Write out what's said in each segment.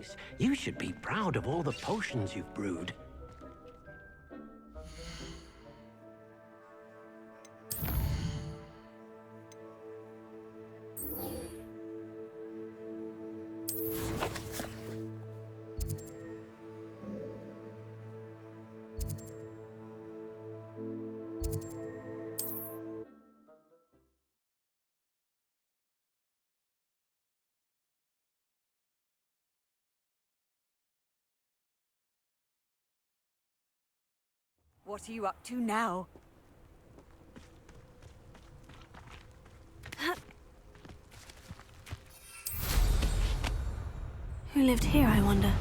things. You should be proud of all the potions you've brewed. What are you up to now? Who lived here, I wonder?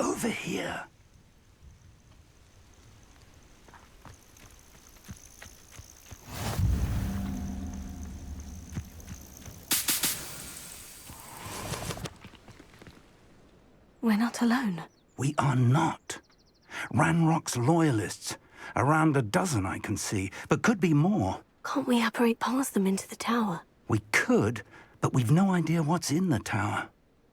Over here. We're not alone. We are not. Ranrock's loyalists. Around a dozen I can see, but could be more. Can't we apparate past them into the tower? We could, but we've no idea what's in the tower.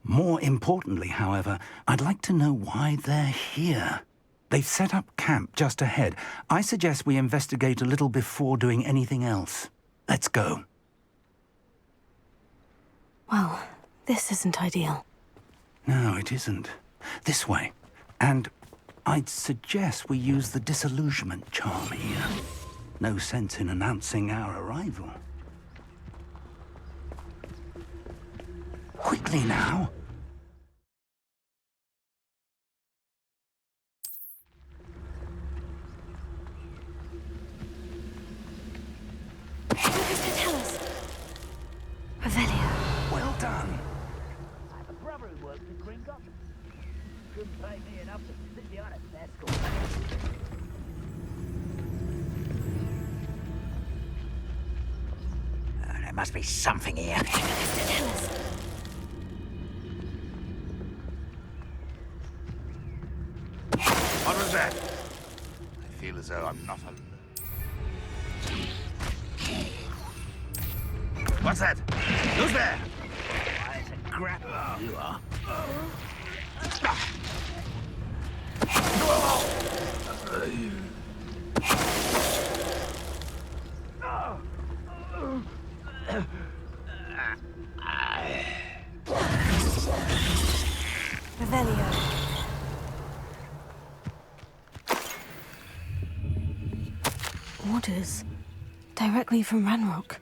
More importantly, however, I'd like to know why they're here. They've set up camp just ahead. I suggest we investigate a little before doing anything else. Let's go. Well, this isn't ideal. No, it isn't. This way. And I'd suggest we use the disillusionment charm here. No sense in announcing our arrival. Quickly now. What does it tell us? Revelio. Well done. I have a brother who works in Green Goblin. Couldn't pay me enough to sit behind a desk all day. There must be something here. What does it tell us? What was that? I feel as though I'm not alone. What's that? Who's there? Why, it's a crap you are. Revelio. Orders. Directly from Ranrock.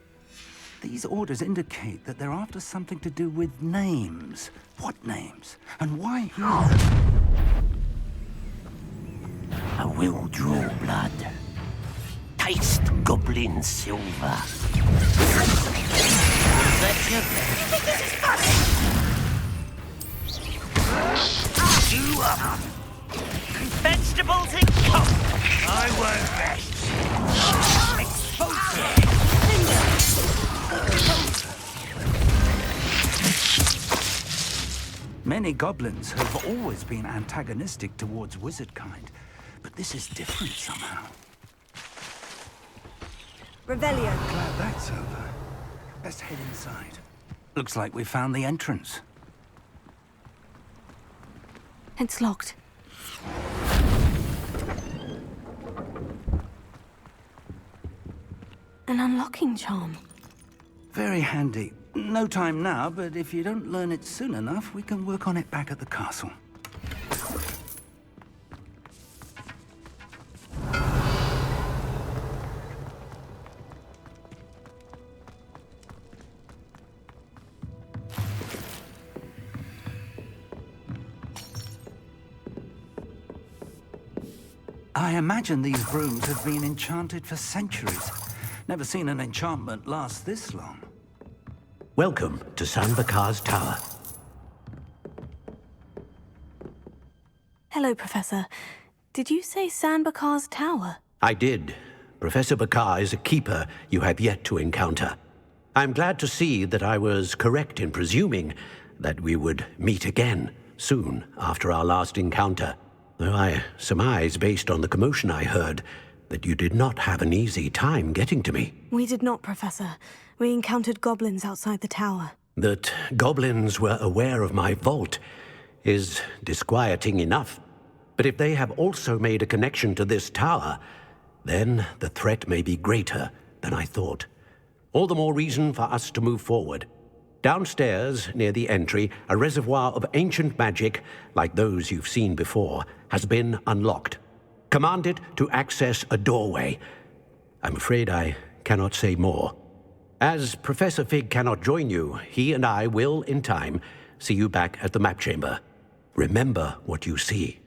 These orders indicate that they're after something to do with names. What names? And why here? I will draw blood. Taste goblin silver. That's your you up. Vegetables and coke. I won't rest. Explosive. Many goblins have always been antagonistic towards wizard kind, but this is different somehow. Revelio. Glad that's over. Best head inside. Looks like we found the entrance. It's locked. An unlocking charm. Very handy. No time now, but if you don't learn it soon enough, we can work on it back at the castle. I imagine these brooms have been enchanted for centuries. Never seen an enchantment last this long. Welcome to Bakar's tower. Hello, Professor. Did you say Bakar's tower? I did. Professor Bakar is a keeper you have yet to encounter. I'm glad to see that I was correct in presuming that we would meet again soon after our last encounter, though I surmise, based on the commotion I heard, that you did not have an easy time getting to me. We did not, Professor. We encountered goblins outside the tower. That goblins were aware of my vault is disquieting enough. But if they have also made a connection to this tower, then the threat may be greater than I thought. All the more reason for us to move forward. Downstairs, near the entry, a reservoir of ancient magic, like those you've seen before, has been unlocked. Command it to access a doorway. I'm afraid I cannot say more. As Professor Fig cannot join you, he and I will, in time, see you back at the map chamber. Remember what you see.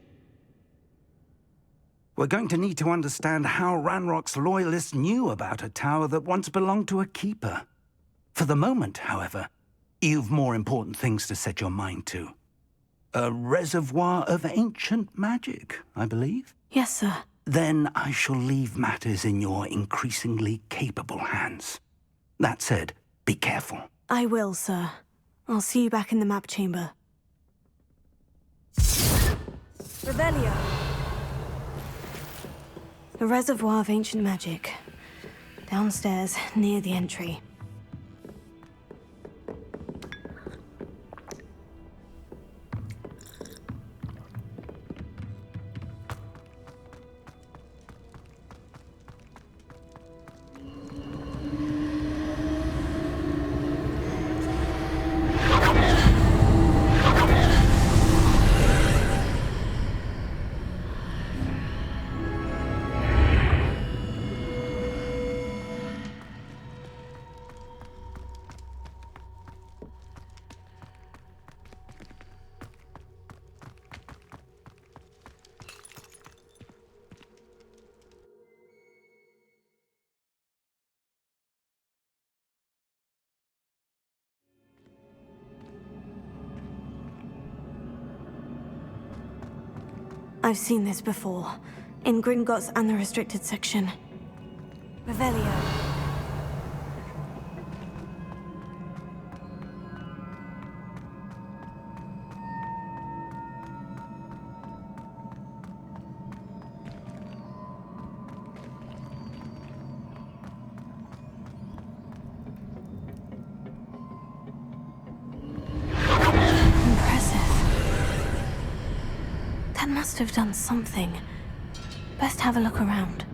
We're going to need to understand how Ranrock's loyalists knew about a tower that once belonged to a keeper. For the moment, however, you've more important things to set your mind to. A reservoir of ancient magic, I believe? Yes, sir. Then I shall leave matters in your increasingly capable hands. That said, be careful. I will, sir. I'll see you back in the map chamber. Revelio. The reservoir of ancient magic. Downstairs, near the entry. I've seen this before. In Gringotts and the restricted section. Revelio. Must have done something. Best have a look around.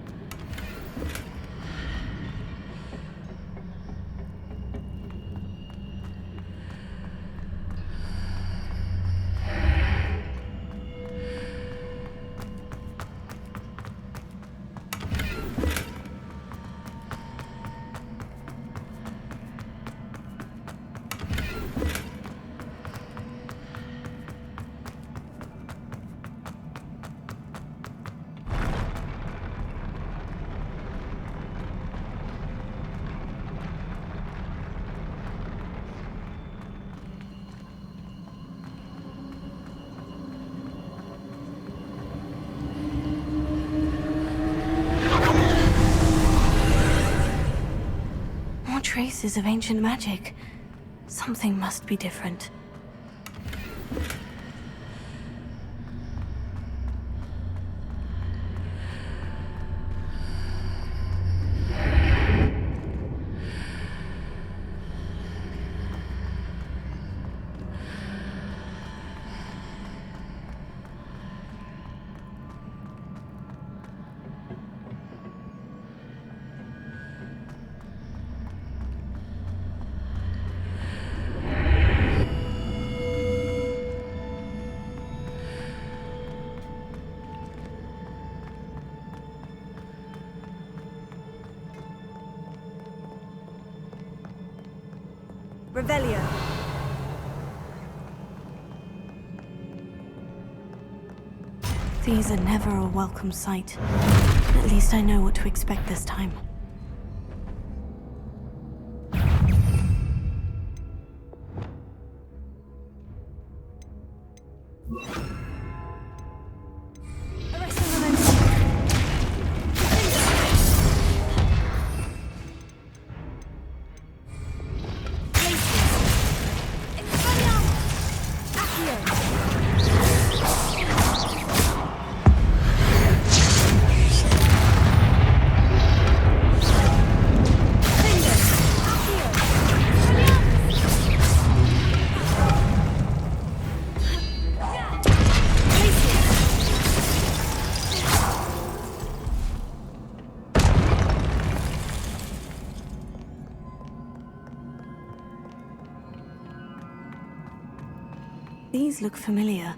Traces of ancient magic. Something must be different. Revelio. These are never a welcome sight. At least I know what to expect this time. These look familiar.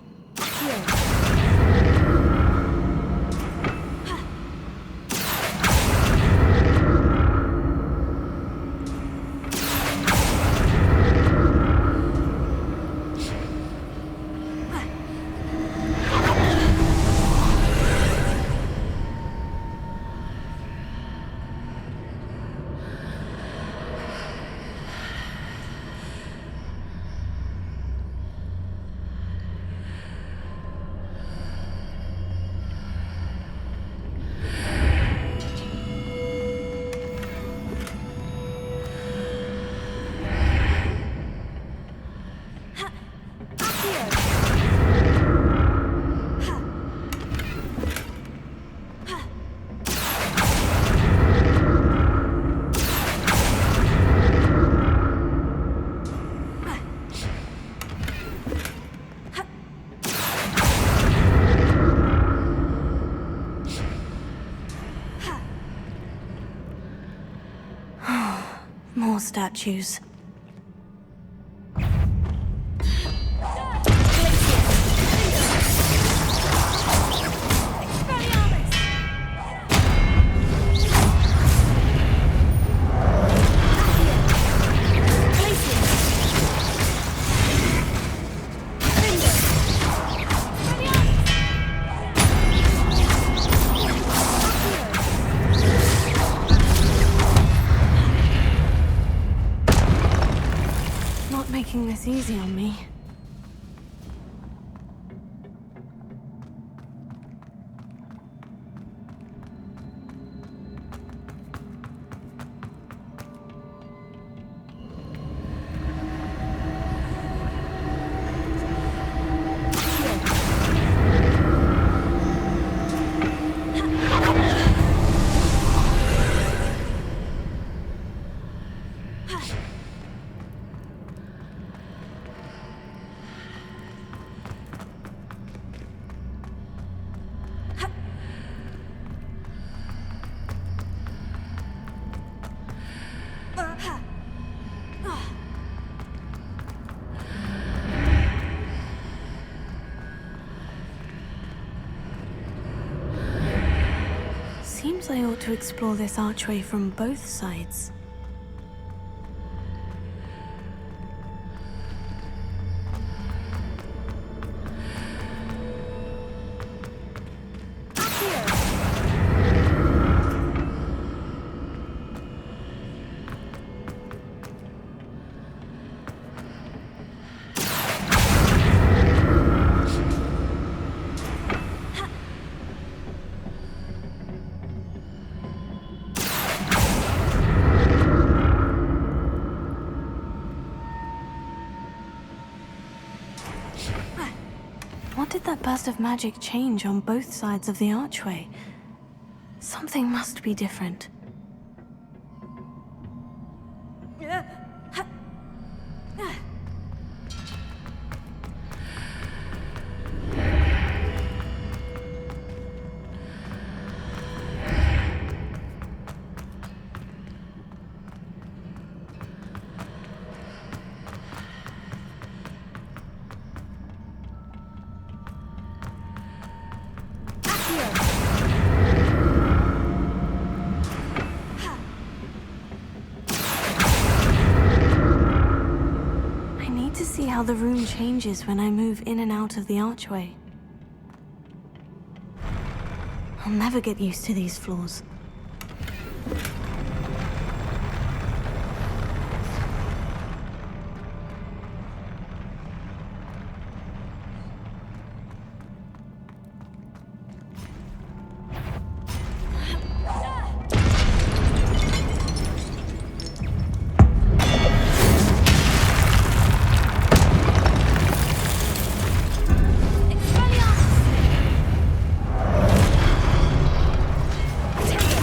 More statues. Making this easy on me. Seems I ought to explore this archway from both sides. What did that burst of magic change on both sides of the archway? Something must be different. How the room changes when I move in and out of the archway. I'll never get used to these floors. Take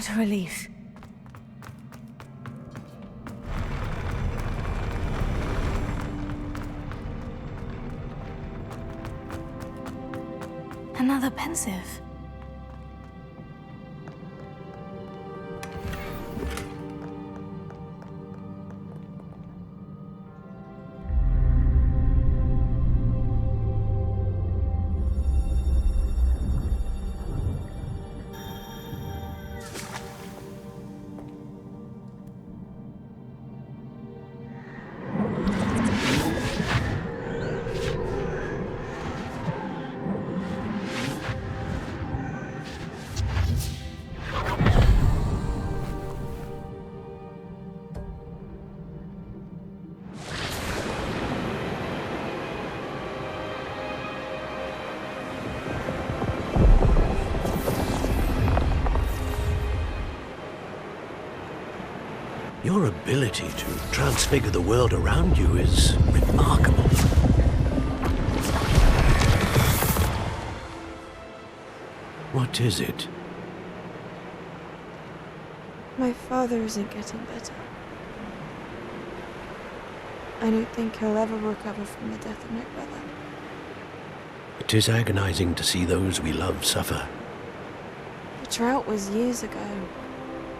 What a relief. Another pensive. Your ability to transfigure the world around you is remarkable. What is it? My father isn't getting better. I don't think he'll ever recover from the death of my brother. It is agonizing to see those we love suffer. The drought was years ago,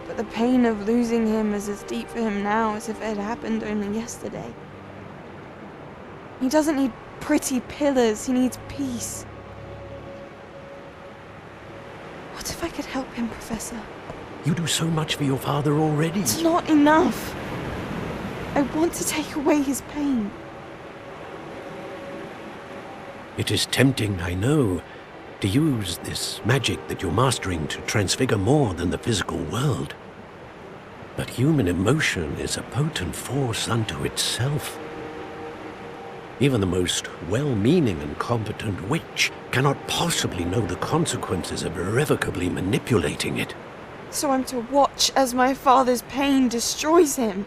but the pain of losing him is as deep for him now as if it had happened only yesterday. He doesn't need pretty pillars, he needs peace. What if I could help him, Professor? You do so much for your father already. It's not enough. I want to take away his pain. It is tempting, I know, to use this magic that you're mastering to transfigure more than the physical world. But human emotion is a potent force unto itself. Even the most well-meaning and competent witch cannot possibly know the consequences of irrevocably manipulating it. So I'm to watch as my father's pain destroys him.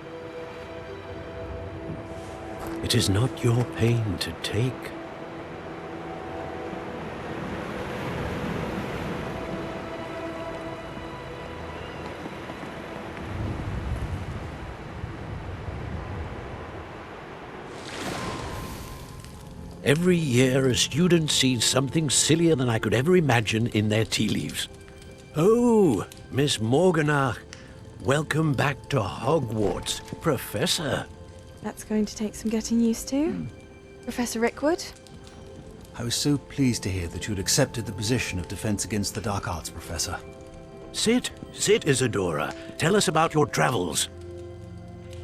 It is not your pain to take. Every year, a student sees something sillier than I could ever imagine in their tea leaves. Oh, Miss Morganach, welcome back to Hogwarts, Professor. That's going to take some getting used to. Professor Rickwood? I was so pleased to hear that you'd accepted the position of Defense Against the Dark Arts, Professor. Sit, Isadora. Tell us about your travels.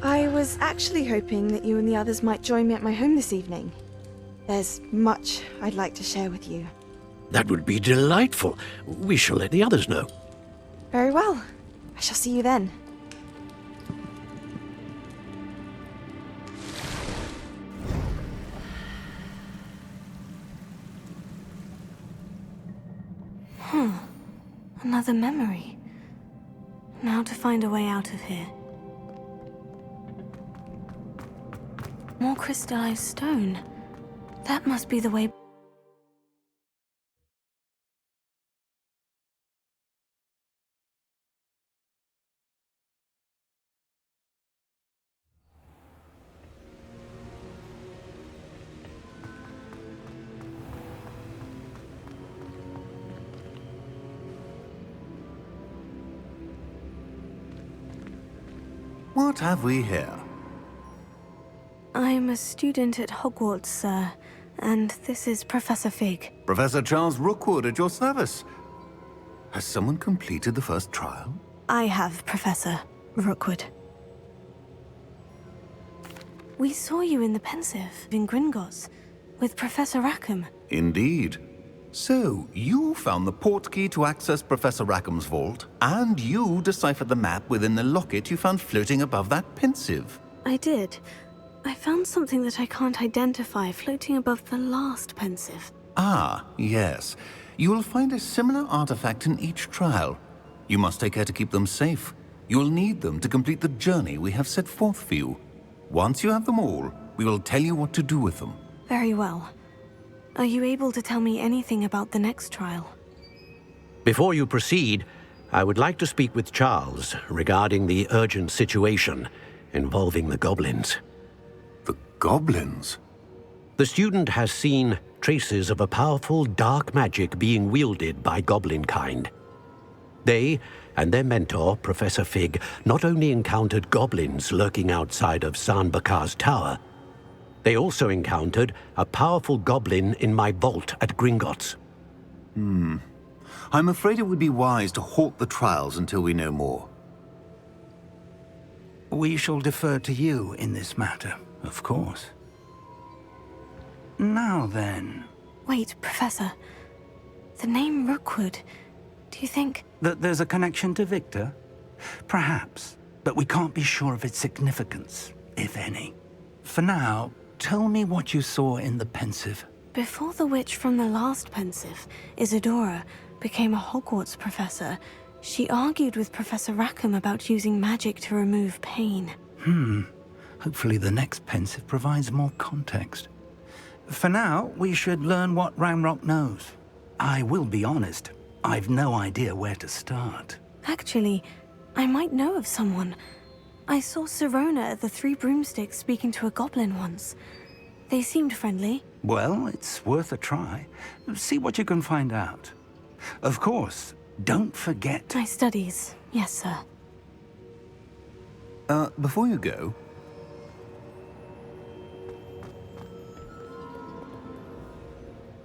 I was actually hoping that you and the others might join me at my home this evening. There's much I'd like to share with you. That would be delightful. We shall let the others know. Very well. I shall see you then. Another memory. Now to find a way out of here. More crystallized stone. That must be the way. What have we here? I'm a student at Hogwarts, sir, and this is Professor Fig. Professor Charles Rookwood at your service. Has someone completed the first trial? I have, Professor Rookwood. We saw you in the Pensive in Gringotts with Professor Rackham. Indeed. So, you found the portkey to access Professor Rackham's vault, and you deciphered the map within the locket you found floating above that pensive. I did. I found something that I can't identify floating above the last pensive. Ah, yes. You will find a similar artifact in each trial. You must take care to keep them safe. You will need them to complete the journey we have set forth for you. Once you have them all, we will tell you what to do with them. Very well. Are you able to tell me anything about the next trial? Before you proceed, I would like to speak with Charles regarding the urgent situation involving the goblins. The goblins? The student has seen traces of a powerful dark magic being wielded by goblin kind. They and their mentor, Professor Fig, not only encountered goblins lurking outside of Bakar's tower, they also encountered a powerful goblin in my vault at Gringotts. I'm afraid it would be wise to halt the trials until we know more. We shall defer to you in this matter, of course. Now then... Wait, Professor. The name Rookwood. Do you think... That there's a connection to Victor? Perhaps, but we can't be sure of its significance, if any. For now, tell me what you saw in the Pensive. Before the witch from the last Pensive, Isadora, became a Hogwarts professor, she argued with Professor Rackham about using magic to remove pain. Hopefully the next Pensive provides more context. For now, we should learn what Ranrock knows. I will be honest, I've no idea where to start. Actually, I might know of someone. I saw Sirona at the Three Broomsticks speaking to a goblin once. They seemed friendly. Well, it's worth a try. See what you can find out. Of course, don't forget... My studies, yes, sir. Before you go...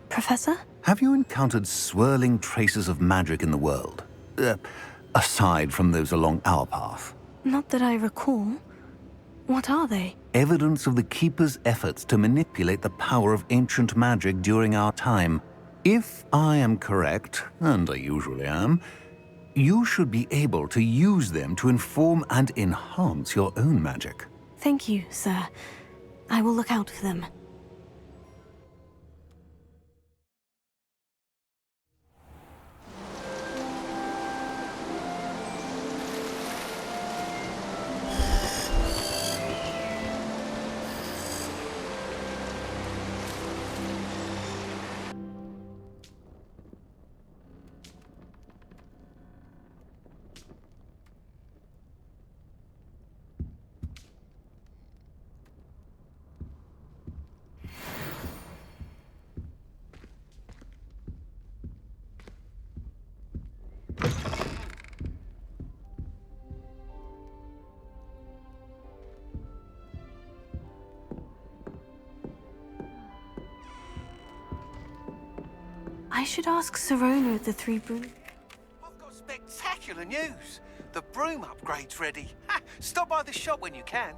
Professor? Have you encountered swirling traces of magic in the world? Aside from those along our path? Not that I recall. What are they? Evidence of the Keeper's efforts to manipulate the power of ancient magic during our time. If I am correct, and I usually am, you should be able to use them to inform and enhance your own magic. Thank you, sir. I will look out for them. I should ask Sirona at the Three Broom... I've got spectacular news. The broom upgrade's ready. Ha! Stop by the shop when you can.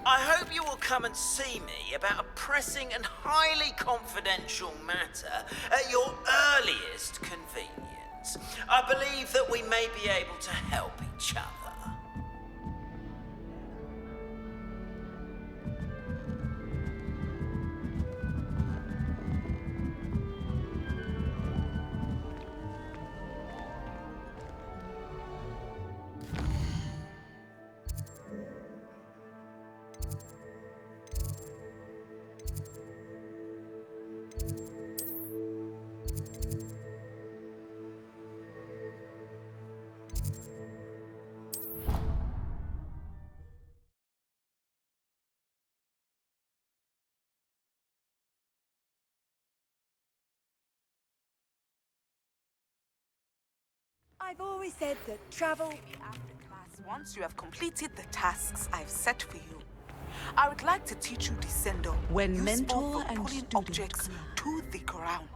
I hope you will come and see me about a pressing and highly confidential matter at your earliest convenience. I believe that we may be able to help each other. I've always said that travel... After class, once you have completed the tasks I've set for you, I would like to teach you Descendo. When useful mentor for and pulling student objects to the ground.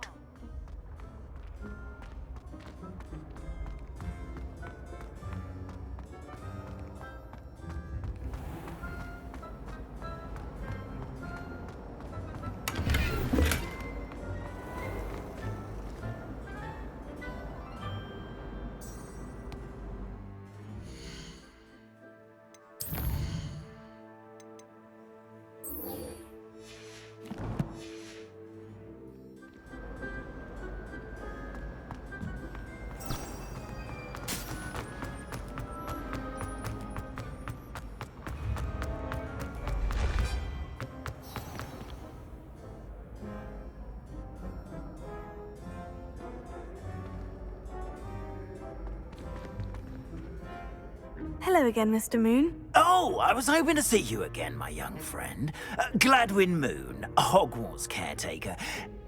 Hello again, Mr. Moon. Oh, I was hoping to see you again, my young friend. Gladwin Moon, Hogwarts caretaker,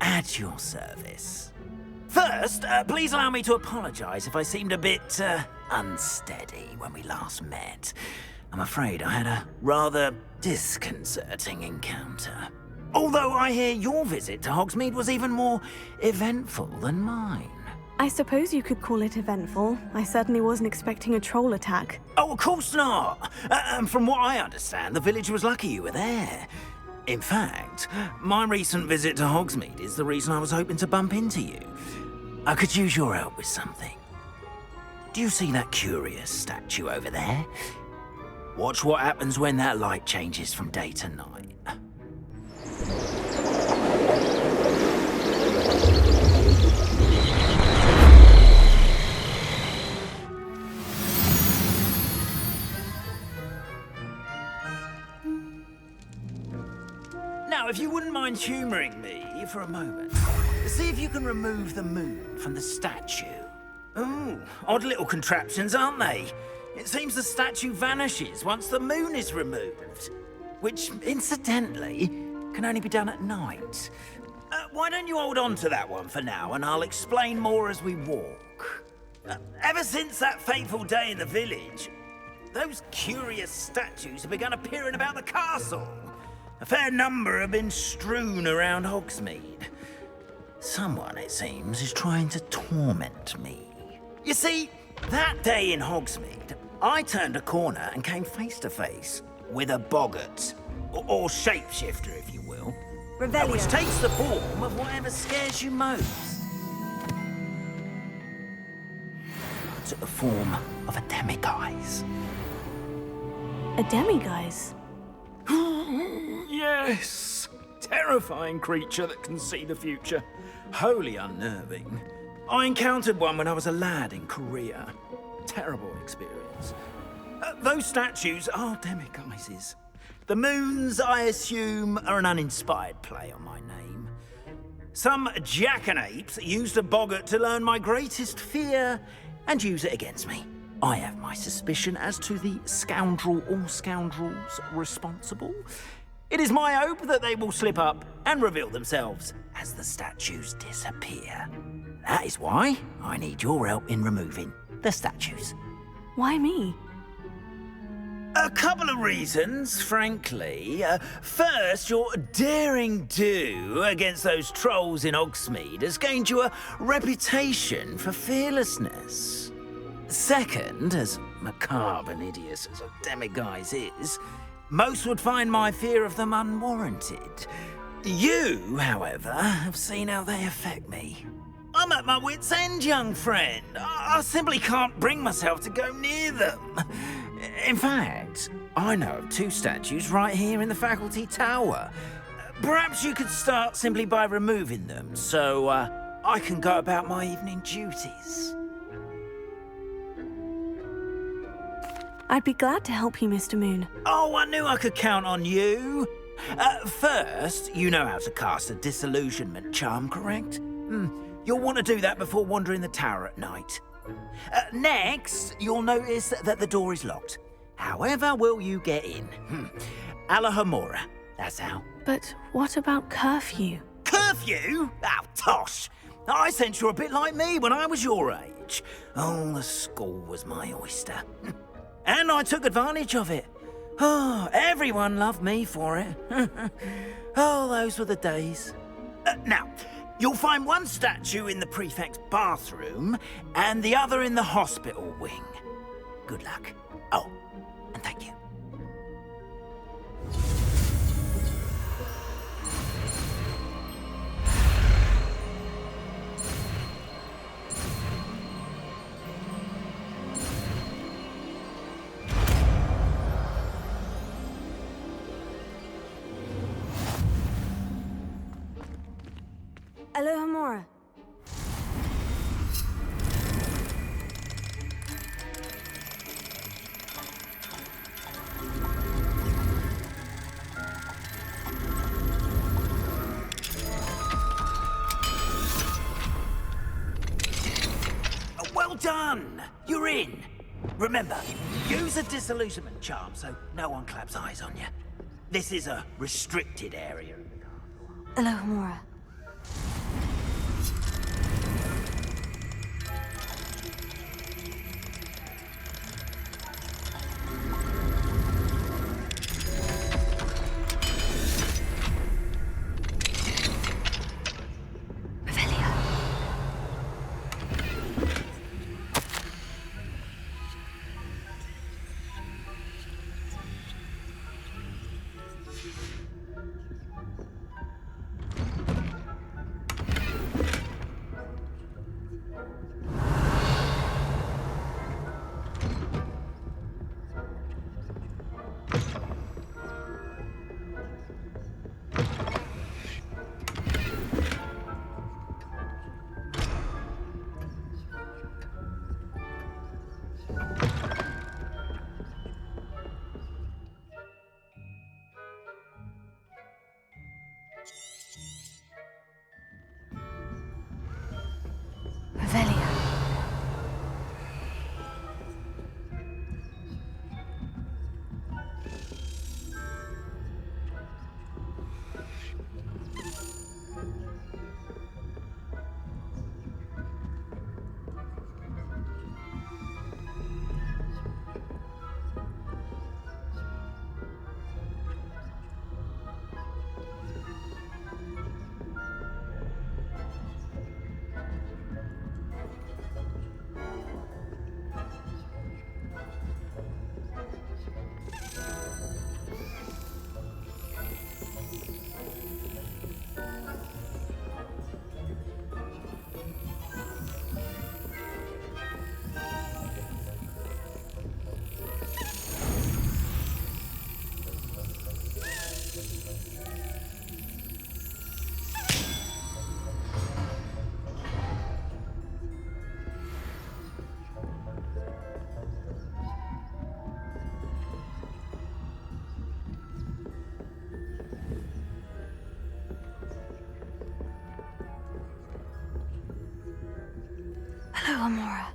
at your service. First, please allow me to apologise if I seemed a bit unsteady when we last met. I'm afraid I had a rather disconcerting encounter. Although I hear your visit to Hogsmeade was even more eventful than mine. I suppose you could call it eventful. I certainly wasn't expecting a troll attack. Oh, of course not. From what I understand, the village was lucky you were there. In fact, my recent visit to Hogsmeade is the reason I was hoping to bump into you. I could use your help with something. Do you see that curious statue over there? Watch what happens when that light changes from day to night. Now, if you wouldn't mind humouring me for a moment, see if you can remove the moon from the statue. Ooh, odd little contraptions, aren't they? It seems the statue vanishes once the moon is removed, which, incidentally, can only be done at night. Why don't you hold on to that one for now, and I'll explain more as we walk. Ever since that fateful day in the village, those curious statues have begun appearing about the castle. A fair number have been strewn around Hogsmeade. Someone, it seems, is trying to torment me. You see, that day in Hogsmeade, I turned a corner and came face to face with a boggart, or shapeshifter, if you will, which takes the form of whatever scares you most. It took the form of a demiguise. A demiguise? Yes! Terrifying creature that can see the future. Wholly unnerving. I encountered one when I was a lad in Korea. Terrible experience. Those statues are demiguises. The moons, I assume, are an uninspired play on my name. Some jackanapes used a boggart to learn my greatest fear and use it against me. I have my suspicion as to the scoundrel or scoundrels responsible. It is my hope that they will slip up and reveal themselves as the statues disappear. That is why I need your help in removing the statues. Why me? A couple of reasons, frankly. First, your daring do against those trolls in Hogsmeade has gained you a reputation for fearlessness. Second, as macabre and hideous as a demiguise is, most would find my fear of them unwarranted. You, however, have seen how they affect me. I'm at my wit's end, young friend. I simply can't bring myself to go near them. In fact, I know of two statues right here in the faculty tower. Perhaps you could start simply by removing them, so I can go about my evening duties. I'd be glad to help you, Mr. Moon. Oh, I knew I could count on you. First, you know how to cast a disillusionment charm, correct? You'll want to do that before wandering the tower at night. Next, you'll notice that the door is locked. However will you get in? Alahomora, that's how. But what about curfew? Curfew? Oh, tosh. I sense you're a bit like me when I was your age. Oh, the school was my oyster. And I took advantage of it. Oh, everyone loved me for it. Oh, those were the days. Now, you'll find one statue in the prefect's bathroom and the other in the hospital wing. Good luck. Oh, and thank you. Alohomora. Well done! You're in. Remember, use a disillusionment charm so no one claps eyes on you. This is a restricted area of the castle. Alohomora. Alohomora.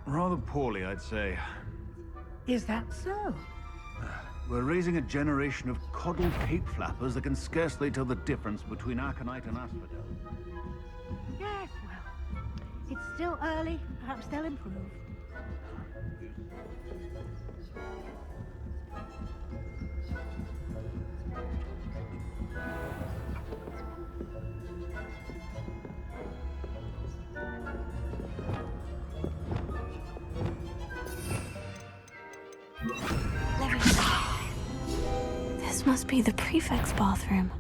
Rather poorly, I'd say. Is that so? We're raising a generation of coddled cape flappers that can scarcely tell the difference between aconite and asphodel. Yes, well, it's still early. Perhaps they'll improve. This must be the prefect's bathroom.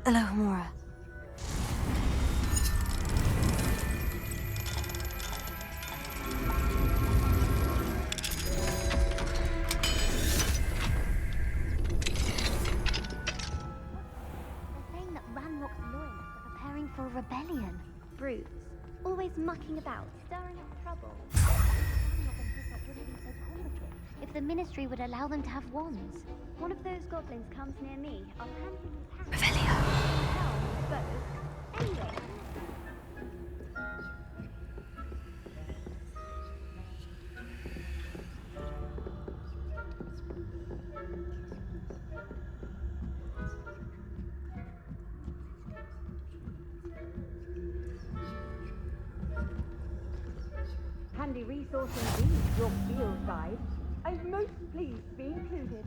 Alohomora. Saying that Ranrock's loyalists are preparing for a rebellion. Brutes, always mucking about, stirring up trouble. Ranrock and Hissop wouldn't be so combative if the Ministry would allow them to have wands. One of those goblins comes near me, I'll hand him his hat. Anyway. Handy resource indeed, your field guide. I'm most pleased to be included.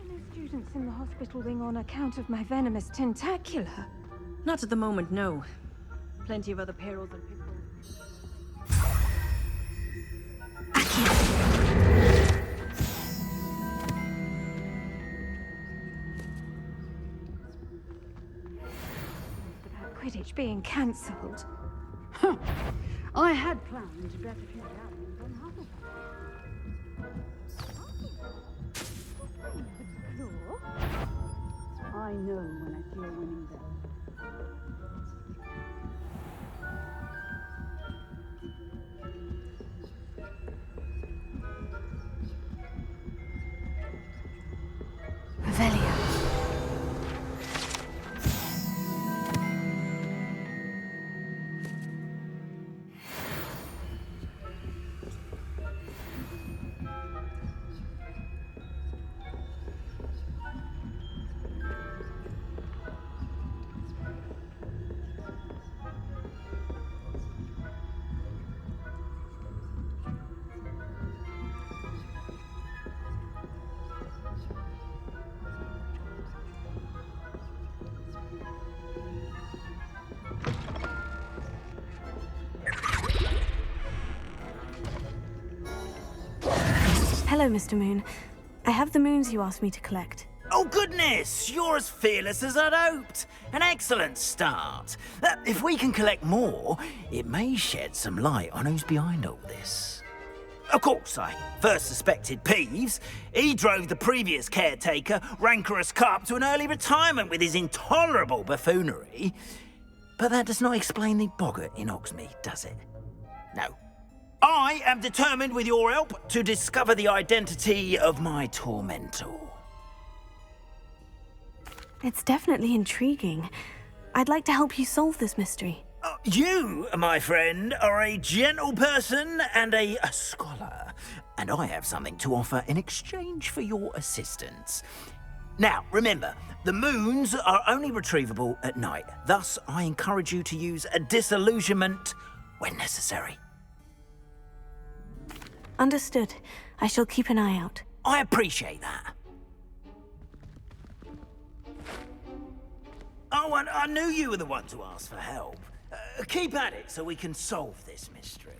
No students in the hospital wing on account of my venomous tentacular. Not at the moment, no. Plenty of other perils and pitfalls. About Quidditch being cancelled. I had planned to bet a few galleons on Hufflepuff. I know when I see a winning bet. Revelio. Hello, Mr. Moon. I have the moons you asked me to collect. Oh goodness, you're as fearless as I'd hoped. An excellent start. If we can collect more, it may shed some light on who's behind all this. Of course, I first suspected Peeves. He drove the previous caretaker, Rancorous Carp, to an early retirement with his intolerable buffoonery. But that does not explain the boggart in Hogsmeade, does it? No. I am determined, with your help, to discover the identity of my tormentor. It's definitely intriguing. I'd like to help you solve this mystery. You, my friend, are a gentle person and a scholar, and I have something to offer in exchange for your assistance. Now, remember, the moons are only retrievable at night. Thus, I encourage you to use a disillusionment when necessary. Understood. I shall keep an eye out. I appreciate that. Oh, and I knew you were the one to ask for help. Keep at it so we can solve this mystery.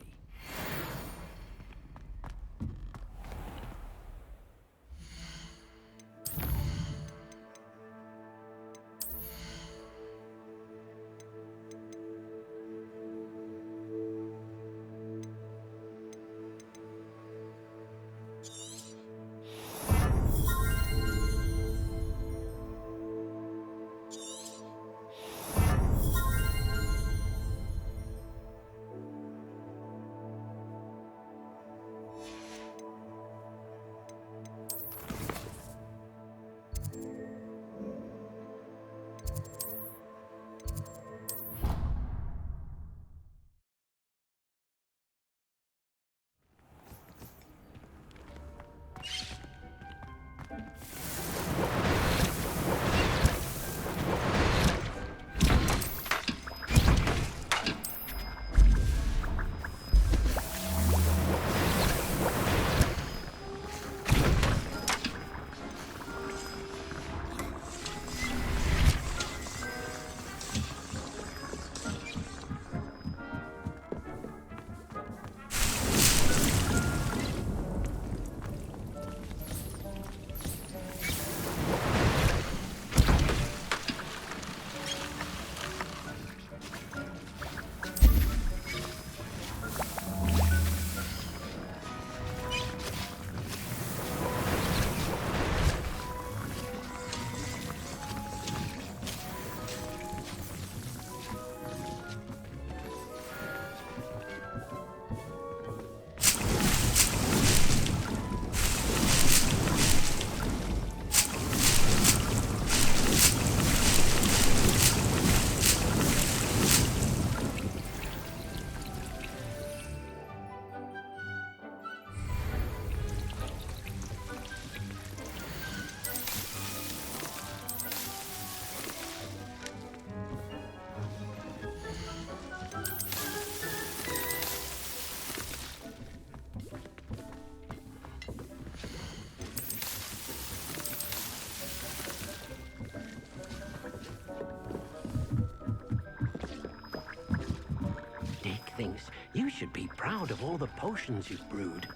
thinks you should be proud of all the potions you've brewed.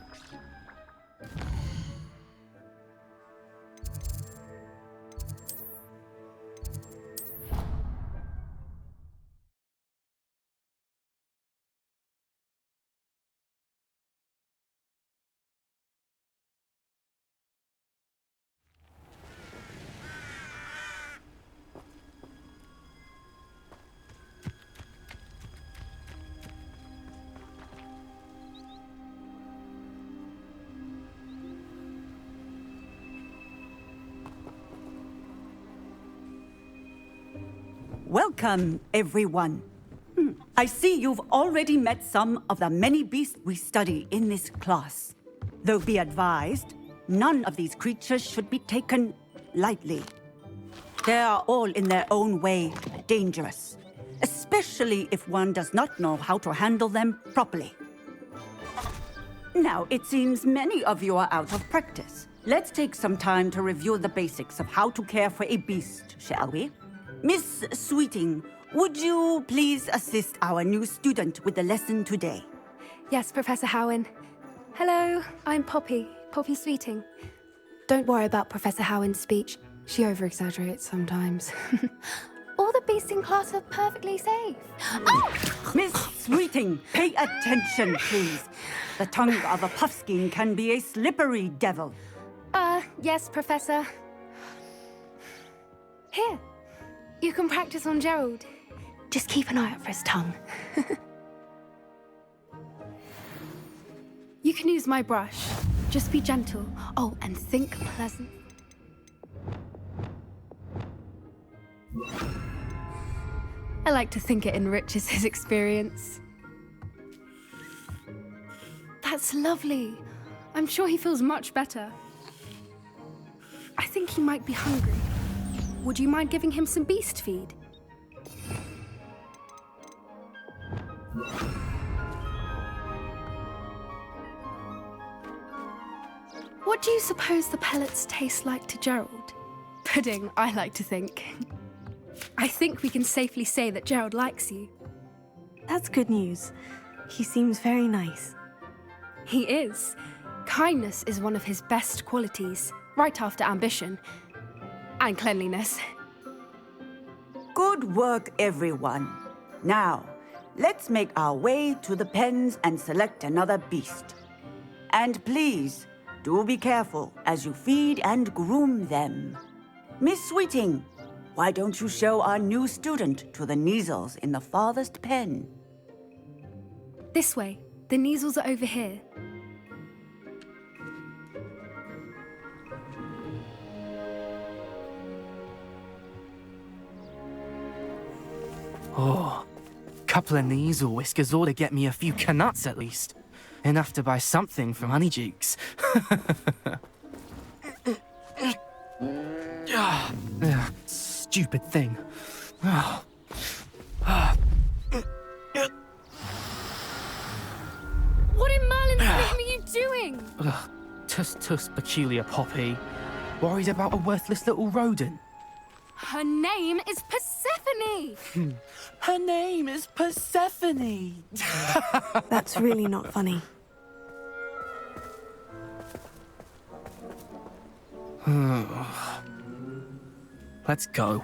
Welcome, everyone. I see you've already met some of the many beasts we study in this class. Though be advised, none of these creatures should be taken lightly. They are all in their own way dangerous, especially if one does not know how to handle them properly. Now, it seems many of you are out of practice. Let's take some time to review the basics of how to care for a beast, shall we? Miss Sweeting, would you please assist our new student with the lesson today? Yes, Professor Howen. Hello, I'm Poppy Sweeting. Don't worry about Professor Howen's speech. She over-exaggerates sometimes. All the beasts in class are perfectly safe. Oh! Miss Sweeting, pay attention, please. The tongue of a puffskein can be a slippery devil. Yes, Professor. Here. You can practice on Gerald. Just keep an eye out for his tongue. You can use my brush. Just be gentle. Oh, and think pleasant. I like to think it enriches his experience. That's lovely. I'm sure he feels much better. I think he might be hungry. Would you mind giving him some beast feed? What do you suppose the pellets taste like to Gerald? Pudding, I like to think. I think we can safely say that Gerald likes you. That's good news. He seems very nice. He is. Kindness is one of his best qualities, right after ambition. And cleanliness. Good work, everyone. Now, let's make our way to the pens and select another beast. And please, do be careful as you feed and groom them. Miss Sweeting, why don't you show our new student to the Neasels in the farthest pen? This way. The Neasels are over here. Oh, couple of Neasel whiskers ought to get me a few canuts at least. Enough to buy something from Honeydukes. Stupid thing. What in Merlin's name are you doing? Tuss, peculiar Poppy. Worried about a worthless little rodent. Her name is Persephone! Her name is Persephone! That's really not funny. Let's go.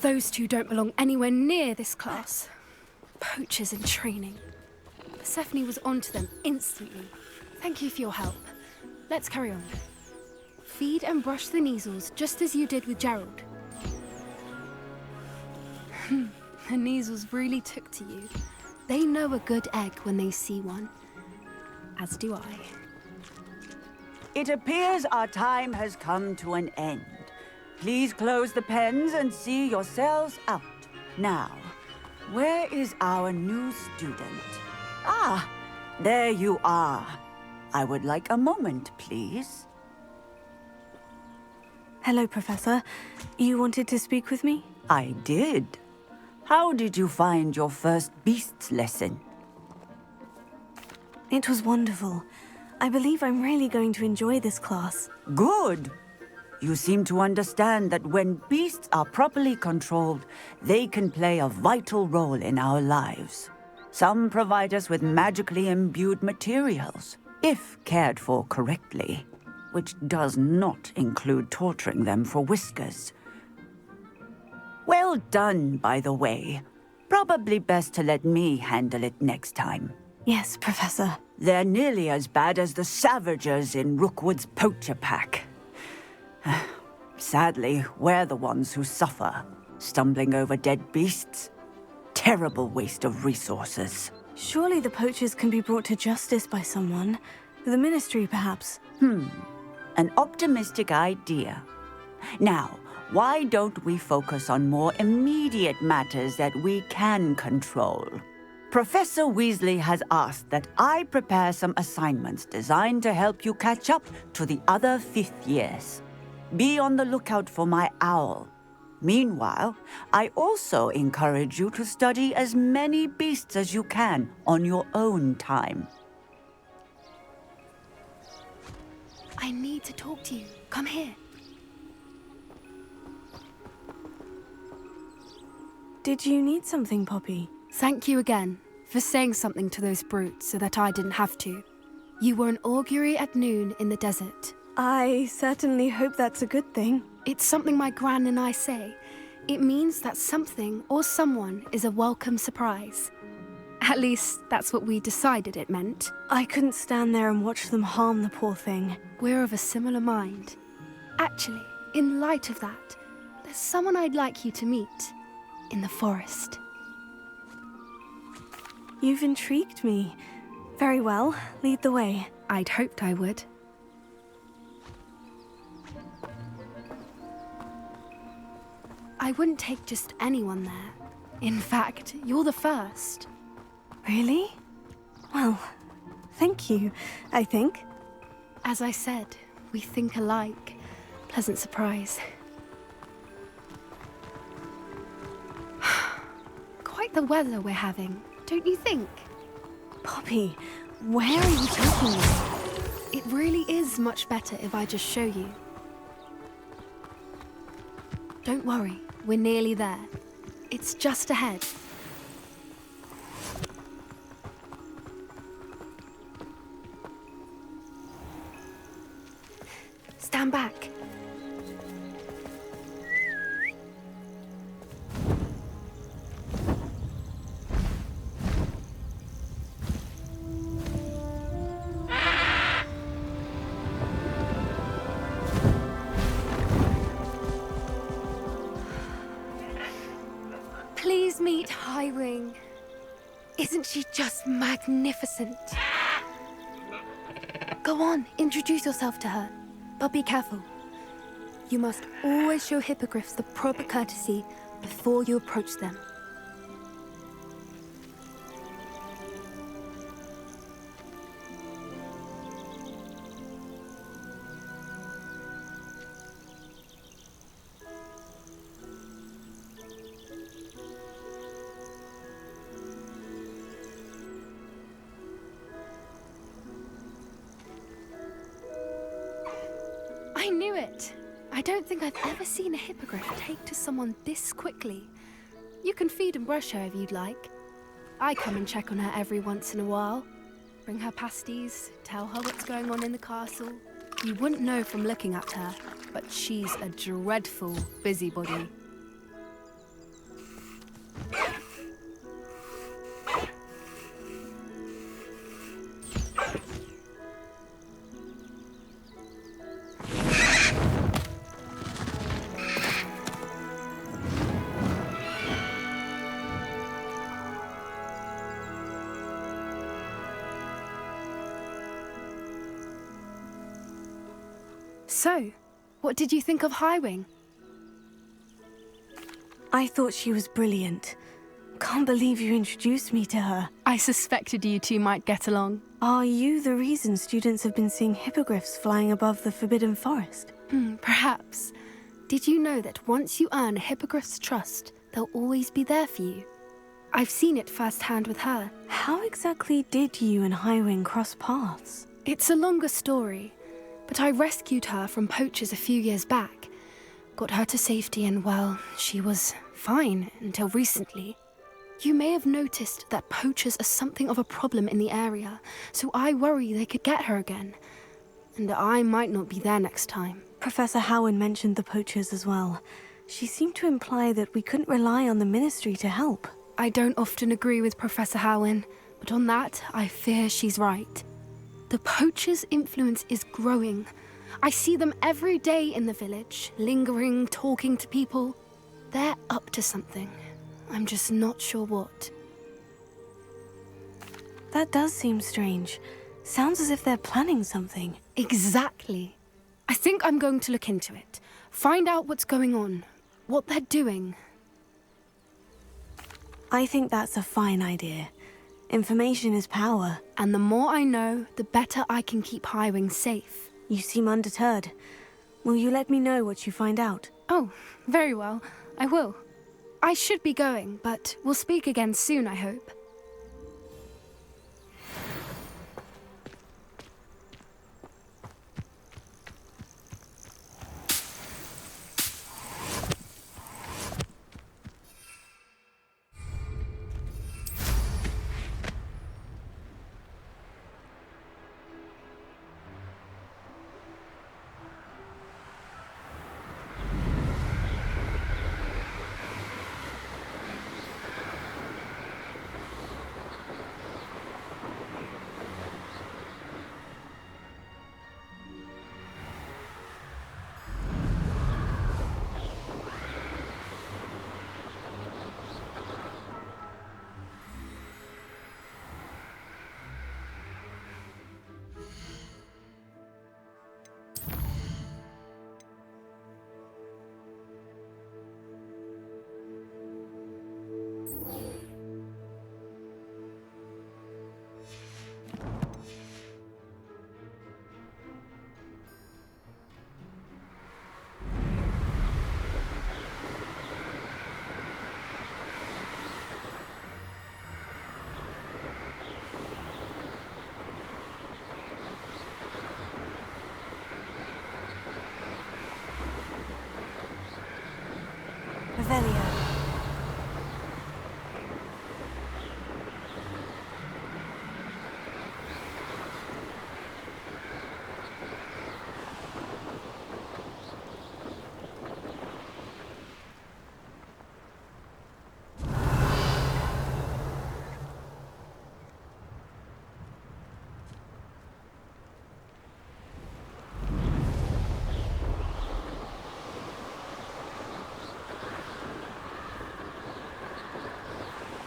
Those two don't belong anywhere near this class. Poachers in training. Persephone was onto them instantly. Thank you for your help. Let's carry on. Feed and brush the Neasels just as you did with Gerald. The Neasels really took to you. They know a good egg when they see one. As do I. It appears our time has come to an end. Please close the pens and see yourselves out. Now, where is our new student? Ah, there you are. I would like a moment, please. Hello, Professor. You wanted to speak with me? I did. How did you find your first beasts lesson? It was wonderful. I believe I'm really going to enjoy this class. Good. You seem to understand that when beasts are properly controlled, they can play a vital role in our lives. Some provide us with magically imbued materials, if cared for correctly, which does not include torturing them for whiskers. Well done, by the way. Probably best to let me handle it next time. Yes, Professor. They're nearly as bad as the Savagers in Rookwood's poacher pack. Sadly, we're the ones who suffer, stumbling over dead beasts. Terrible waste of resources. Surely the poachers can be brought to justice by someone. The Ministry, perhaps. An optimistic idea. Now, why don't we focus on more immediate matters that we can control? Professor Weasley has asked that I prepare some assignments designed to help you catch up to the other 5th years. Be on the lookout for my owl. Meanwhile, I also encourage you to study as many beasts as you can on your own time. I need to talk to you. Come here. Did you need something, Poppy? Thank you again for saying something to those brutes so that I didn't have to. You were an augury at noon in the desert. I certainly hope that's a good thing. It's something my gran and I say. It means that something or someone is a welcome surprise. At least, that's what we decided it meant. I couldn't stand there and watch them harm the poor thing. We're of a similar mind. Actually, in light of that, there's someone I'd like you to meet. In the forest. You've intrigued me. Very well, lead the way. I'd hoped I would. I wouldn't take just anyone there. In fact, you're the first. Really? Well, thank you, I think. As I said, we think alike. Pleasant surprise. Quite the weather we're having, don't you think? Poppy, where are you taking me? It really is much better if I just show you. Don't worry, we're nearly there. It's just ahead. Stand back. Please meet Highwing. Isn't she just magnificent? Go on, introduce yourself to her. But be careful. You must always show hippogriffs the proper courtesy before you approach them. I knew it! I don't think I've ever seen a hippogriff take to someone this quickly. You can feed and brush her if you'd like. I come and check on her every once in a while. Bring her pasties, tell her what's going on in the castle. You wouldn't know from looking at her, but she's a dreadful busybody. So, what did you think of Highwing? I thought she was brilliant. Can't believe you introduced me to her. I suspected you two might get along. Are you the reason students have been seeing hippogriffs flying above the Forbidden Forest? Perhaps. Did you know that once you earn a hippogriff's trust, they'll always be there for you? I've seen it firsthand with her. How exactly did you and Highwing cross paths? It's a longer story, but I rescued her from poachers a few years back. Got her to safety and, well, she was fine until recently. You may have noticed that poachers are something of a problem in the area, so I worry they could get her again. And I might not be there next time. Professor Howin mentioned the poachers as well. She seemed to imply that we couldn't rely on the Ministry to help. I don't often agree with Professor Howin, but on that, I fear she's right. The poachers' influence is growing. I see them every day in the village, lingering, talking to people. They're up to something. I'm just not sure what. That does seem strange. Sounds as if they're planning something. Exactly. I think I'm going to look into it. Find out what's going on, what they're doing. I think that's a fine idea. Information is power. And the more I know, the better I can keep Highwing safe. You seem undeterred. Will you let me know what you find out? Oh, very well. I will. I should be going, but we'll speak again soon, I hope.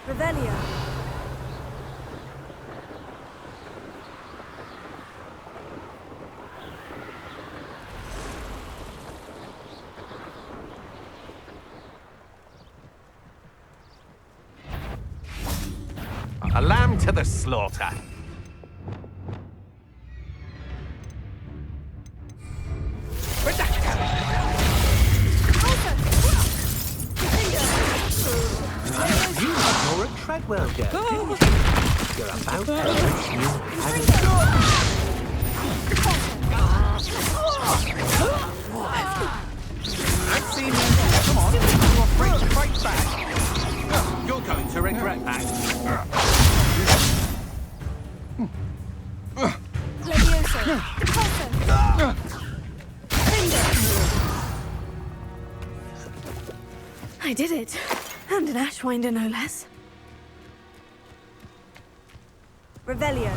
Revelio. A lamb to the slaughter. You have more a Treadwell girl, didn't you? You're about to I've seen you. Come on, you are free to fight back. You're going to regret that. Levioso. Depulso. I did it. And an Ashwinder, no less. Revelio.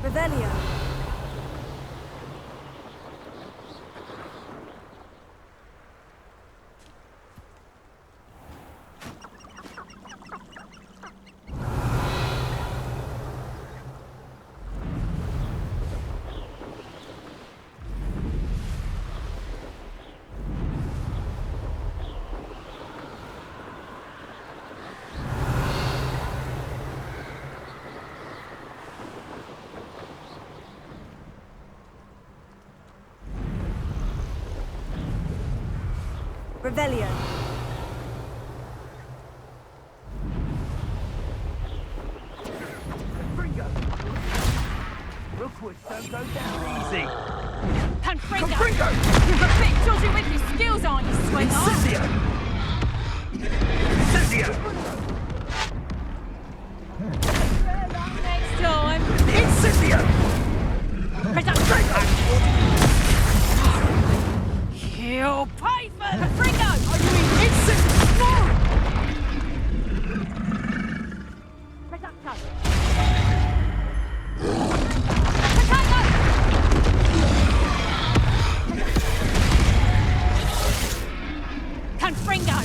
Revelio. Revelio. Rookwoods don't go down easy. Confringo! You're a bit dodgy with your skills, aren't you, sweetheart? Incizio! Next time. Incizio! You'll pay for the Confringo! Are you in Confringo!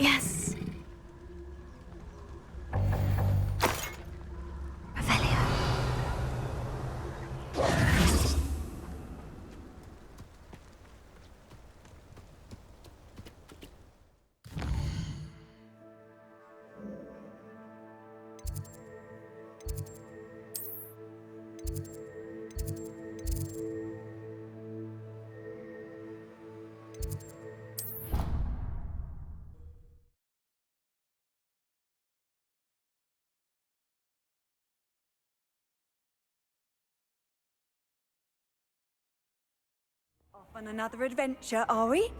Yes. Revelio. Off on another adventure, are we?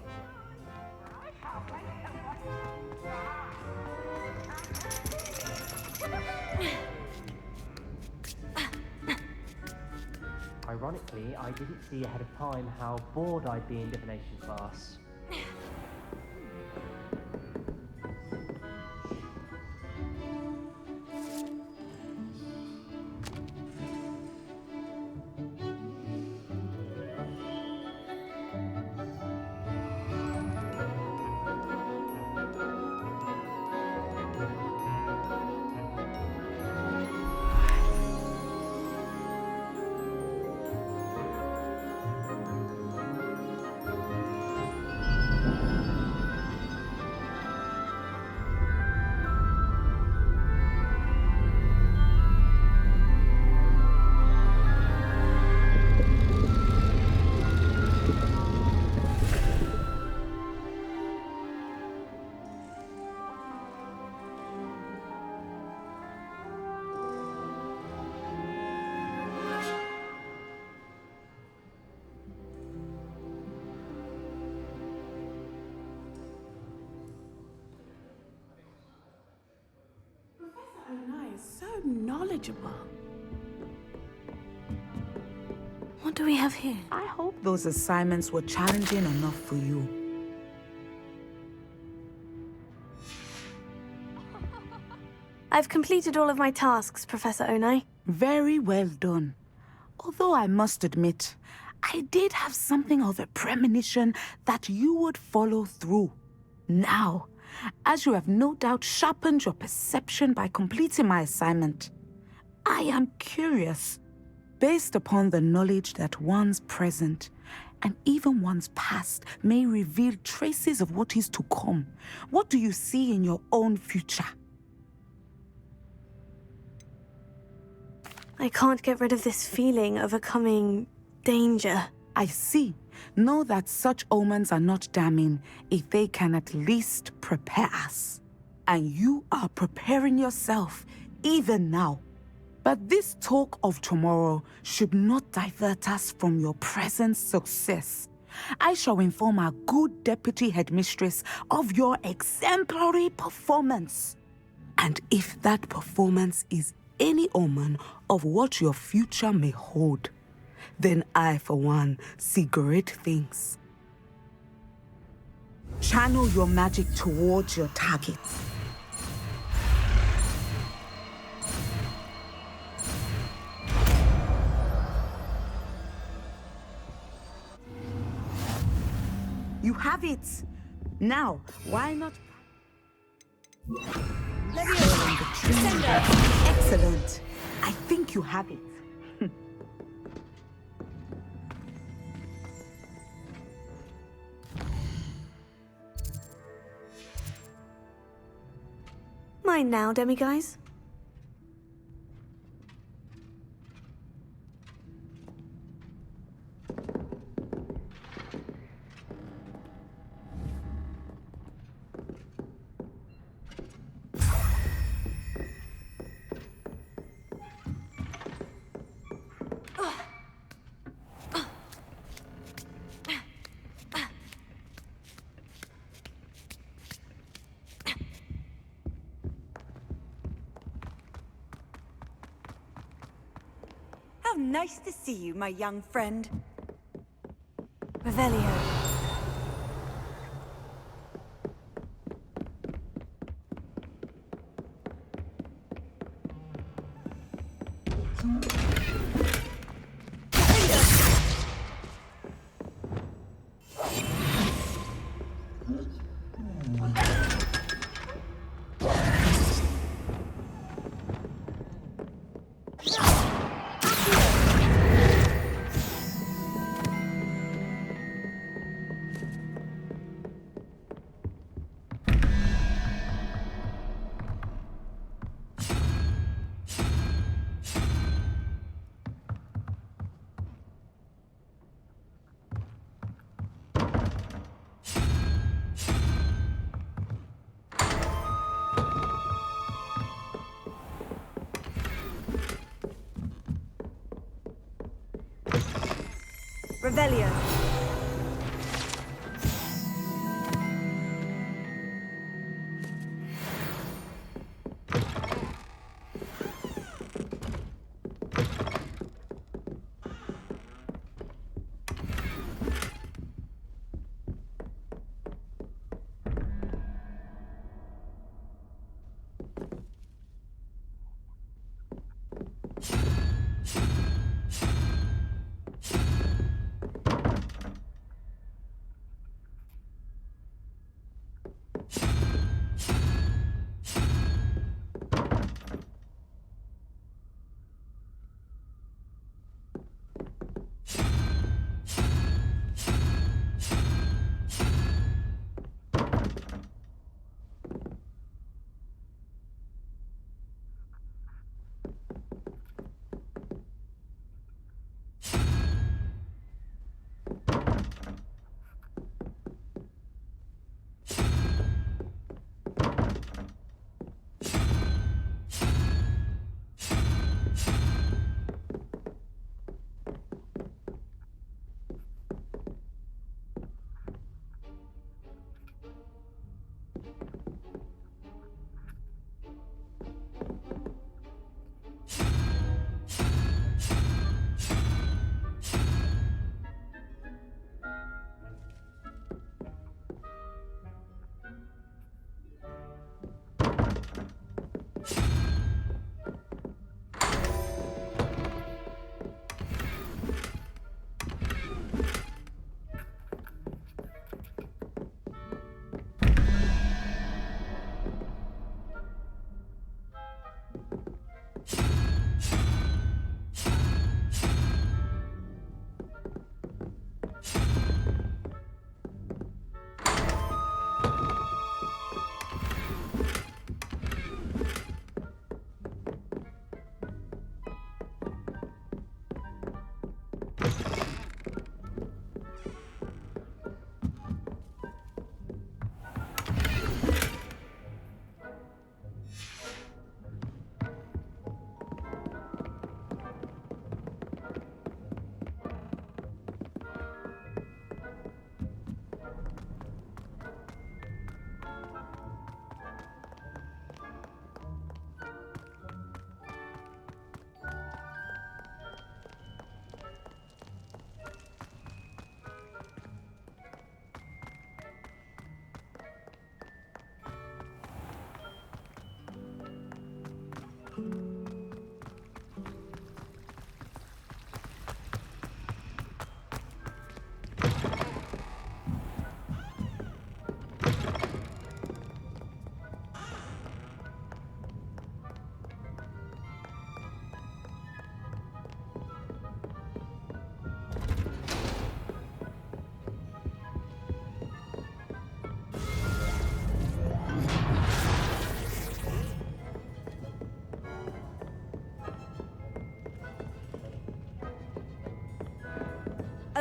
Ironically, I didn't see ahead of time how bored I'd be in divination class. So knowledgeable. What do we have here? I hope those assignments were challenging enough for you. I've completed all of my tasks, Professor Onai. Very well done. Although I must admit, I did have something of a premonition that you would follow through. Now, as you have no doubt sharpened your perception by completing my assignment, I am curious, based upon the knowledge that one's present and even one's past may reveal traces of what is to come. What do you see in your own future? I can't get rid of this feeling of a coming danger. I see. Know that such omens are not damning if they can at least prepare us. And you are preparing yourself, even now. But this talk of tomorrow should not divert us from your present success. I shall inform our good deputy headmistress of your exemplary performance. And if that performance is any omen of what your future may hold, then I, for one, see great things. Channel your magic towards your targets. You have it! Now, why not... Excellent. I think you have it. Mine now, demiguise. How nice to see you, my young friend. Revelio. Revelio.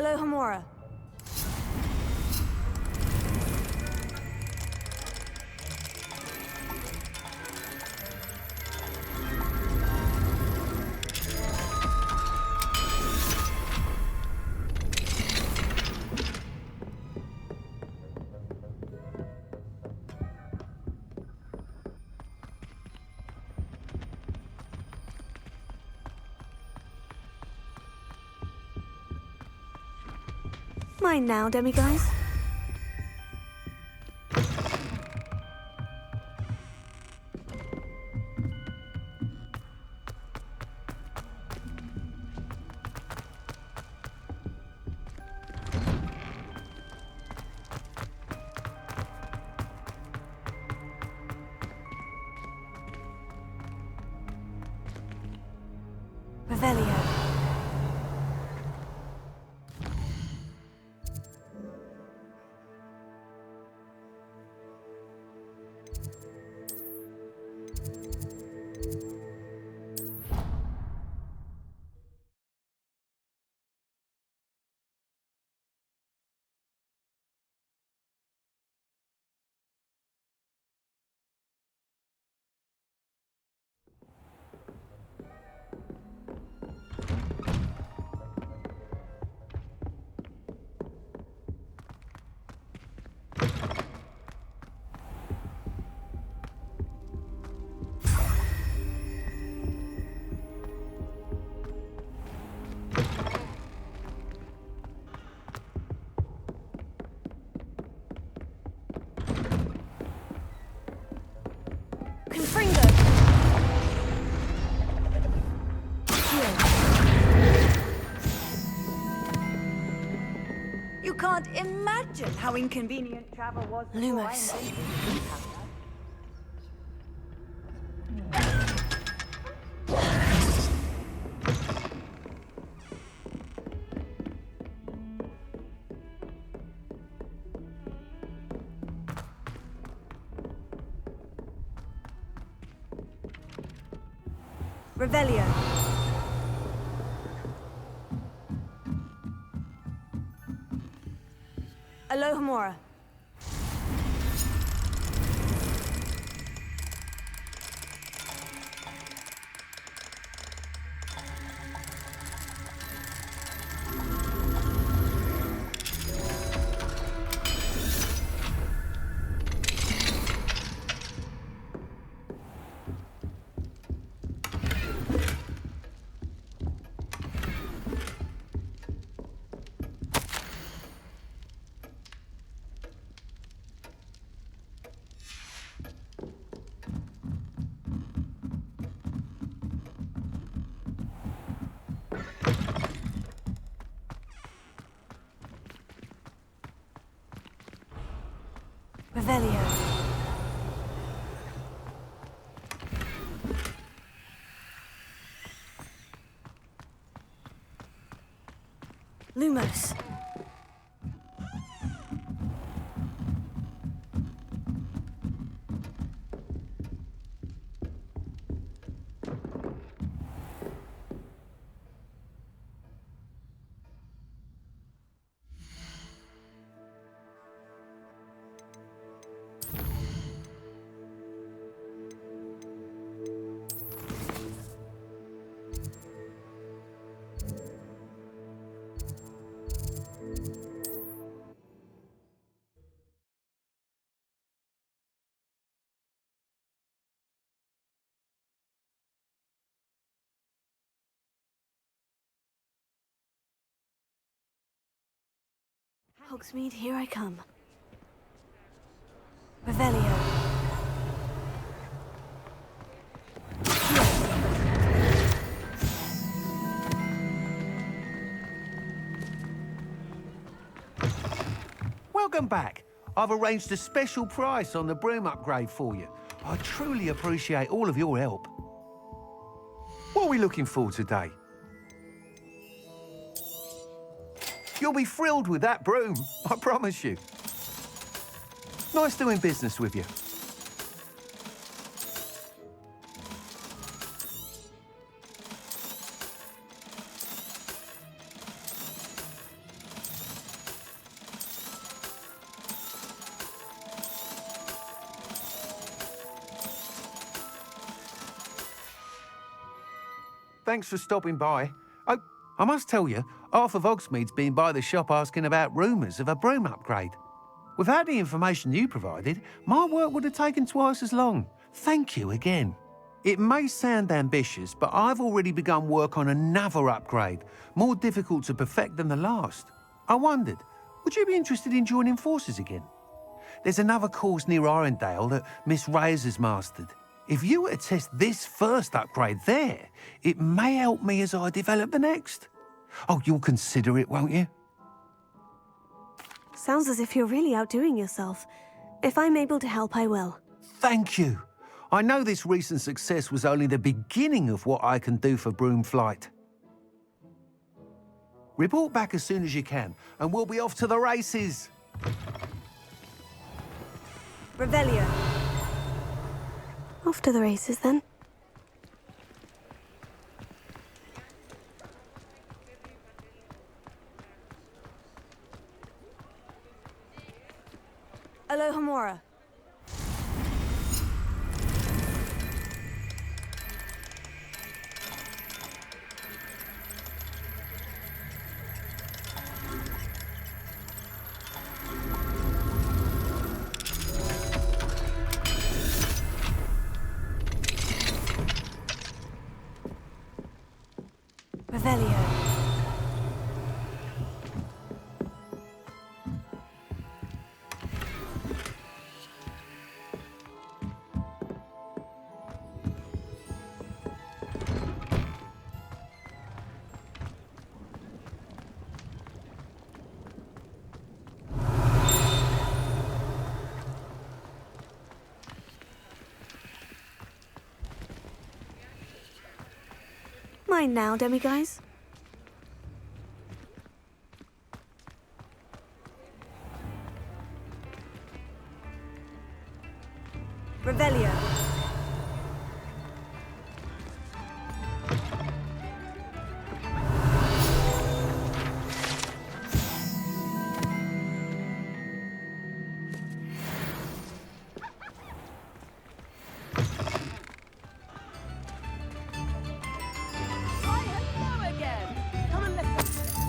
Alohomora. Mine now, demiguise. Revelio. You can't imagine how inconvenient travel was. Lumos. Revelio. Alohomora. Revelio. Lumos. Hogsmeade, here I come. Revelio. Welcome back. I've arranged a special price on the broom upgrade for you. I truly appreciate all of your help. What are we looking for today? You'll be thrilled with that broom, I promise you. Nice doing business with you. thanks for stopping by. Oh, I must tell you, half of Hogsmeade's been by the shop asking about rumours of a broom upgrade. Without the information you provided, my work would have taken twice as long. Thank you again. It may sound ambitious, but I've already begun work on another upgrade, more difficult to perfect than the last. I wondered, would you be interested in joining forces again? There's another course near Arendelle that Miss Reyes has mastered. If you were to test this first upgrade there, it may help me as I develop the next. Oh, you'll consider it, won't you? Sounds as if you're really outdoing yourself. If I'm able to help, I will. Thank you. I know this recent success was only the beginning of what I can do for Broom Flight. Report back as soon as you can, and we'll be off to the races. Revelio. Off to the races, then. Alohomora. Revelio. Mine now, demiguise. Revelio.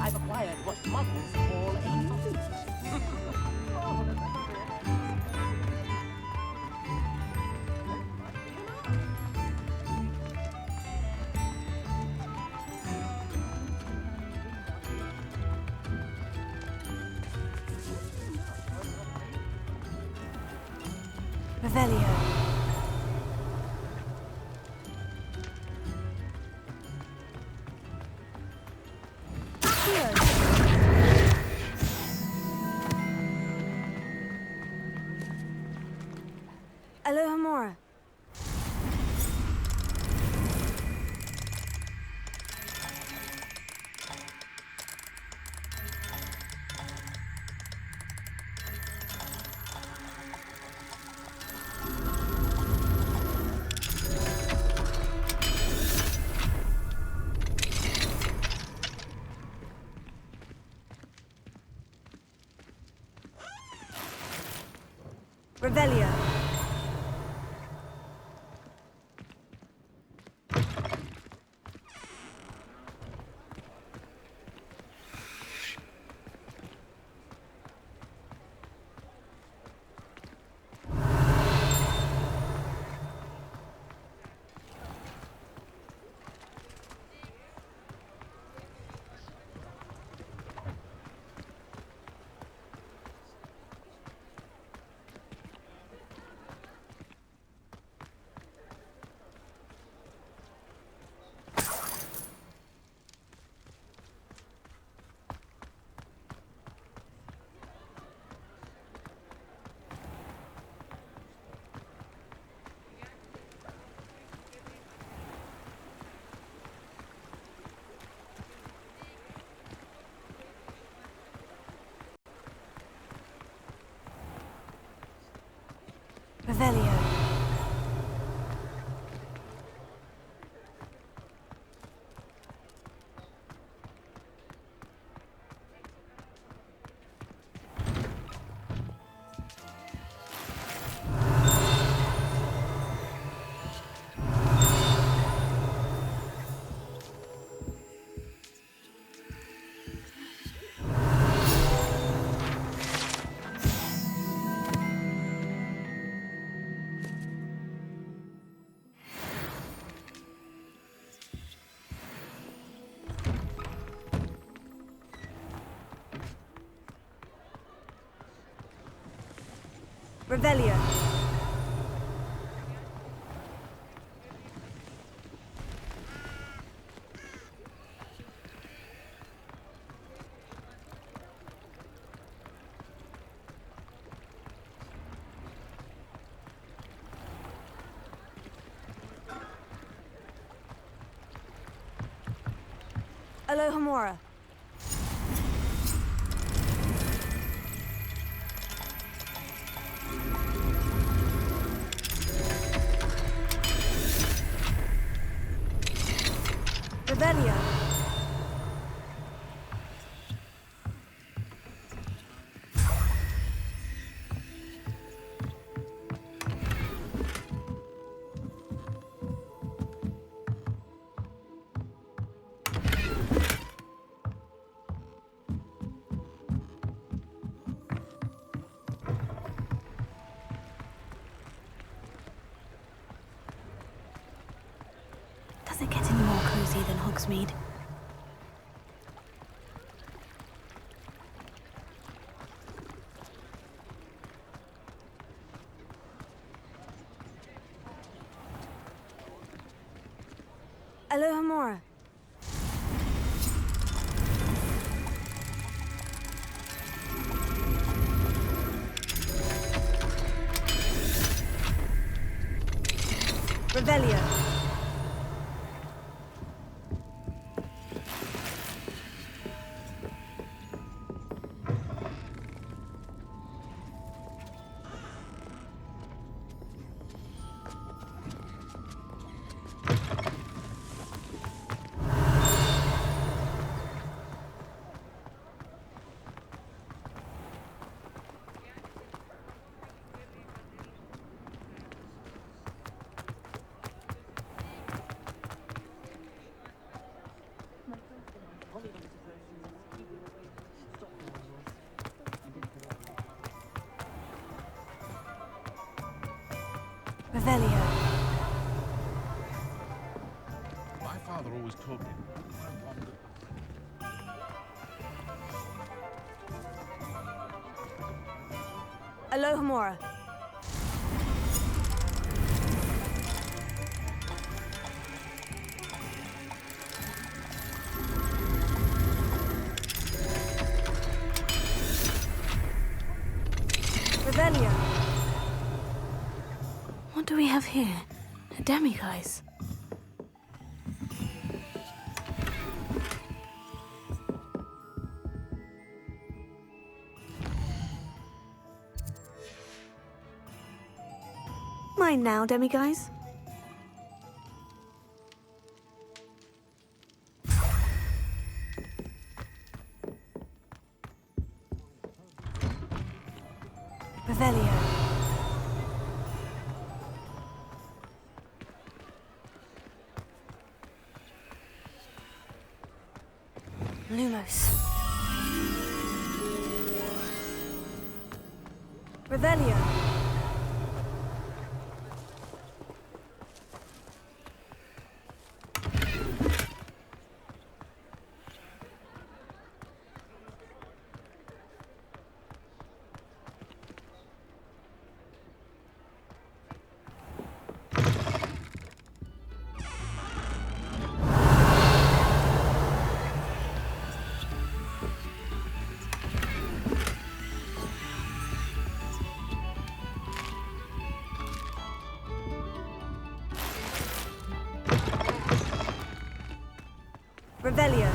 I've acquired what models call a flute. Revelio. Alohomora. Revelio. Revelio. Revelio. Alohomora. Revelio. Does it get any more cozy than Hogsmeade? Alohomora. Revelio. Revelio. My father always told me. Alohomora. Revelio. What do we have here? A demiguise? Mine now, demiguise. Revelio. Lumos. Revelio. Revelio.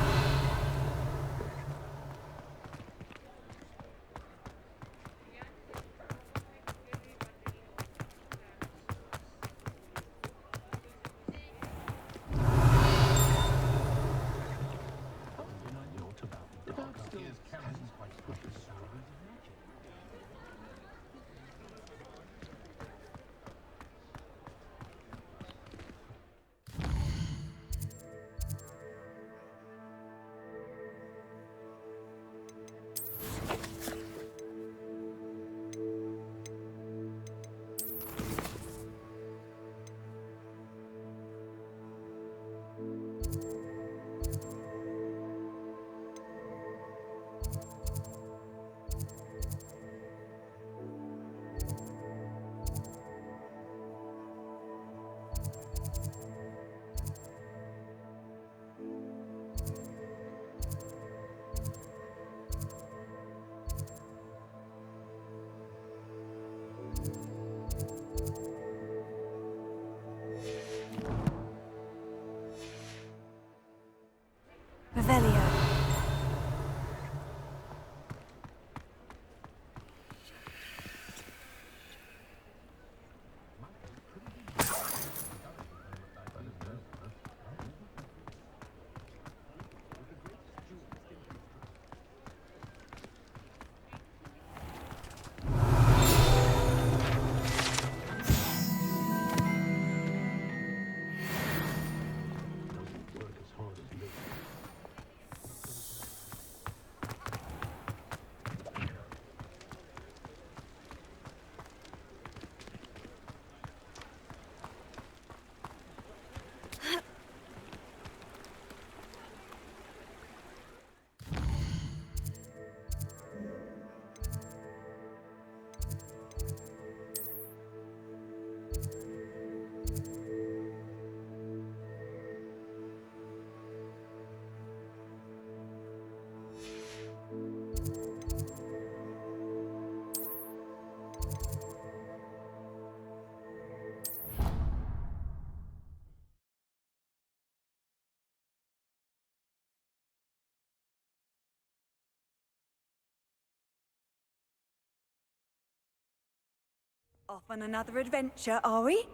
Off on another adventure, are we?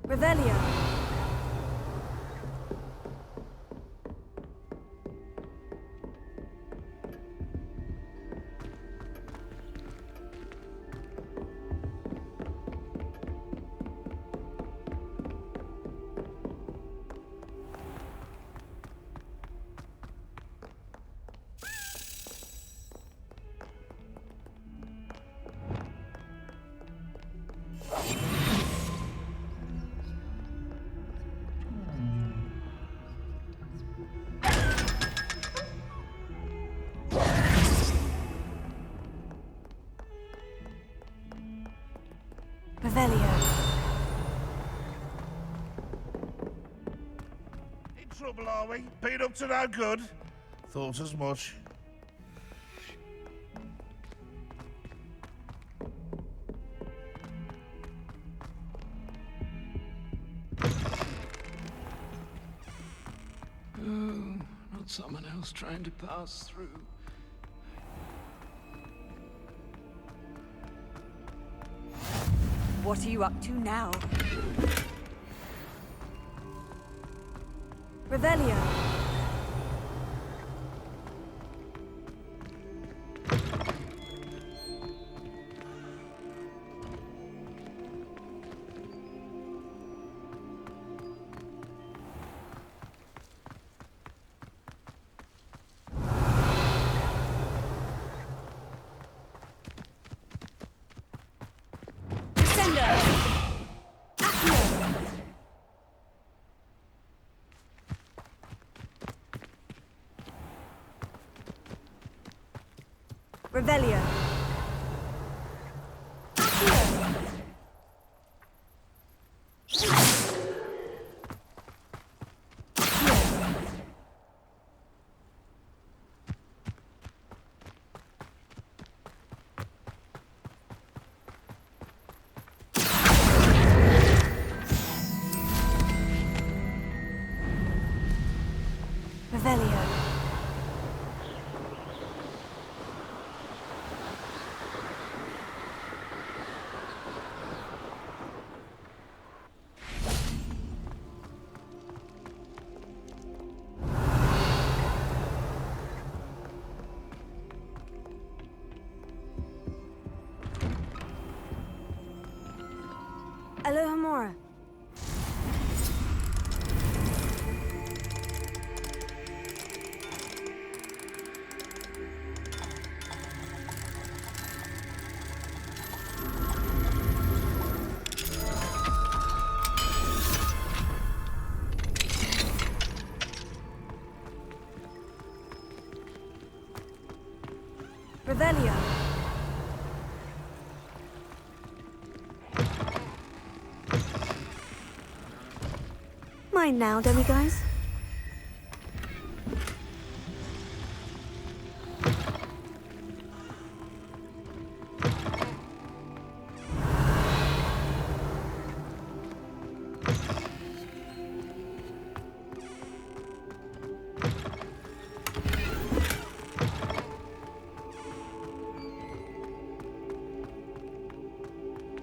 Revelio. In trouble, are we? Been up to no good? Thought as much. Oh, not someone else trying to pass through. What are you up to now? Revelio. Revelio. Revelio. Aloha Mora. Revelio. Mine now, demiguise.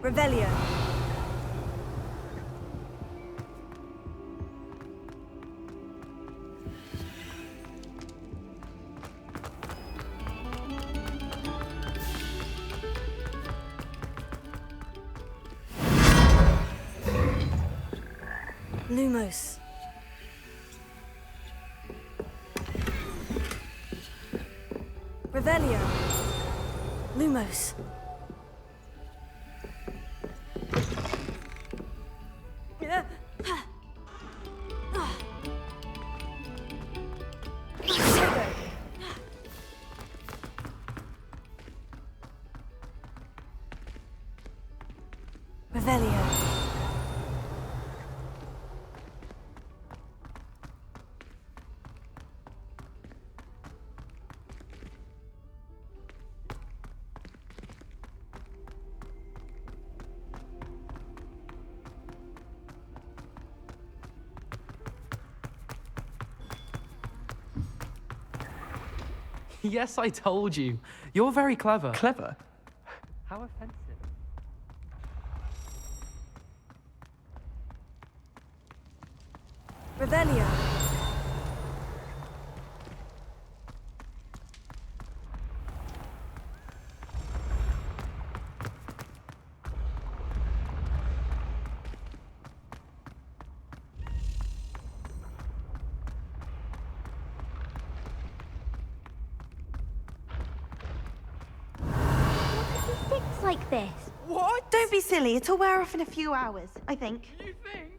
Revelio. Lumos. Revelio. Lumos. Revelio. Yes, I told you. You're very clever. Clever? How offensive. Revelio. Sticks like this. What? Don't be silly. It'll wear off in a few hours, I think. You think?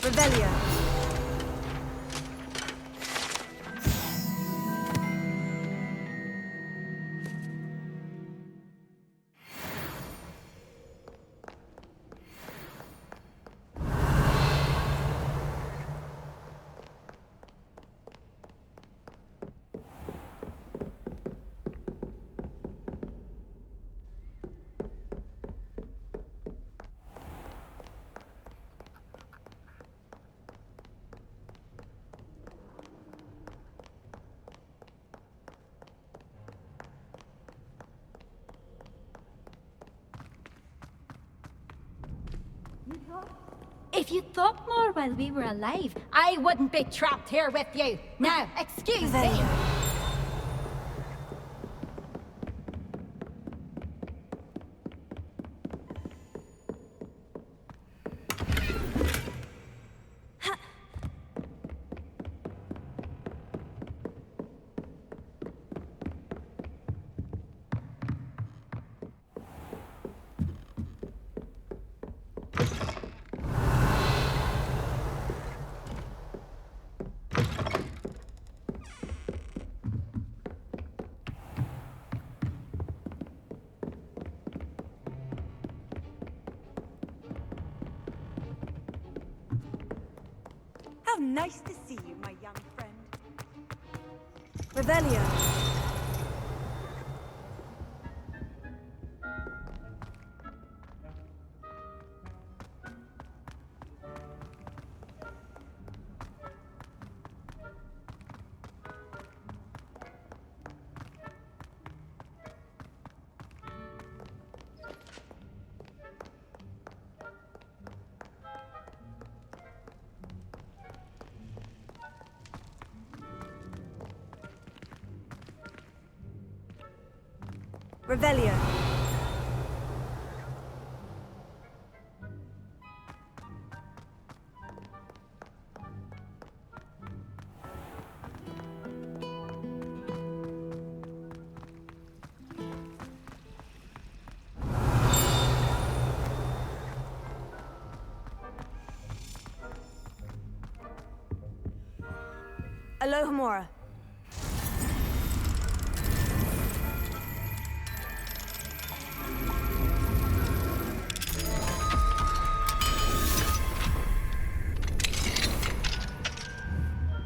Revelio. If you thought more while we were alive, I wouldn't be trapped here with you. Now, excuse me. How nice to see you, my young friend. Revelio. Revelio. Alohomora.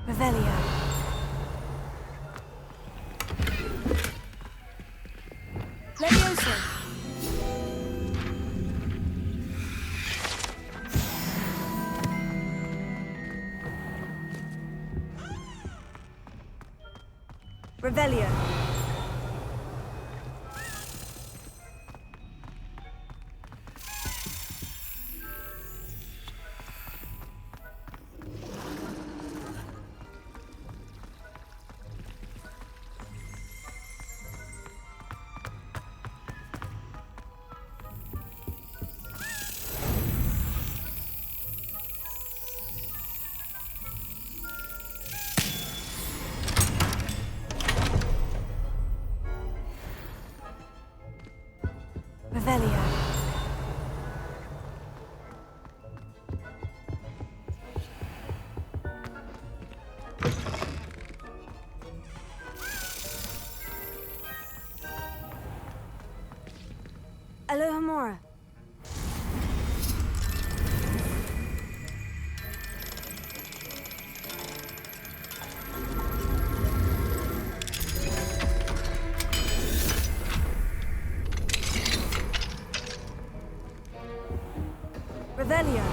Revelio. Levioso. Revelio. Revelio. Alohomora. Revelio.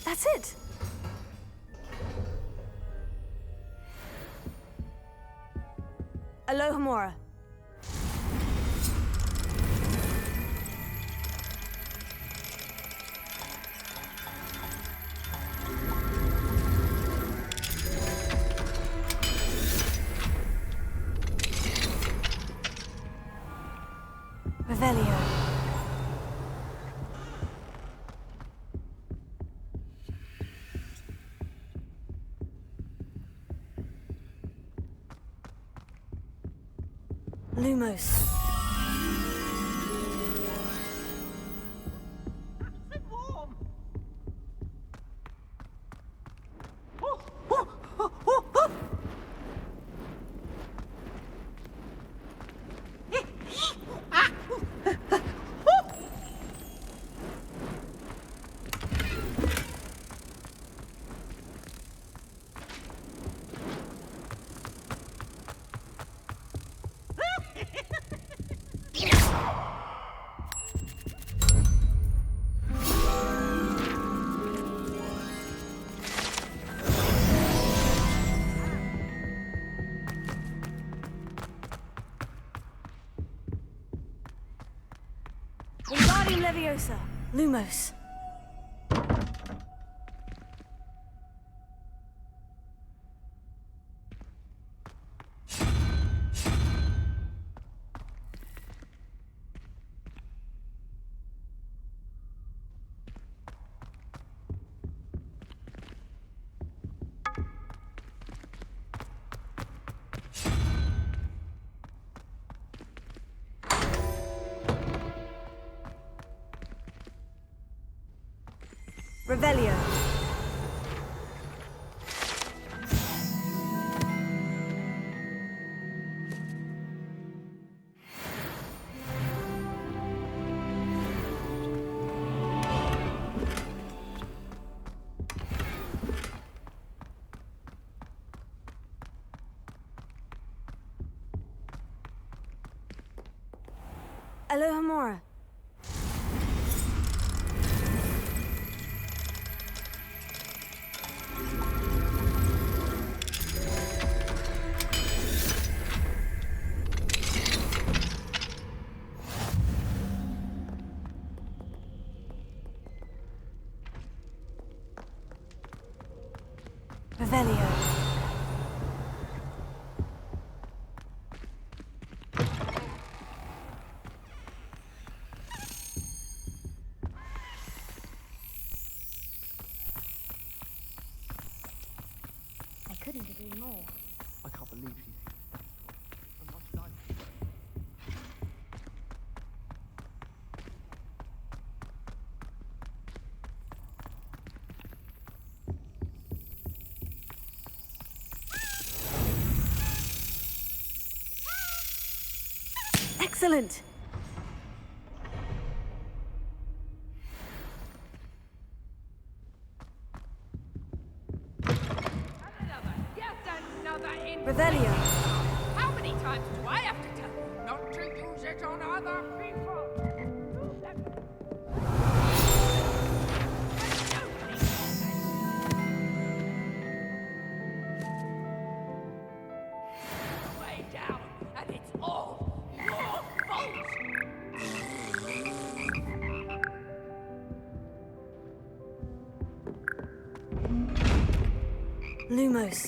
That's it. Alohomora. Revelio. Lumos. Vivarium Leviosa. Lumos. Revelio. Alohomora. Revelio. I couldn't agree more. I can't believe she's here. And what should I do? Excellent. Revelio. How many times do I have to tell you not to use it on other people? Way down, and it's all your fault. Lumos.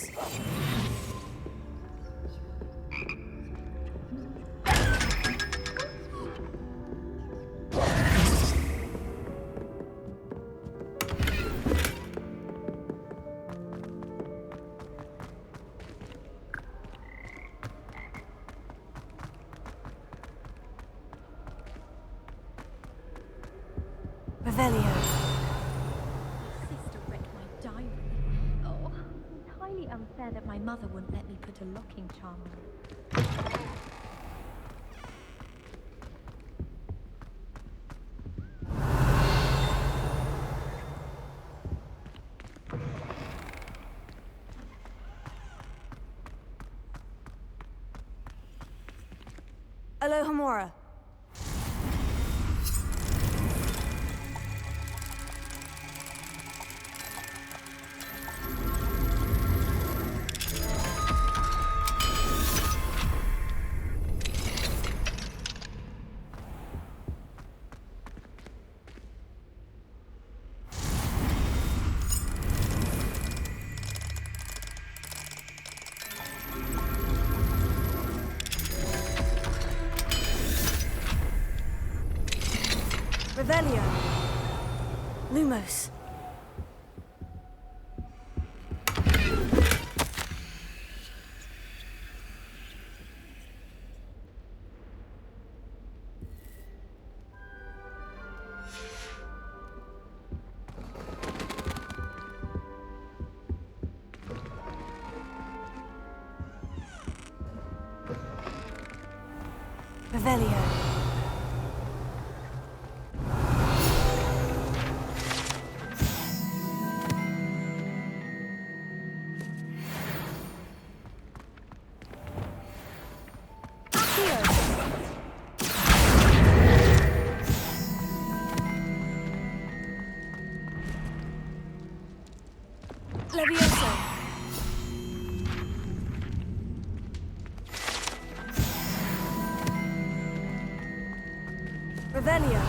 Revelio. Sister read my diary. Oh, entirely unfair that my mother wouldn't let me put a locking charm on it. Alohomora. Revelio. Lumos. Revelio. Levioso. Revelio.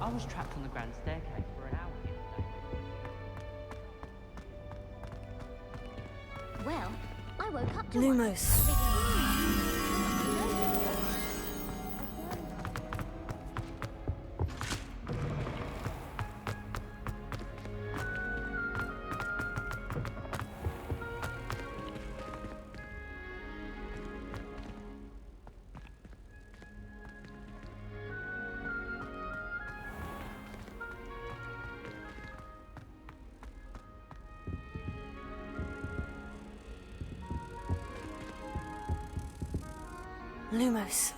I was trapped on the grand staircase for an hour the other day. Well, I woke up to Lumos. Lumos.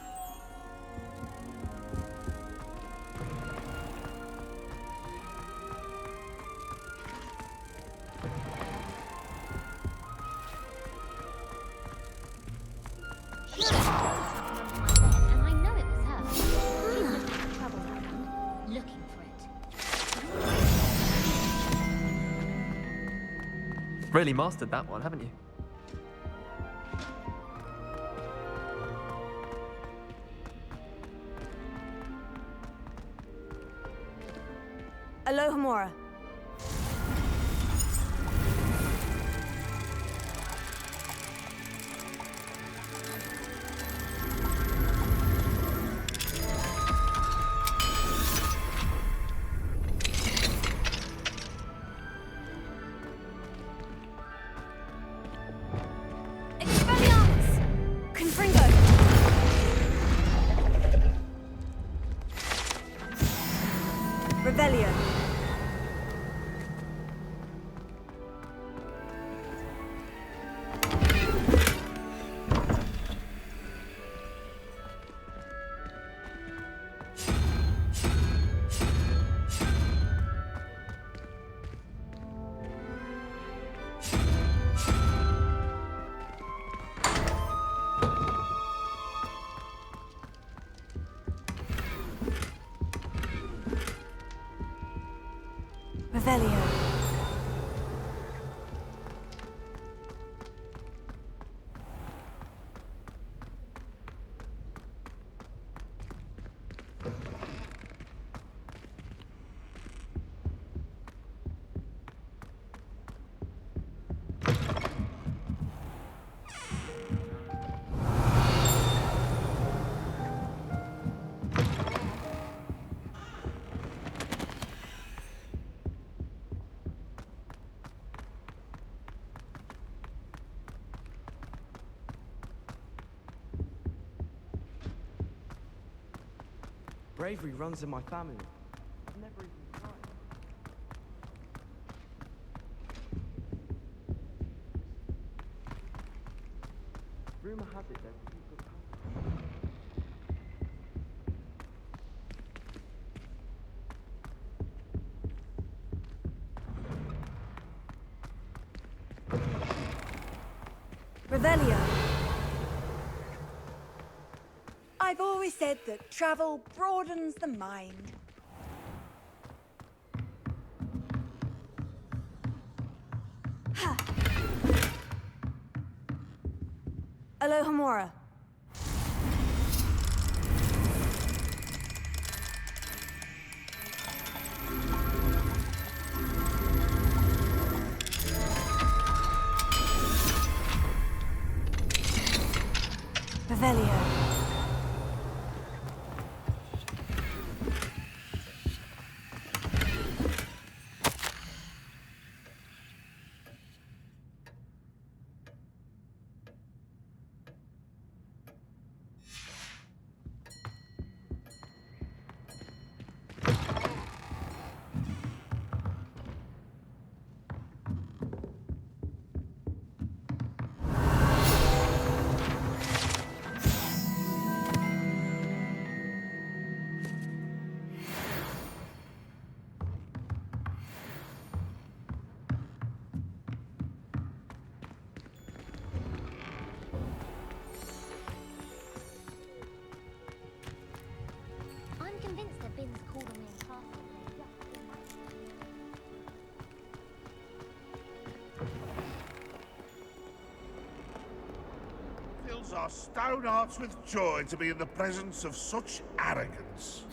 and I know it was her. She's looking for trouble, Highland. Looking for it. Really mastered that one, haven't you? Alohomora. Expelliarmus! Confringo! Revelio. Revelio. Bravery runs in my family. I've never even tried. Rumor has it there's a secret passage. Revelio. I've always said that travel broadens the mind. Ha. Alohomora. Revelio. I'm convinced that Bin's called on me in class. Fills our stone hearts with joy to be in the presence of such arrogance.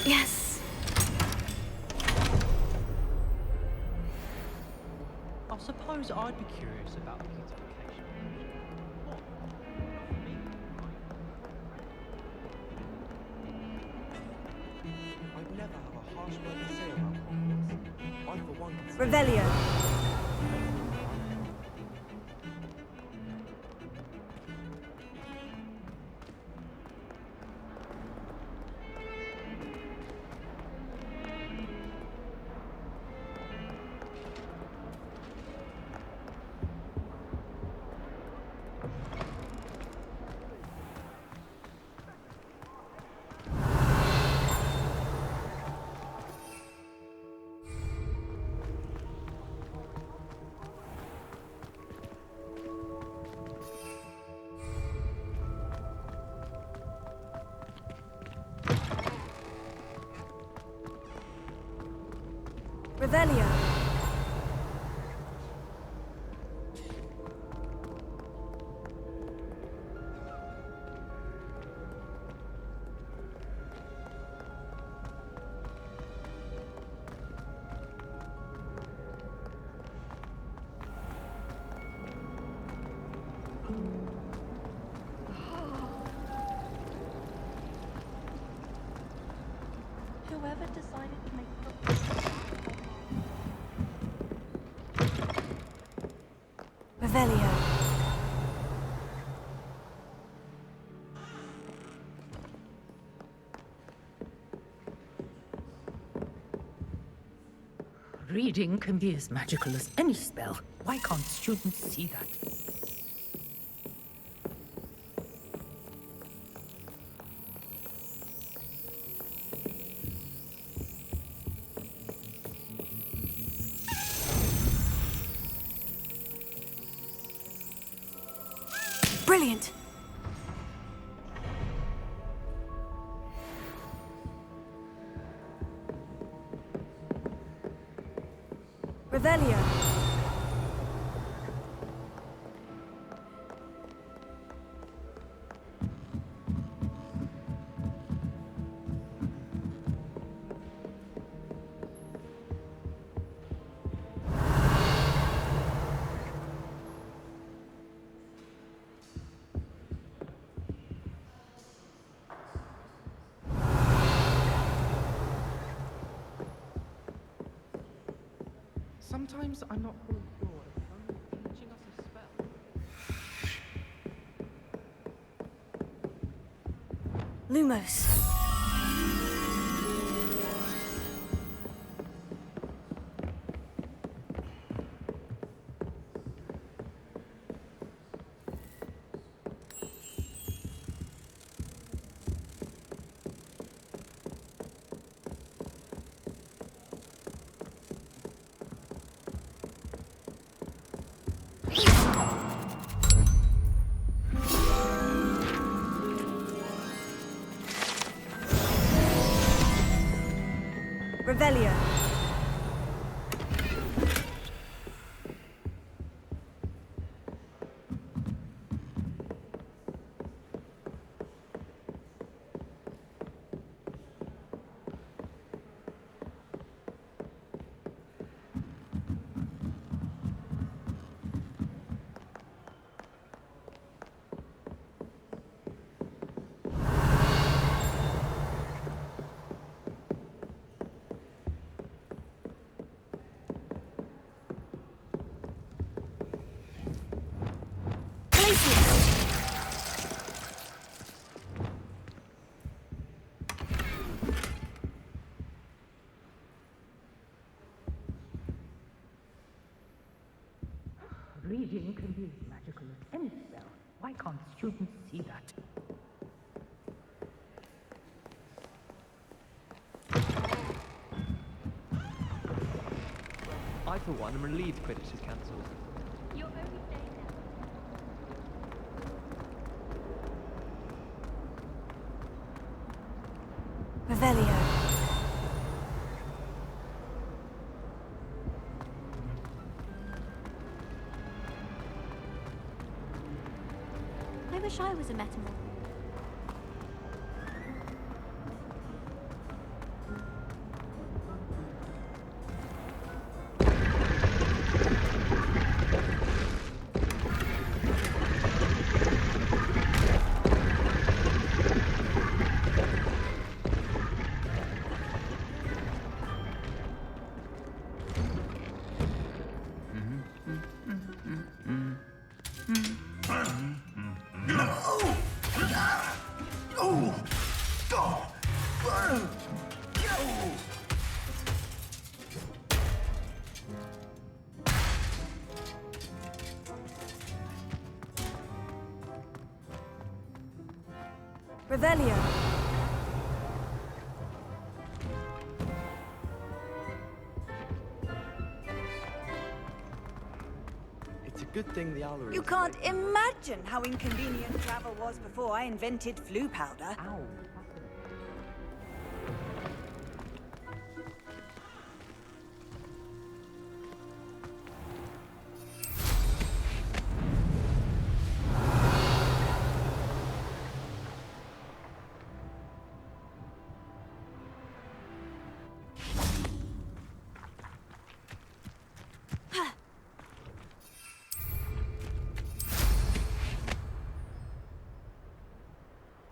Yes. I suppose I'd be curious about the kid's vocation. What? Me? I'd never have a harsh word to say about Hogwarts. I, for one, can say- Revelio. Revelio. Whoever decided to make Revelio. Reading can be as magical as any spell. Why can't students see that? Brilliant. Revelio. Sometimes I'm not fully sure if I'm teaching us a spell. Lumos. Revelio. Reading can be as magical as any spell. Why can't students see that? I, for one, am relieved Quidditch is cancelled. You're only staying there. Revelio. I wish I was a metamorph. Revelio. It's a good thing the Owler You can't imagine how inconvenient travel was before I invented flu powder. Ow.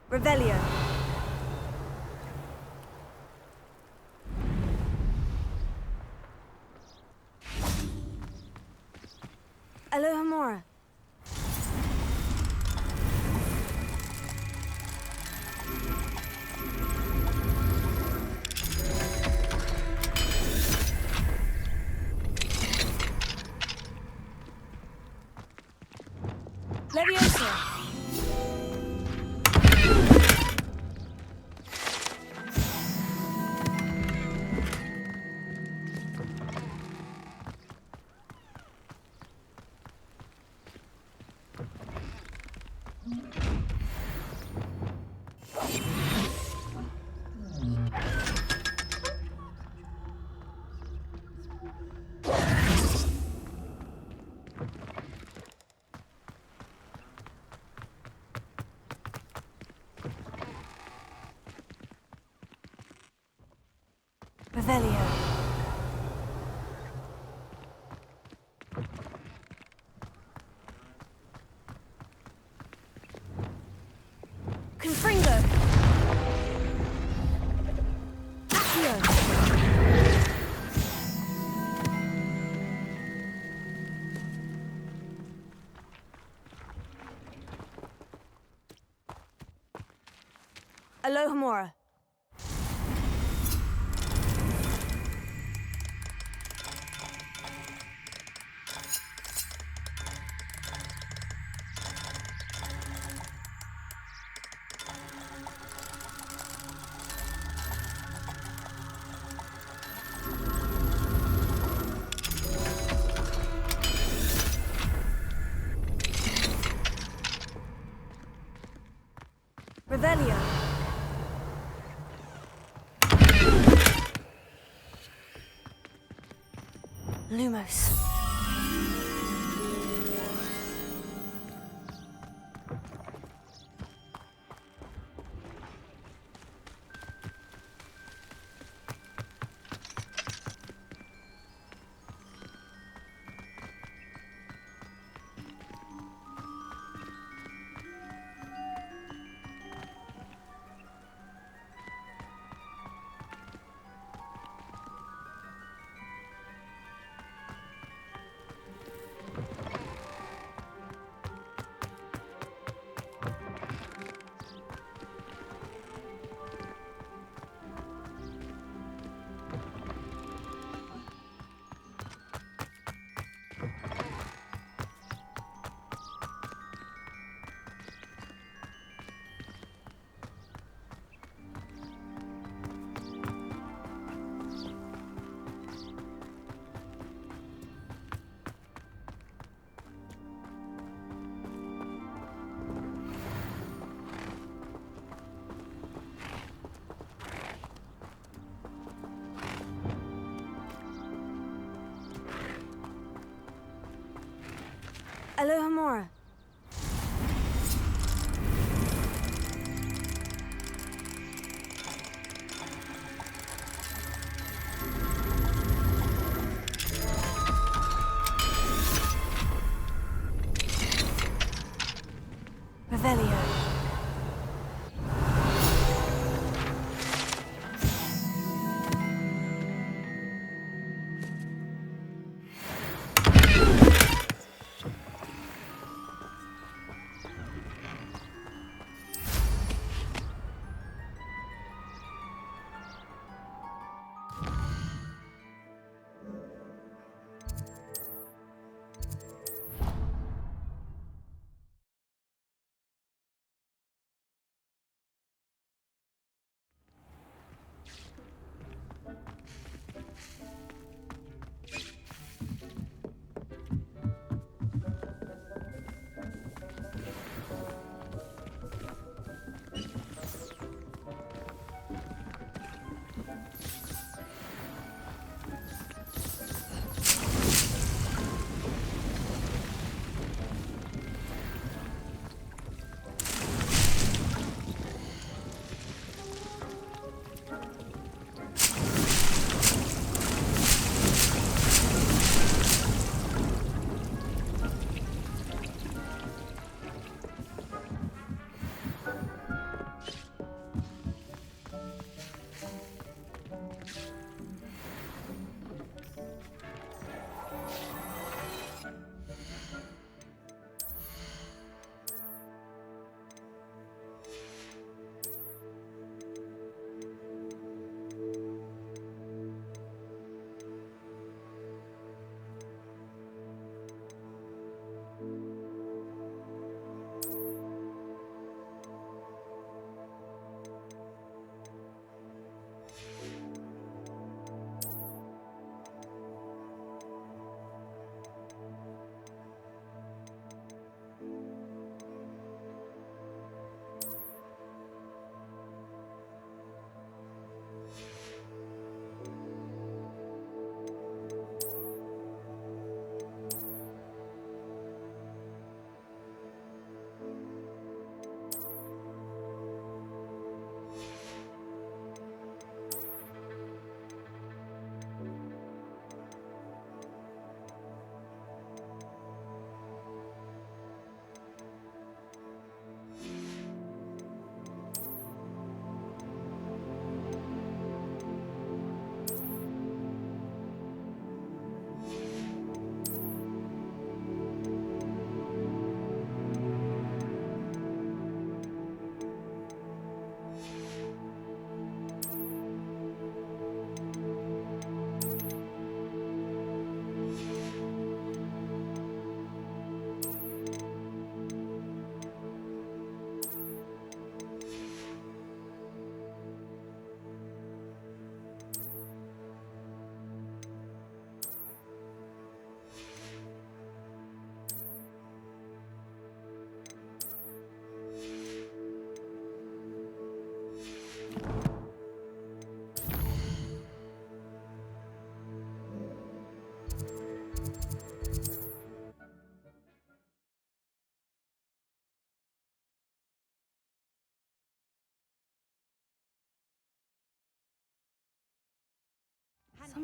Revelio. Alohomora. Leviosa. Revelio. Confringo. Accio. Alohomora. Revelio. Lumos. Alohomora. Revelio.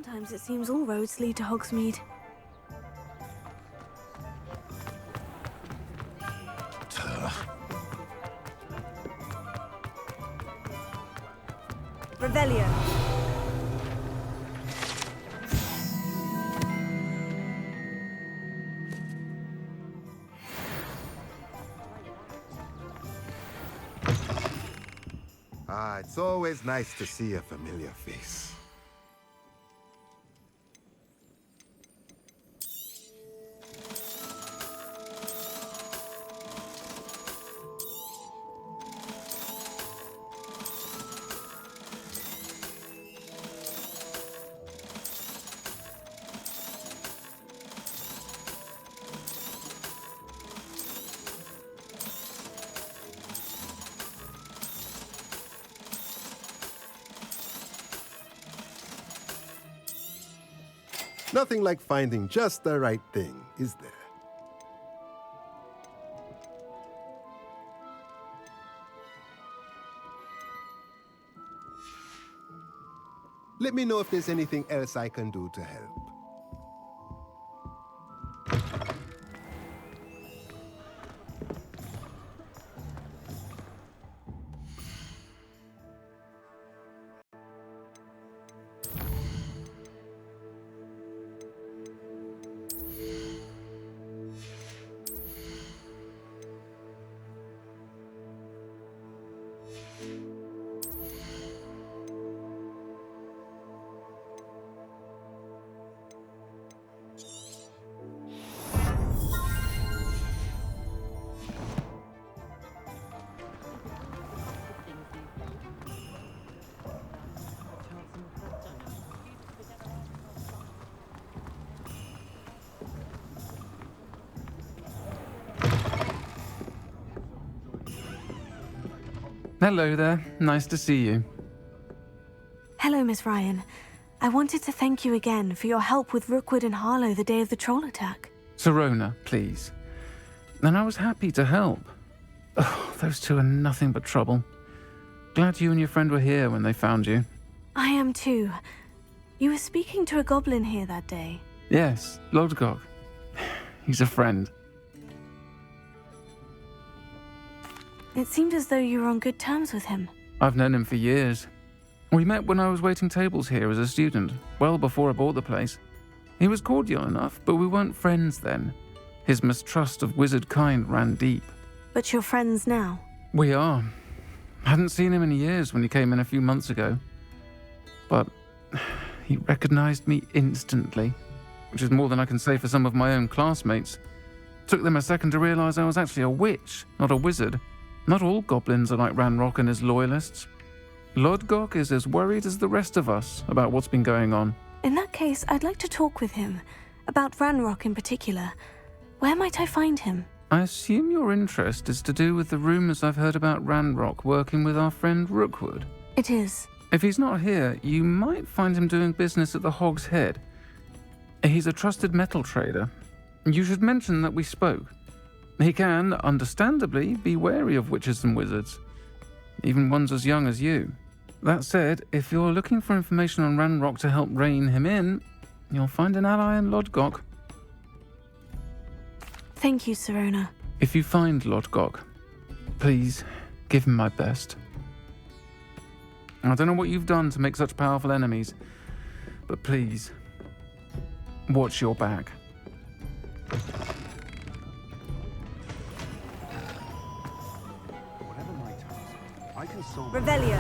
Sometimes it seems all roads lead to Hogsmeade. Revelio. Ah, it's always nice to see a familiar face. Nothing like finding just the right thing, is there? Let me know if there's anything else I can do to help. Hello there. Nice to see you. Hello, Miss Ryan. I wanted to thank you again for your help with Rookwood and Harlow the day of the troll attack. Sirona, please. And I was happy to help. Oh, those two are nothing but trouble. Glad you and your friend were here when they found you. I am too. You were speaking to a goblin here that day. Yes, Lodgok. He's a friend. It seemed as though you were on good terms with him. I've known him for years. We met when I was waiting tables here as a student, well before I bought the place. He was cordial enough, but we weren't friends then. His mistrust of wizard kind ran deep. But you're friends now? We are. Hadn't seen him in years when he came in a few months ago. But he recognized me instantly, which is more than I can say for some of my own classmates. Took them a second to realize I was actually a witch, not a wizard. Not all goblins are like Ranrock and his loyalists. Lodgok is as worried as the rest of us about what's been going on. In that case, I'd like to talk with him. About Ranrock in particular. Where might I find him? I assume your interest is to do with the rumors I've heard about Ranrock working with our friend Rookwood. It is. If he's not here, you might find him doing business at the Hog's Head. He's a trusted metal trader. You should mention that we spoke. He can, understandably, be wary of witches and wizards, even ones as young as you. That said, if you're looking for information on Ranrock to help rein him in, you'll find an ally in Lodgok. Thank you, Sirona. If you find Lodgok, please give him my best. I don't know what you've done to make such powerful enemies, but please, watch your back. Revelio.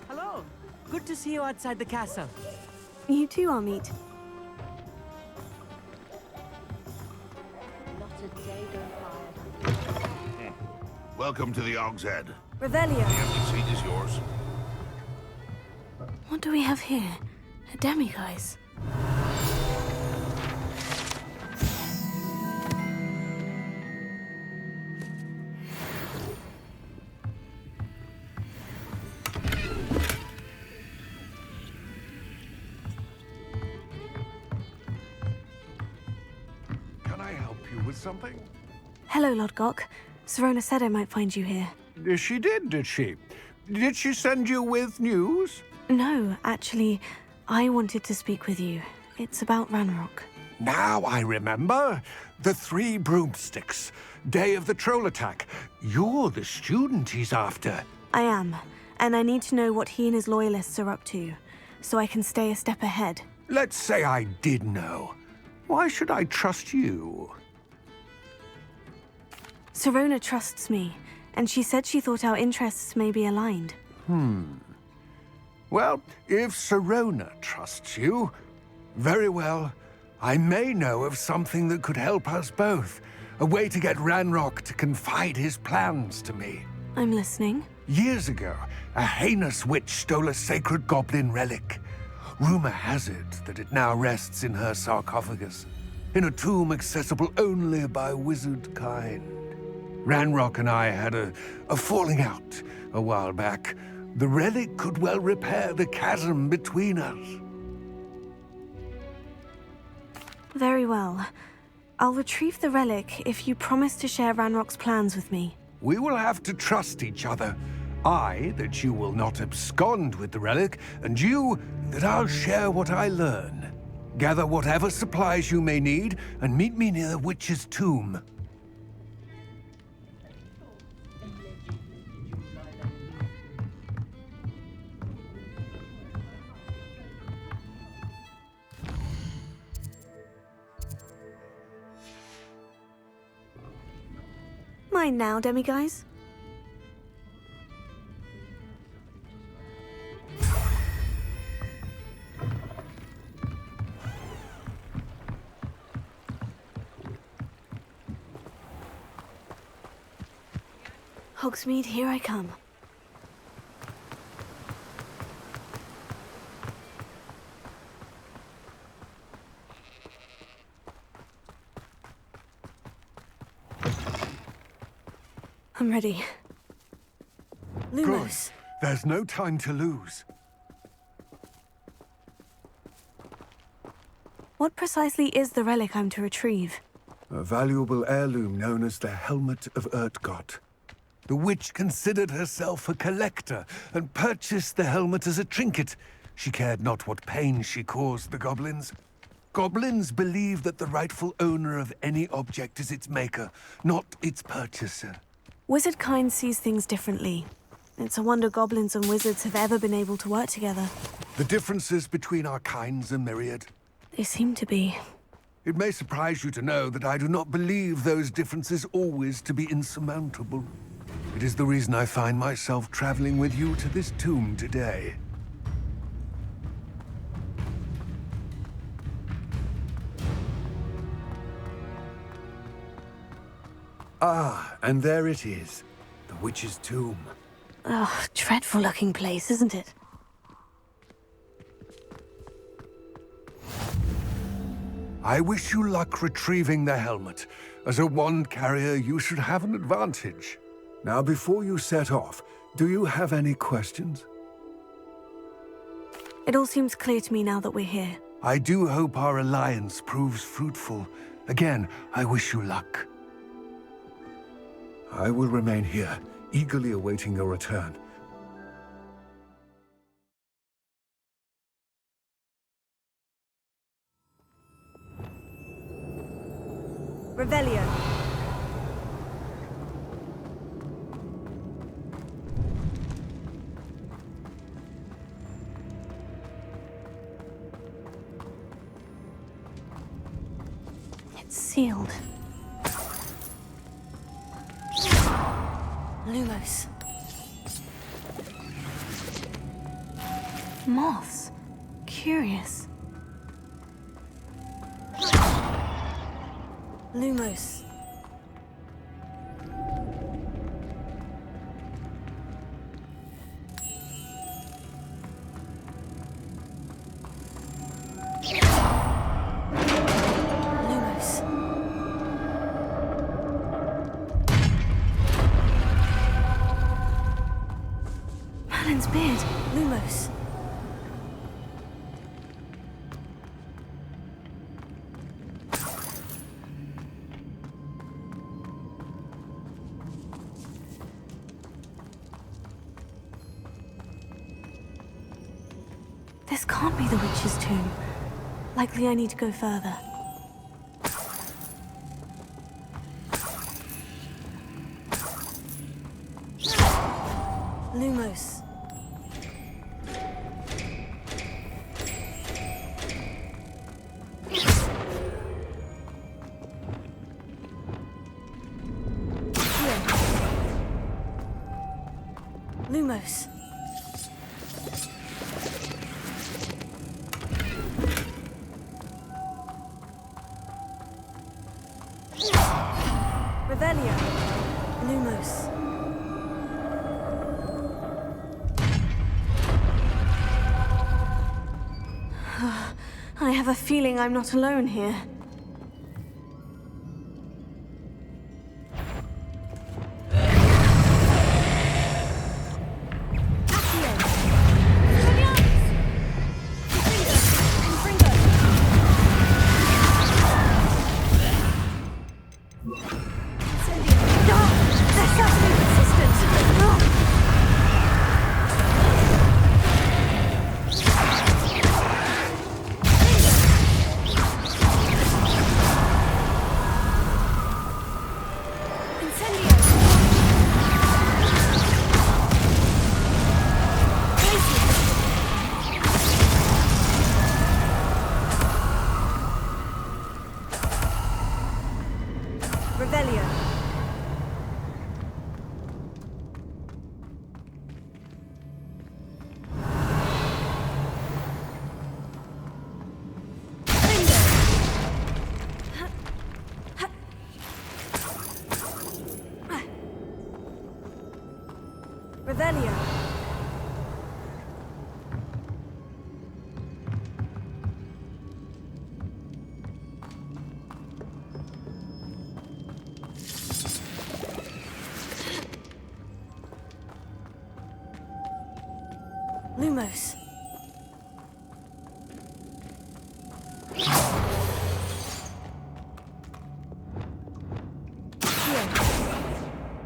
Hello. Good to see you outside the castle. You too, Amit. Welcome to the Hog's Head. Revelio. The empty seat is yours. What do we have here? A demiguise. with something? Hello, Lodgok. Sirona said I might find you here. She did she? Did she send you with news? No, actually, I wanted to speak with you. It's about Ranrock. Now I remember. The 3 broomsticks. Day of the troll attack. You're the student he's after. I am, and I need to know what he and his loyalists are up to, so I can stay a step ahead. Let's say I did know. Why should I trust you? Sirona trusts me, and she said she thought our interests may be aligned. Well, if Sirona trusts you, very well. I may know of something that could help us both. A way to get Ranrock to confide his plans to me. I'm listening. Years ago, a heinous witch stole a sacred goblin relic. Rumor has it that it now rests in her sarcophagus, in a tomb accessible only by wizard kind. Ranrock and I had a falling out a while back. The relic could well repair the chasm between us. Very well. I'll retrieve the relic if you promise to share Ranrock's plans with me. We will have to trust each other. I, that you will not abscond with the relic, and you, that I'll share what I learn. Gather whatever supplies you may need, and meet me near the witch's tomb. Mine now, demiguise. Hogsmeade, here I come. I'm ready. Lumos. Good. There's no time to lose. What precisely is the relic I'm to retrieve? A valuable heirloom known as the Helmet of Urtkot. The witch considered herself a collector and purchased the helmet as a trinket. She cared not what pain she caused the goblins. Goblins believe that the rightful owner of any object is its maker, not its purchaser. Wizard kind sees things differently. It's a wonder goblins and wizards have ever been able to work together. The differences between our kinds are myriad. They seem to be. It may surprise you to know that I do not believe those differences always to be insurmountable. It is the reason I find myself traveling with you to this tomb today. Ah, and there it is. The witch's tomb. Oh, dreadful looking place, isn't it? I wish you luck retrieving the helmet. As a wand carrier, you should have an advantage. Now, before you set off, do you have any questions? It all seems clear to me now that we're here. I do hope our alliance proves fruitful. Again, I wish you luck. I will remain here, eagerly awaiting your return. Revelio. It's sealed. Lumos. Moths. Curious. Lumos. Lumos. Malin's beard. Lumos. This can't be the witch's tomb. Likely I need to go further. Lumos. Lumos. Revelio. Lumos. I have a feeling I'm not alone here. Revelio. Lumos.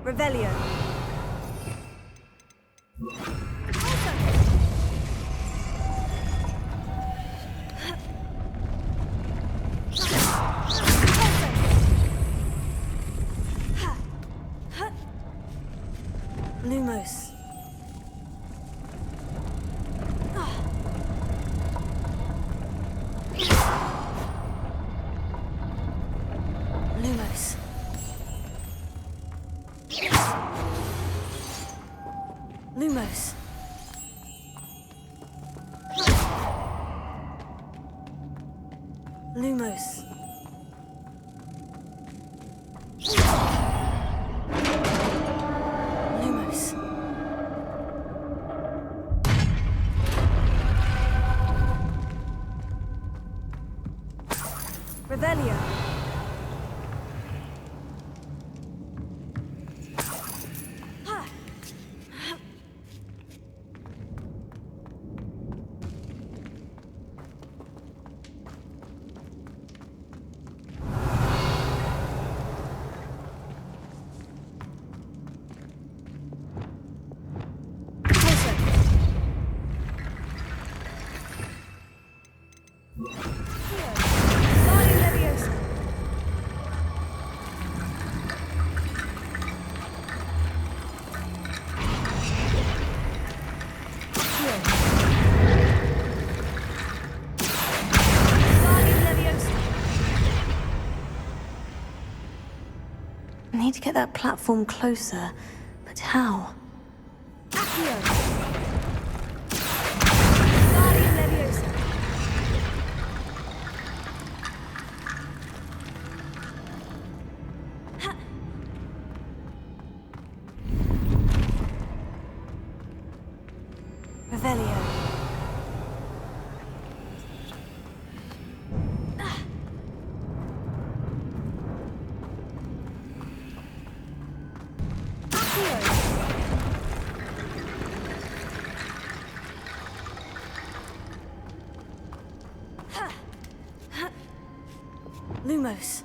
Revelio. Lumos. Lumos. Lumos. Lumos. Lumos. Revelio. I need to get that platform closer, but how? Revelio. Lumos.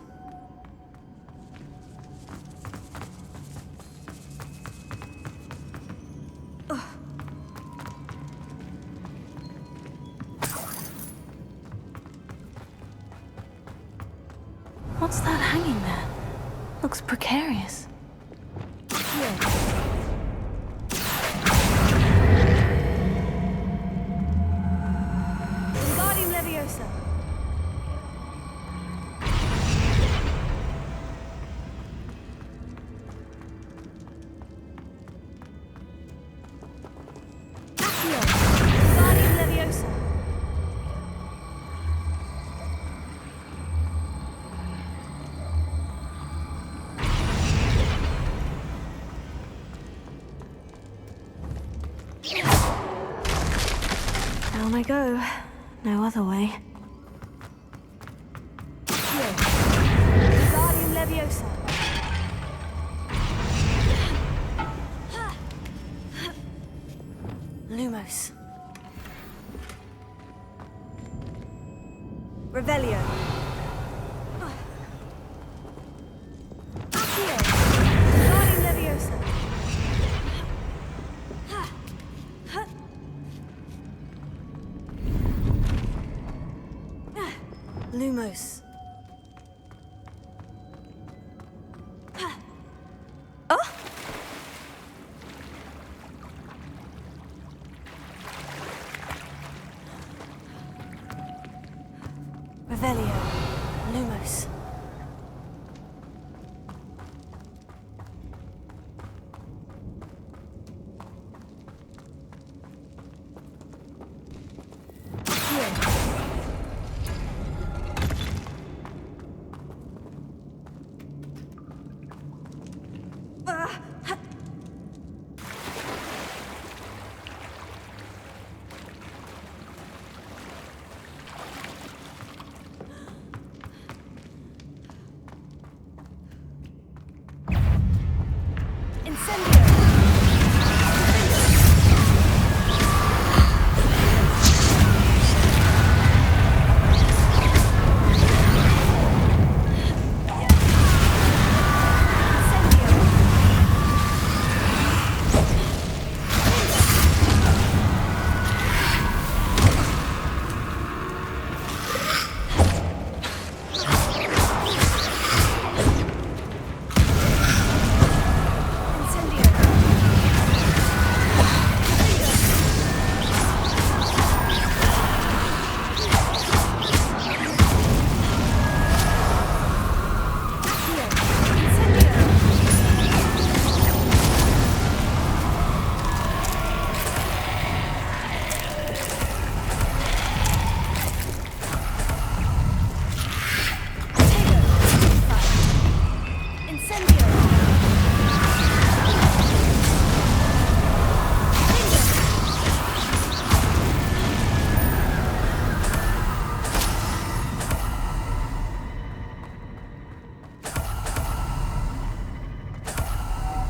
What's that hanging there? Looks precarious. Vivarium Leviosa. Vivarium Leviosa. Down I go. No other way. Vivarium Leviosa. Lumos. Revelio. Accio. Vivarium Leviosa. Lumos. Revelio. Lumos.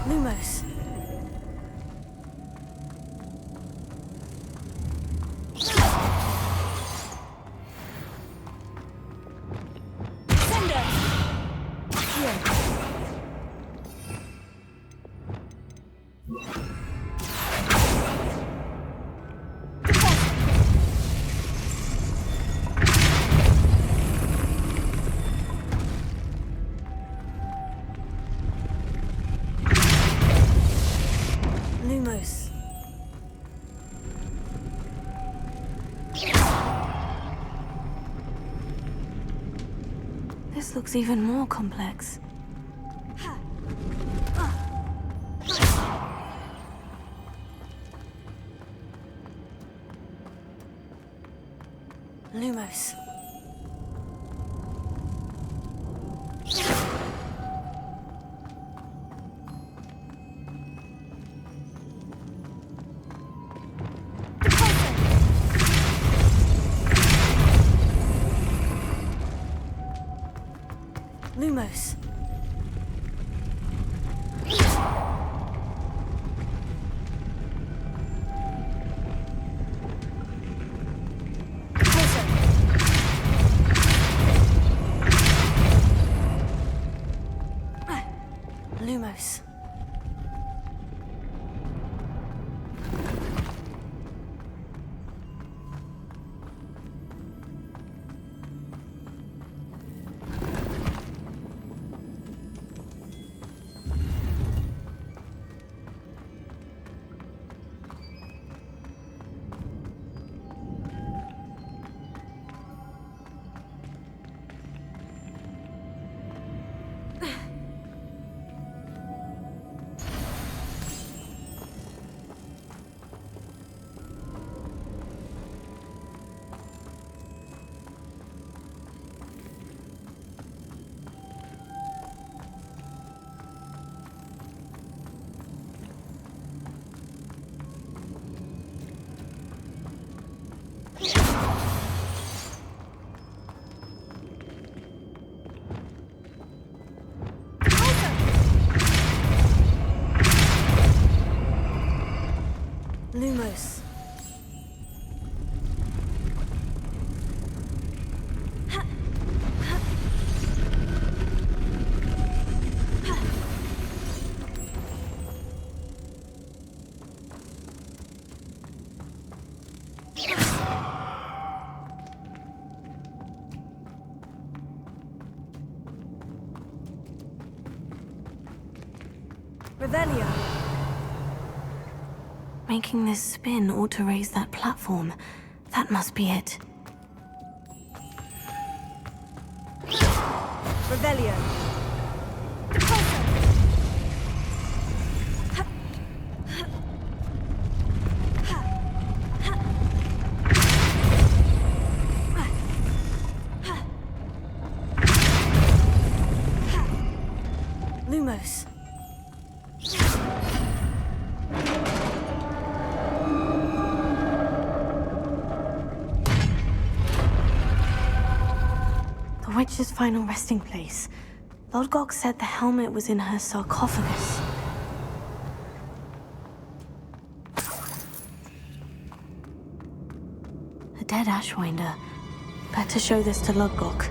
Lumos. Lumos. This looks even more complex. Lumos. Lumos. Lumos. Lumos. Revelio. Making this spin ought to raise that platform. That must be it. Revelio. Lumos. The witch's final resting place. Lodgok said the helmet was in her sarcophagus. A dead Ashwinder. Better show this to Lodgok.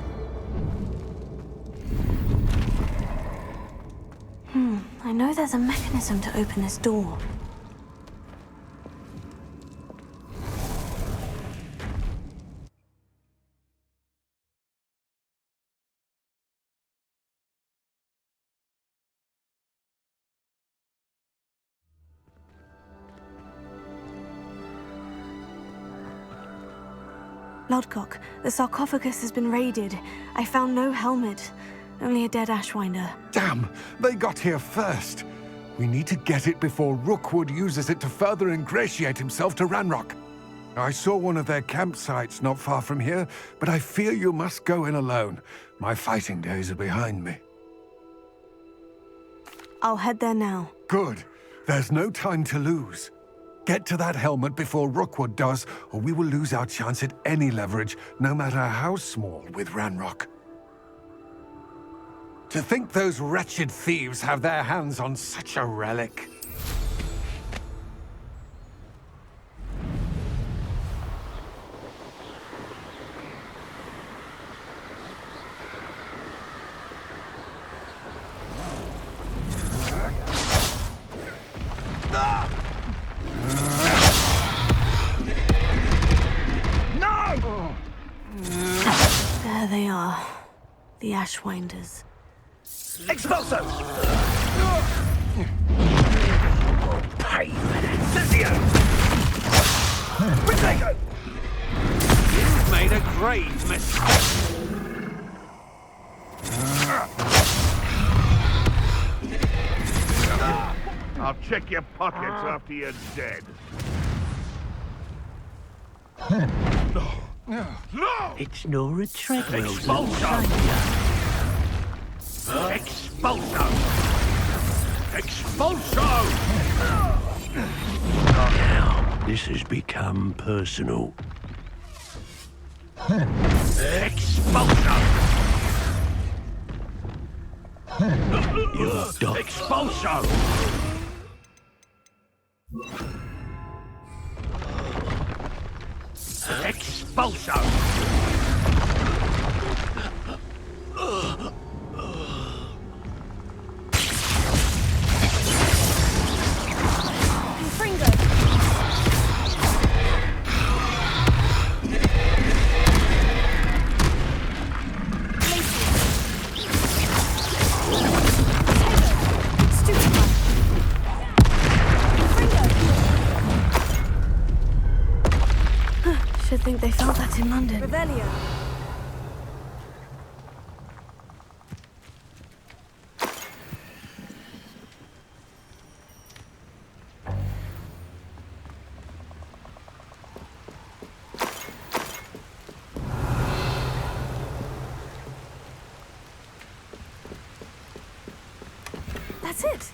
I know there's a mechanism to open this door. Lodgok, the sarcophagus has been raided. I found no helmet, only a dead Ashwinder. Damn! They got here first. We need to get it before Rookwood uses it to further ingratiate himself to Ranrock. I saw one of their campsites not far from here, but I fear you must go in alone. My fighting days are behind me. I'll head there now. Good. There's no time to lose. Get to that helmet before Rookwood does, or we will lose our chance at any leverage, no matter how small, with Ranrock. To think those wretched thieves have their hands on such a relic. There they are. The Ashwinders. Expulso! Pain! Cizio! Protego! You've made a grave mistake. I'll check your pockets after you're dead. No! No! It's Nora Treadwell's Expulso! Expulso! Expulso! Now, this has become personal. Expulso! You're done. Expulso! Expulso! Should think they felt that in London. Revelio. That's it.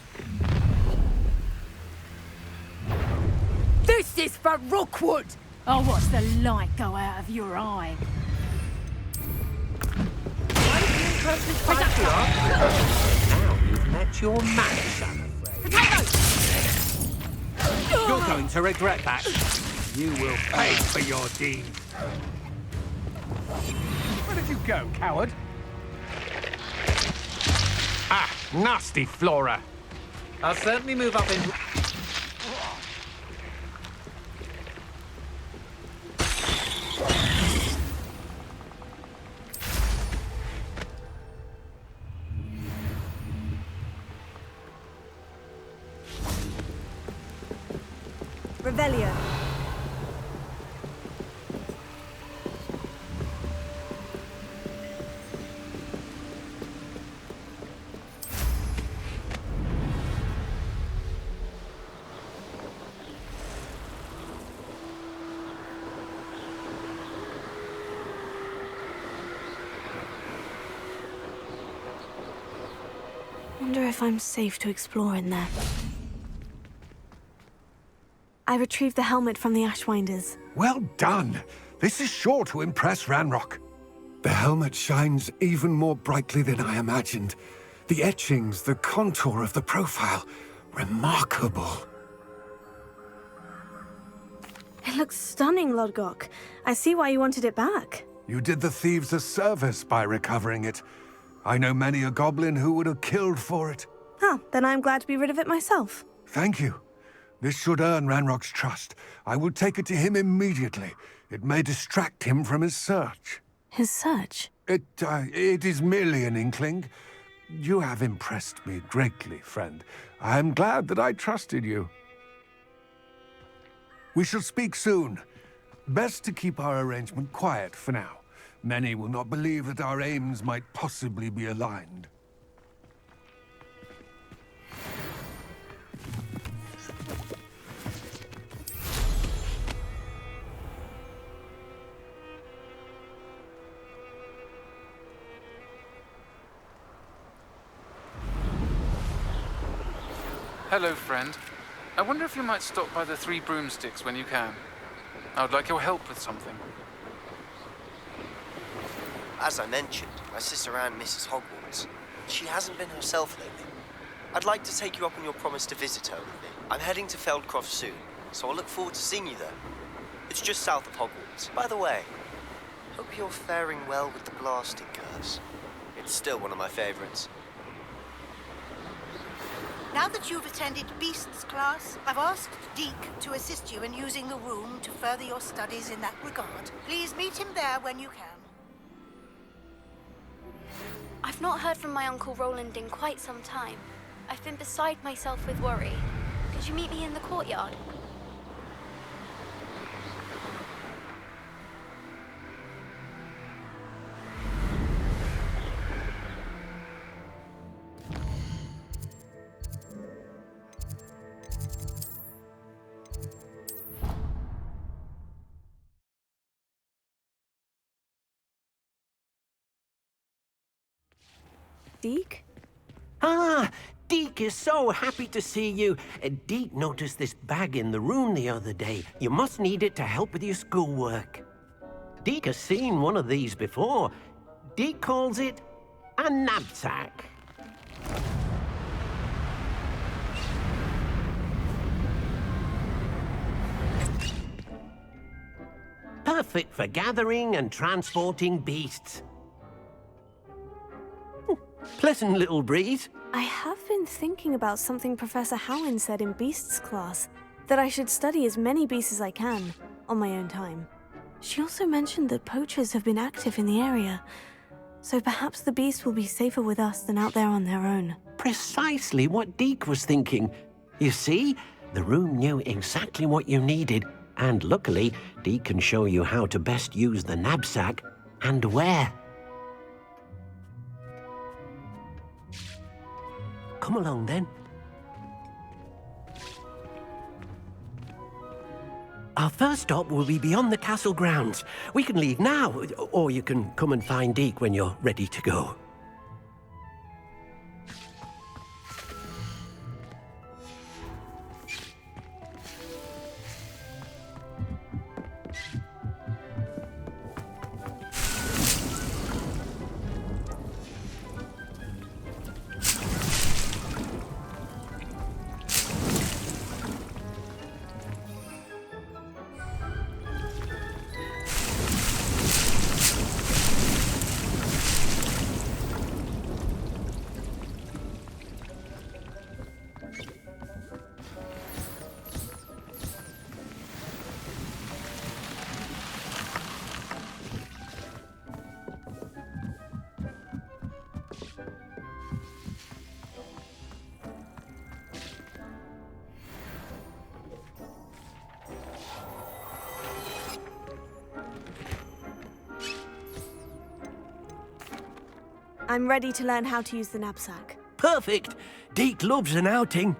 This is for Rookwood! I'll watch the light go out of your eye. Now you've met your match, son of Ray. Potato! You're going to regret that. You will pay for your deed. Where did you go, coward? Ah, nasty Flora. I'll certainly move up in... Revelio. Wonder if I'm safe to explore in there. I retrieved the helmet from the Ashwinders. Well done. This is sure to impress Ranrock. The helmet shines even more brightly than I imagined. The etchings, the contour of the profile. Remarkable. It looks stunning, Lodgok. I see why you wanted it back. You did the thieves a service by recovering it. I know many a goblin who would have killed for it. Ah, then I'm glad to be rid of it myself. Thank you. This should earn Ranrock's trust. I will take it to him immediately. It may distract him from his search. His search? It is merely an inkling. You have impressed me greatly, friend. I am glad that I trusted you. We shall speak soon. Best to keep our arrangement quiet for now. Many will not believe that our aims might possibly be aligned. Hello, friend. I wonder if you might stop by the Three Broomsticks when you can. I would like your help with something. As I mentioned, my sister Anne misses Hogwarts. She hasn't been herself lately. I'd like to take you up on your promise to visit her with me. I'm heading to Feldcroft soon, so I'll look forward to seeing you there. It's just south of Hogwarts. By the way, hope you're faring well with the blasting curse. It's still one of my favorites. Now that you've attended Beasts class, I've asked Deke to assist you in using the room to further your studies in that regard. Please meet him there when you can. I've not heard from my Uncle Roland in quite some time. I've been beside myself with worry. Could you meet me in the courtyard? Deke? Ah, Deke is so happy to see you. Deke noticed this bag in the room the other day. You must need it to help with your schoolwork. Deke has seen one of these before. Deke calls it a knapsack. Perfect for gathering and transporting beasts. Pleasant little breeze. I have been thinking about something Professor Howland said in Beasts class, that I should study as many beasts as I can, on my own time. She also mentioned that poachers have been active in the area, so perhaps the beasts will be safer with us than out there on their own. Precisely what Deke was thinking. You see, the room knew exactly what you needed, and luckily, Deke can show you how to best use the knapsack and where. Come along, then. Our first stop will be beyond the castle grounds. We can leave now, or you can come and find Deke when you're ready to go. I'm ready to learn how to use the knapsack. Perfect. Deke loves an outing.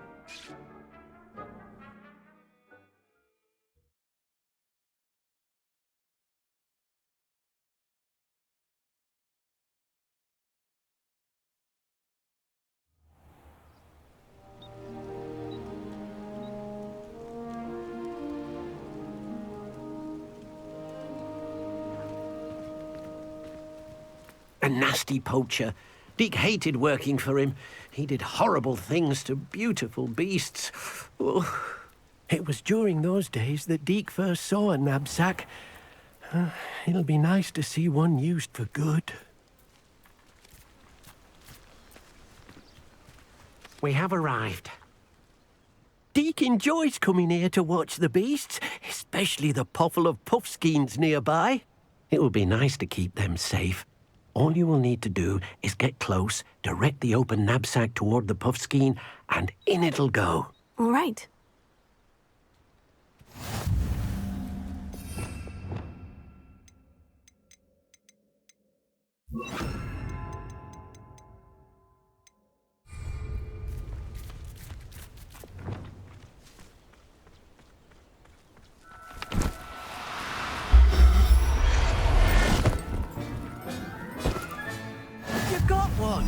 A nasty poacher. Deke hated working for him. He did horrible things to beautiful beasts. Oh. It was during those days that Deke first saw a knapsack. It'll be nice to see one used for good. We have arrived. Deke enjoys coming here to watch the beasts, especially the poffle of puffskeins nearby. It will be nice to keep them safe. All you will need to do is get close, direct the open knapsack toward the puffskein, and in it'll go. All right. You got one!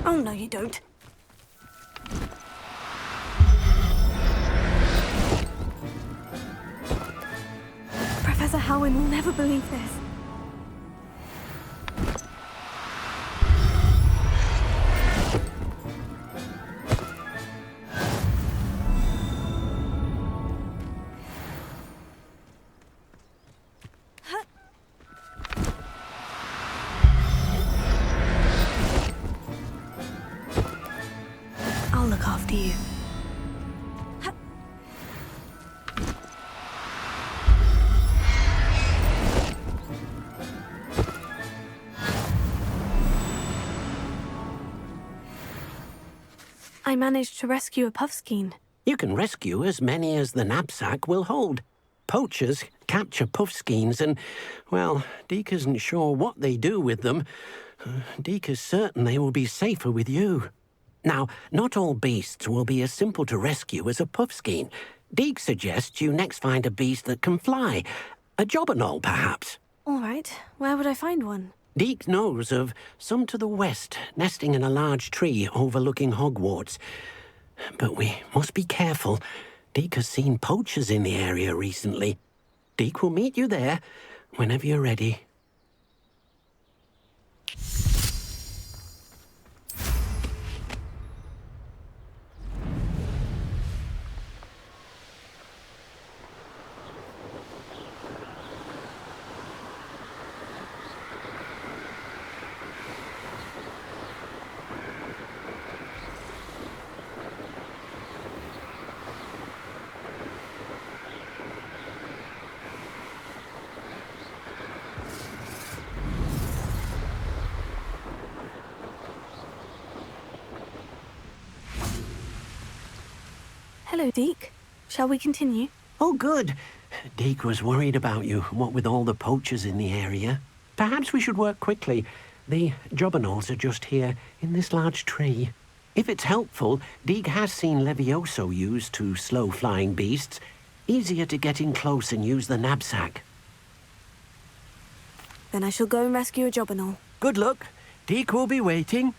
Oh, no, you don't. Professor Howin will never believe this. I'll look after you. I managed to rescue a puffskein. You can rescue as many as the knapsack will hold. Poachers capture puffskeins and, well, Deke isn't sure what they do with them. Deke is certain they will be safer with you. Now, not all beasts will be as simple to rescue as a puffskein. Deke suggests you next find a beast that can fly. A jobberknoll, perhaps. All right. Where would I find one? Deke knows of some to the west, nesting in a large tree overlooking Hogwarts. But we must be careful. Deke has seen poachers in the area recently. Deke will meet you there whenever you're ready. Hello, Deke. Shall we continue? Oh, good. Deke was worried about you, what with all the poachers in the area. Perhaps we should work quickly. The jobberknolls are just here, in this large tree. If it's helpful, Deke has seen Levioso used to slow flying beasts. Easier to get in close and use the knapsack. Then I shall go and rescue a jobberknoll. Good luck. Deke will be waiting.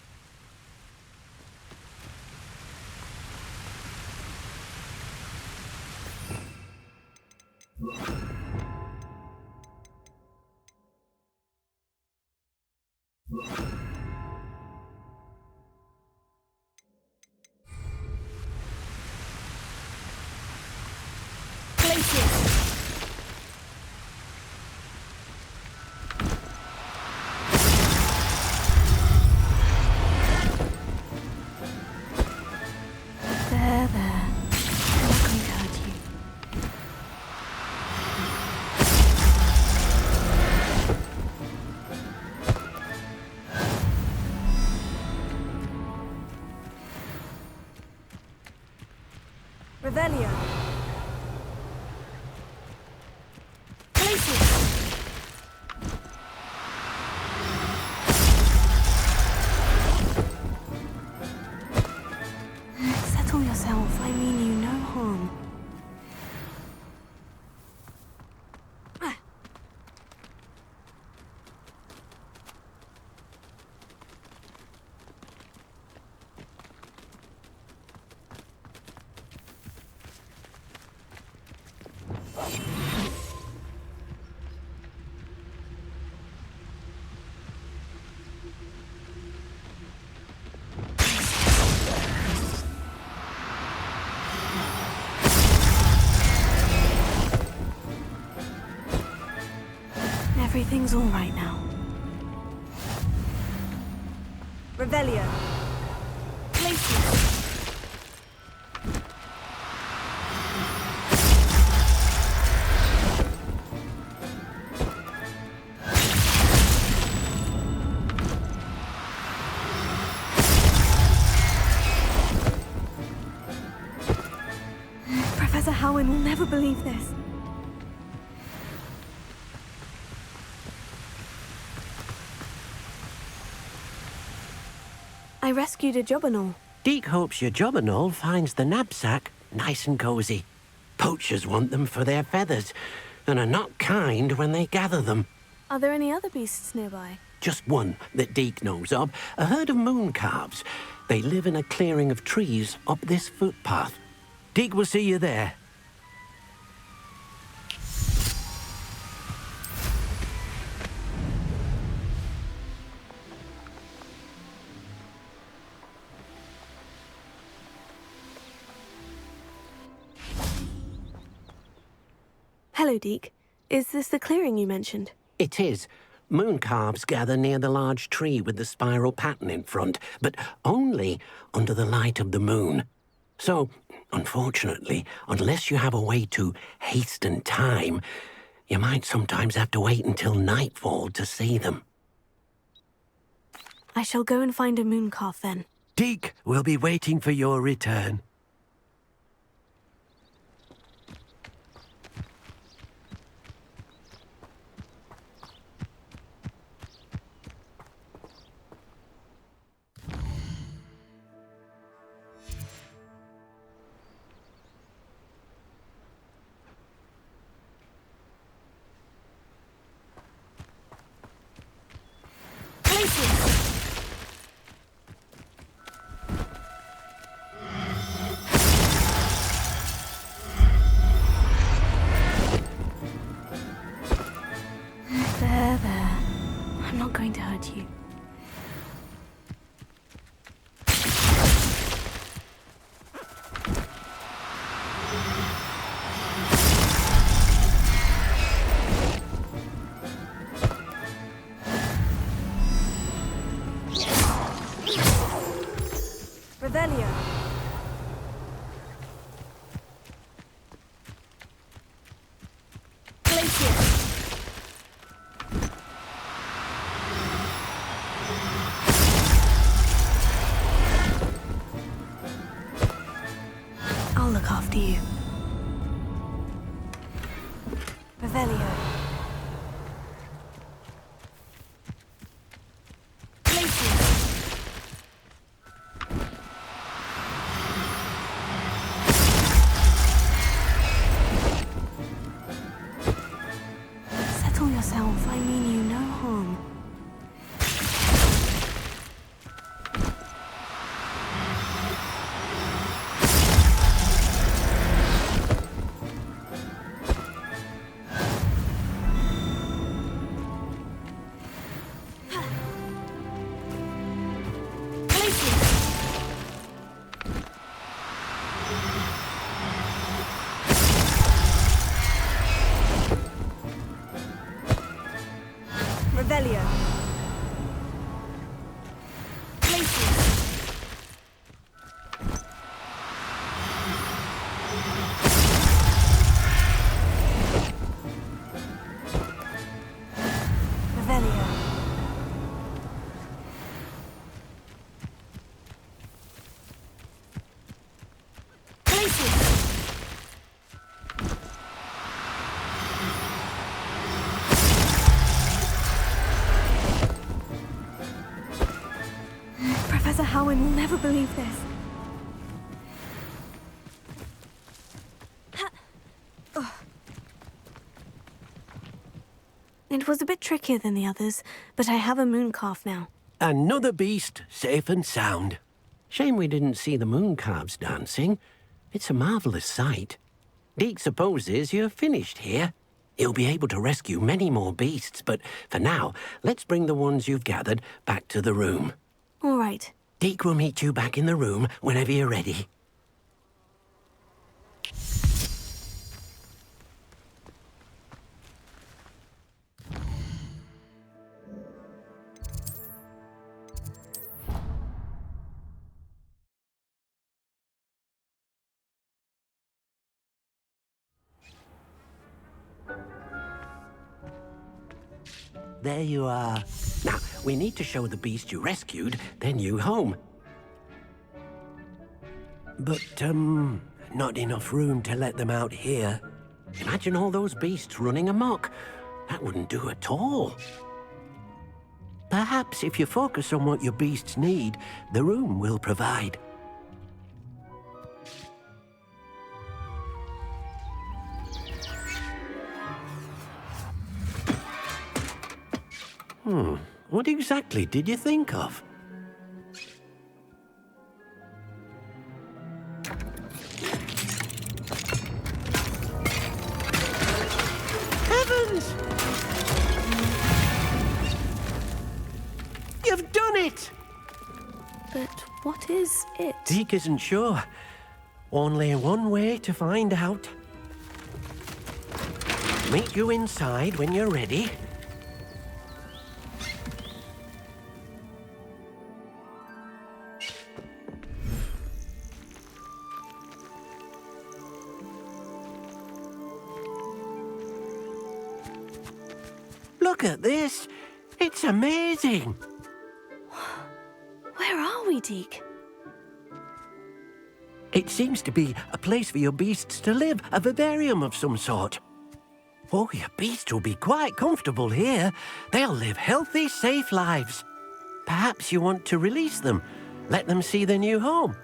Revelio. Places. Settle yourself. I mean you no harm. Everything's all right now. Revelio. Places. Professor Howin will never believe this. I rescued a jobberknoll. Deke hopes your jobberknoll finds the knapsack nice and cozy. Poachers want them for their feathers, and are not kind when they gather them. Are there any other beasts nearby? Just one that Deke knows of, a herd of moon calves. They live in a clearing of trees up this footpath. Deke will see you there. Hello, Deke. Is this the clearing you mentioned? It is. Moon calves gather near the large tree with the spiral pattern in front, but only under the light of the moon. So, unfortunately, unless you have a way to hasten time, you might sometimes have to wait until nightfall to see them. I shall go and find a moon calf then. Deke will be waiting for your return. There. I'm not going to hurt you. Revelio. I'll look after you. Revelio. Settle yourself. I mean you no harm. Revelio. Revelio. Places. never believe this. Ugh. It was a bit trickier than the others, but I have a moon calf now. Another beast, safe and sound. Shame we didn't see the moon calves dancing. It's a marvellous sight. Deke supposes you're finished here. He'll be able to rescue many more beasts, but for now, let's bring the ones you've gathered back to the room. All right. Deke will meet you back in the room whenever you're ready. There you are. Now, we need to show the beast you rescued their new home. But, not enough room to let them out here. Imagine all those beasts running amok. That wouldn't do at all. Perhaps if you focus on what your beasts need, the room will provide. What exactly did you think of? Heavens! You've done it! But what is it? Deke isn't sure. Only one way to find out. Meet you inside when you're ready. Look at this! It's amazing! Where are we, Deke? It seems to be a place for your beasts to live, a vivarium of some sort. Oh, your beasts will be quite comfortable here. They'll live healthy, safe lives. Perhaps you want to release them, let them see their new home.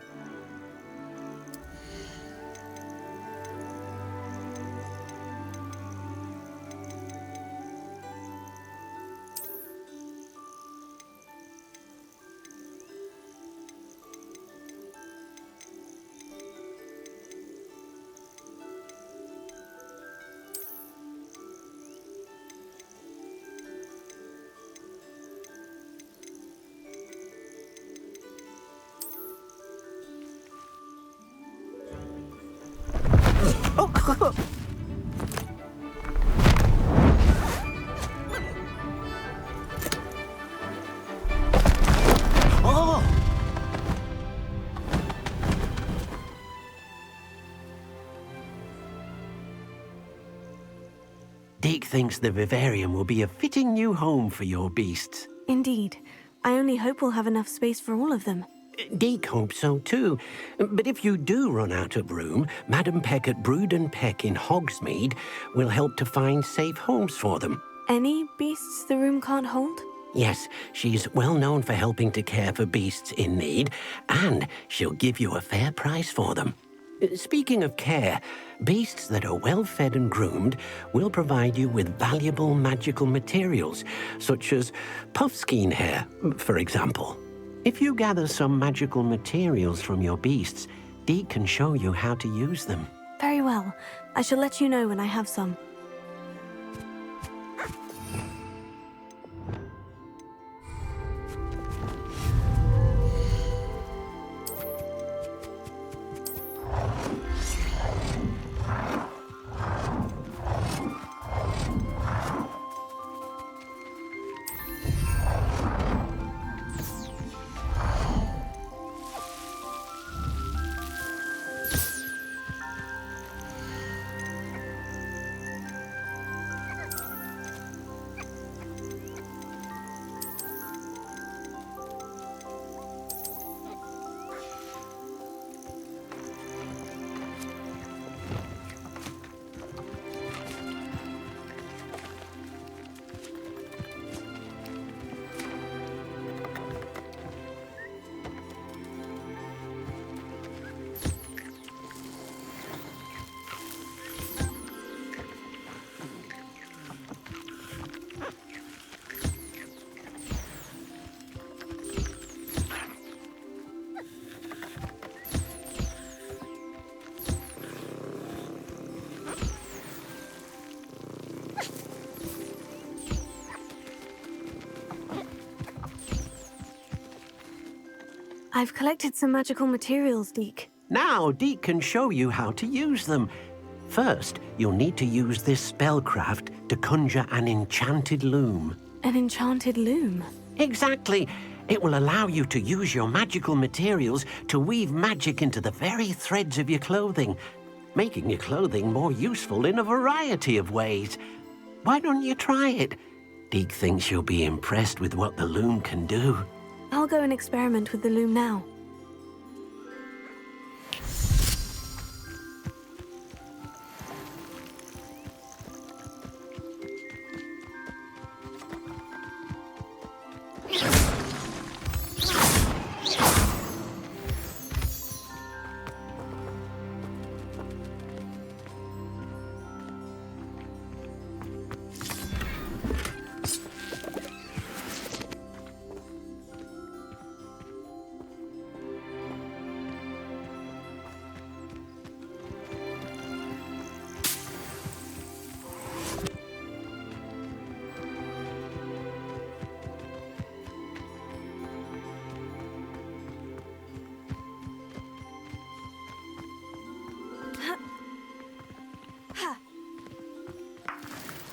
Deke thinks the vivarium will be a fitting new home for your beasts. Indeed. I only hope we'll have enough space for all of them. Deke hopes so too. But if you do run out of room, Madam Peck at Brood and Peck in Hogsmeade will help to find safe homes for them. Any beasts the room can't hold? Yes, she's well known for helping to care for beasts in need, and she'll give you a fair price for them. Speaking of care, beasts that are well fed and groomed will provide you with valuable magical materials, such as puffskein hair, for example. If you gather some magical materials from your beasts, Deke can show you how to use them. Very well. I shall let you know when I have some. I've collected some magical materials, Deke. Now, Deke can show you how to use them. First, you'll need to use this spellcraft to conjure an enchanted loom. An enchanted loom? Exactly. It will allow you to use your magical materials to weave magic into the very threads of your clothing, making your clothing more useful in a variety of ways. Why don't you try it? Deke thinks you'll be impressed with what the loom can do. I'll go and experiment with the loom now.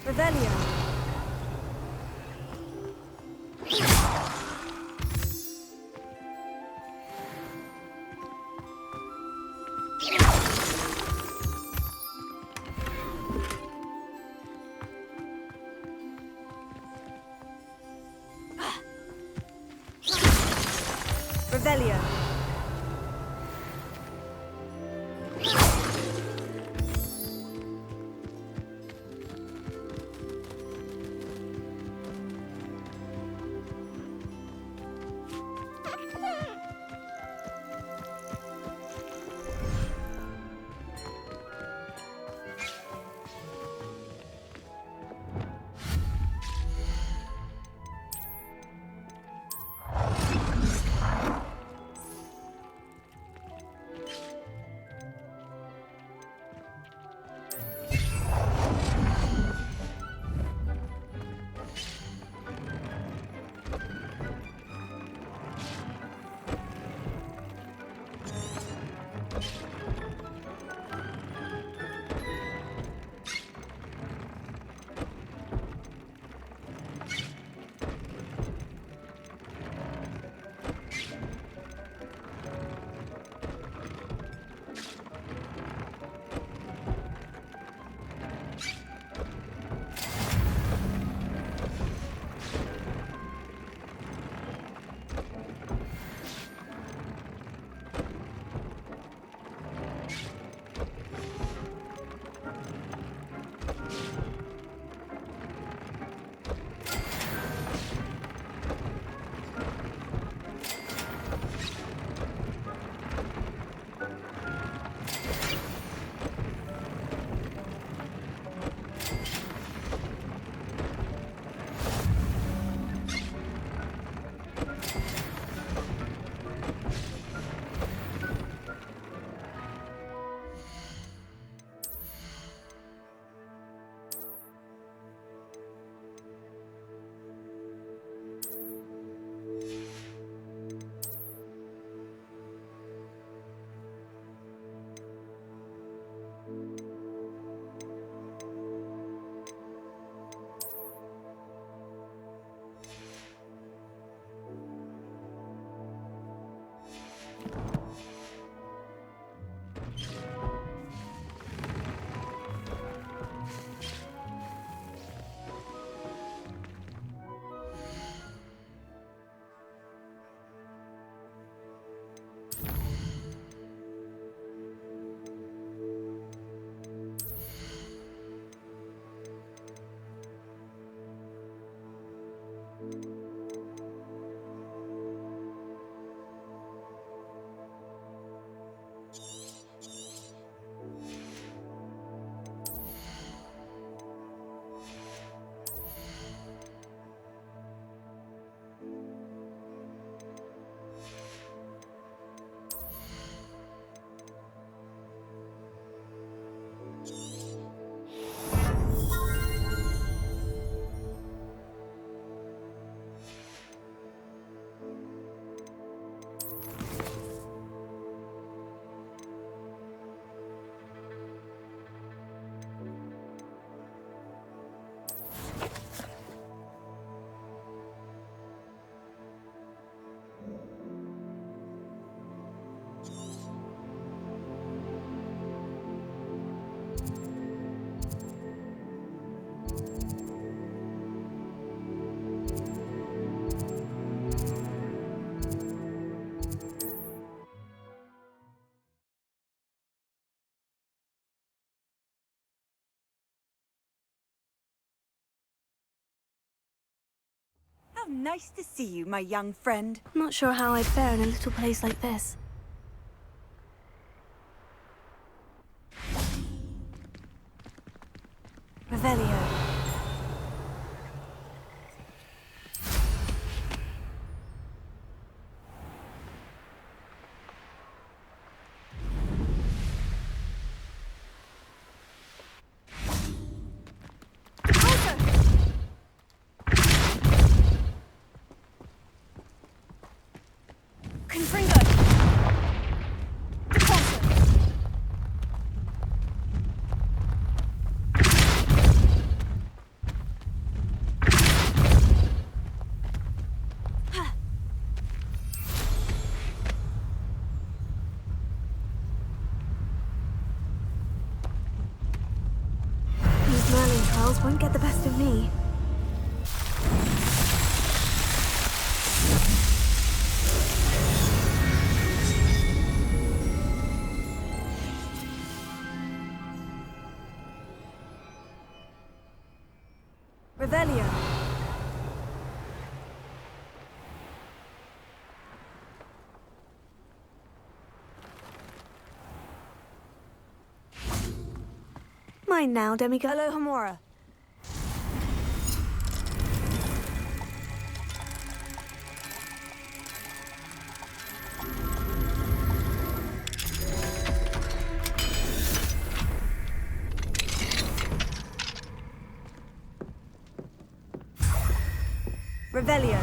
Revelio. Revelio. How nice to see you, my young friend. Not sure how I'd fare in a little place like this. Revelio. Won't get the best of me. Revelio. Mine now, demigod. Hello, Hamora. Revelio.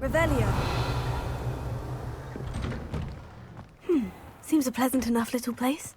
Revelio. Seems a pleasant enough little place.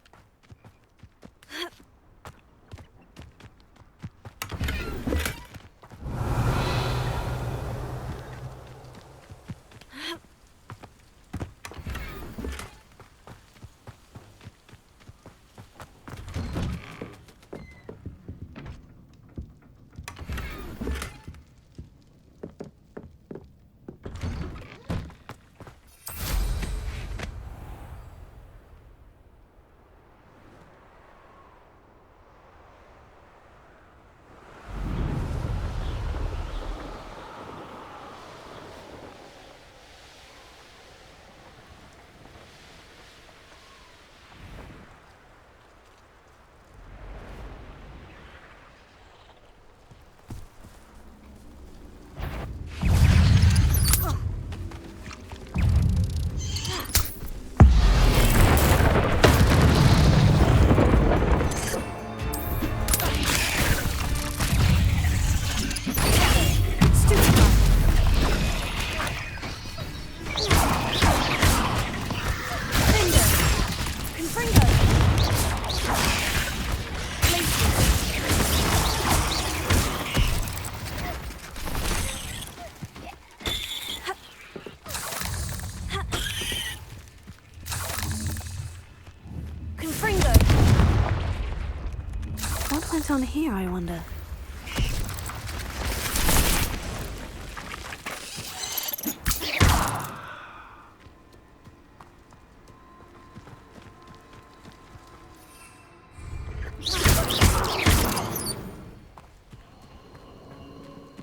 What's on here, I wonder?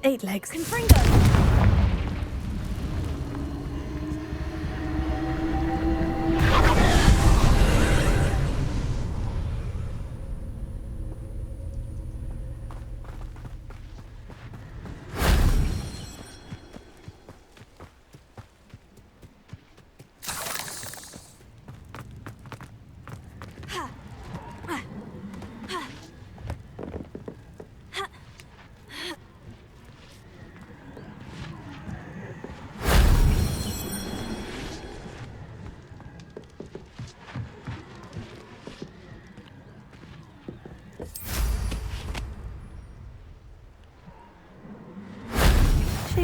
Eight legs. Confringo!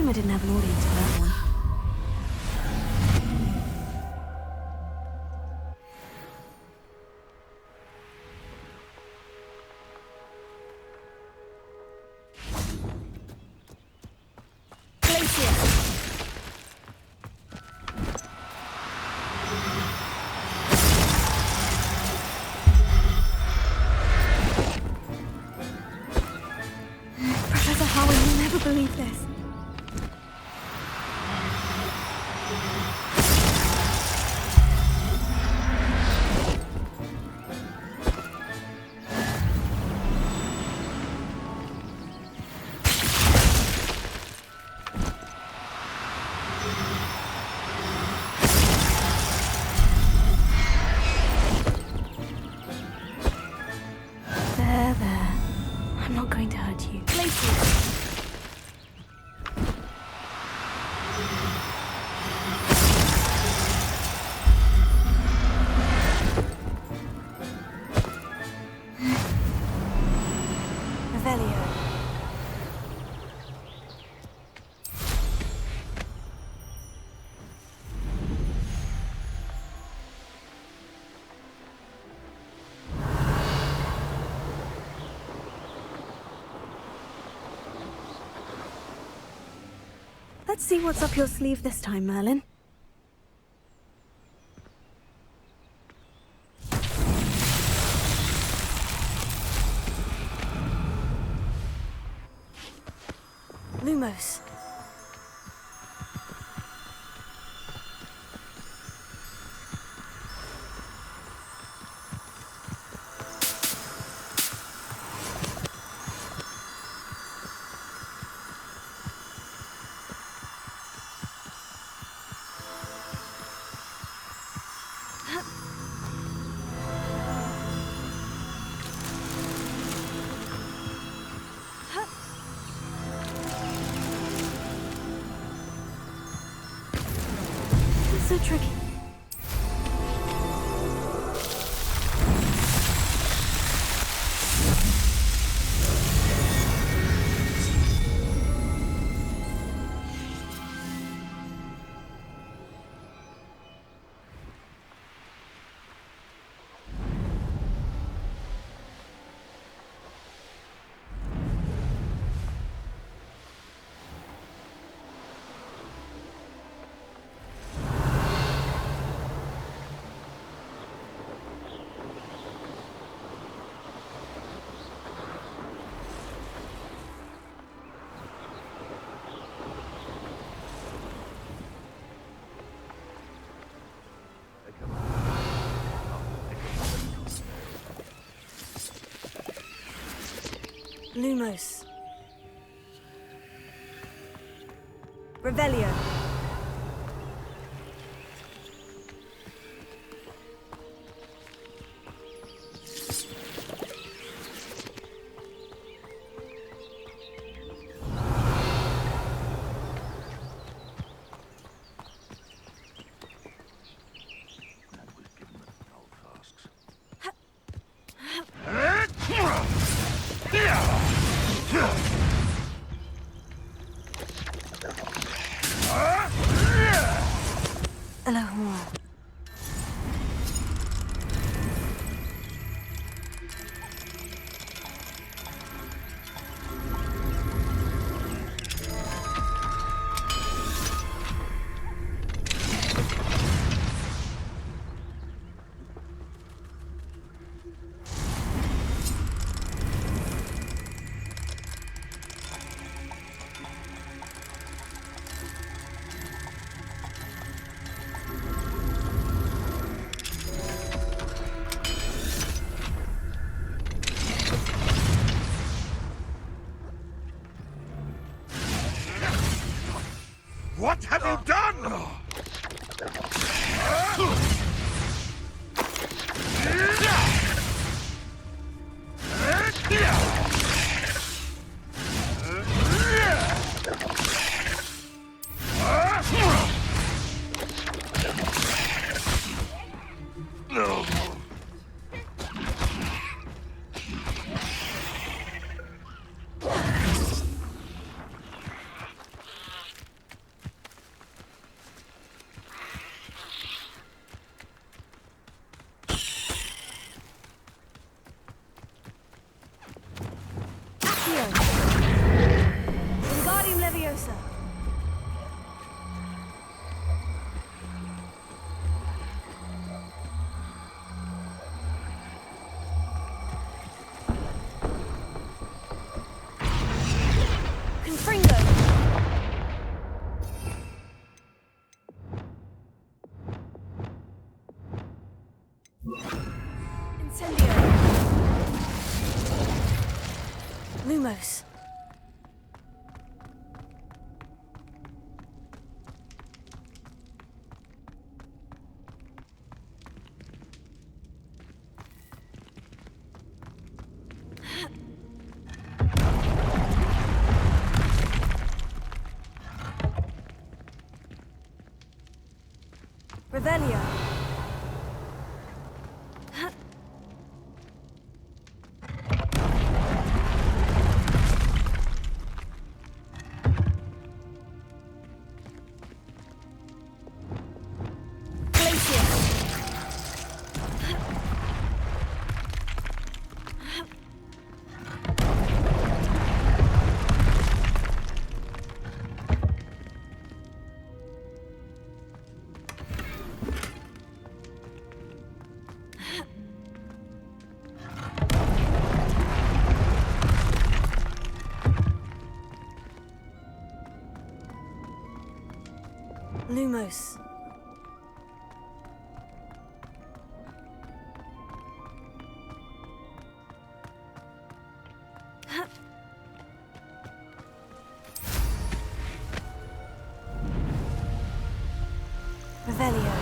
shame I didn't have an audience for that one. Professor Howard will never believe this. There. I'm not going to hurt you. Revelio. Let's see what's up your sleeve this time, Merlin. Lumos. So tricky. Lumos. Revelio. Accio. Vivarium Leviosa. Confringo. Incendio. Lumos. Revelio. Lumos. Revelio.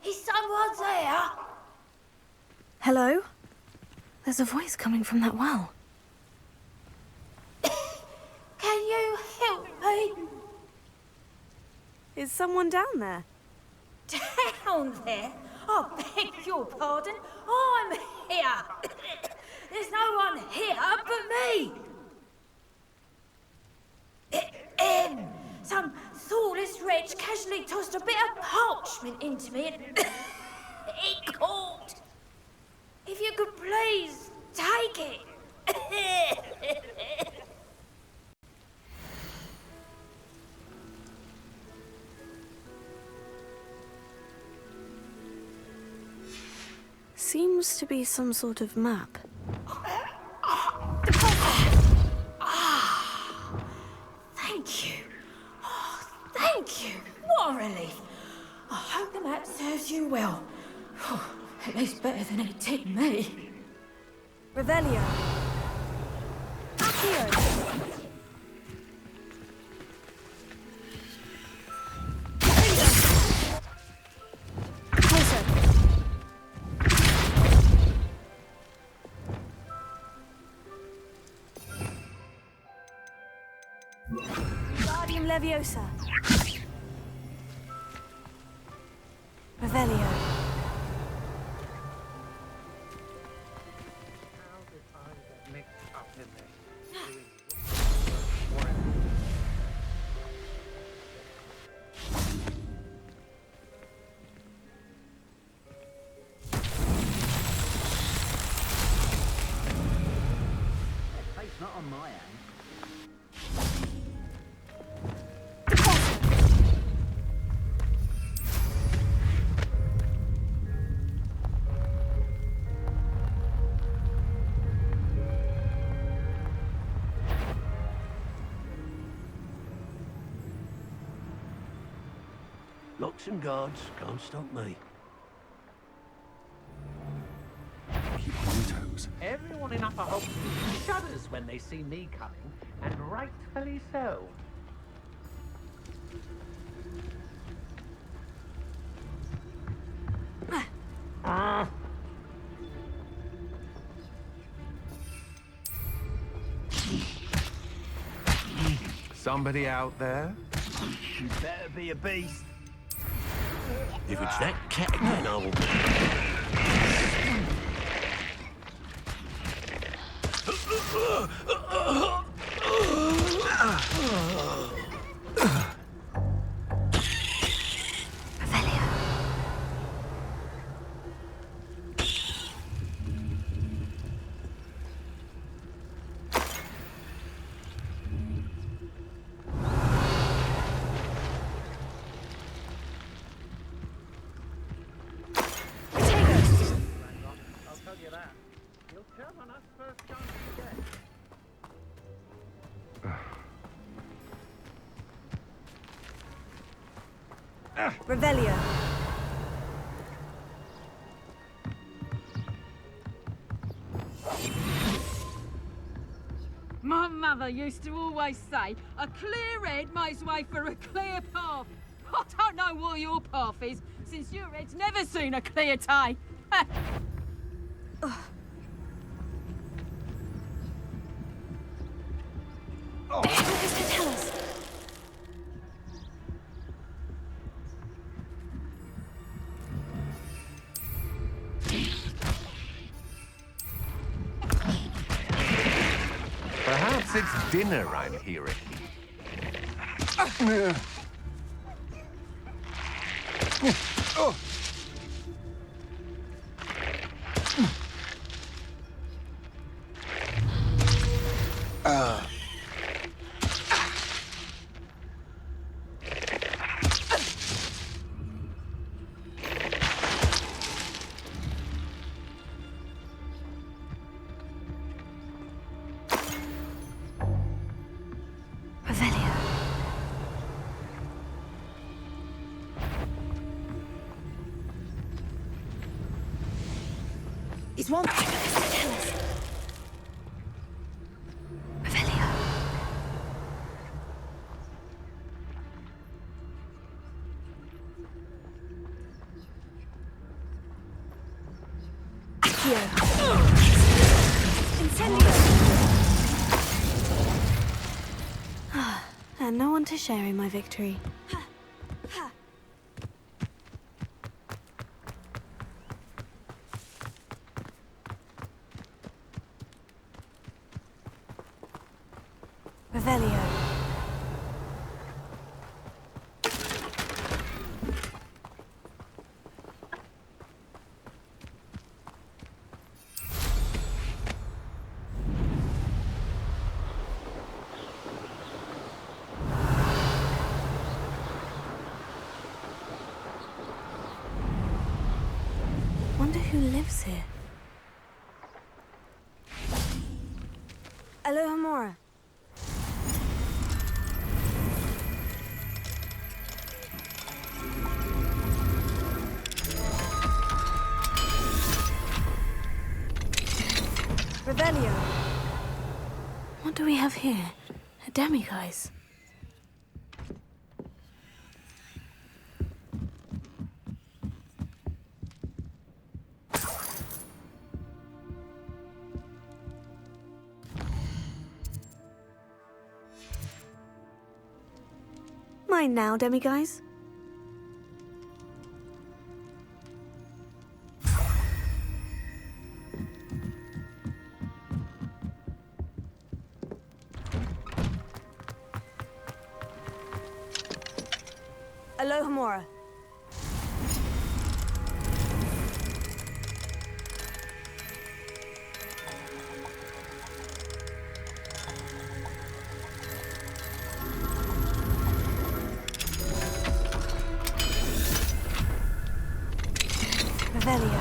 Is someone there? Hello? There's a voice coming from that well. Can you help me? Is someone down there? Down there? I beg your pardon. I'm here. There's no one here but me. Some thoughtless wretch casually tossed a bit of parchment into me and it caught. If you could please take it. Seems to be some sort of map. Thank you. Oh, thank you. What a relief. I hope the map serves you well. At least better than it did me. Revelio. Accio. Closer. Vivarium Leviosa. Revelio. It's not on my end. Locks and guards can't stop me. Keep on your toes. Everyone in Upper Hogwarts shudders when they see me coming, and rightfully so. Somebody out there? You better be a beast. If it's that cat again, I'll... Revelio. My mother used to always say, a clear head makes way for a clear path. I don't know what your path is, since your head's never seen a clear day. What does that tell us? Perhaps it's dinner I'm hearing. Is one thing to tell us. Revelio. Accio. Incendio. And no one to share in my victory. Revelio. Wonder who lives here. Alohomora. Revelio. What do we have here? A demiguise. Mine now, demiguise. Alohomora. Revelio.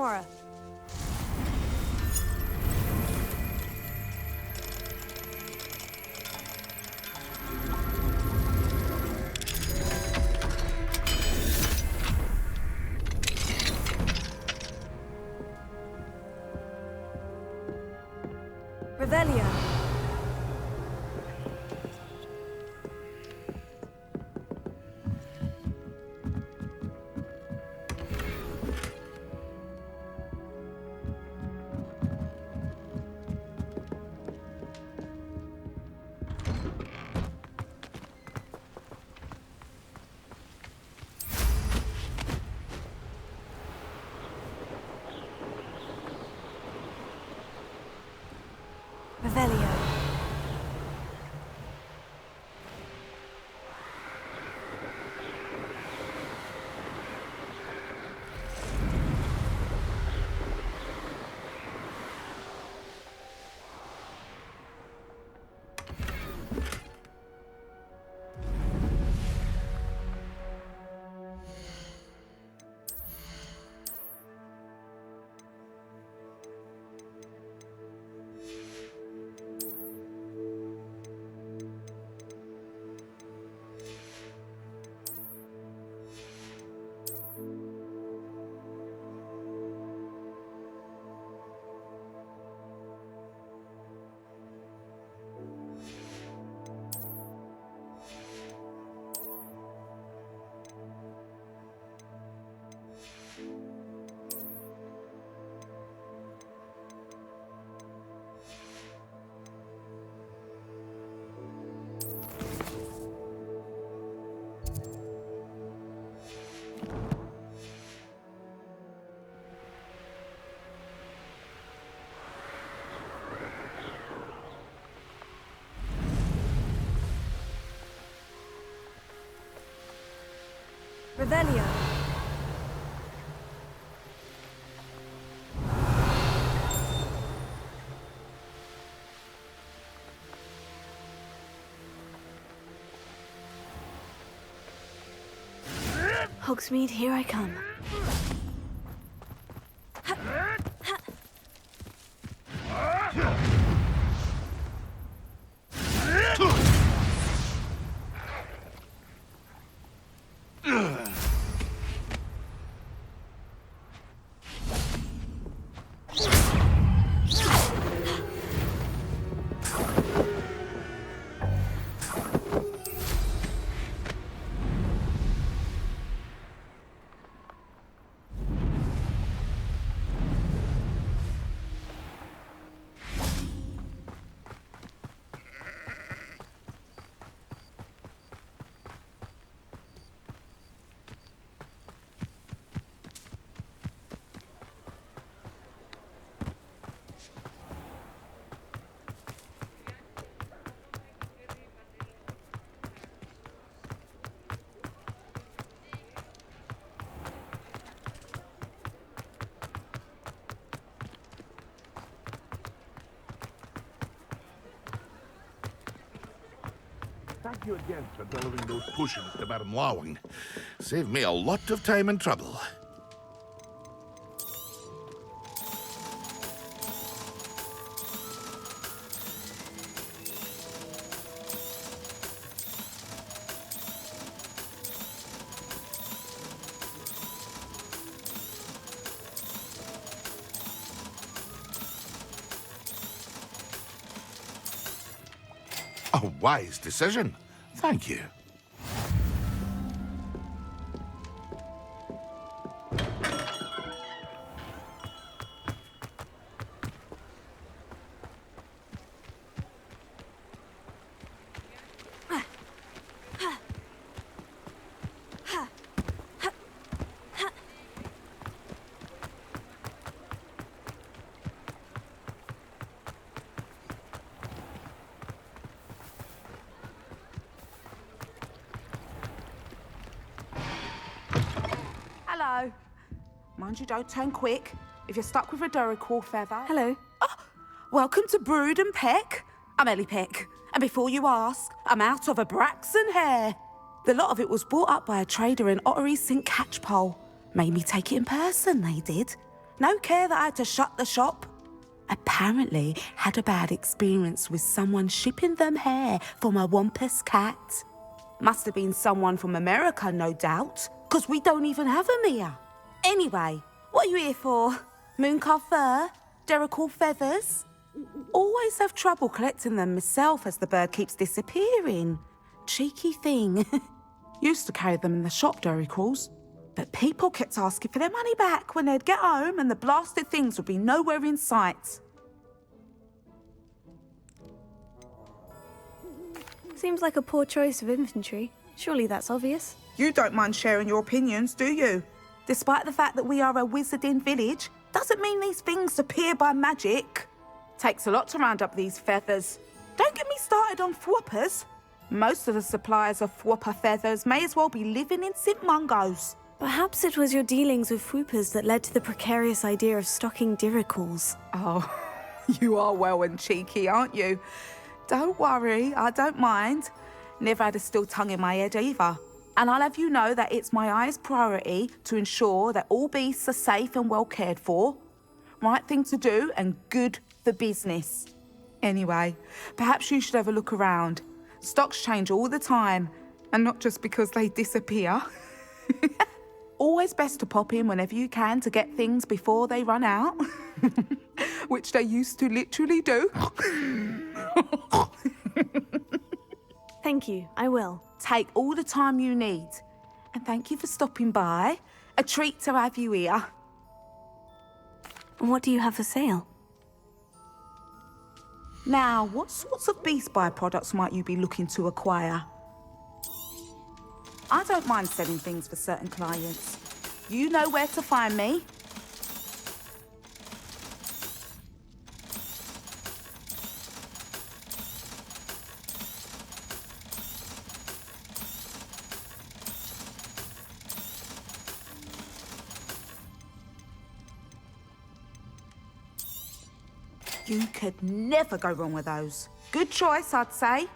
Nora. Revelio. Revelio. Revelio. Hogsmeade, here I come. Thank you again for delivering those potions to Baron Lawing. Saved me a lot of time and trouble. A wise decision. Thank you. Hello. Mind you don't turn quick. If you're stuck with a Duracell feather... Hello. Oh, welcome to Brood and Peck. I'm Ellie Peck. And before you ask, I'm out of a Braxton hair. The lot of it was bought up by a trader in Ottery's St. Catchpole. Made me take it in person, they did. No care that I had to shut the shop. Apparently had a bad experience with someone shipping them hair for my wampus cat. Must have been someone from America, no doubt, because we don't even have them here. Anyway, what are you here for? Mooncar fur? Derrickle feathers? Always have trouble collecting them myself as the bird keeps disappearing. Cheeky thing. Used to carry them in the shop, Derricles. But people kept asking for their money back when they'd get home and the blasted things would be nowhere in sight. Seems like a poor choice of inventory. Surely that's obvious. You don't mind sharing your opinions, do you? Despite the fact that we are a wizarding village, doesn't mean these things appear by magic. Takes a lot to round up these feathers. Don't get me started on thwoppers. Most of the suppliers of thwopper feathers may as well be living in St. Mungo's. Perhaps it was your dealings with Fwoopers that led to the precarious idea of stocking Diricles. Oh, you are well and cheeky, aren't you? Don't worry, I don't mind. Never had a still tongue in my head either. And I'll have you know that it's my highest priority to ensure that all beasts are safe and well cared for. Right thing to do and good for business. Anyway, perhaps you should have a look around. Stocks change all the time, and not just because they disappear. Always best to pop in whenever you can to get things before they run out. Which they used to literally do. Thank you, I will. Take all the time you need. And thank you for stopping by. A treat to have you here. What do you have for sale? Now, what sorts of beast byproducts might you be looking to acquire? I don't mind selling things for certain clients. You know where to find me. You could never go wrong with those. Good choice, I'd say.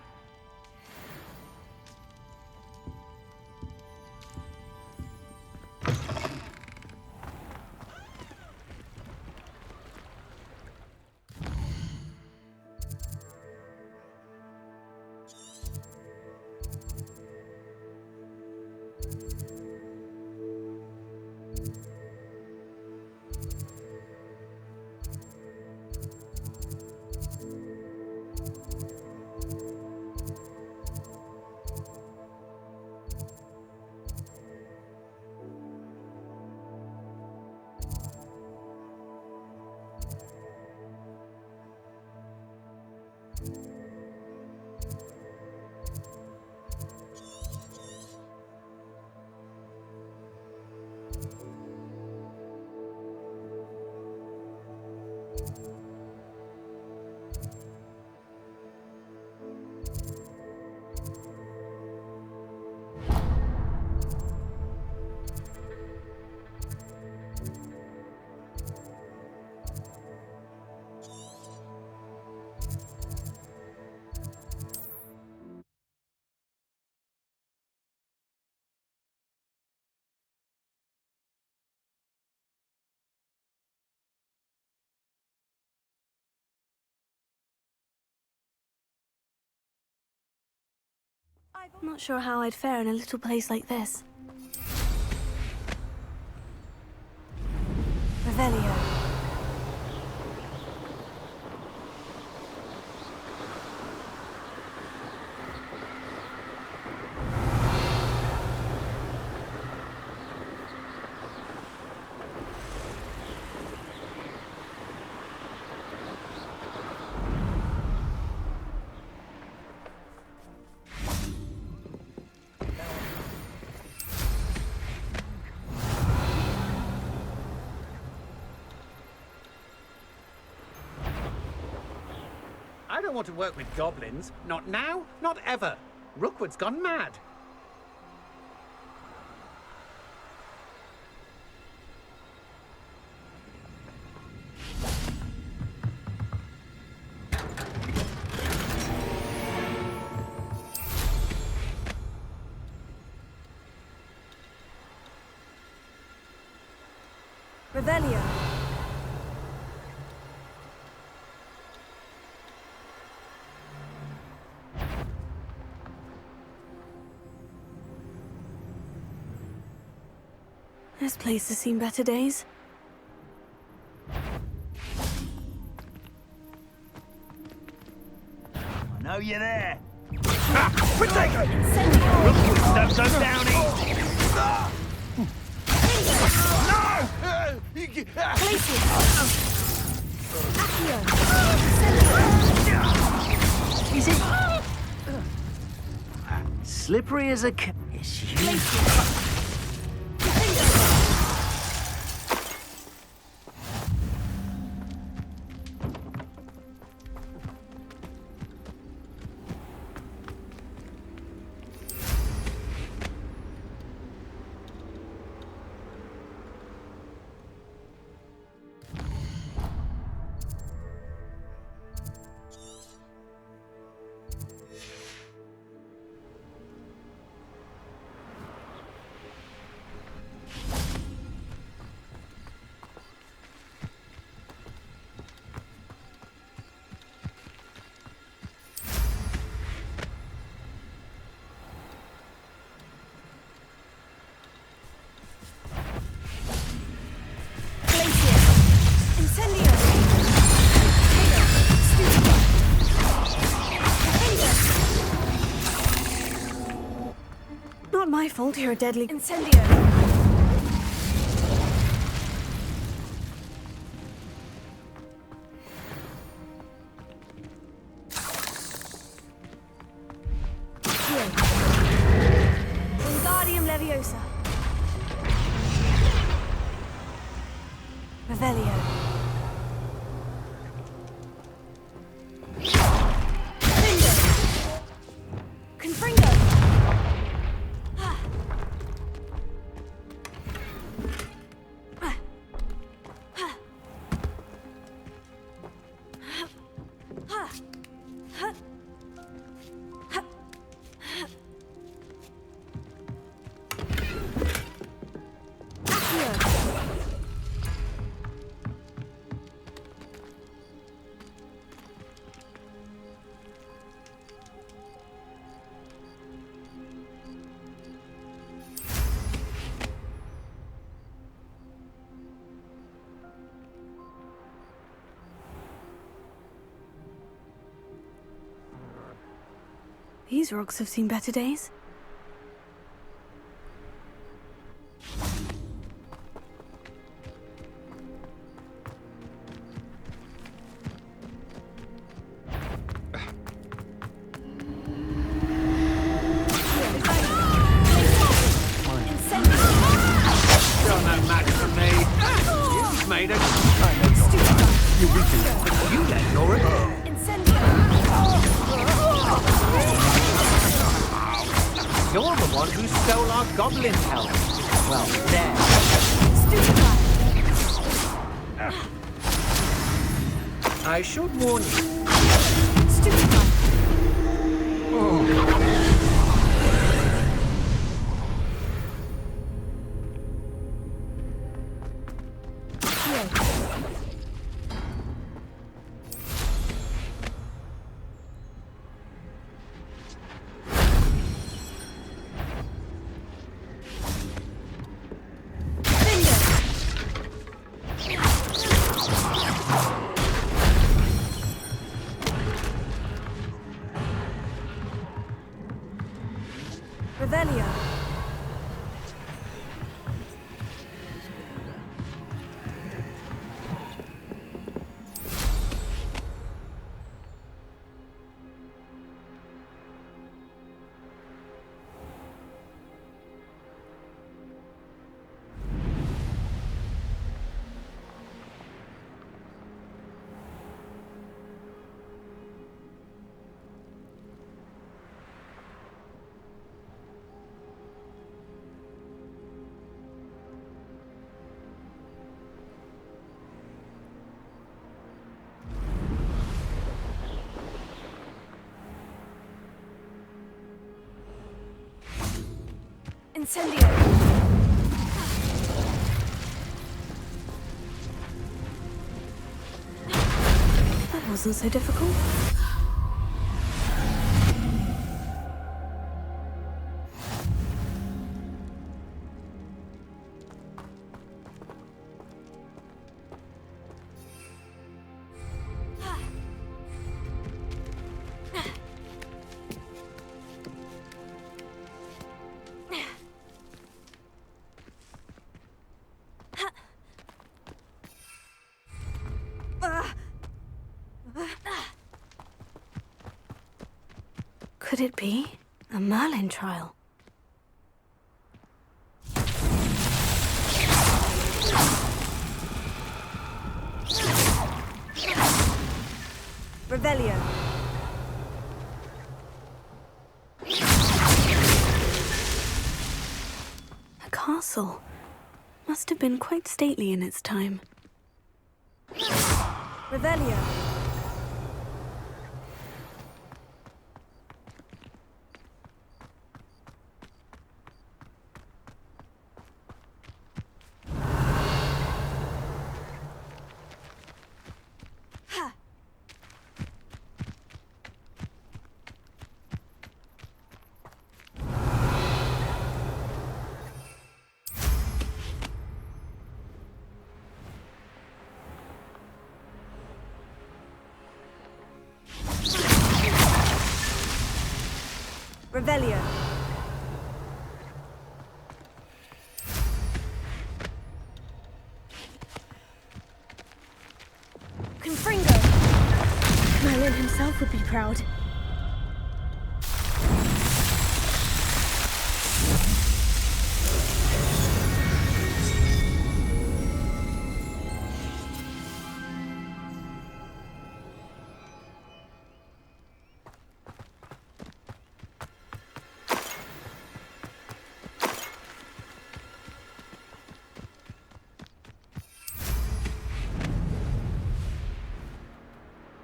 I'm not sure how I'd fare in a little place like this. Revelio. I don't want to work with goblins. Not now, not ever. Rookwood's gone mad. Revelio. This place has seen better days. I know you're there. Caretaker! Rookwood steps us down easy. Is it? Slippery as a It's you. Not my fault you're a deadly incendio. Vivarium Leviosa. Revelio. These rocks have seen better days. Still no match for me. You've made it. I know you're you weaken. You let Nora. You're the one who stole our Goblin help. Well, there. I should warn you. Revelio. Incendio. That wasn't so difficult. Could it be a Merlin trial? Revelio. A castle. Must have been quite stately in its time. Revelio. Revelio. Confringo! Merlin himself would be proud.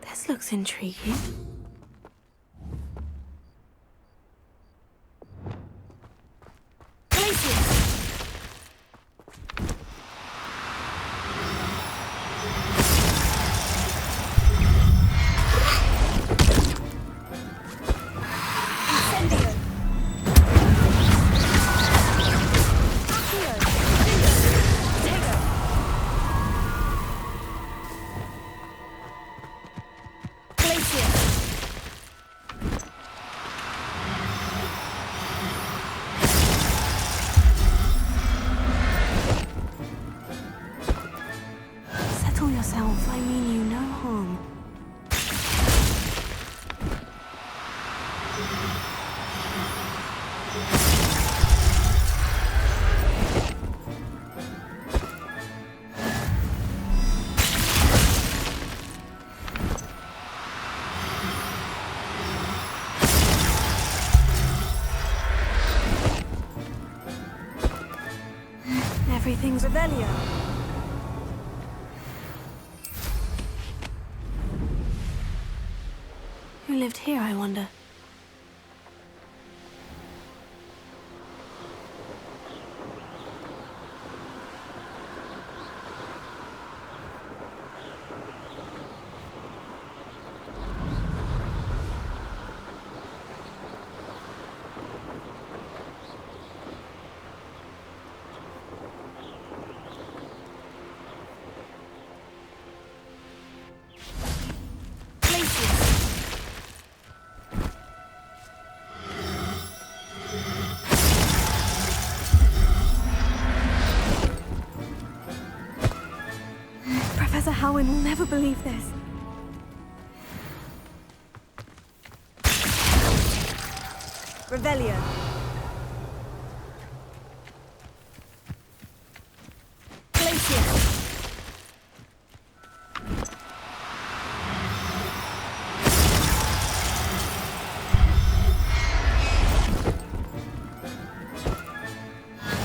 This looks intriguing. Everything's Revelio. Who lived here, I wonder? Professor Howin will never believe this. Revelio.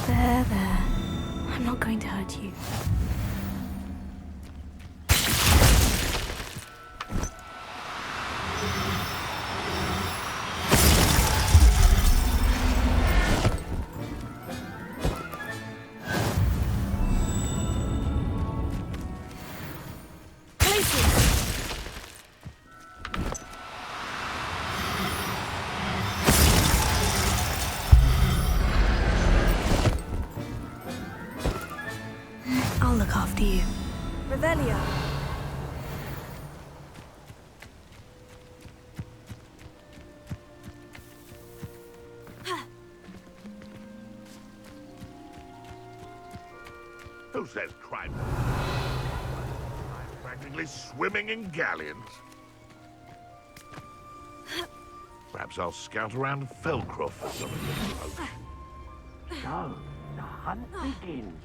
There. I'm not going to hurt you. I'll look after you. Revelio. Who says crime? I'm practically swimming in galleons. Perhaps I'll scout around Feldcroft for some of this potion. So, the hunt begins.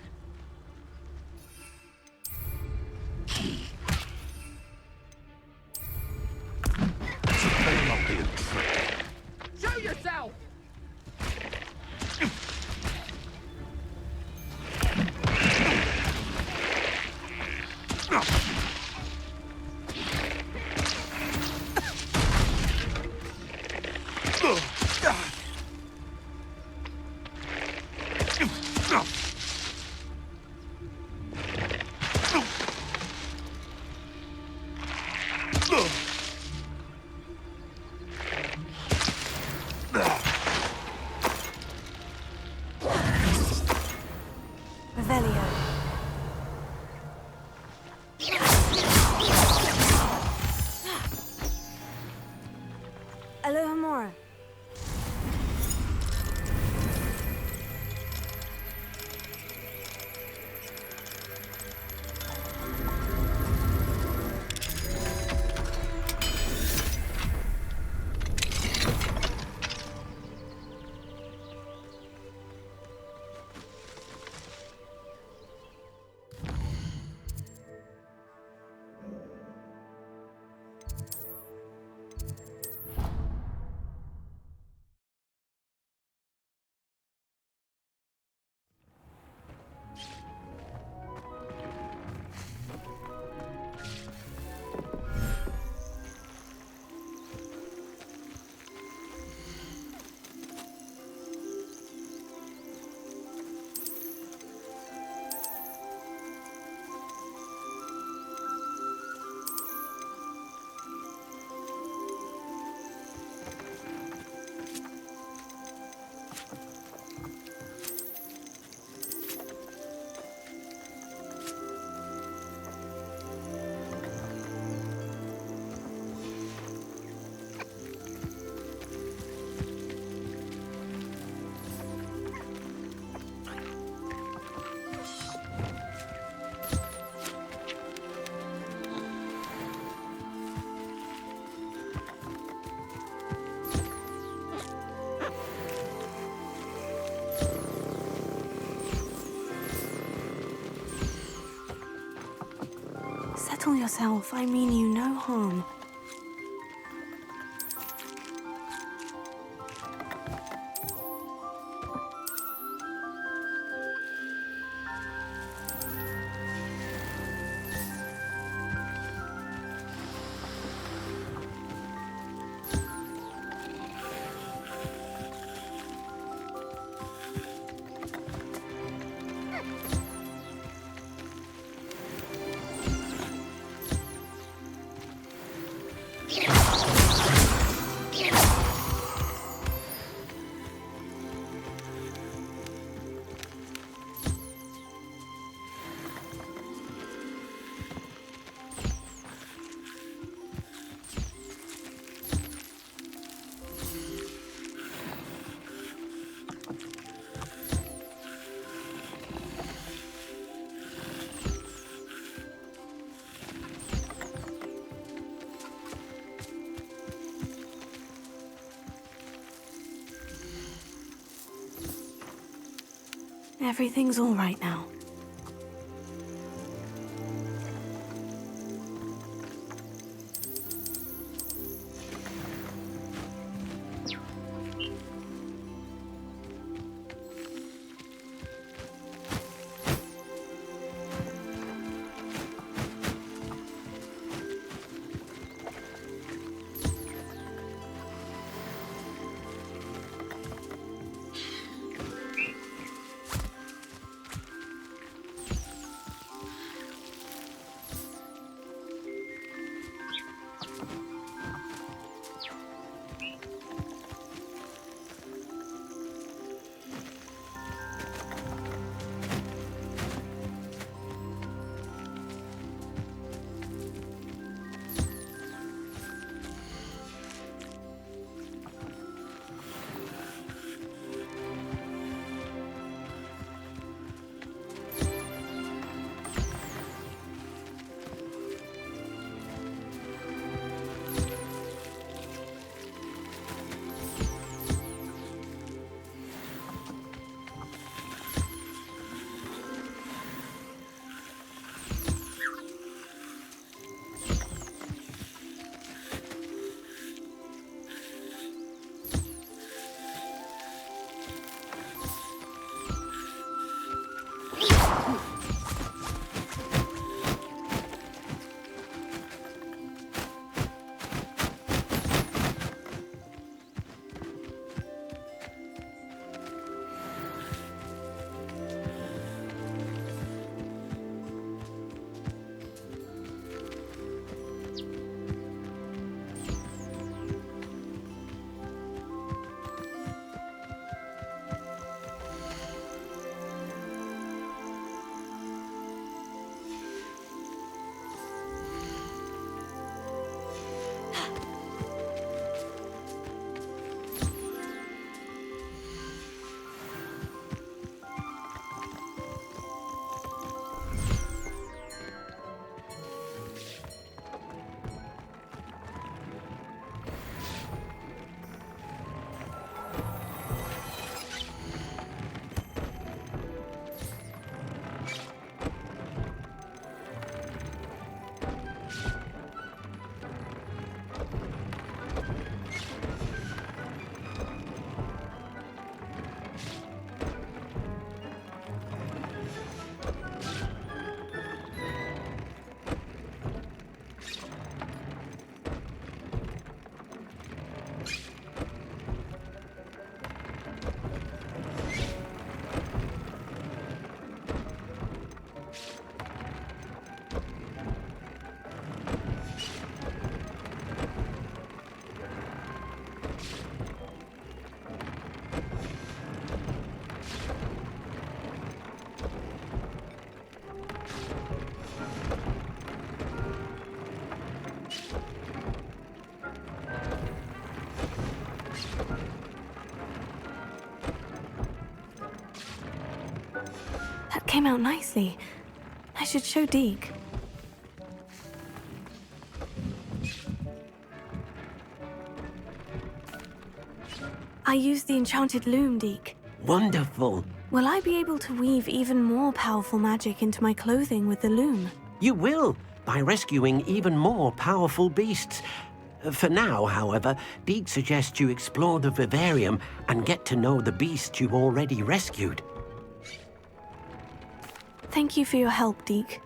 Better not be a trick. Show yourself! Revelio. Alohomora. Settle yourself. I mean you no harm. Everything's all right now. came out nicely. I should show Deke. I used the enchanted loom, Deke. Wonderful. Will I be able to weave even more powerful magic into my clothing with the loom? You will, by rescuing even more powerful beasts. For now, however, Deke suggests you explore the Vivarium and get to know the beasts you already rescued. Thank you for your help, Deke.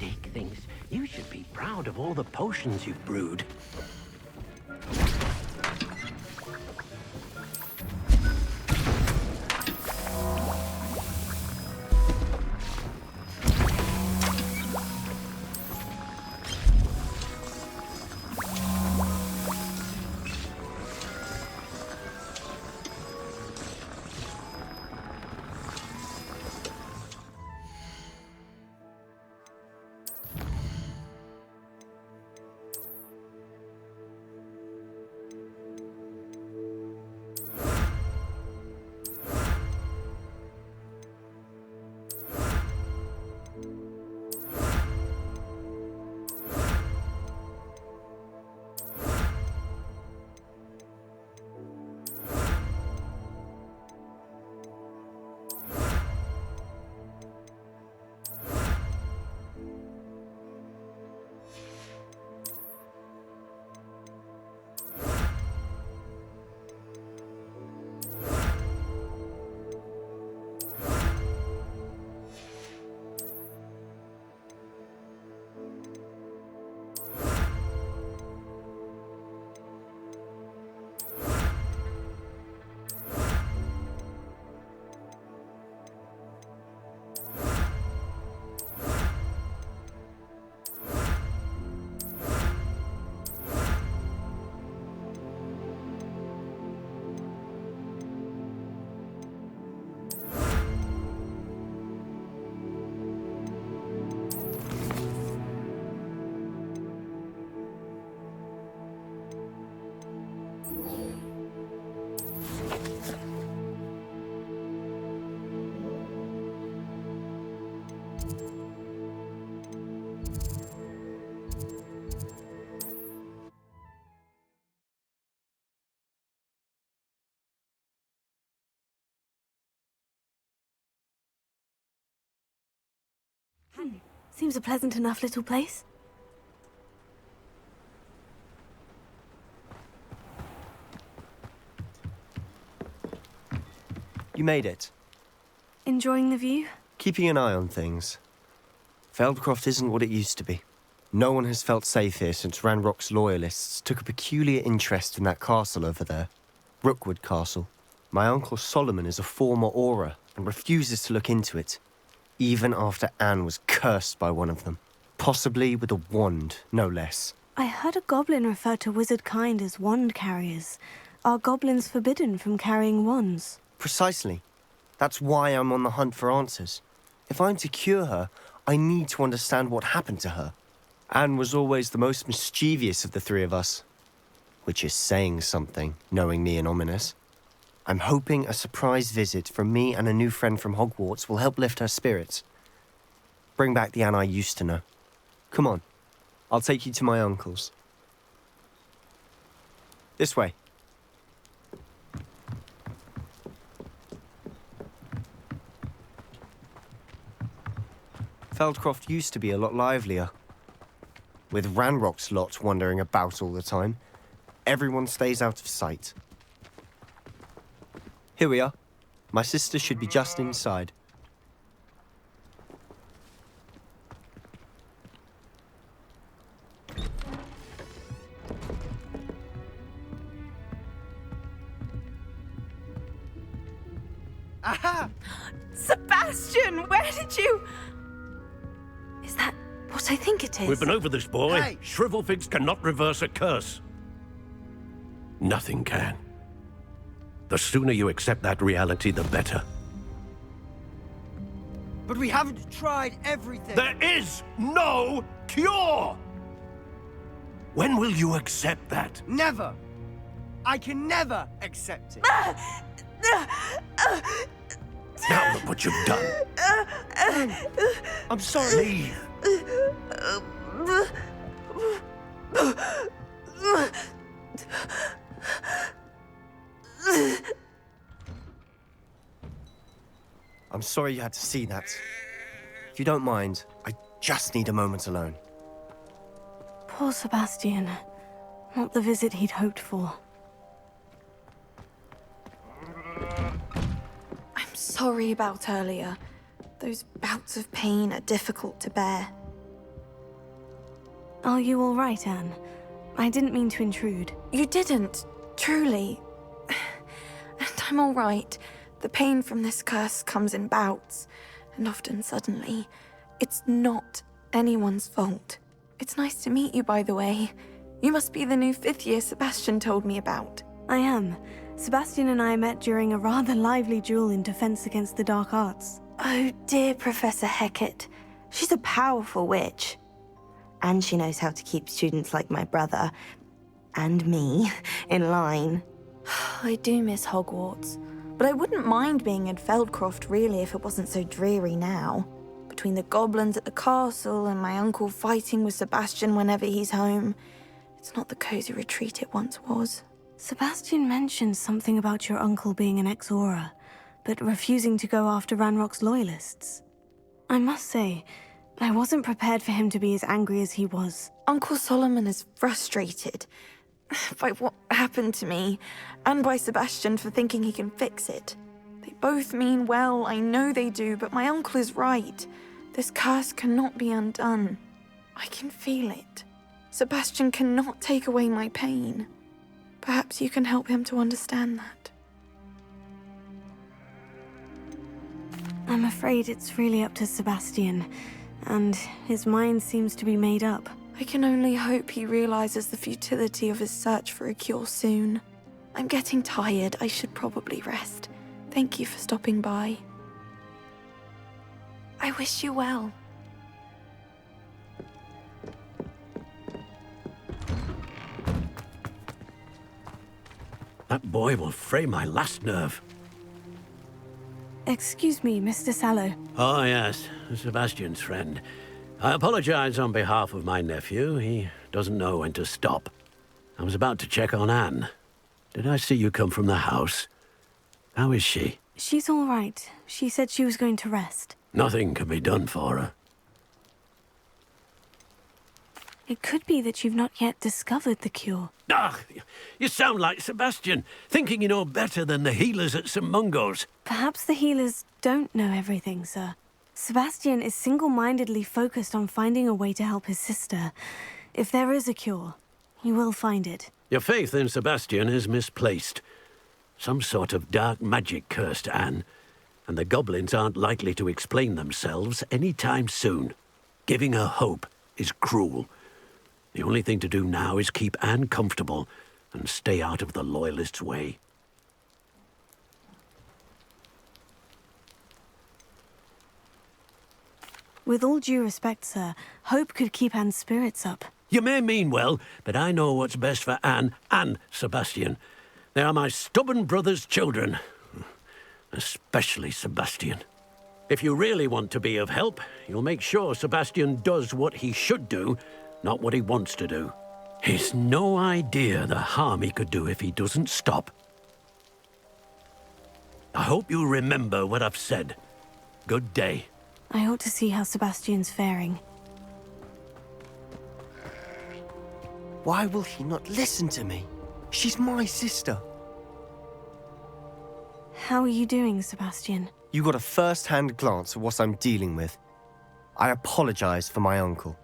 Deke thinks you should be proud of all the potions you've brewed. Seems a pleasant enough little place. You made it. Enjoying the view? Keeping an eye on things. Feldcroft isn't what it used to be. No one has felt safe here since Ranrock's loyalists took a peculiar interest in that castle over there. Rookwood Castle. My uncle Solomon is a former Auror and refuses to look into it, even after Anne was cursed by one of them. Possibly with a wand, no less. I heard a goblin refer to wizard kind as wand carriers. Are goblins forbidden from carrying wands? Precisely. That's why I'm on the hunt for answers. If I'm to cure her, I need to understand what happened to her. Anne was always the most mischievous of the three of us. Which is saying something, knowing me and Ominous. I'm hoping a surprise visit from me and a new friend from Hogwarts will help lift her spirits. Bring back the Anne I used to know. Come on. I'll take you to my uncle's. This way. Feldcroft used to be a lot livelier. With Ranrock's lot wandering about all the time, everyone stays out of sight. Here we are. My sister should be just inside. Aha! Sebastian, where did you... Is that what I think it is? We've been over this, boy. Hey! Shrivelfigs cannot reverse a curse. Nothing can. The sooner you accept that reality, the better. But we haven't tried everything. There is no cure! When will you accept that? Never. I can never accept it. Now look what you've done. I'm sorry. Leave. I'm sorry you had to see that. If you don't mind, I just need a moment alone. Poor Sebastian. Not the visit he'd hoped for. I'm sorry about earlier. Those bouts of pain are difficult to bear. Are you all right, Anne? I didn't mean to intrude. You didn't, truly. And I'm all right. The pain from this curse comes in bouts, and often suddenly. It's not anyone's fault. It's nice to meet you, by the way. You must be the new 5th year Sebastian told me about. I am. Sebastian and I met during a rather lively duel in defense against the dark arts. Oh, dear Professor Hecat. She's a powerful witch. And she knows how to keep students like my brother, and me, in line. I do miss Hogwarts, but I wouldn't mind being in Feldcroft, really, if it wasn't so dreary now. Between the goblins at the castle and my uncle fighting with Sebastian whenever he's home, it's not the cozy retreat it once was. Sebastian mentioned something about your uncle being an ex-Aura, but refusing to go after Ranrock's loyalists. I must say, I wasn't prepared for him to be as angry as he was. Uncle Solomon is frustrated by what happened to me, and by Sebastian for thinking he can fix it. They both mean well, I know they do, but my uncle is right. This curse cannot be undone. I can feel it. Sebastian cannot take away my pain. Perhaps you can help him to understand that. I'm afraid it's really up to Sebastian, and his mind seems to be made up. I can only hope he realizes the futility of his search for a cure soon. I'm getting tired. I should probably rest. Thank you for stopping by. I wish you well. That boy will fray my last nerve. Excuse me, Mr. Sallow. Oh, yes, Sebastian's friend. I apologize on behalf of my nephew. He doesn't know when to stop. I was about to check on Anne. Did I see you come from the house? How is she? She's all right. She said she was going to rest. Nothing can be done for her. It could be that you've not yet discovered the cure. Ah, you sound like Sebastian, thinking you know better than the healers at St. Mungo's. Perhaps the healers don't know everything, sir. Sebastian is single-mindedly focused on finding a way to help his sister. If there is a cure, he will find it. Your faith in Sebastian is misplaced. Some sort of dark magic cursed Anne, and the goblins aren't likely to explain themselves any time soon. Giving her hope is cruel. The only thing to do now is keep Anne comfortable and stay out of the Loyalists' way. With all due respect, sir, hope could keep Anne's spirits up. You may mean well, but I know what's best for Anne and Sebastian. They are my stubborn brother's children. Especially Sebastian. If you really want to be of help, you'll make sure Sebastian does what he should do, not what he wants to do. He's no idea the harm he could do if he doesn't stop. I hope you remember what I've said. Good day. I ought to see how Sebastian's faring. Why will he not listen to me? She's my sister. How are you doing, Sebastian? You got a first-hand glance at what I'm dealing with. I apologize for my uncle.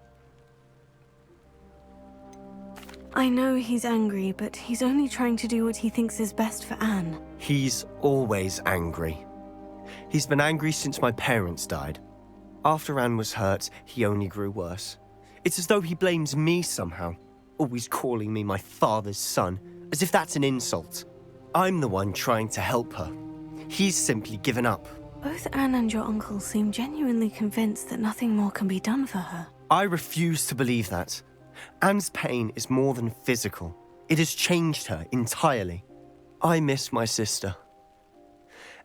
I know he's angry, but he's only trying to do what he thinks is best for Anne. He's always angry. He's been angry since my parents died. After Anne was hurt, he only grew worse. It's as though he blames me somehow, always calling me my father's son, as if that's an insult. I'm the one trying to help her. He's simply given up. Both Anne and your uncle seem genuinely convinced that nothing more can be done for her. I refuse to believe that. Anne's pain is more than physical. It has changed her entirely. I miss my sister.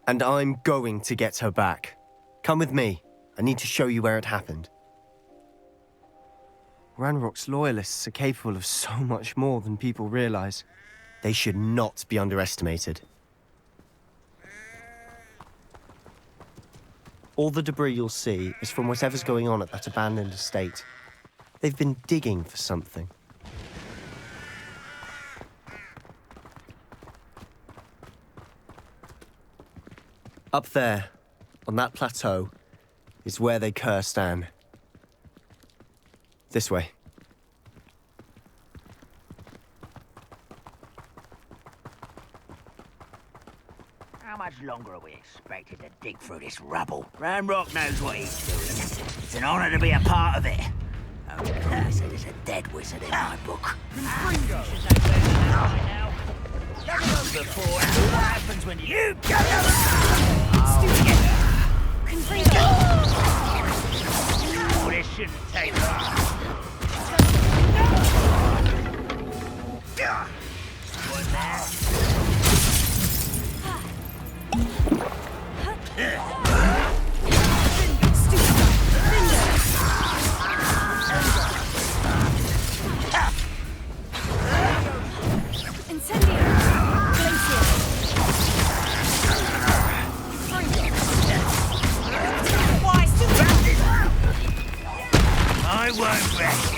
And I'm going to get her back. Come with me. I need to show you where it happened. Ranrock's loyalists are capable of so much more than people realize. They should not be underestimated. All the debris you'll see is from whatever's going on at that abandoned estate. They've been digging for something. Up there, on that plateau, is where they cursed Anne. This way. How much longer are we expected to dig through this rubble? Ranrock knows what he's doing. It's an honor to be a part of it. Only cursed is a dead wizard in my book. Confringo! Before, and what happens when you go Oh, this shouldn't take long. One there. I won't rest.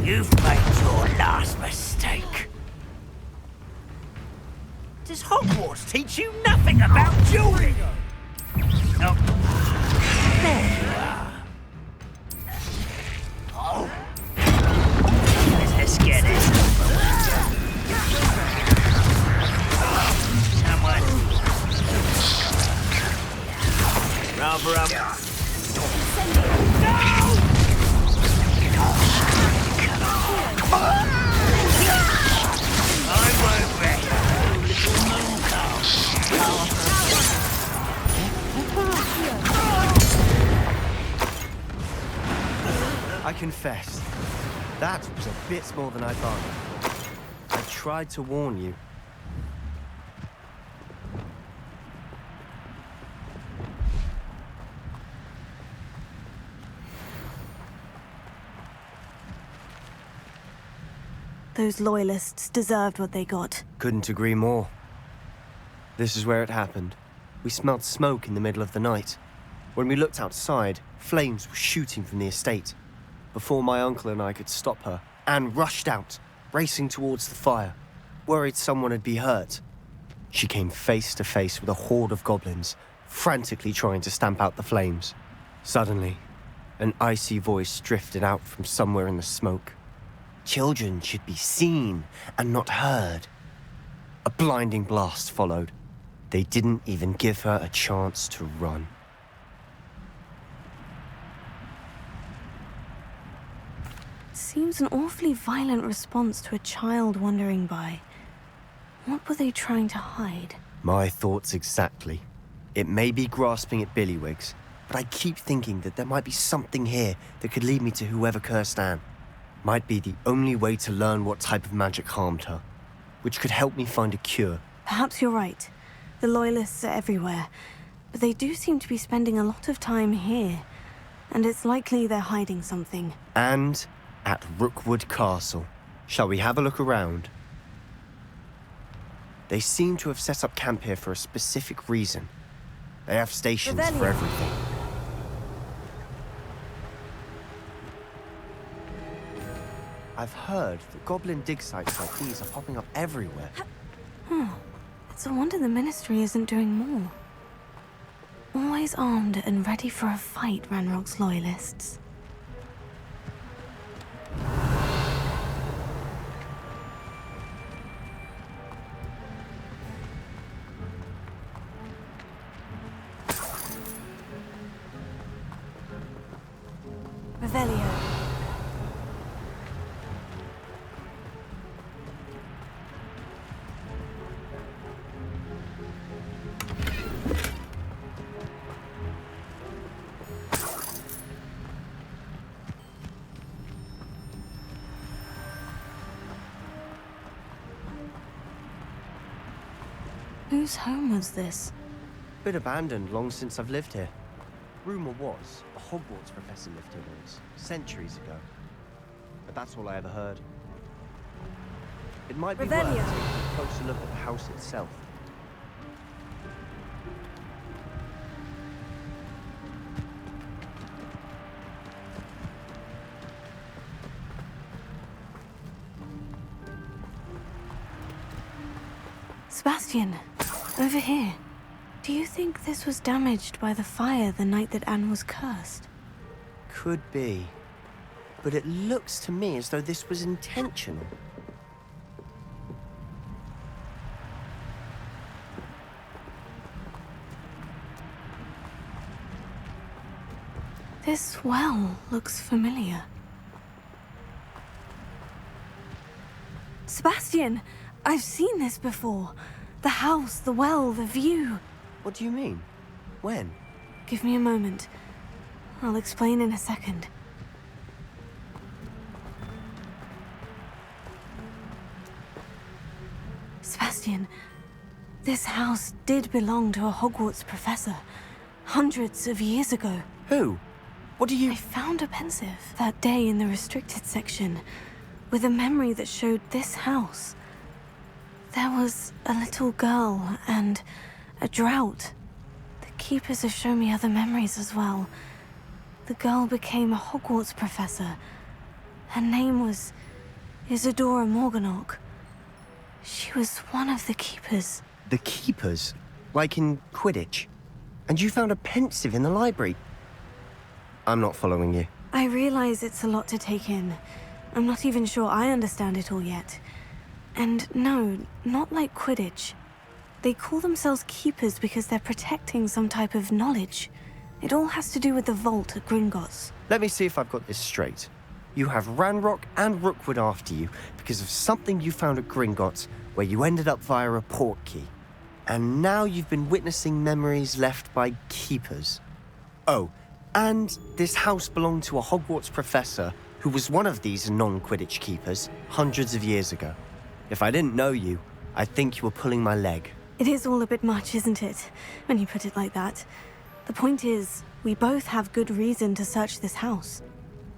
You've made your last mistake. Does Hogwarts teach you nothing about jewelry? No. There you are. Oh. Let's get this. Someone. Rubber up. No! I won't rest. I confess, that was a bit more than I thought. I tried to warn you. Those loyalists deserved what they got. Couldn't agree more. This is where it happened. We smelled smoke in the middle of the night. When we looked outside, flames were shooting from the estate. Before my uncle and I could stop her, Anne rushed out, racing towards the fire, worried someone had been hurt. She came face to face with a horde of goblins, frantically trying to stamp out the flames. Suddenly, an icy voice drifted out from somewhere in the smoke. Children should be seen and not heard. A blinding blast followed. They didn't even give her a chance to run. seems an awfully violent response to a child wandering by. What were they trying to hide? My thoughts exactly. It may be grasping at Billywigs, but I keep thinking that there might be something here that could lead me to whoever cursed Anne. Might be the only way to learn what type of magic harmed her, which could help me find a cure. Perhaps you're right. The Loyalists are everywhere, but they do seem to be spending a lot of time here, and it's likely they're hiding something. And at Rookwood Castle. Shall we have a look around? They seem to have set up camp here for a specific reason. They have stations for everything. I've heard that goblin dig sites like these are popping up everywhere. It's a wonder the Ministry isn't doing more. Always armed and ready for a fight, Ranrock's Loyalists. Revelio. Whose home was this? Been abandoned long since I've lived here. Rumour was a Hogwarts professor lived here once, centuries ago. But that's all I ever heard. It might be worth taking a closer look at the house itself. Sebastian, over here. Do you think this was damaged by the fire the night that Anne was cursed? Could be. But it looks to me as though this was intentional. This well looks familiar. Sebastian, I've seen this before. The house, the well, the view. What do you mean? When? Give me a moment. I'll explain in a second. Sebastian, this house did belong to a Hogwarts professor. Hundreds of years ago. Who? What do you... I found a pensive that day in the restricted section with a memory that showed this house. There was a little girl and a drought. The keepers have shown me other memories as well. The girl became a Hogwarts professor. Her name was Isadora Morganach. She was one of the keepers. The keepers? Like in Quidditch? And you found a pensive in the library? I'm not following you. I realize it's a lot to take in. I'm not even sure I understand it all yet. And no, not like Quidditch. They call themselves keepers because they're protecting some type of knowledge. It all has to do with the vault at Gringotts. Let me see if I've got this straight. You have Ranrock and Rookwood after you because of something you found at Gringotts where you ended up via a portkey. And now you've been witnessing memories left by keepers. Oh, and this house belonged to a Hogwarts professor who was one of these non-Quidditch keepers hundreds of years ago. If I didn't know you, I'd think you were pulling my leg. It is all a bit much, isn't it, when you put it like that? The point is, we both have good reason to search this house.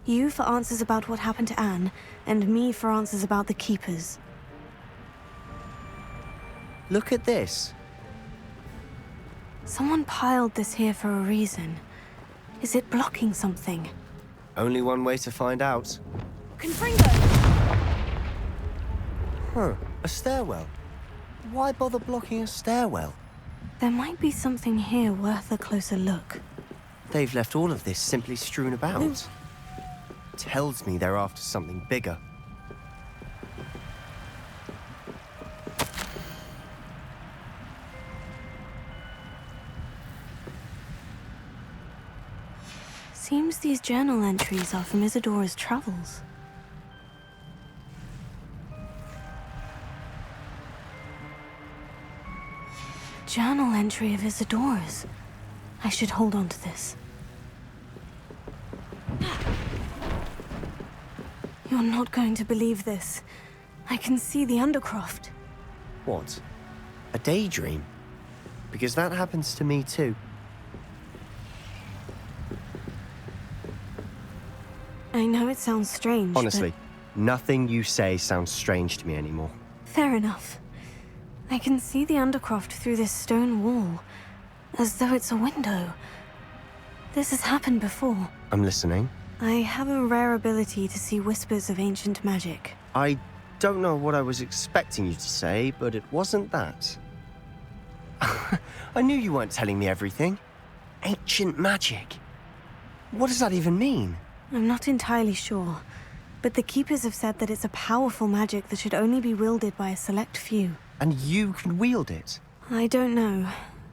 You for answers about what happened to Anne, and me for answers about the keepers. Look at this. Someone piled this here for a reason. Is it blocking something? Only one way to find out. Confringo! Huh, a stairwell. Why bother blocking a stairwell? There might be something here worth a closer look. They've left all of this simply strewn about. Tells me they're after something bigger. Seems these journal entries are from Isadora's travels. journal entry of Isadora's. I should hold on to this. You're not going to believe this. I can see the undercroft. What? A daydream? Because that happens to me too. I know it sounds strange, Honestly, nothing you say sounds strange to me anymore. Fair enough. I can see the undercroft through this stone wall, as though it's a window. This has happened before. I'm listening. I have a rare ability to see whispers of ancient magic. I don't know what I was expecting you to say, but it wasn't that. I knew you weren't telling me everything. Ancient magic. What does that even mean? I'm not entirely sure, but the Keepers have said that it's a powerful magic that should only be wielded by a select few. And you can wield it? I don't know,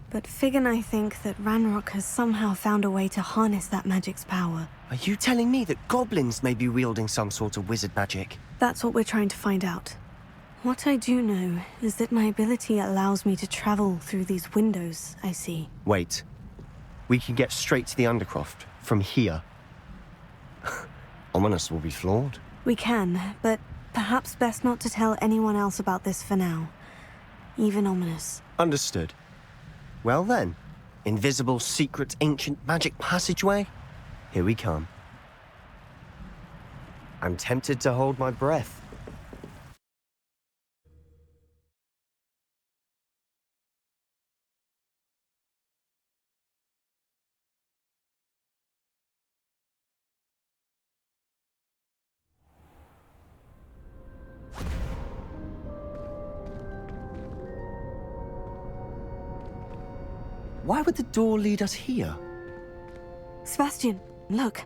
but Fig and I think that Ranrock has somehow found a way to harness that magic's power. Are you telling me that goblins may be wielding some sort of wizard magic? That's what we're trying to find out. What I do know is that my ability allows me to travel through these windows I see. Wait. We can get straight to the undercroft from here. Ominous will be flawed. We can, but perhaps best not to tell anyone else about this for now. Even Ominous. Understood. Well then, invisible, secret, ancient magic passageway? Here we come. I'm tempted to hold my breath. Why would the door lead us here? Sebastian, look.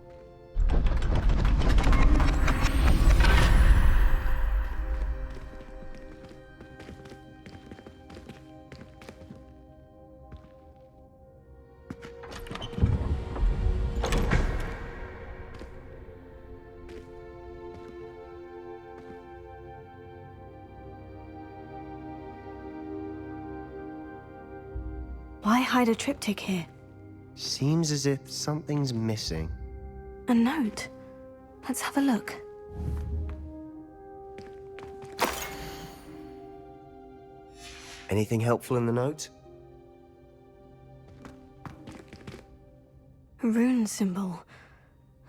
Why hide a triptych here? Seems as if something's missing. A note. Let's have a look. Anything helpful in the note? A rune symbol.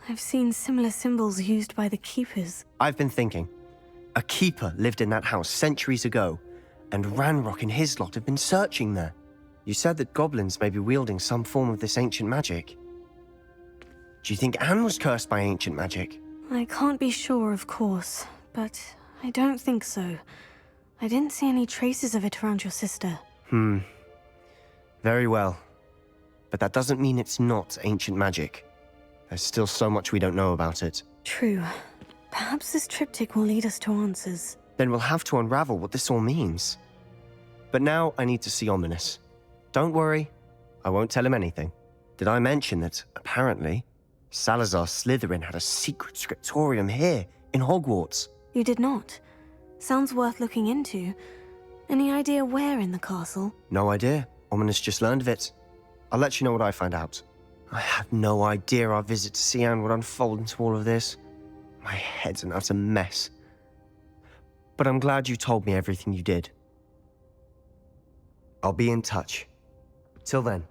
I've seen similar symbols used by the Keepers. I've been thinking. A keeper lived in that house centuries ago, and Ranrock and his lot have been searching there. You said that goblins may be wielding some form of this ancient magic. Do you think Anne was cursed by ancient magic? I can't be sure, of course, but I don't think so. I didn't see any traces of it around your sister. Very well. But that doesn't mean it's not ancient magic. There's still so much we don't know about it. True. Perhaps this triptych will lead us to answers. Then we'll have to unravel what this all means. But now I need to see Ominous. Don't worry, I won't tell him anything. Did I mention that, apparently, Salazar Slytherin had a secret scriptorium here, in Hogwarts? You did not. Sounds worth looking into. Any idea where in the castle? No idea. Ominous just learned of it. I'll let you know what I find out. I had no idea our visit to see Anne would unfold into all of this. My head's an utter mess. But I'm glad you told me everything you did. I'll be in touch. Till then.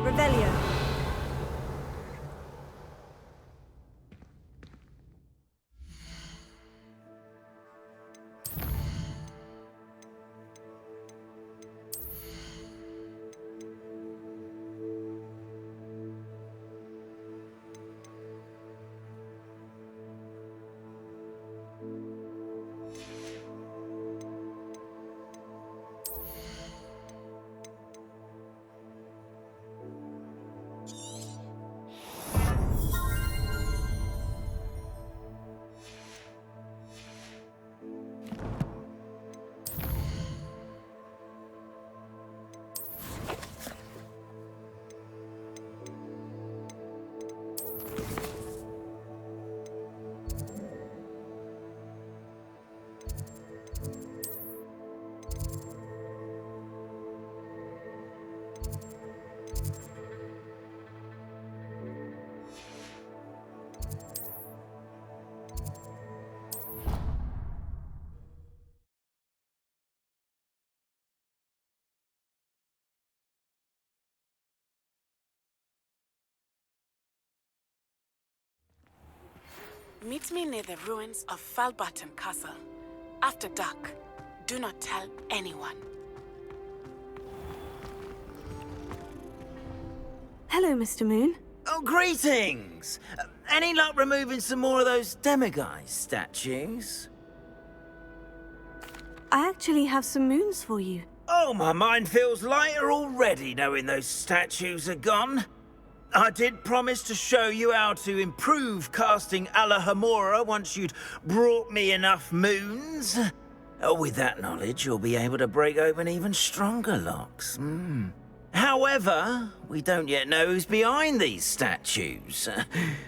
Revelio. Meet me near the ruins of Falbottom Castle. After dark. Do not tell anyone. Hello, Mr. Moon. Oh, greetings! Any luck removing some more of those demiguise statues? I actually have some moons for you. Oh, my mind feels lighter already knowing those statues are gone. I did promise to show you how to improve casting Alahamora once you'd brought me enough moons. With that knowledge, you'll be able to break open even stronger locks. However, we don't yet know who's behind these statues.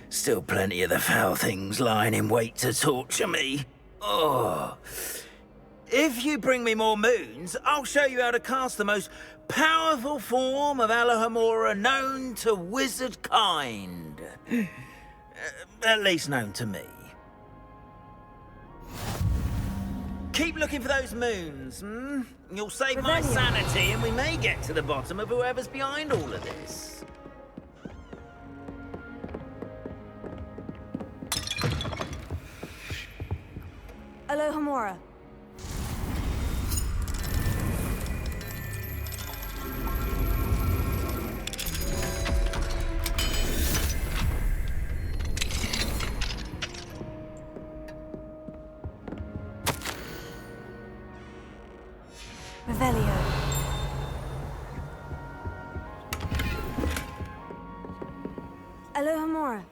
Still plenty of the foul things lying in wait to torture me. Oh. If you bring me more moons, I'll show you how to cast the most powerful form of Alahamora known to wizard kind. At least known to me. Keep looking for those moons, You'll save my sanity and we may get to the bottom of whoever's behind all of this. Alahamora. Revelio. Alahamora.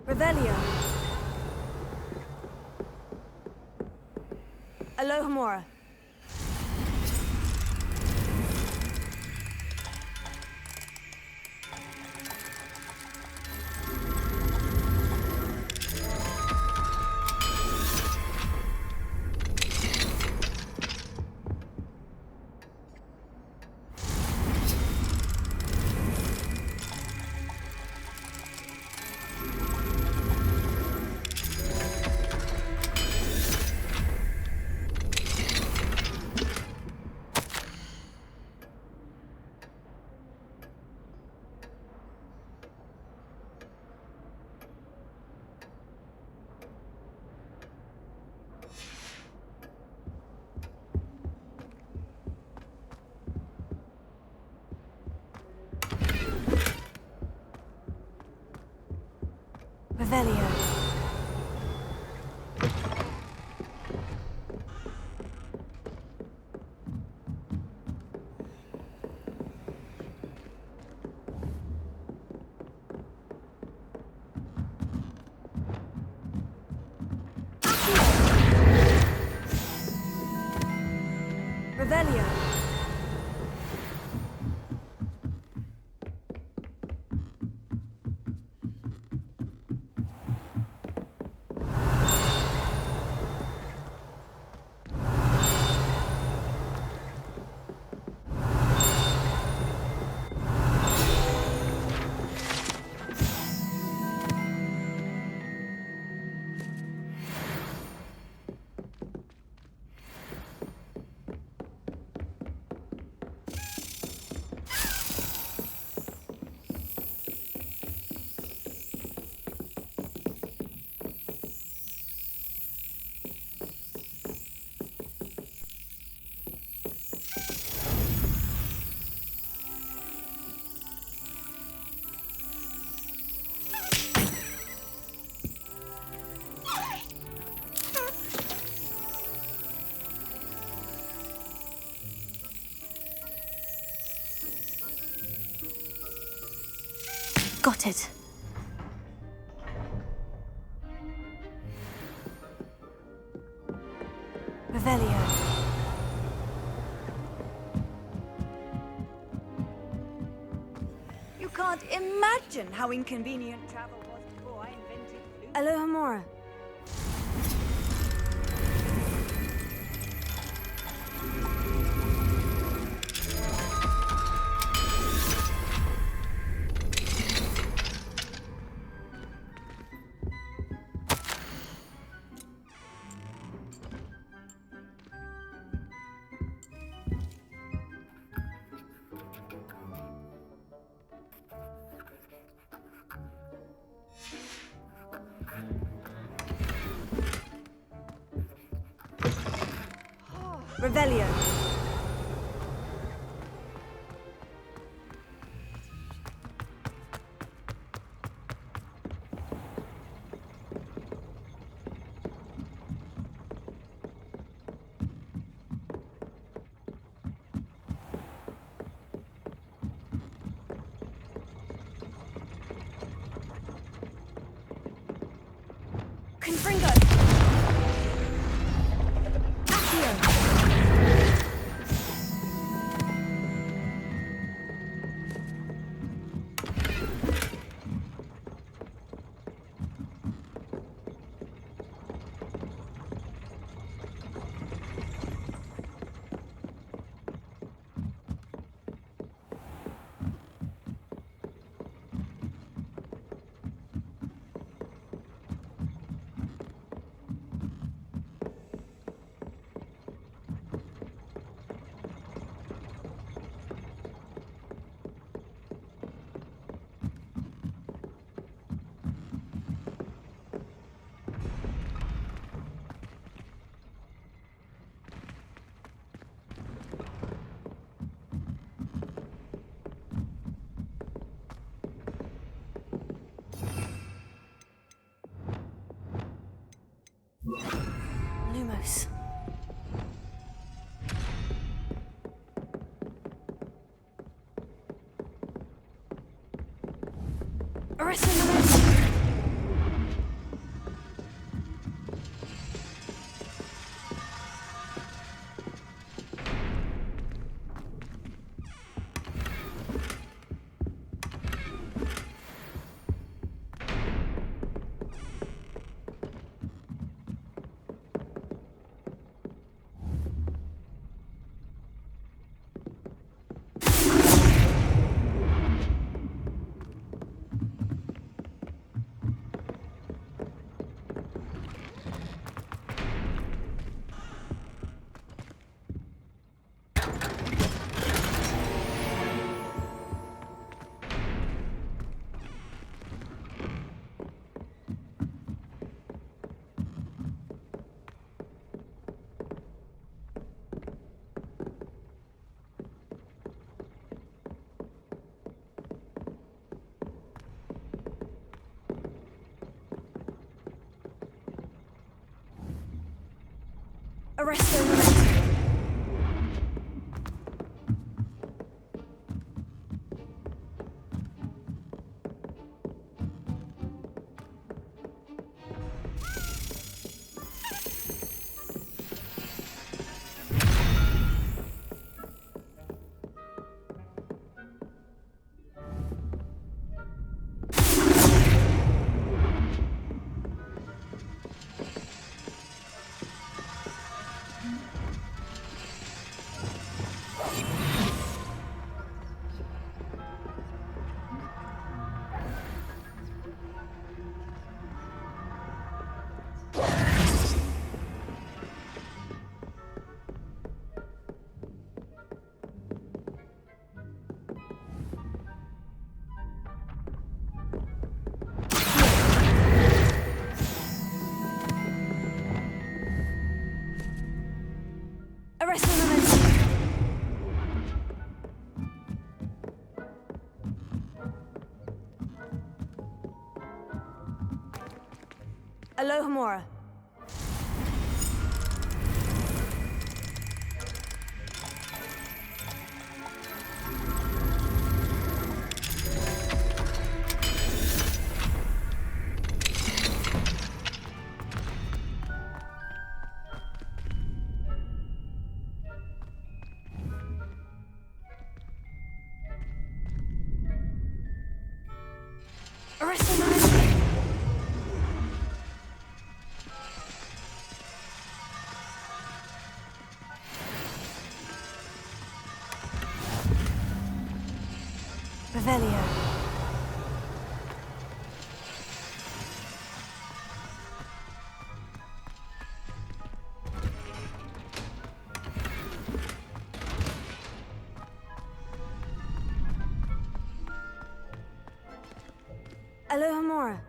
Revelio. Alahamora. Revelio. Revelio. Got it. Revelio. You can't imagine how inconvenient travel was before I invented flute. Alahamora. Revelio. Confringo. Accio. Lumos. Arresting the rest. Arresto the rest. Arresting the rest. Alohomora. Arresting the rest. Revelio. Alohomora.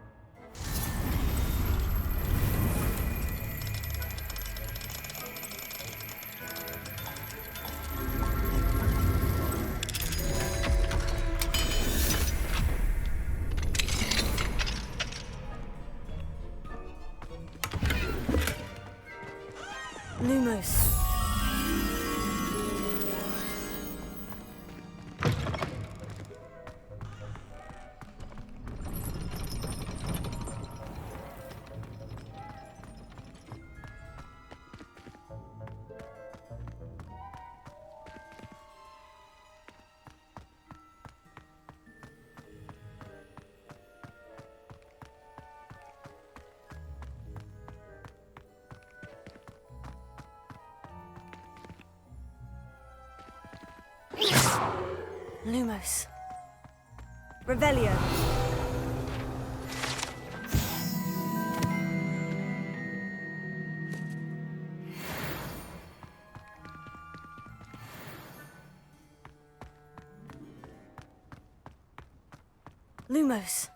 Lumos. Revelio. Lumos.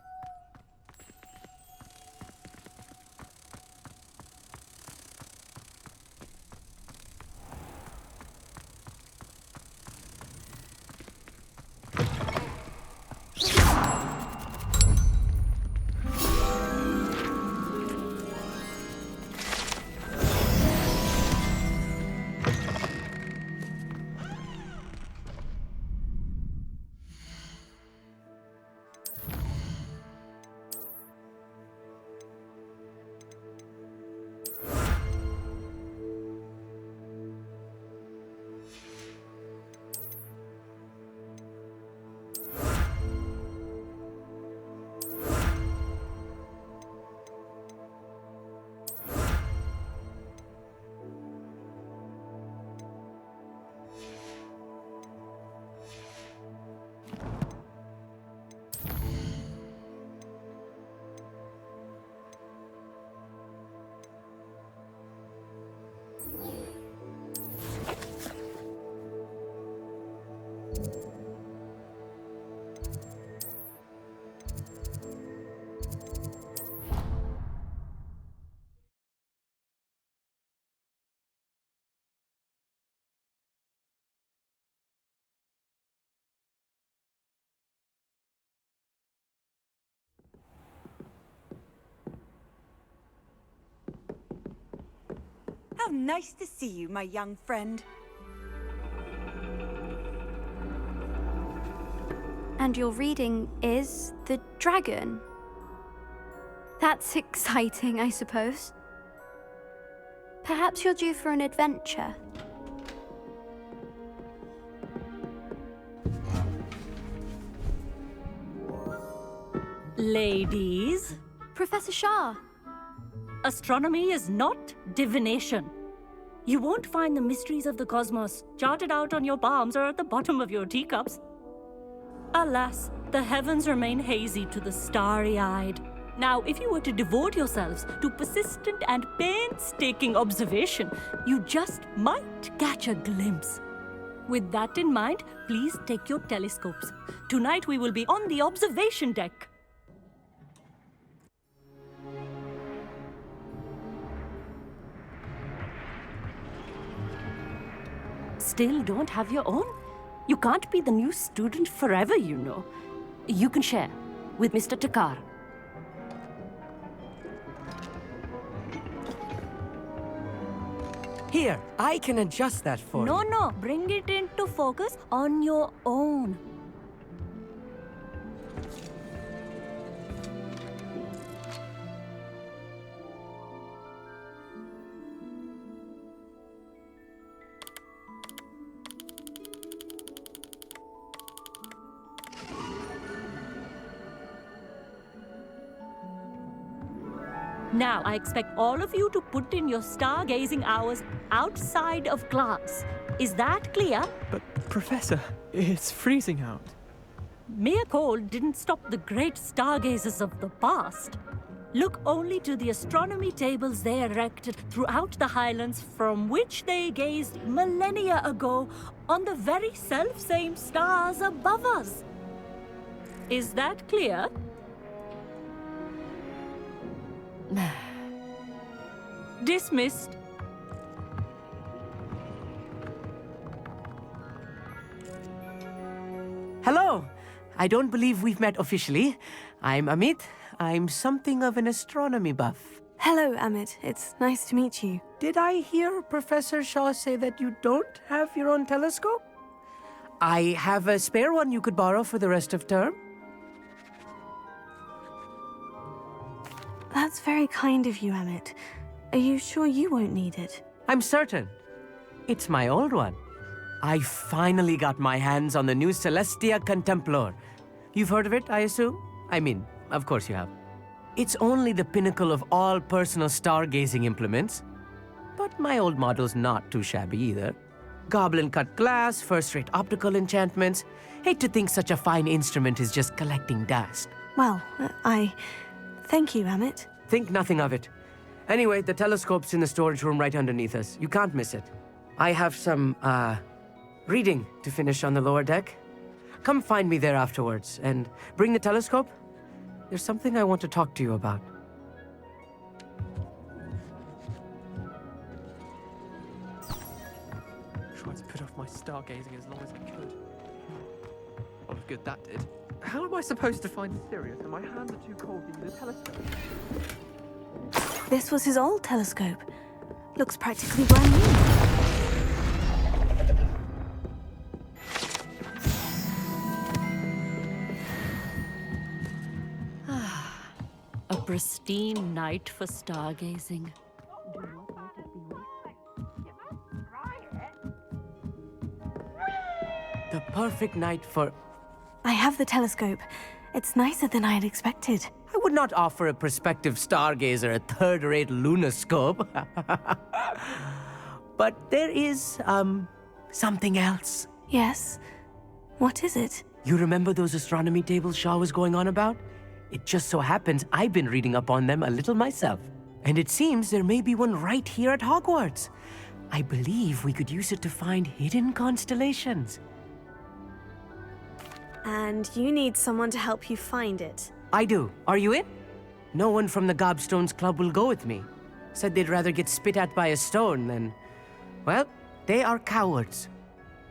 How nice to see you, my young friend. And your reading is The Dragon. That's exciting, I suppose. Perhaps you're due for an adventure. Ladies. Professor Shah. Astronomy is not divination. You won't find the mysteries of the cosmos charted out on your palms or at the bottom of your teacups. Alas, the heavens remain hazy to the starry-eyed. Now, if you were to devote yourselves to persistent and painstaking observation, you just might catch a glimpse. With that in mind, please take your telescopes. Tonight we will be on the observation deck. Still don't have your own? You can't be the new student forever, you know. You can share with Mr. Takar. Here, I can adjust that for you. No, bring it into focus on your own. Now, I expect all of you to put in your stargazing hours outside of class. Is that clear? But, Professor, it's freezing out. Mere cold didn't stop the great stargazers of the past. Look only to the astronomy tables they erected throughout the Highlands from which they gazed millennia ago on the very self-same stars above us. Is that clear? Dismissed. Hello. I don't believe we've met officially. I'm Amit. I'm something of an astronomy buff. Hello, Amit. It's nice to meet you. Did I hear Professor Shaw say that you don't have your own telescope? I have a spare one you could borrow for the rest of term. That's very kind of you, Amit. Are you sure you won't need it? I'm certain. It's my old one. I finally got my hands on the new Celestia Contemplar. You've heard of it, I assume? I mean, of course you have. It's only the pinnacle of all personal stargazing implements. But my old model's not too shabby either. Goblin cut glass, first-rate optical enchantments. Hate to think such a fine instrument is just collecting dust. Well, thank you, Amit. Think nothing of it. Anyway, the telescope's in the storage room right underneath us. You can't miss it. I have some, reading to finish on the lower deck. Come find me there afterwards, and bring the telescope. There's something I want to talk to you about. Tried to put off my stargazing as long as I could. A lot of good that did. How am I supposed to find Sirius when my hands are too cold to use a telescope? This was his old telescope. Looks practically brand new. A pristine night for stargazing. The perfect night for... I have the telescope. It's nicer than I had expected. I would not offer a prospective stargazer a third-rate lunoscope. But there is, something else. Yes? What is it? You remember those astronomy tables Shaw was going on about? It just so happens I've been reading up on them a little myself. And it seems there may be one right here at Hogwarts. I believe we could use it to find hidden constellations. And you need someone to help you find it. I do. Are you in? No one from the Gobstones Club will go with me. Said they'd rather get spit at by a stone than... Well, they are cowards.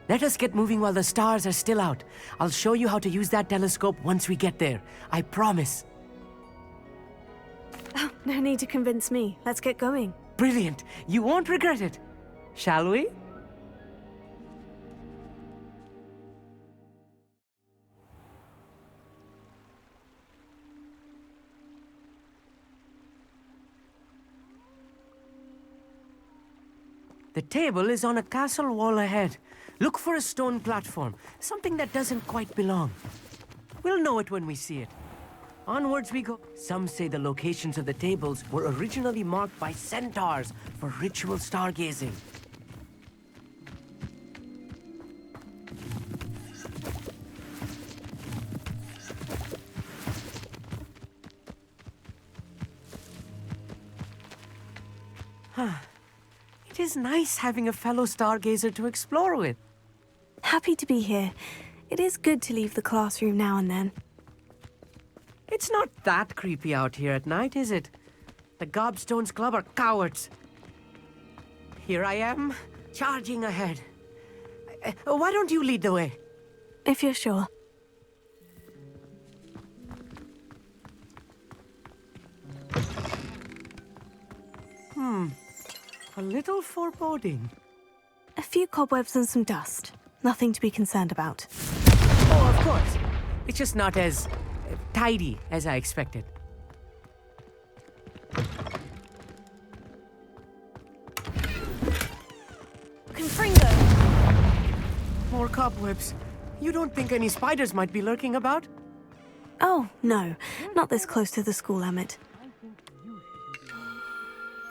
Let us get moving while the stars are still out. I'll show you how to use that telescope once we get there. I promise. Oh, no need to convince me. Let's get going. Brilliant. You won't regret it. Shall we? The table is on a castle wall ahead. Look for a stone platform, something that doesn't quite belong. We'll know it when we see it. Onwards we go. Some say the locations of the tables were originally marked by centaurs for ritual stargazing. It is nice having a fellow stargazer to explore with. Happy to be here. It is good to leave the classroom now and then. It's not that creepy out here at night, is it? The Gobstones Club are cowards. Here I am, charging ahead. Why don't you lead the way? If you're sure. A little foreboding. A few cobwebs and some dust. Nothing to be concerned about. Oh, of course. It's just not as tidy as I expected. Confringo! More cobwebs. You don't think any spiders might be lurking about? Oh, no. Not this close to the school, Amit.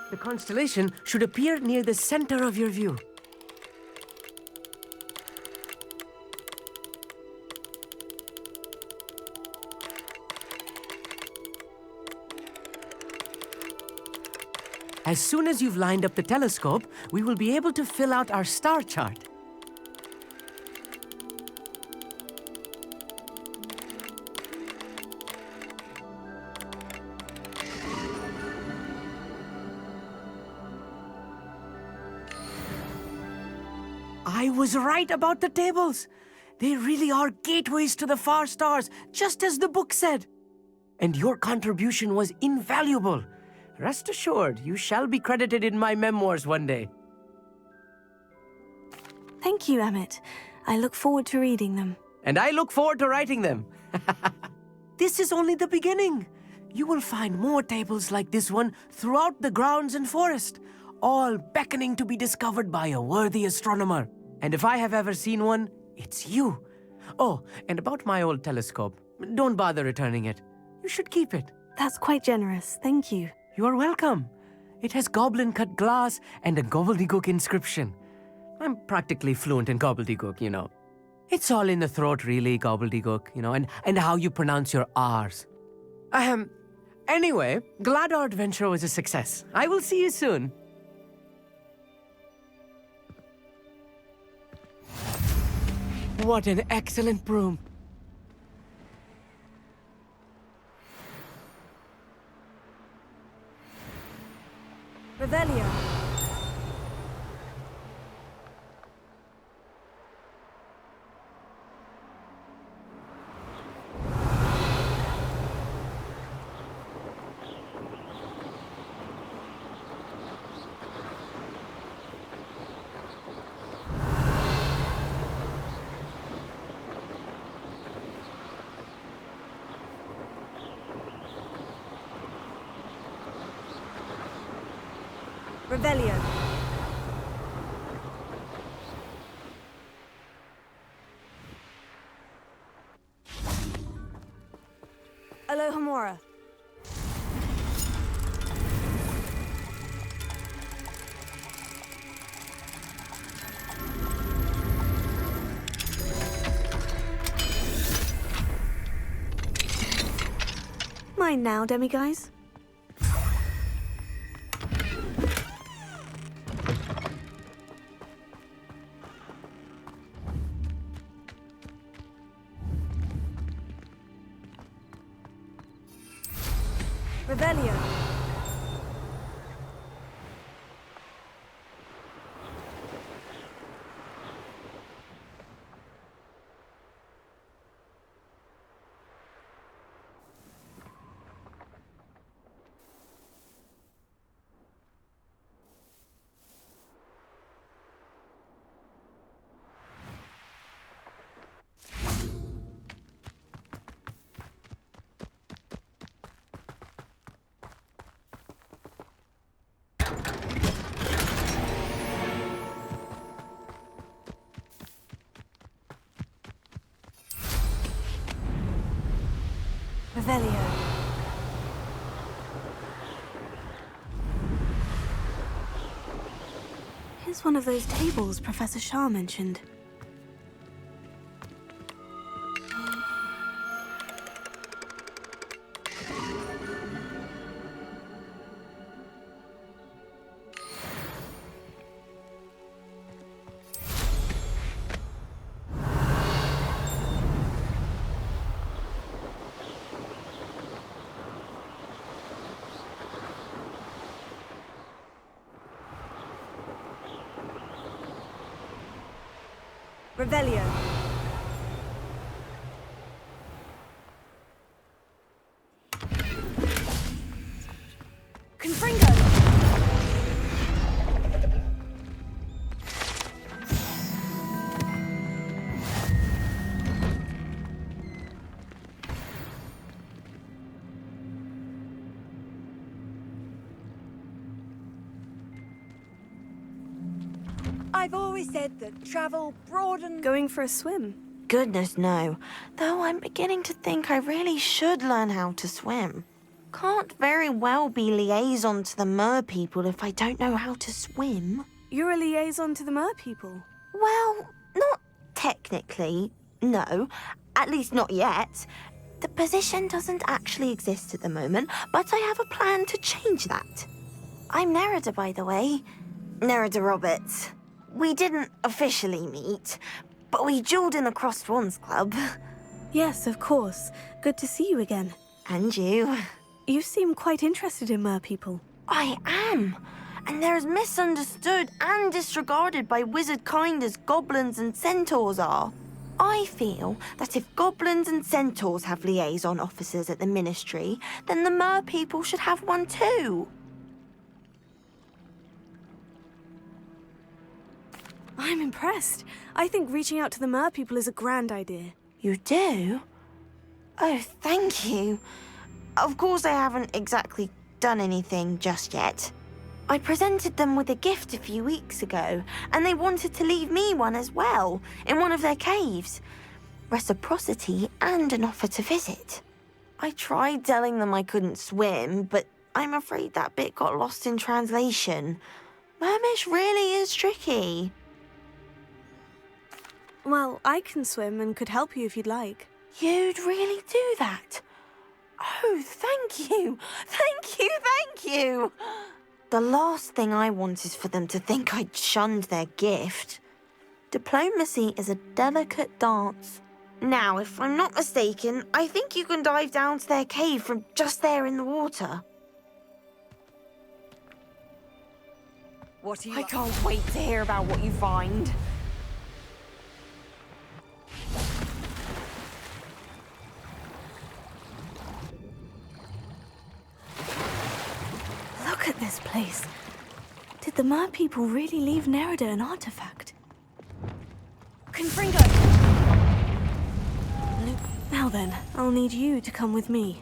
The constellation should appear near the center of your view. As soon as you've lined up the telescope, we will be able to fill out our star chart. I was right about the tables. They really are gateways to the far stars, just as the book said. And your contribution was invaluable. Rest assured, you shall be credited in my memoirs one day. Thank you, Amit. I look forward to reading them. And I look forward to writing them. This is only the beginning. You will find more tables like this one throughout the grounds and forest, all beckoning to be discovered by a worthy astronomer. And if I have ever seen one, it's you. Oh, and about my old telescope, don't bother returning it. You should keep it. That's quite generous. Thank you. You are welcome. It has goblin-cut glass and a gobbledygook inscription. I'm practically fluent in gobbledygook, you know. It's all in the throat, really, gobbledygook, you know, and how you pronounce your R's. Anyway, glad our adventure was a success. I will see you soon. What an excellent broom. Revelio. Revelio. Alohomora. Mine now, demiguise. Revelio. Revelio. Here's one of those tables Professor Shah mentioned. Revelio. Confringo. I've always said that travel broadens... Going for a swim? Goodness, no. Though I'm beginning to think I really should learn how to swim. Can't very well be liaison to the mer people if I don't know how to swim. You're a liaison to the mer people? Well, not technically, no. At least not yet. The position doesn't actually exist at the moment, but I have a plan to change that. I'm Nerida, by the way. Nerida Roberts. We didn't officially meet, but we duelled in the Crossed Swans Club. Yes, of course. Good to see you again. And you. You seem quite interested in mer people. I am. And they're as misunderstood and disregarded by wizard kind as goblins and centaurs are. I feel that if goblins and centaurs have liaison officers at the Ministry, then the mer people should have one too. I'm impressed. I think reaching out to the mer people is a grand idea. You do? Oh, thank you. Of course I haven't exactly done anything just yet. I presented them with a gift a few weeks ago, and they wanted to leave me one as well, in one of their caves. Reciprocity and an offer to visit. I tried telling them I couldn't swim, but I'm afraid that bit got lost in translation. Mermish really is tricky. Well, I can swim and could help you if you'd like. You'd really do that? Oh, thank you! Thank you, thank you! The last thing I want is for them to think I'd shunned their gift. Diplomacy is a delicate dance. Now, if I'm not mistaken, I think you can dive down to their cave from just there in the water. What are you... I can't wait to hear about what you find. Look at this place. Did the Mer people really leave Nerida an artifact? Confringo! Now then, I'll need you to come with me.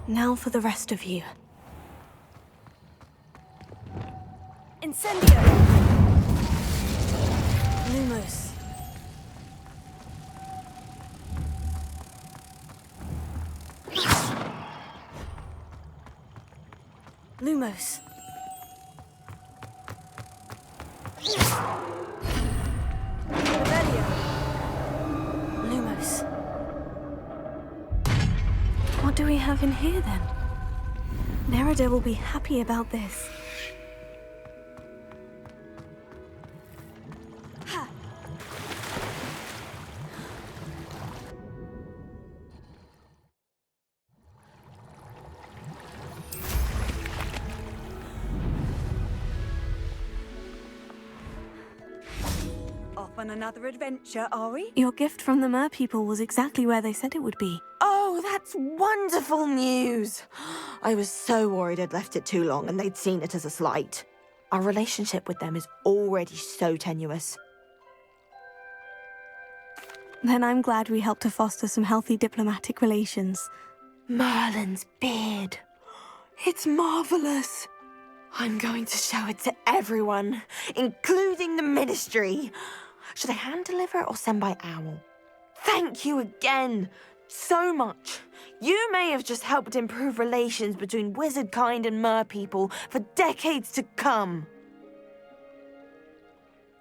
Now for the rest of you. Incendio! Lumos. Lumos. Revelio. Lumos. What do we have in here then? Nerida will be happy about this. Off on another adventure, are we? Your gift from the Mer people was exactly where they said it would be. Oh, that's wonderful news! I was so worried I'd left it too long and they'd seen it as a slight. Our relationship with them is already so tenuous. Then I'm glad we helped to foster some healthy diplomatic relations. Merlin's beard. It's marvelous. I'm going to show it to everyone, including the Ministry. Should I hand deliver or send by owl? Thank you again so much. You may have just helped improve relations between wizard kind and Mer people for decades to come.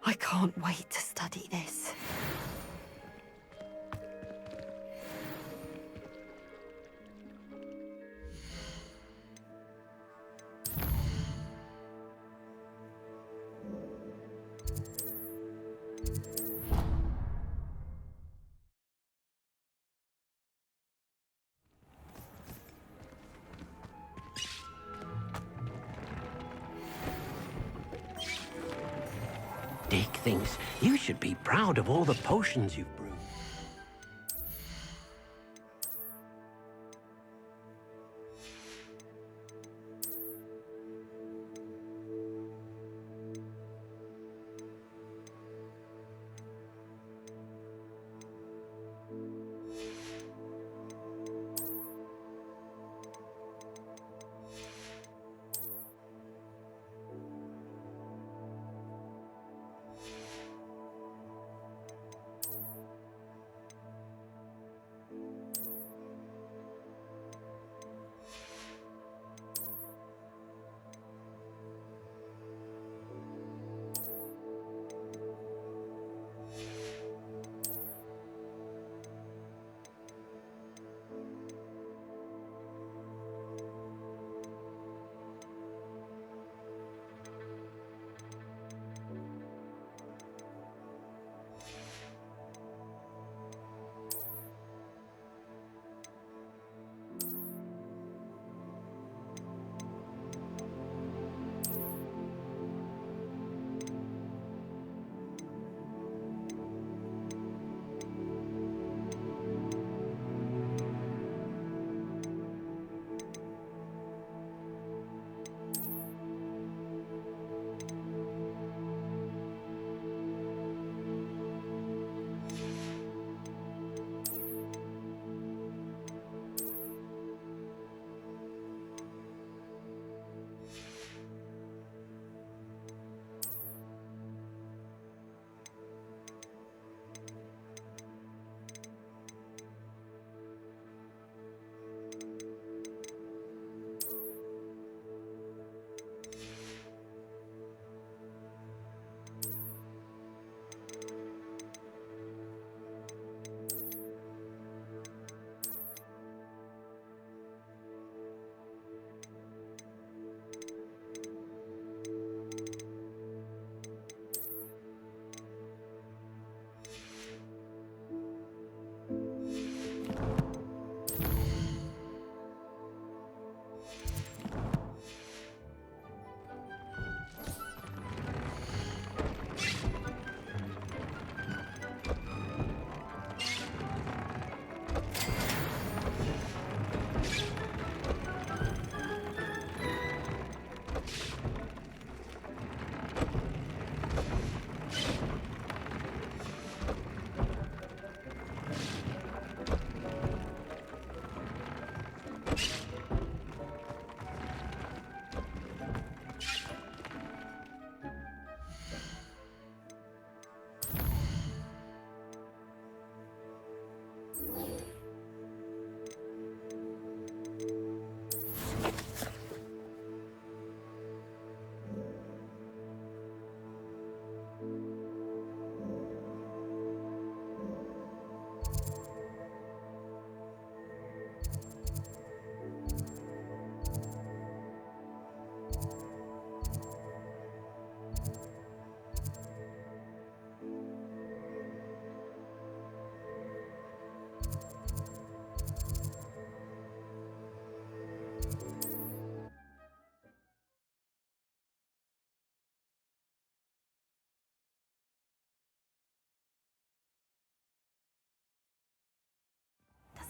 I can't wait to study this. Dick thinks you should be proud of all the potions you've brewed.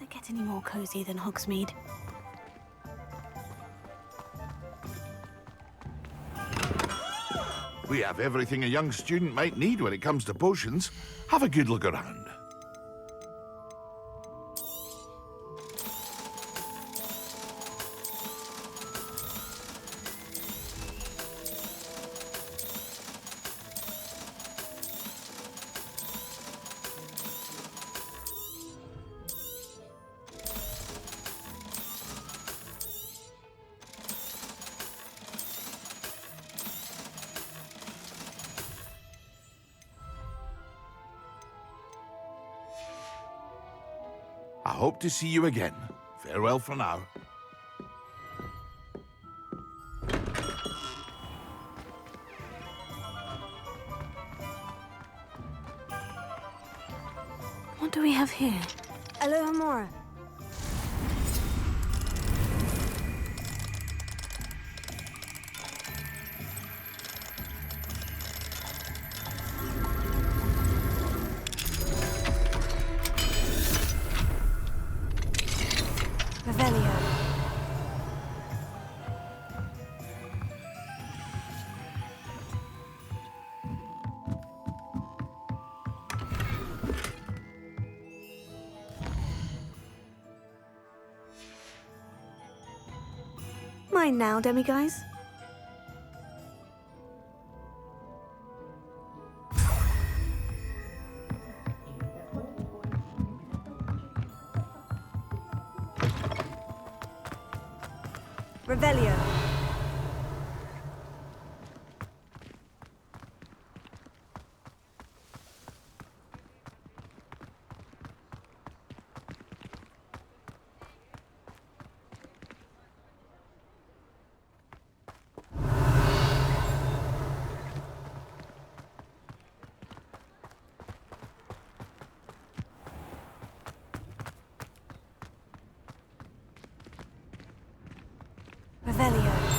Does it get any more cozy than Hogsmeade? We have everything a young student might need when it comes to potions. Have a good look around. I hope to see you again. Farewell for now. What do we have here? Alohomora. Mine now, demiguise. Revelio. Revelio.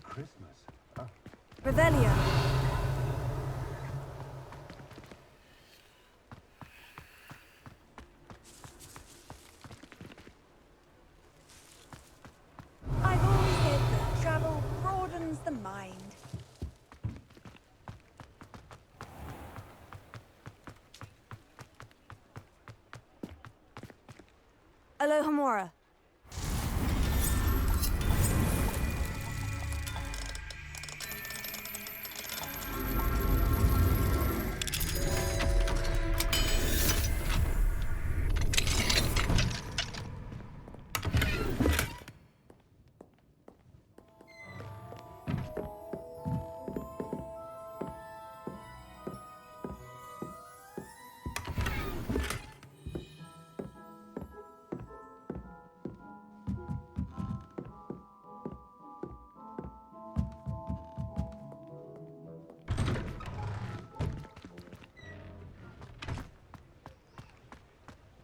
Christmas. Oh. Revelio. I've always said that travel broadens the mind. Alohomora.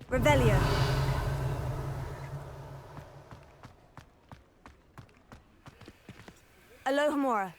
Revelio. Alohomora.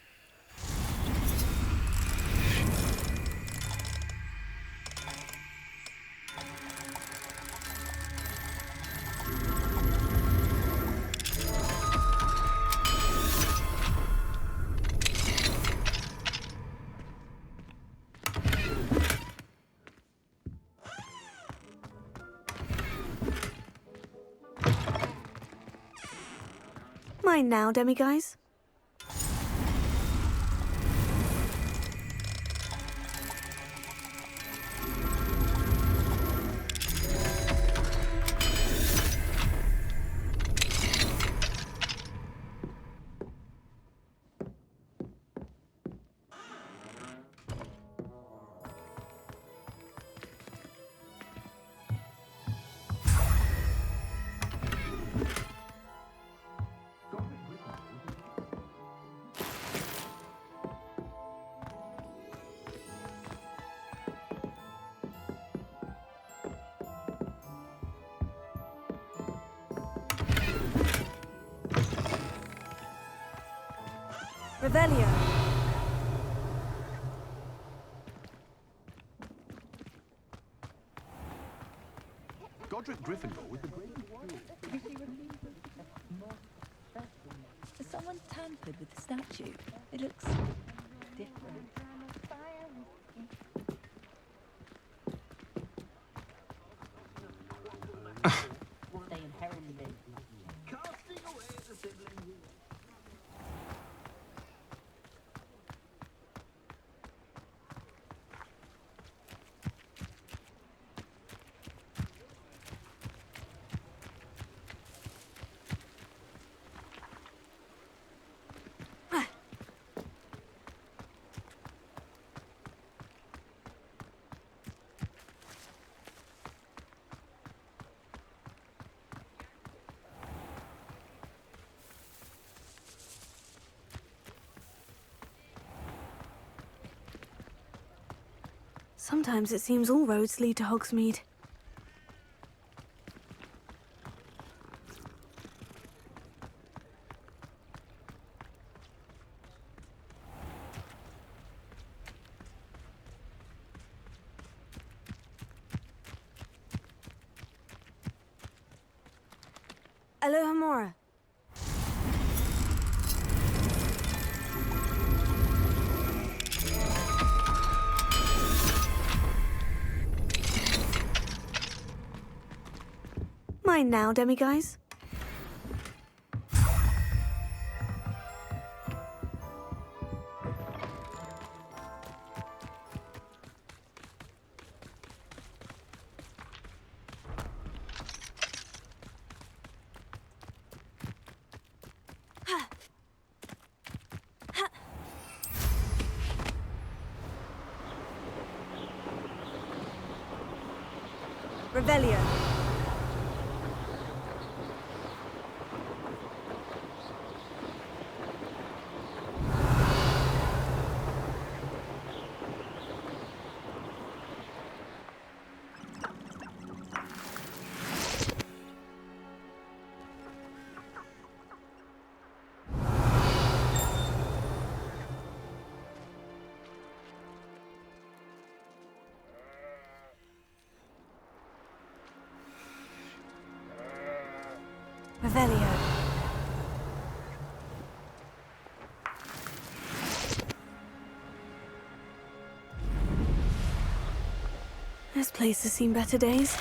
Mine now, demiguise. Revelio. Godric Gryffindor with the great Someone tampered with the statue. It looks different. They inherited it. Casting away the siblings. Sometimes it seems all roads lead to Hogsmeade. Alohomora. Mine now, demiguise. Revelio. Revelio. This place has seen better days.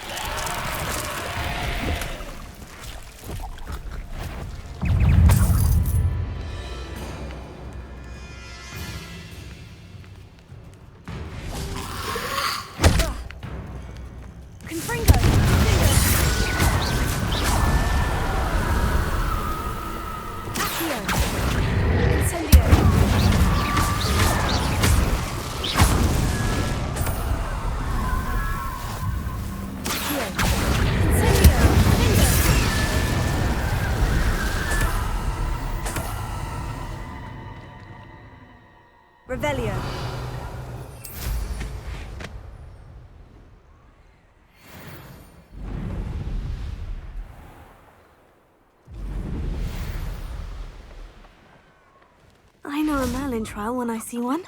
Revelio. I know a Merlin trial when I see one.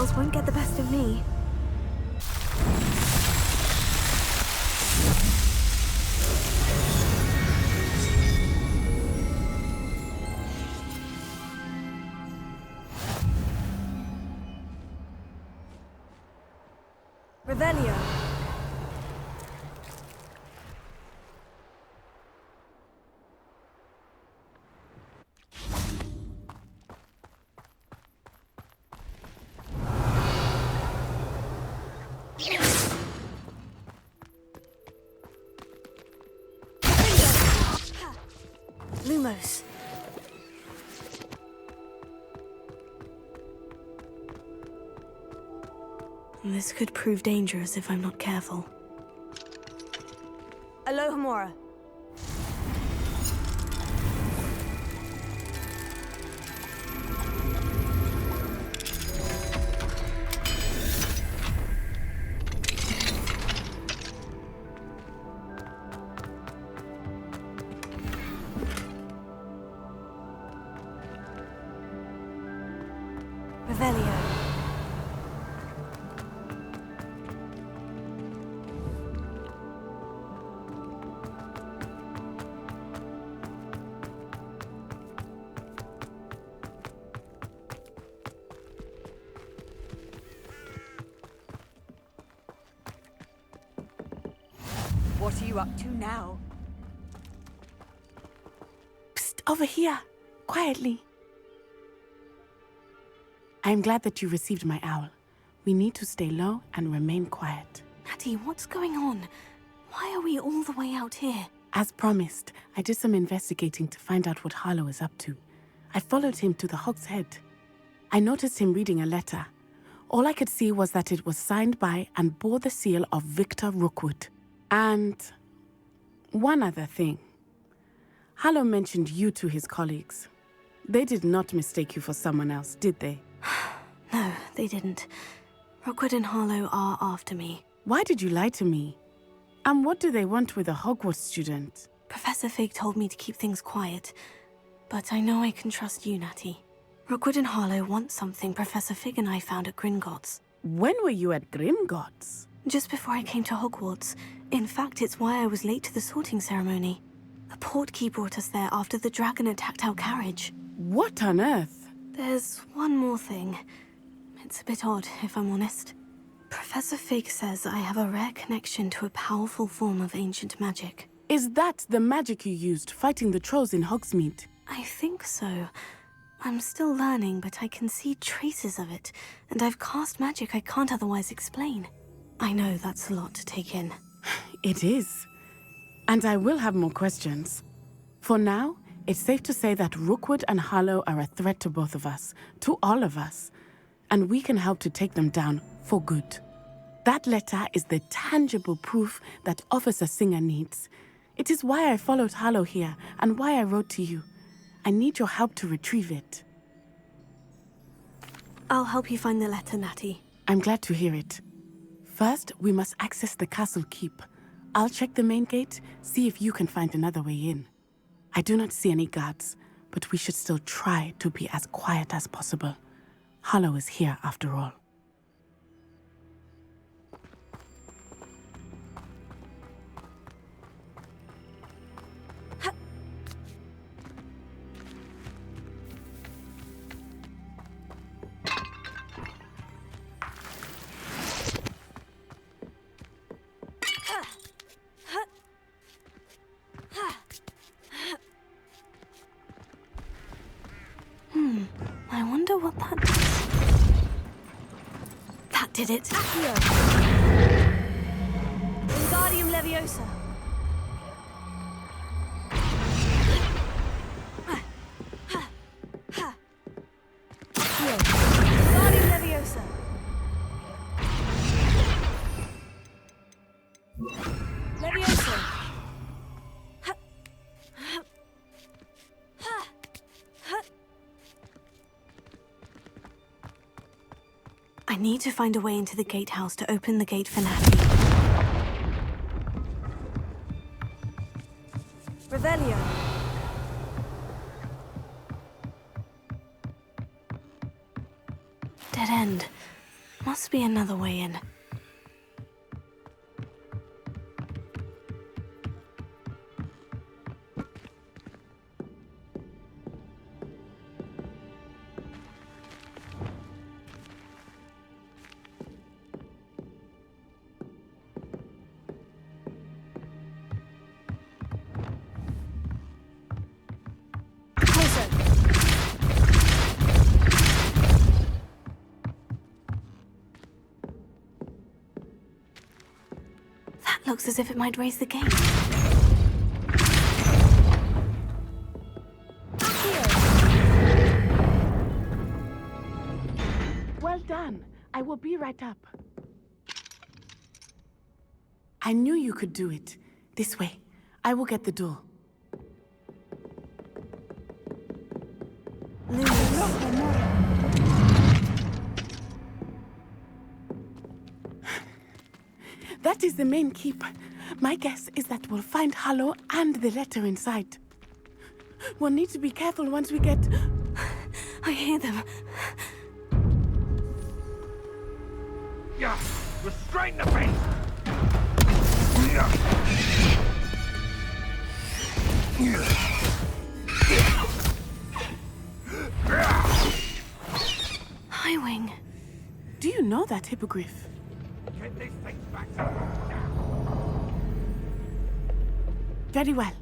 girls won't get the best of me. Revelio. Lumos. This could prove dangerous if I'm not careful. Alohomora. Revelio. What are you up to now? Psst, over here. Quietly. I am glad that you received my owl. We need to stay low and remain quiet. Natty, what's going on? Why are we all the way out here? As promised, I did some investigating to find out what Harlow is up to. I followed him to the Hog's Head. I noticed him reading a letter. All I could see was that it was signed by and bore the seal of Victor Rookwood. And one other thing. Harlow mentioned you to his colleagues. They did not mistake you for someone else, did they? No, they didn't. Rookwood and Harlow are after me. Why did you lie to me? And what do they want with a Hogwarts student? Professor Fig told me to keep things quiet, but I know I can trust you, Natty. Rookwood and Harlow want something Professor Fig and I found at Gringotts. When were you at Gringotts? Just before I came to Hogwarts. In fact, it's why I was late to the sorting ceremony. A portkey brought us there after the dragon attacked our carriage. What on earth? There's one more thing. It's a bit odd, if I'm honest. Professor Fig says I have a rare connection to a powerful form of ancient magic. Is that the magic you used fighting the trolls in Hogsmeade? I think so. I'm still learning, but I can see traces of it, and I've cast magic I can't otherwise explain. I know that's a lot to take in. It is. And I will have more questions. For now, it's safe to say that Rookwood and Harlow are a threat to both of us, to all of us, and we can help to take them down for good. That letter is the tangible proof that Officer Singer needs. It is why I followed Harlow here and why I wrote to you. I need your help to retrieve it. I'll help you find the letter, Natty. I'm glad to hear it. First, we must access the castle keep. I'll check the main gate, see if you can find another way in. I do not see any guards, but we should still try to be as quiet as possible. Harlow is here after all. I wonder what that does. That did it. Accio! Wingardium Leviosa! Accio! Wingardium Leviosa! Leviosa! I need to find a way into the gatehouse to open the gate for Natty. Revelio. Dead end. must be another way in. Looks as if it might raise the gate. Well done. I will be right up. I knew you could do it. This way. I will get the door. That is the main keep. My guess is that we'll find Harlow and the letter inside. We'll need to be careful once we get... I hear them. Yeah, restrain the beast! Highwing. Do you know that hippogriff? Get these things back to Very well.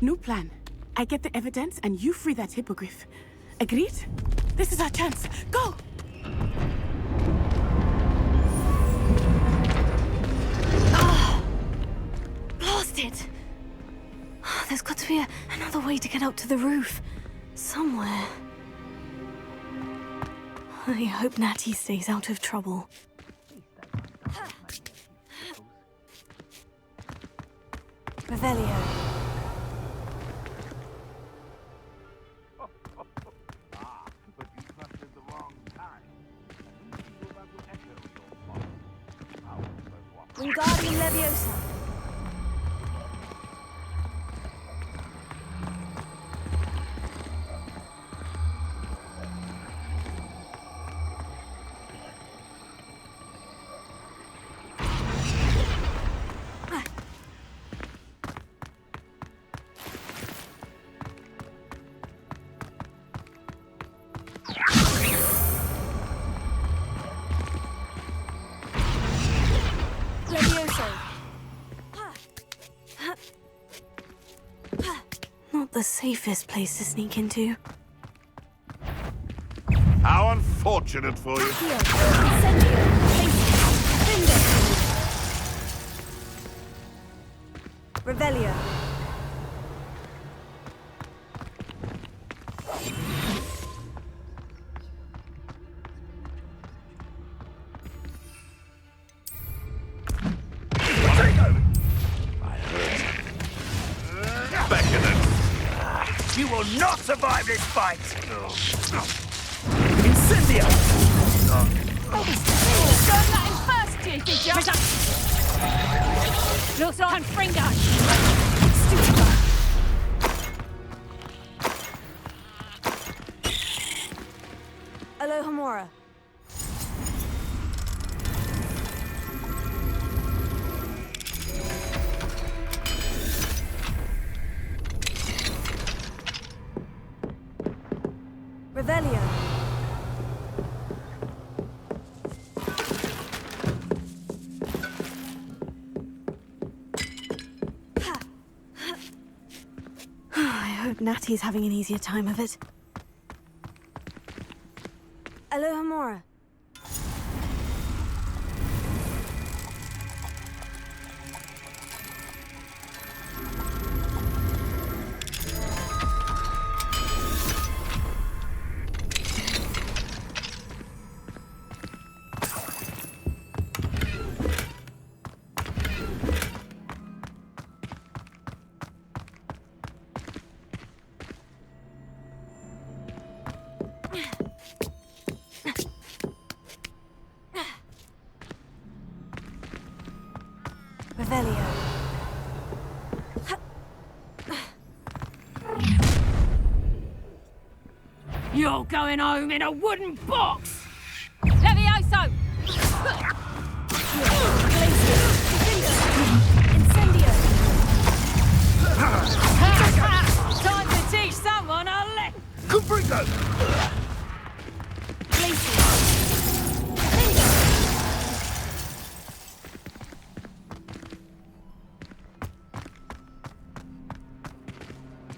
New plan. I get the evidence and you free that hippogriff. Agreed? This is our chance. Go! Blast it! There's got to be another way to get up to the roof. Somewhere. I hope Natty stays out of trouble. Revelio. but you trusted the wrong time. You're about to echo your fault. Wingardium Leviosa. Not the safest place to sneak into. How unfortunate for you. Revelio. You will not survive this fight! Incendio! Don't let him first, did you? Looks like Fringo! Alohomora. Revelio. I hope Natty's having an easier time of it. Alohomora. Revelio. You're going home in a wooden box! Levioso!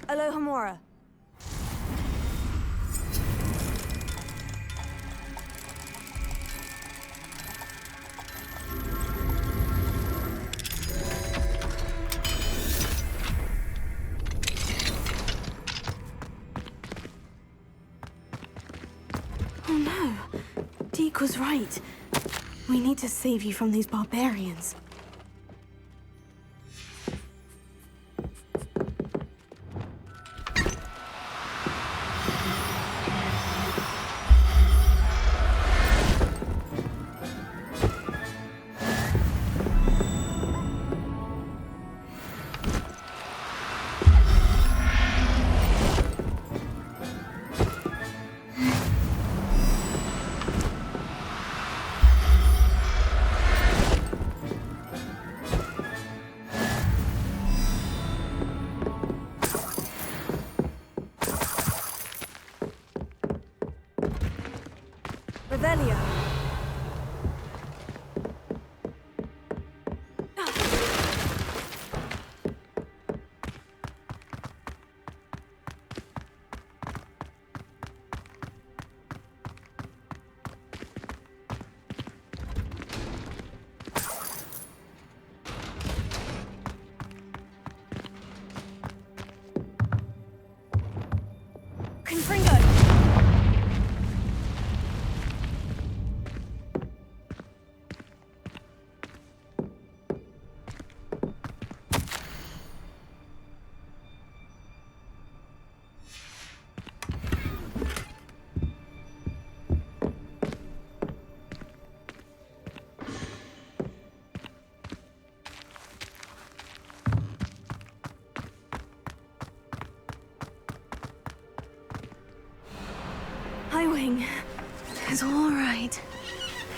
Alohomora. Oh no. Deke was right. We need to save you from these barbarians. Revelio. Confringo. Highwing is all right.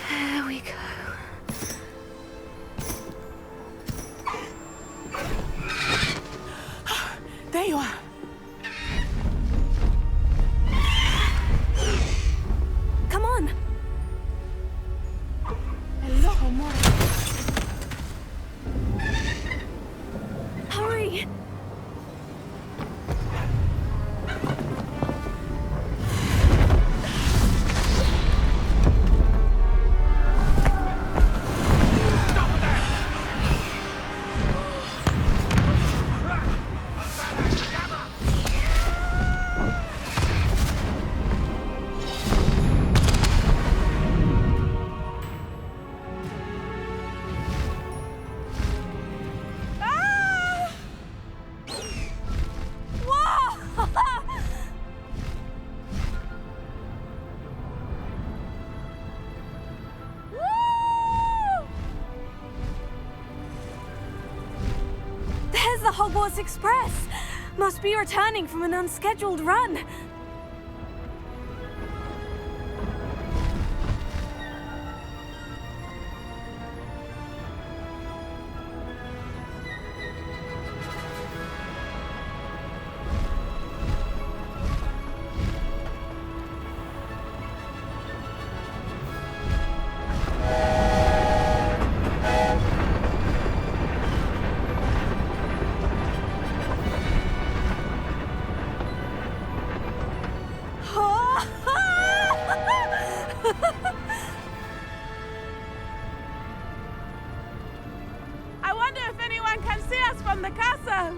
There we go. There you are. Come on. Alohomora. Hurry. There's the Hogwarts Express! Must be returning from an unscheduled run. I wonder if anyone can see us from the castle.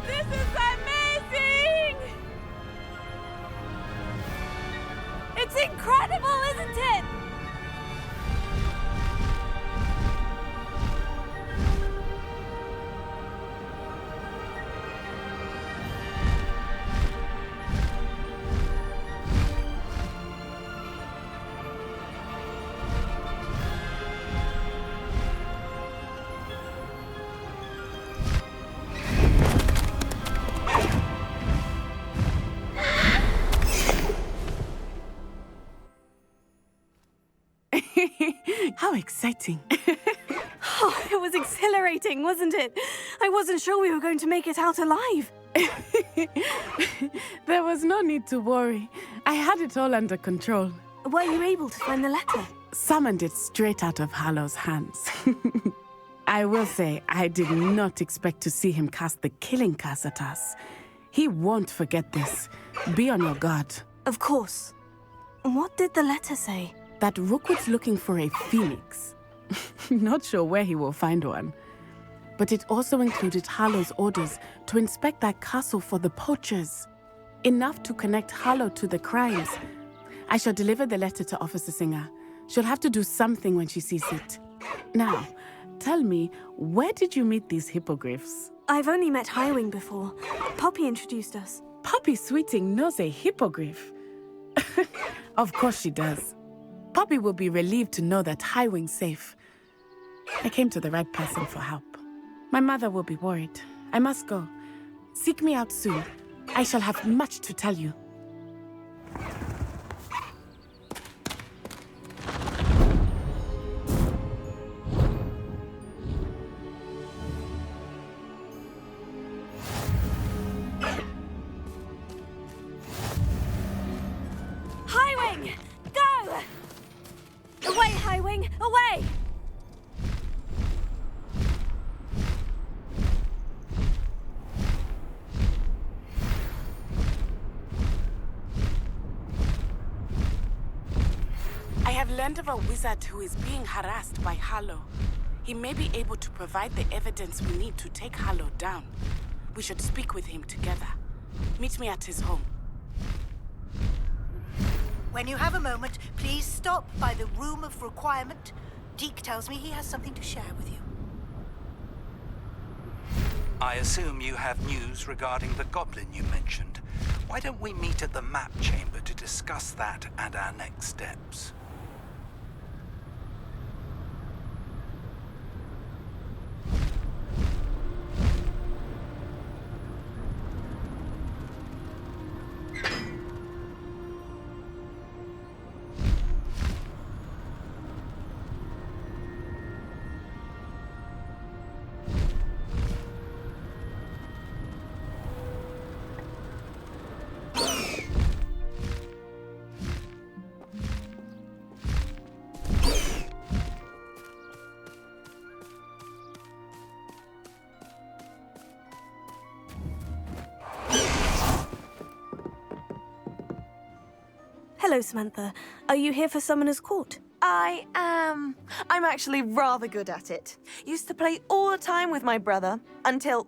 This is amazing! It's incredible, isn't it? How exciting. Oh, it was exhilarating, wasn't it? I wasn't sure we were going to make it out alive. There was no need to worry. I had it all under control. Were you able to find the letter? Summoned it straight out of Harlow's hands. I will say, I did not expect to see him cast the killing curse at us. He won't forget this. Be on your guard. Of course. What did the letter say? That Rookwood's looking for a phoenix. Not sure where he will find one. But it also included Harlow's orders to inspect that castle for the poachers. Enough to connect Harlow to the crimes. I shall deliver the letter to Officer Singer. She'll have to do something when she sees it. Now, tell me, where did you meet these hippogriffs? I've only met Highwing before. Poppy introduced us. Poppy Sweeting knows a hippogriff. Of course she does. Poppy will be relieved to know that Highwing's safe. I came to the right person for help. My mother will be worried. I must go. Seek me out soon. I shall have much to tell you. Highwing! Go! Away, Highwing! Away! I have learned of a wizard who is being harassed by Harlow. He may be able to provide the evidence we need to take Harlow down. We should speak with him together. Meet me at his home. When you have a moment, please stop by the Room of Requirement. Deke tells me he has something to share with you. I assume you have news regarding the Goblin you mentioned. Why don't we meet at the map chamber to discuss that and our next steps? Hello, Samantha. Are you here for Summoner's Court? I am. I'm actually rather good at it. Used to play all the time with my brother until...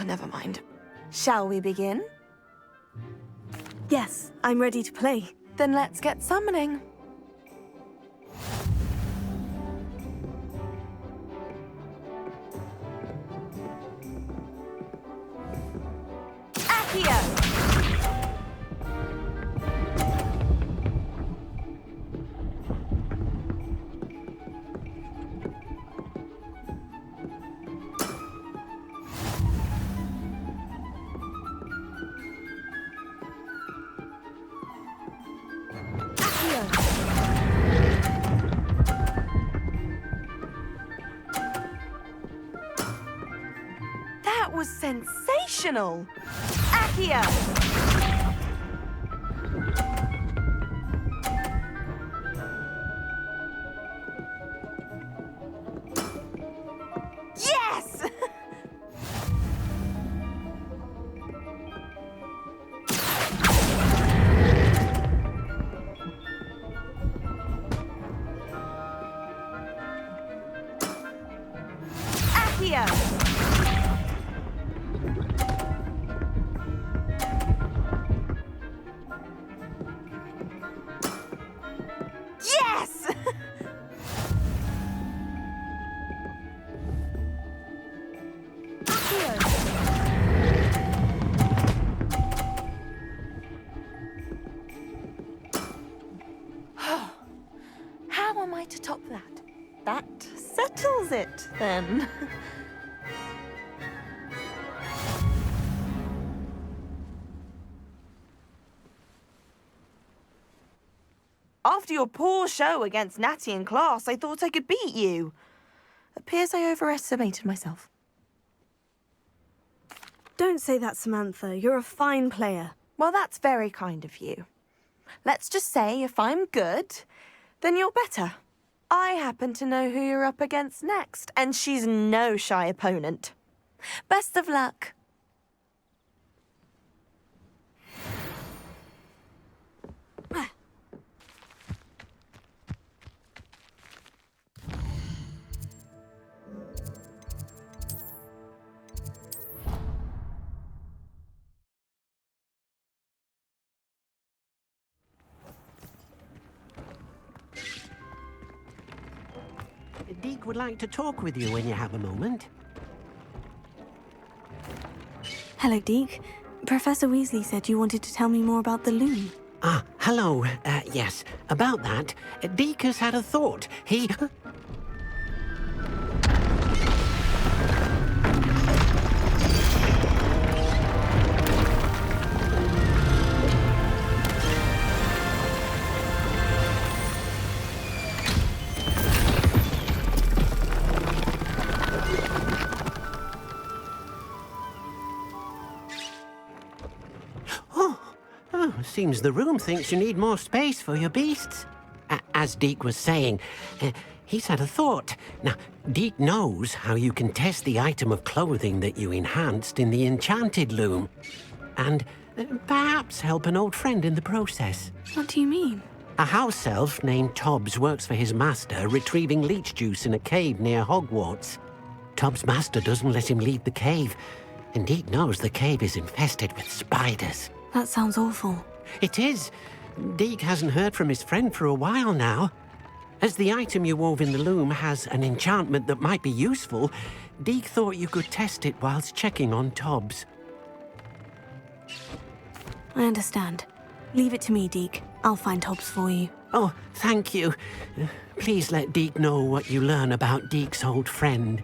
Never mind. Shall we begin? Yes, I'm ready to play. Then let's get summoning. Accio! That was sensational! Accio! Yes! Accio! Yes! How am I to top that? That settles it, then. After your poor show against Natty in class, I thought I could beat you. Appears I overestimated myself. Don't say that, Samantha. You're a fine player. Well, that's very kind of you. Let's just say if I'm good, then you're better. I happen to know who you're up against next, and she's no shy opponent. Best of luck. Deke would like to talk with you when you have a moment. Hello, Deke. Professor Weasley said you wanted to tell me more about the loom. Ah, hello. Yes, about that. Deke has had a thought. He... Seems the room thinks you need more space for your beasts. As Deke was saying, he's had a thought. Now, Deke knows how you can test the item of clothing that you enhanced in the enchanted loom. And perhaps help an old friend in the process. What do you mean? A house elf named Tobs works for his master, retrieving leech juice in a cave near Hogwarts. Tobs' master doesn't let him leave the cave, and Deke knows the cave is infested with spiders. That sounds awful. It is. Deke hasn't heard from his friend for a while now. As the item you wove in the loom has an enchantment that might be useful, Deke thought you could test it whilst checking on Tobs. I understand. Leave it to me, Deke. I'll find Tobs for you. Oh, thank you. Please let Deke know what you learn about Deke's old friend.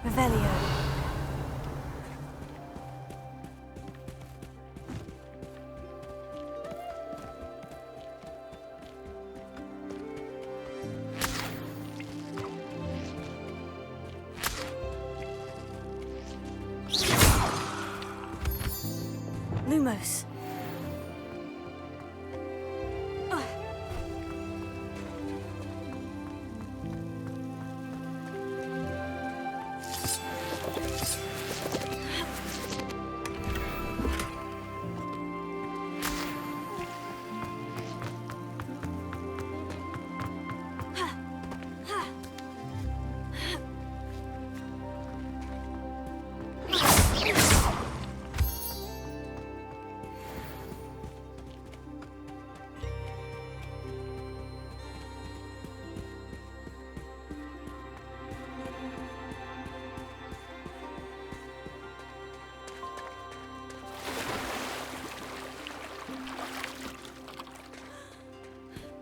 Revelio. Lumos.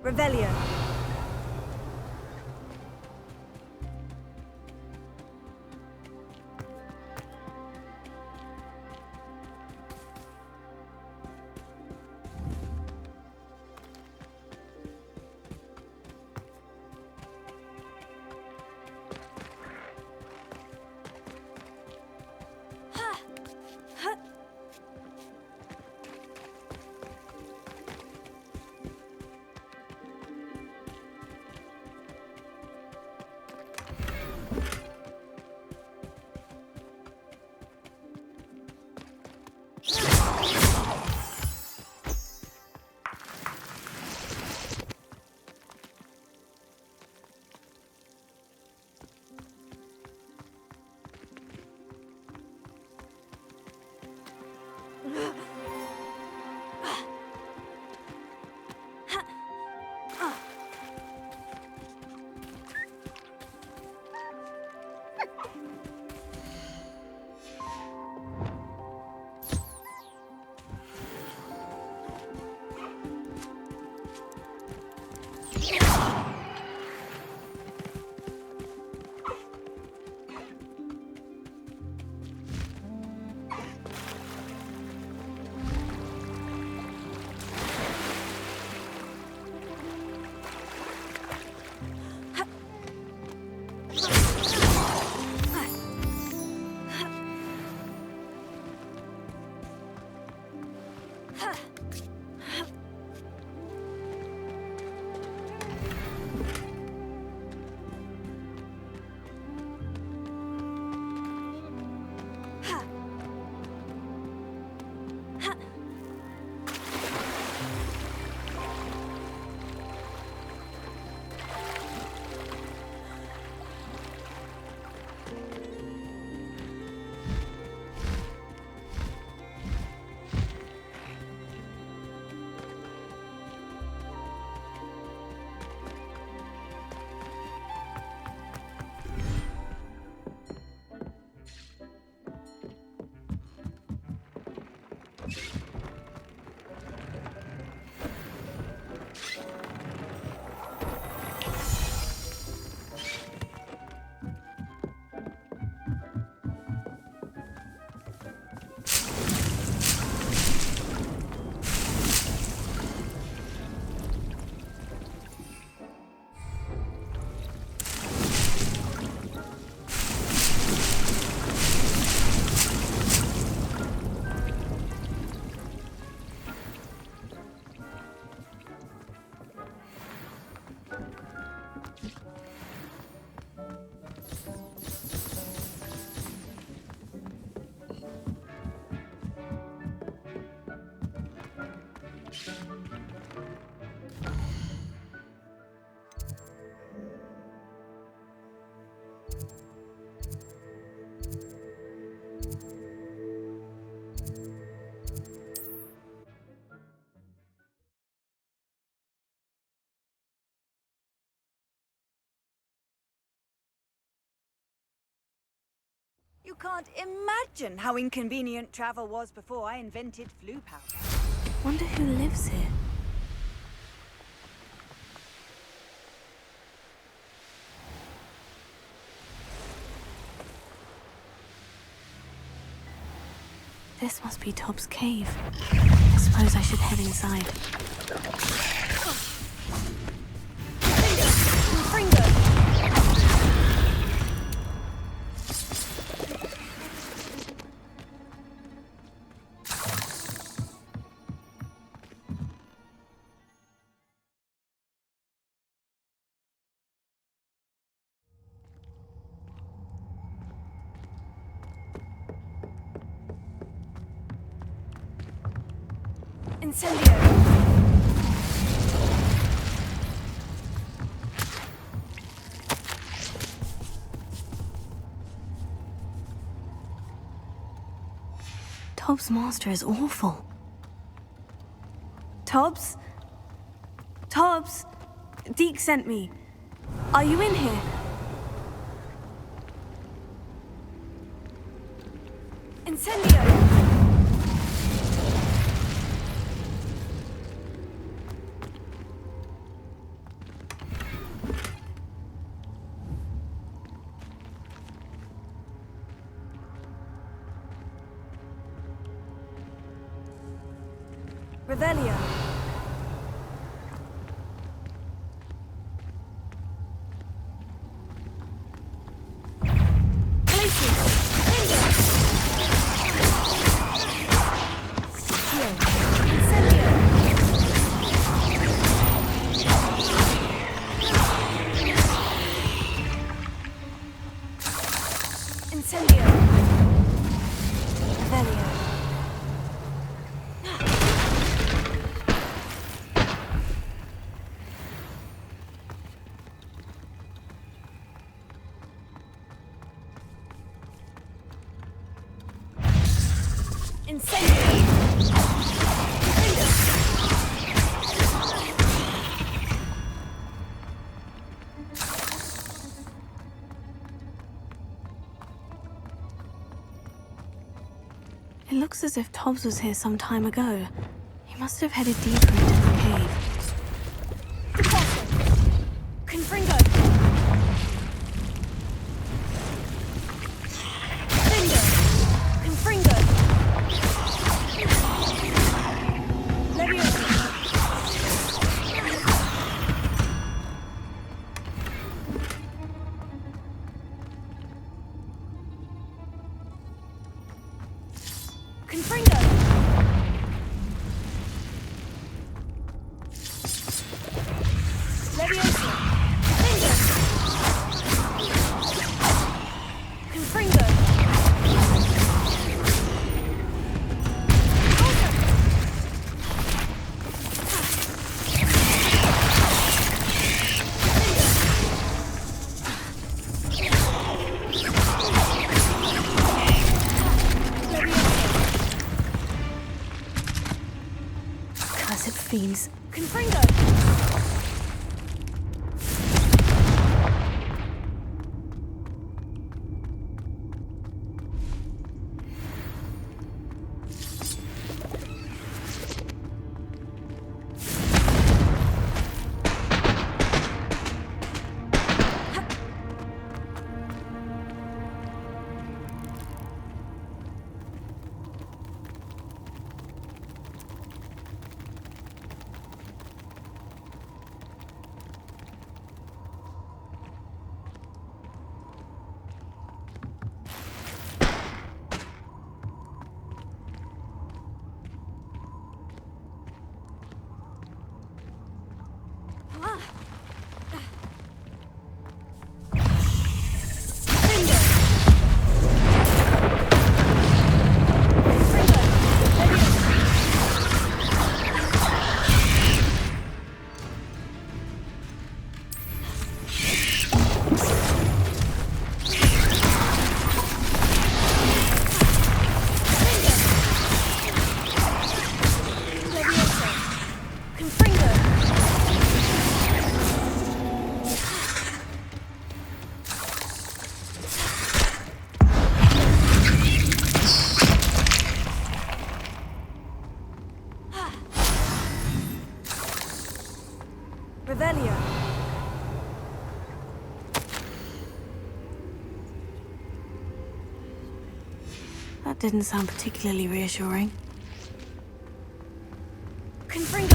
Revelio. can't imagine how inconvenient travel was before I invented flu powder. Wonder who lives here. This must be Tobs' cave. I suppose I should head inside. Incendio! Tobs' master is awful. Tobs? Tobs? Deke sent me. Are you in here? Incendio! Revelio. Incendio. Revelio. It looks as if Tobs was here some time ago. He must have headed deeper into the cave. Confringo! Finger! Confringo! Leviosa! Confringo! Leviosa! Finger! Confringo! Cursed fiends. Confringo! That didn't sound particularly reassuring. Confringo!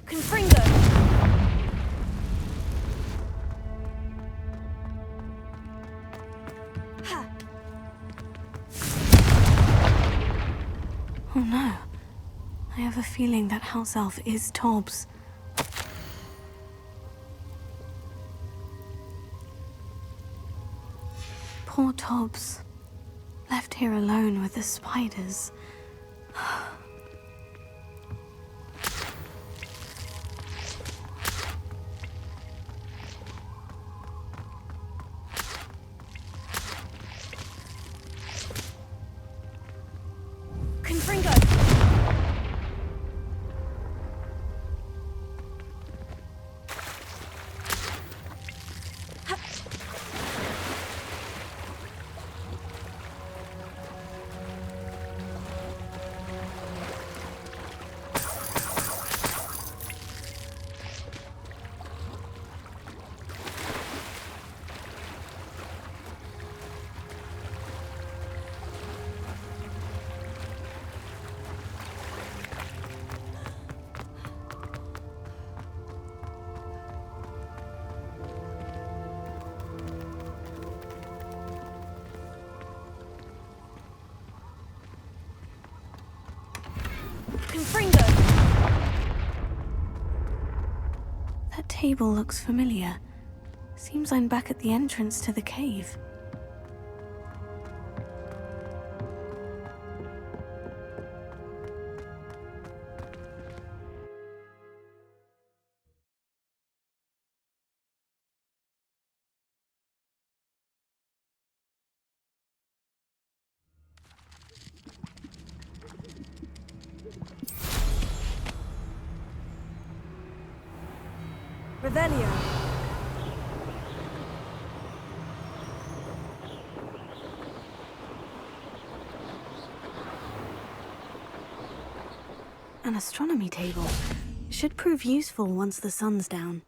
Confringo! Oh no. I have a feeling that house elf is Tobs. Poor Tobs. Left here alone with the spiders. That table looks familiar. Seems I'm back at the entrance to the cave. Revelio. An astronomy table. Should prove useful once the sun's down.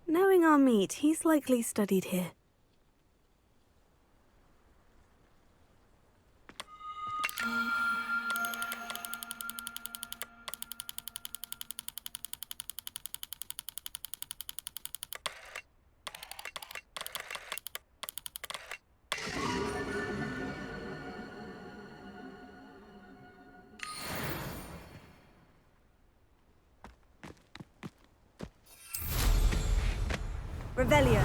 Knowing our meat, he's likely studied here. Revelio.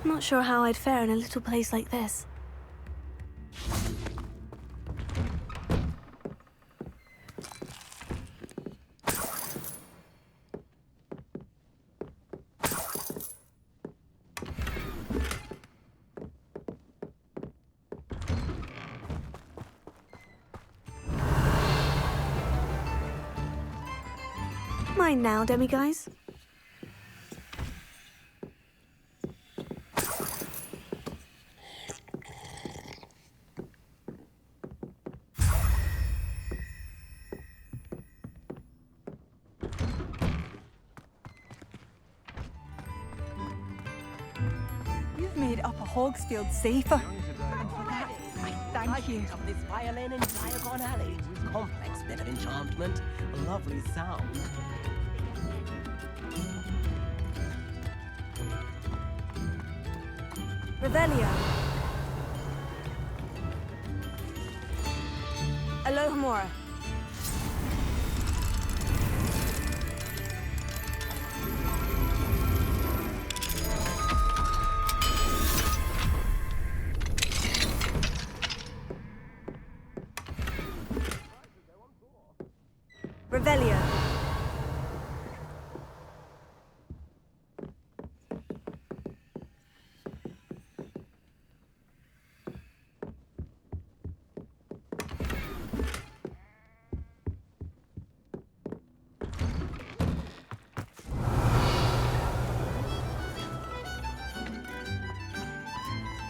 Not sure how I'd fare in a little place like this. mind now, demiguise? You've made Upper Hogsfield safer. And for that, I thank you. Of this violin in Diagon Alley. Complex bit of enchantment. Lovely sound. Revelio. Alohomora. Revelio.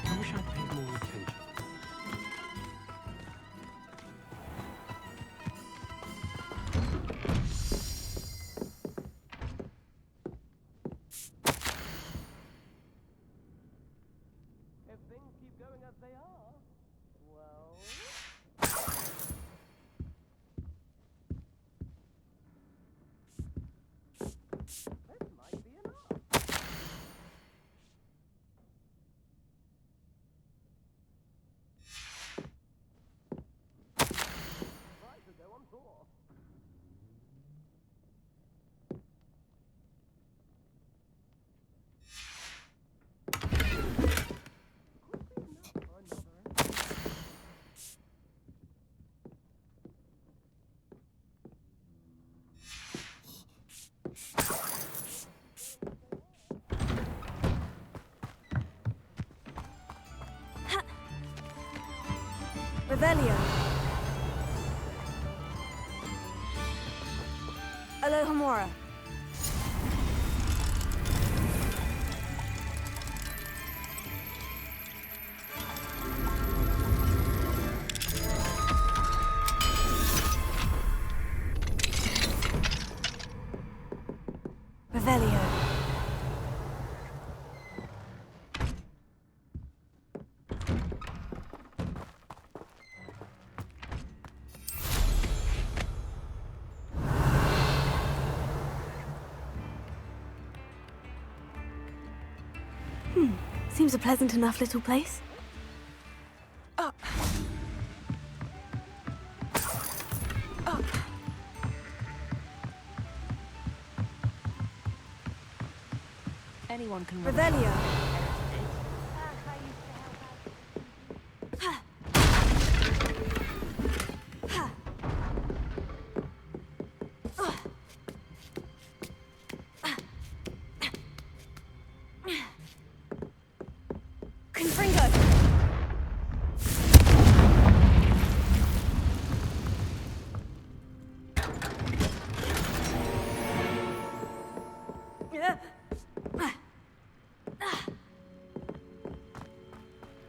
I wish I'd paid more attention. If things keep going as they are, well... This might be enough. Try to go on tour. Revelio. Alohomora. Revelio. Seems a pleasant enough little place. Anyone can Revelio.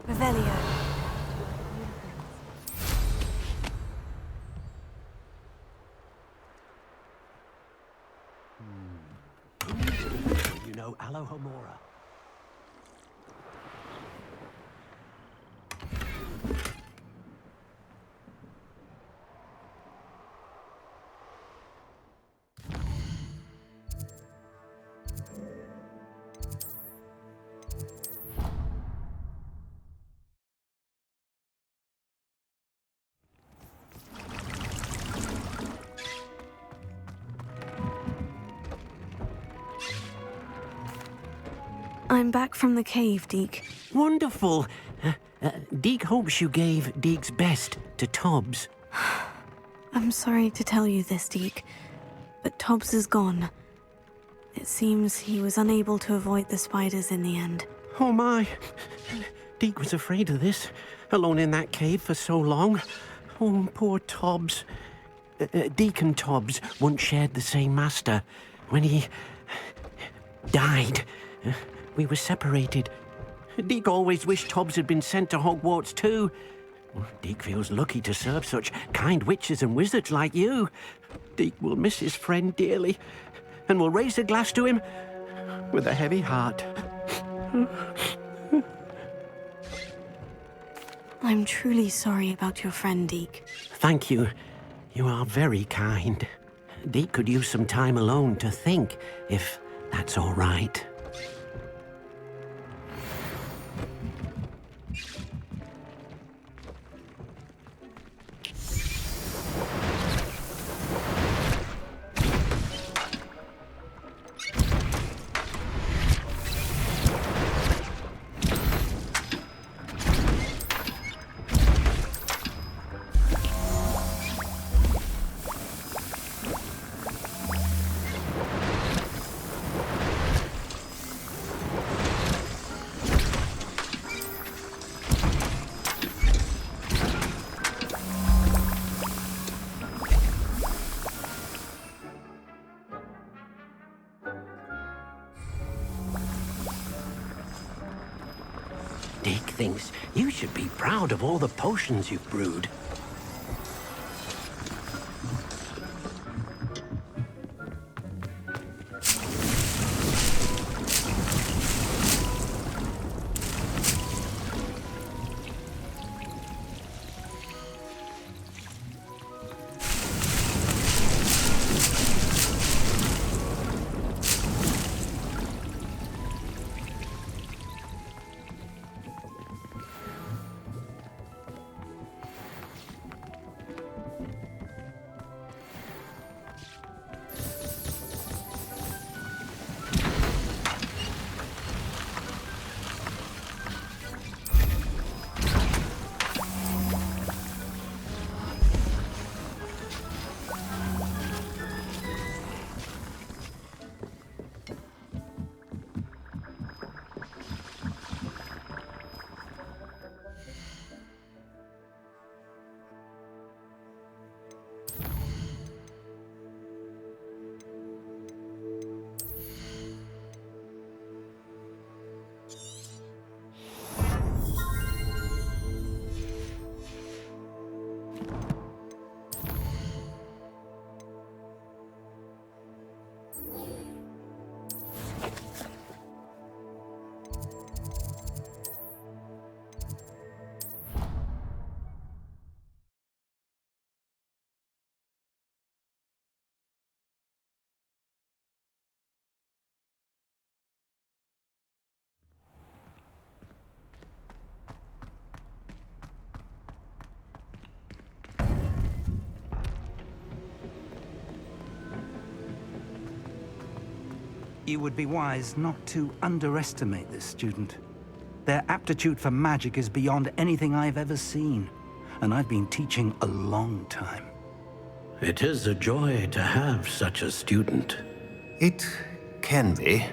Revelio. You know Alohomora. I'm back from the cave, Deke. Wonderful. Deke hopes you gave Deke's best to Tobs. I'm sorry to tell you this, Deke, but Tobs is gone. It seems he was unable to avoid the spiders in the end. Oh my. Deke was afraid of this, alone in that cave for so long. Oh, poor Tobs. Deacon Tobs once shared the same master. When he died, we were separated. Deek always wished Tobs had been sent to Hogwarts too. Deek feels lucky to serve such kind witches and wizards like you. Deek will miss his friend dearly, and will raise a glass to him with a heavy heart. I'm truly sorry about your friend, Deek. Thank you. You are very kind. Deek could use some time alone to think, if that's all right. Deek thinks you should be proud of all the potions you've brewed. You would be wise not to underestimate this student. Their aptitude for magic is beyond anything I've ever seen, and I've been teaching a long time. It is a joy to have such a student. It can be.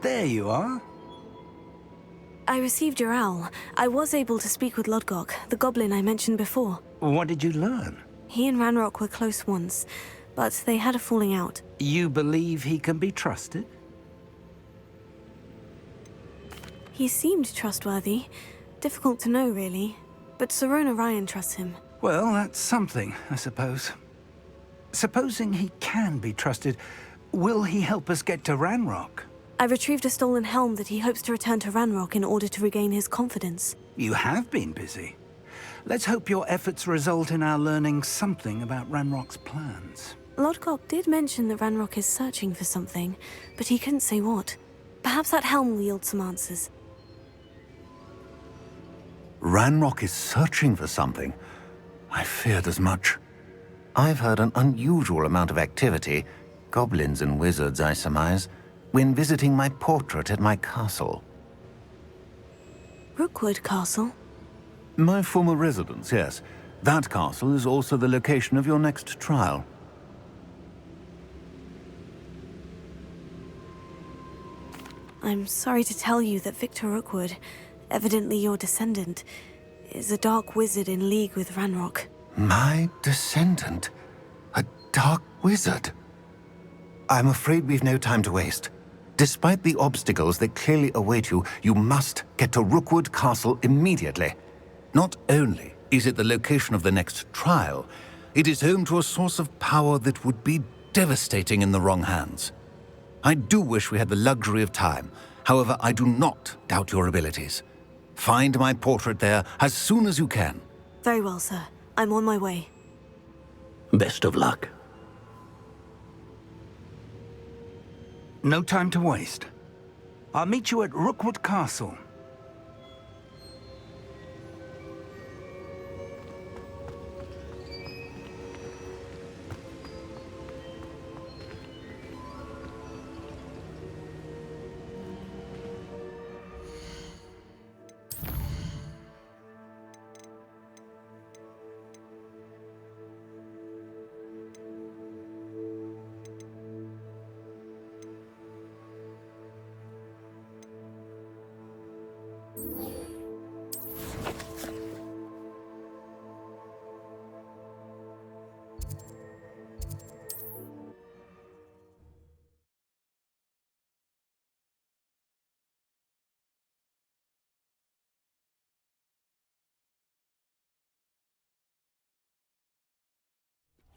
There you are. I received your owl. I was able to speak with Lodgok, the goblin I mentioned before. What did you learn? He and Ranrock were close once, but they had a falling out. You believe he can be trusted? He seemed trustworthy. Difficult to know, really. But Serona Ryan trusts him. Well, that's something, I suppose. Supposing he can be trusted, will he help us get to Ranrock? I retrieved a stolen helm that he hopes to return to Ranrock in order to regain his confidence. You have been busy. Let's hope your efforts result in our learning something about Ranrock's plans. Lodgok did mention that Ranrock is searching for something, but he couldn't say what. Perhaps that helm will yield some answers. Ranrock is searching for something. I feared as much. I've heard an unusual amount of activity, goblins and wizards, I surmise, when visiting my portrait at my castle. Rookwood Castle? My former residence, yes. That castle is also the location of your next trial. I'm sorry to tell you that Victor Rookwood, evidently your descendant, is a dark wizard in league with Ranrock. My descendant? A dark wizard? I'm afraid we've no time to waste. Despite the obstacles that clearly await you, you must get to Rookwood Castle immediately. Not only is it the location of the next trial, it is home to a source of power that would be devastating in the wrong hands. I do wish we had the luxury of time. However, I do not doubt your abilities. Find my portrait there as soon as you can. Very well, sir. I'm on my way. Best of luck. No time to waste. I'll meet you at Rookwood Castle.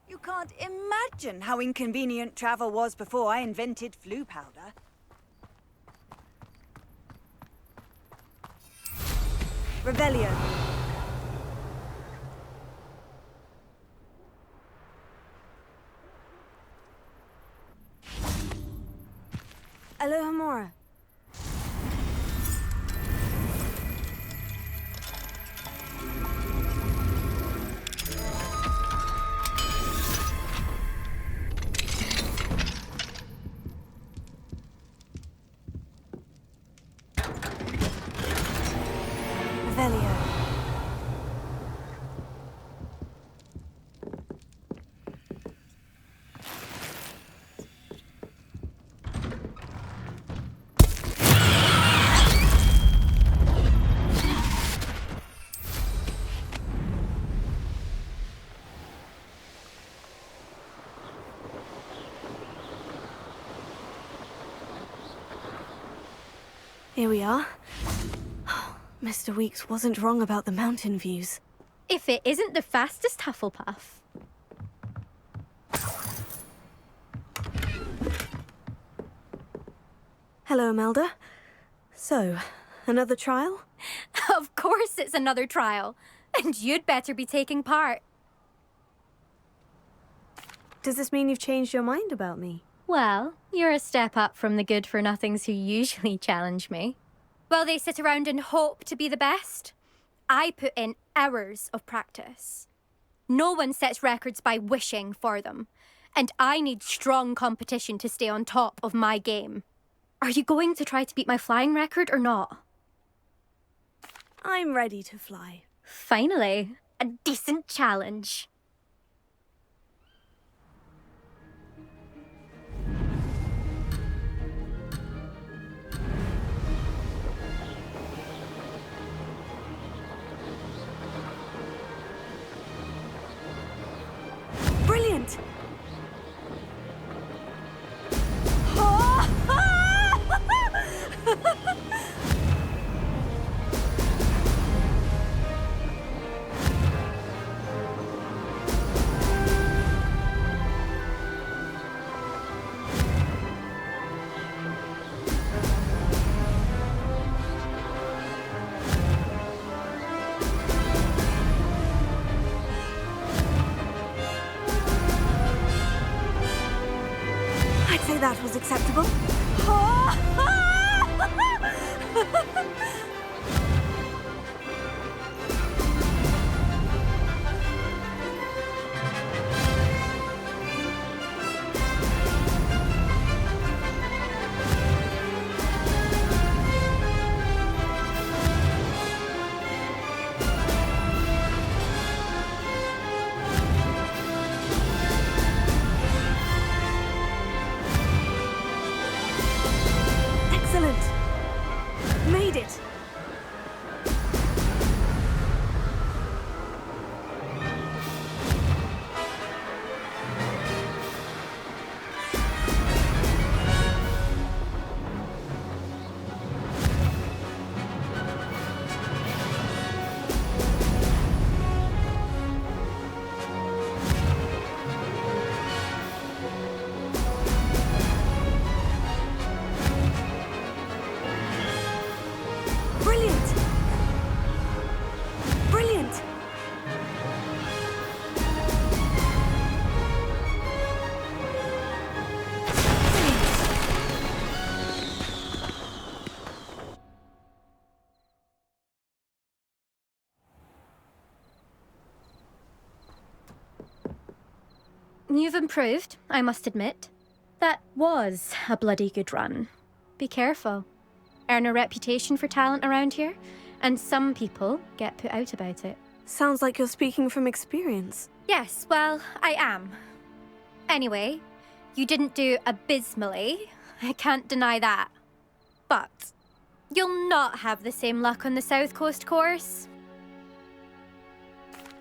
You can't imagine how inconvenient travel was before I invented flu powder. Revelio. Alohomora. Here we are. Mr. Weeks wasn't wrong about the mountain views. If it isn't the fastest Hufflepuff. Hello, Imelda. So, another trial? Of course it's another trial. And you'd better be taking part. Does this mean you've changed your mind about me? Well, you're a step up from the good-for-nothings who usually challenge me. Well, they sit around and hope to be the best. I put in hours of practice. No one sets records by wishing for them. And I need strong competition to stay on top of my game. Are you going to try to beat my flying record or not? I'm ready to fly. Finally, a decent challenge. Brilliant! I'd say that was acceptable. You've improved, I must admit. That was a bloody good run. Be careful. Earn a reputation for talent around here, and some people get put out about it. Sounds like you're speaking from experience. Yes, well, I am. Anyway, you didn't do abysmally. I can't deny that. But you'll not have the same luck on the South Coast course.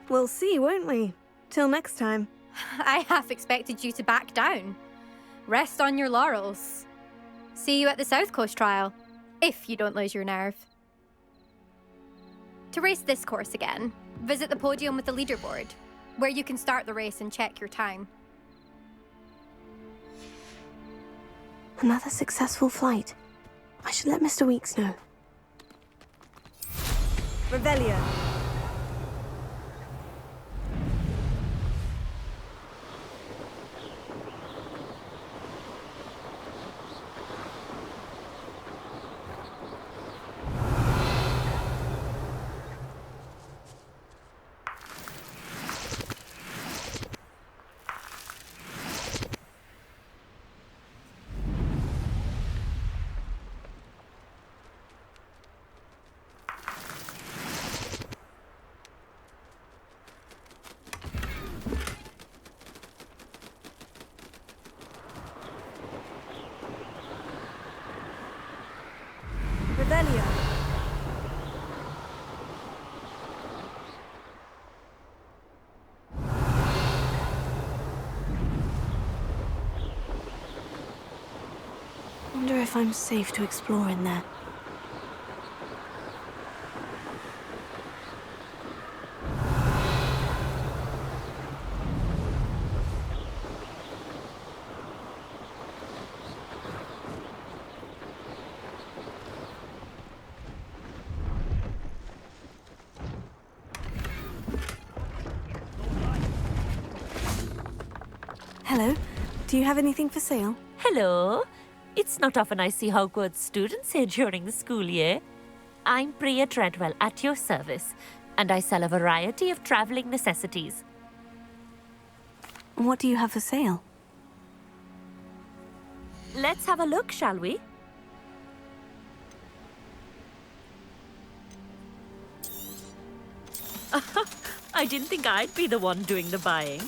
We'll see, won't we? Till next time. I half expected you to back down. Rest on your laurels. See you at the South Coast trial, if you don't lose your nerve. To race this course again, visit the podium with the leaderboard, where you can start the race and check your time. Another successful flight. I should let Mr. Weeks know. Revelio. Revelio. Wonder if I'm safe to explore in there. Hello. Do you have anything for sale? Hello. It's not often I see Hogwarts students here during the school year. I'm Priya Treadwell at your service, and I sell a variety of traveling necessities. What do you have for sale? Let's have a look, shall we? I didn't think I'd be the one doing the buying.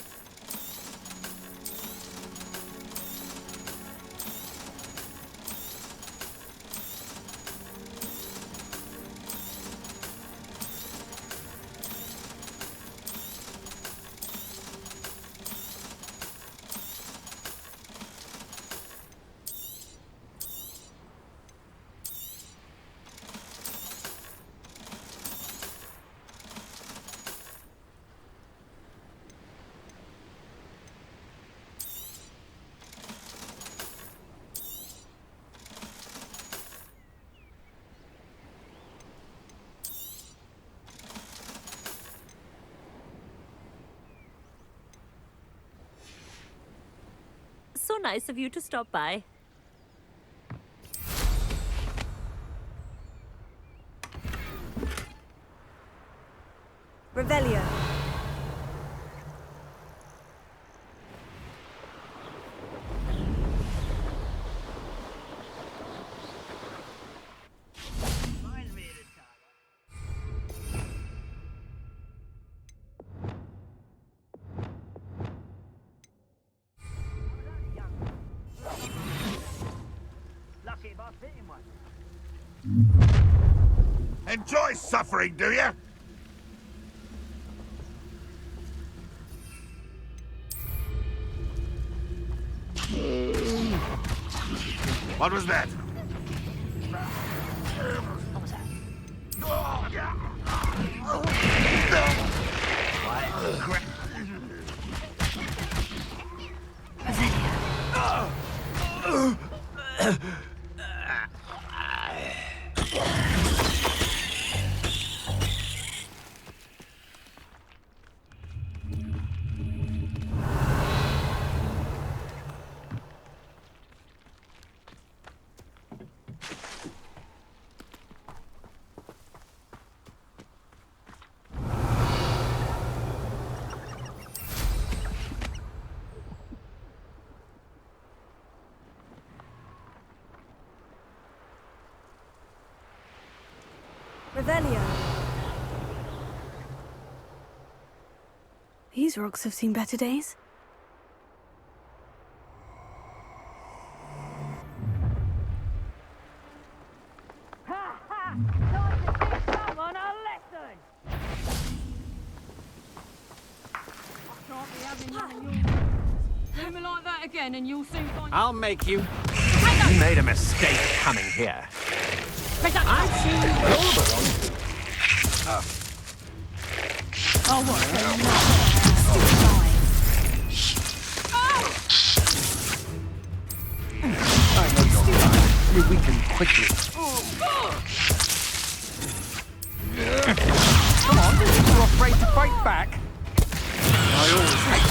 So nice of you to stop by. Revelio. Enjoy suffering, do you? What was that? Revelio. These rocks have seen better days. Someone a lesson! I can't be having none of your... Do me like that again and you'll soon find... I'll make you. You made a mistake coming here. I've seen Goblin. Oh, what? I know you're fine. You weaken quickly. Come on, you're afraid to fight back? I always hate...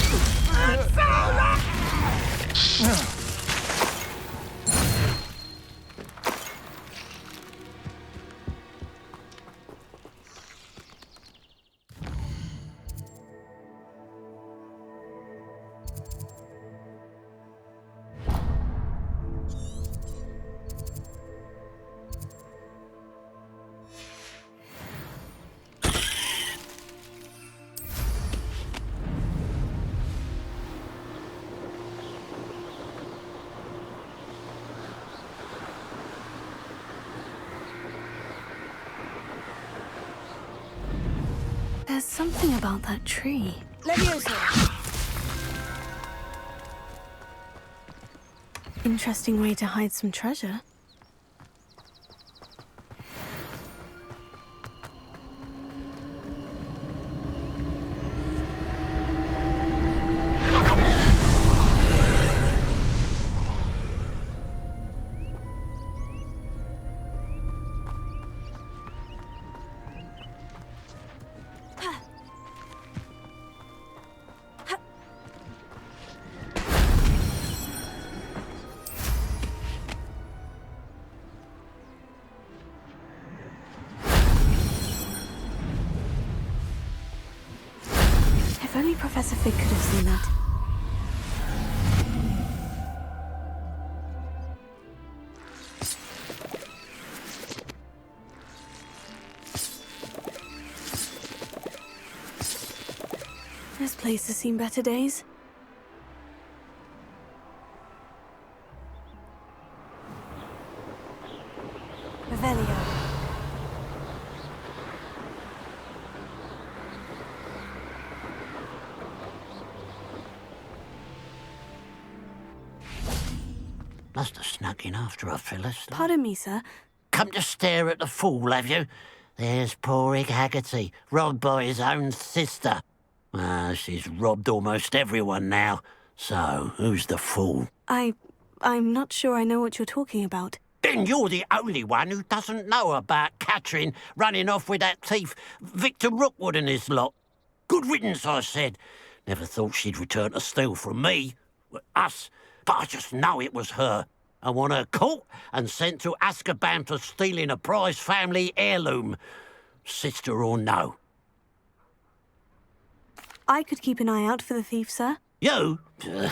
There's something about that tree. Leviosa. Interesting way to hide some treasure. If only Professor Fig could have seen that. This place has seen better days. Revelio. Must have snuck in after a Philistine. Pardon me, sir. Come to stare at the fool, have you? There's poor Ig Haggerty, robbed by his own sister. She's robbed almost everyone now. So, who's the fool? I'm not sure I know what you're talking about. Then you're the only one who doesn't know about Catherine running off with that thief, Victor Rookwood and his lot. Good riddance, I said. Never thought she'd return to steal from me. Us. But I just know it was her. I want her caught and sent to Azkaban for stealing a prize family heirloom. Sister or no. I could keep an eye out for the thief, sir. You? Ugh.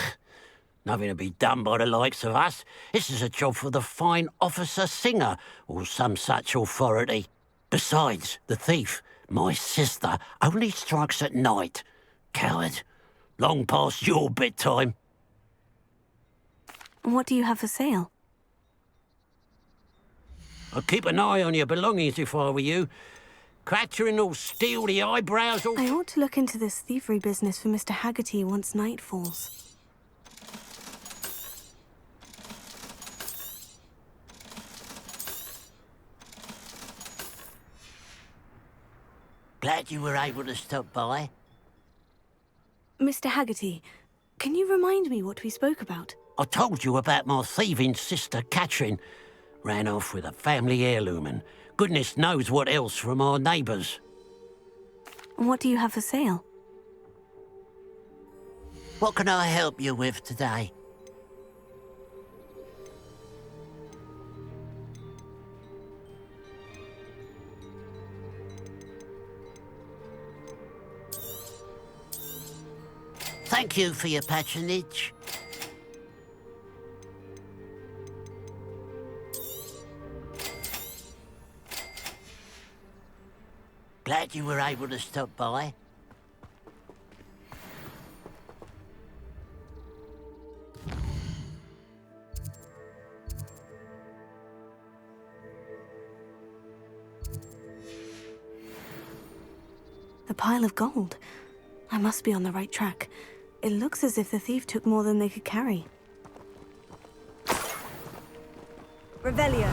Nothing to be done by the likes of us. This is a job for the fine officer Singer, or some such authority. Besides, the thief, my sister, only strikes at night. Coward. Long past your bedtime. What do you have for sale? I'd keep an eye on your belongings if I were you. Catherine will steal the eyebrows off... I ought to look into this thievery business for Mr. Haggerty once night falls. Glad you were able to stop by. Mr. Haggerty, can you remind me what we spoke about? I told you about my thieving sister, Catherine. Ran off with a family heirloom and goodness knows what else from our neighbours. What do you have for sale? What can I help you with today? Thank you for your patronage. Glad you were able to stop by. The pile of gold. I must be on the right track. It looks as if the thief took more than they could carry. Revelio.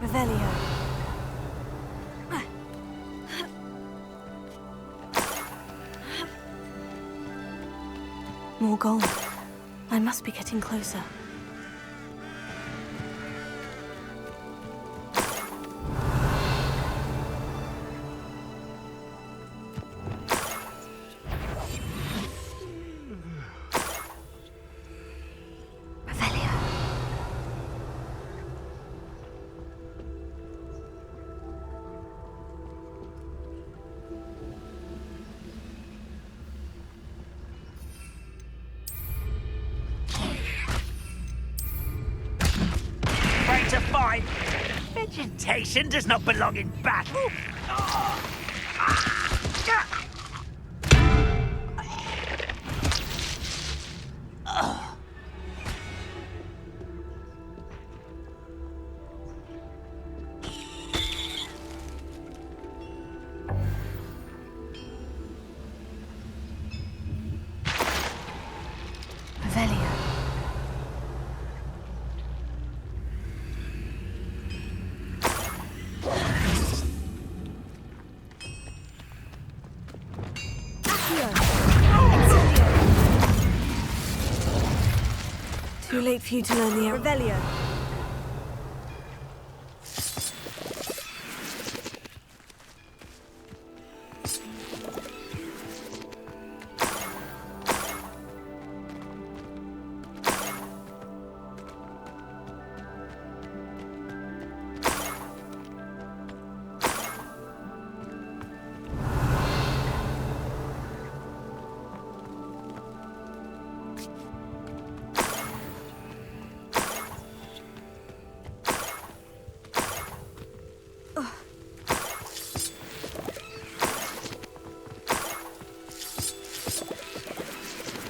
Revelio. More gold. I must be getting closer. To fight. Vegetation does not belong in battle. Too late for you to learn the Revelio.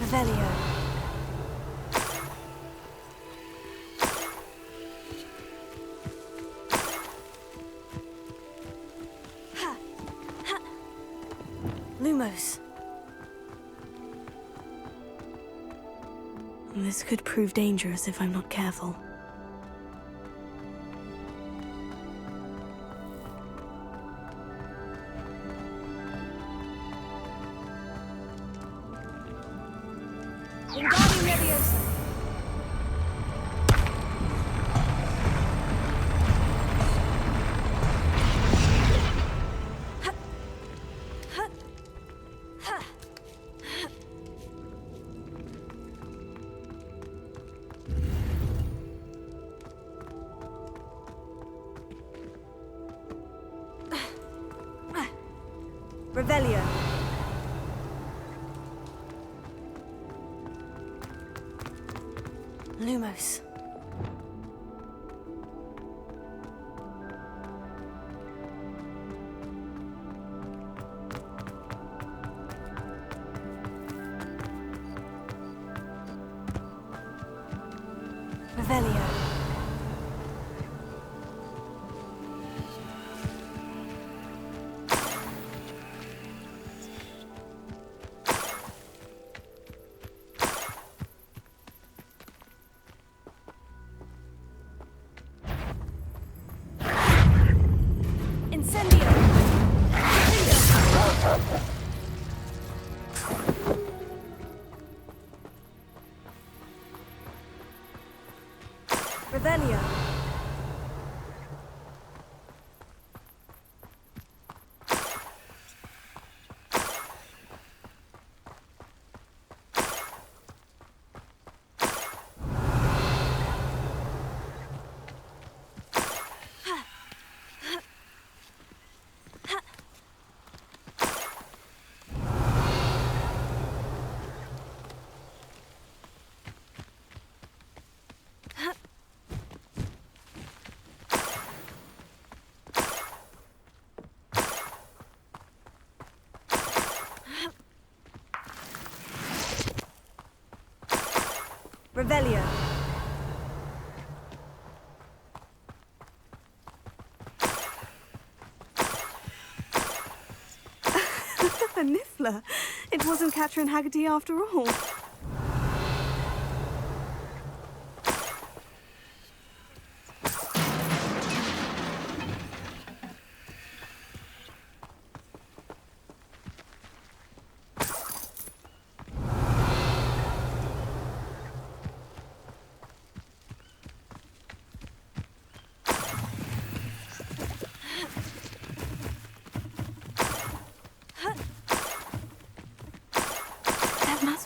Revelio. Lumos. This could prove dangerous if I'm not careful. Revelio. Lumos. Revelio. Revelio. A Niffler. It wasn't Catherine Haggerty after all.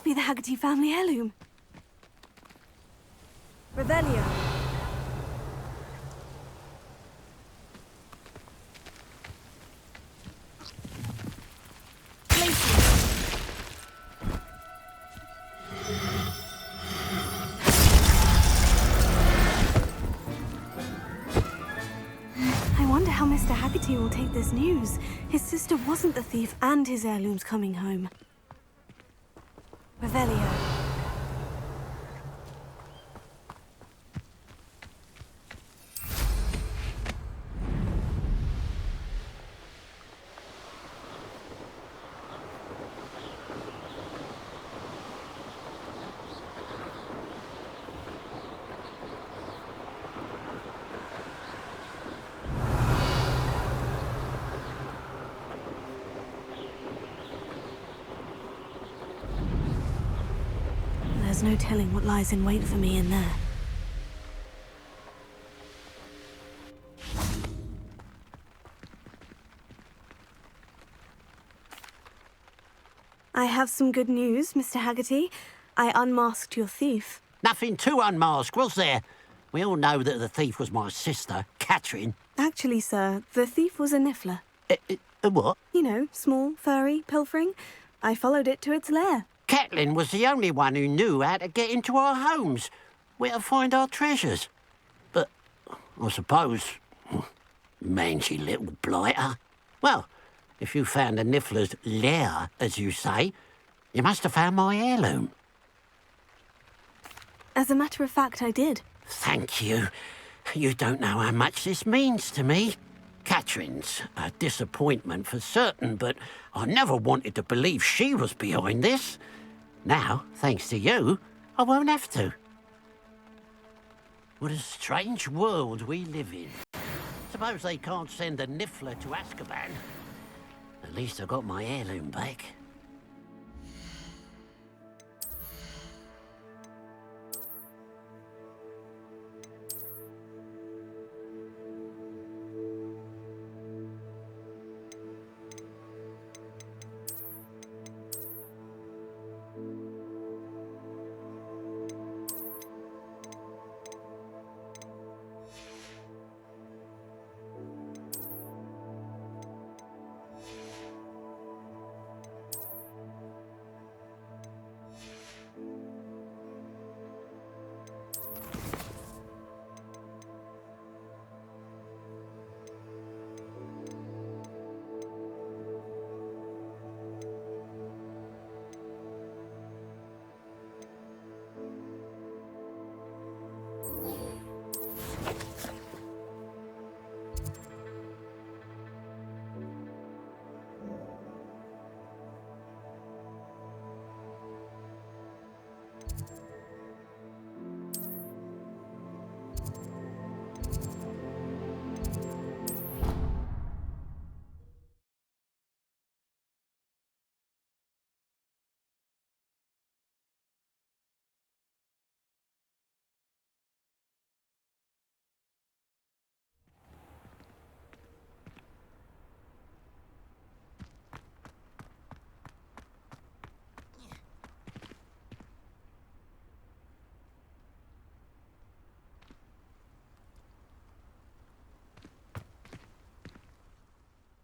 Be the Haggerty family heirloom. Revelio. I wonder how Mr. Haggerty will take this news. His sister wasn't the thief and his heirloom's coming home. Revelio. There's no telling what lies in wait for me in there. I have some good news, Mr. Haggerty. I unmasked your thief. Nothing to unmask, was there? We all know that the thief was my sister, Catherine. Actually, sir, the thief was a Niffler. A what? You know, small, furry, pilfering. I followed it to its lair. Catelyn was the only one who knew how to get into our homes, where to find our treasures. But I suppose, mangy little blighter. Well, if you found the Niffler's lair, as you say, you must have found my heirloom. As a matter of fact, I did. Thank you. You don't know how much this means to me. Catherine's a disappointment for certain, but I never wanted to believe she was behind this. Now, thanks to you, I won't have to. What a strange world we live in. Suppose they can't send a Niffler to Azkaban. At least I got my heirloom back.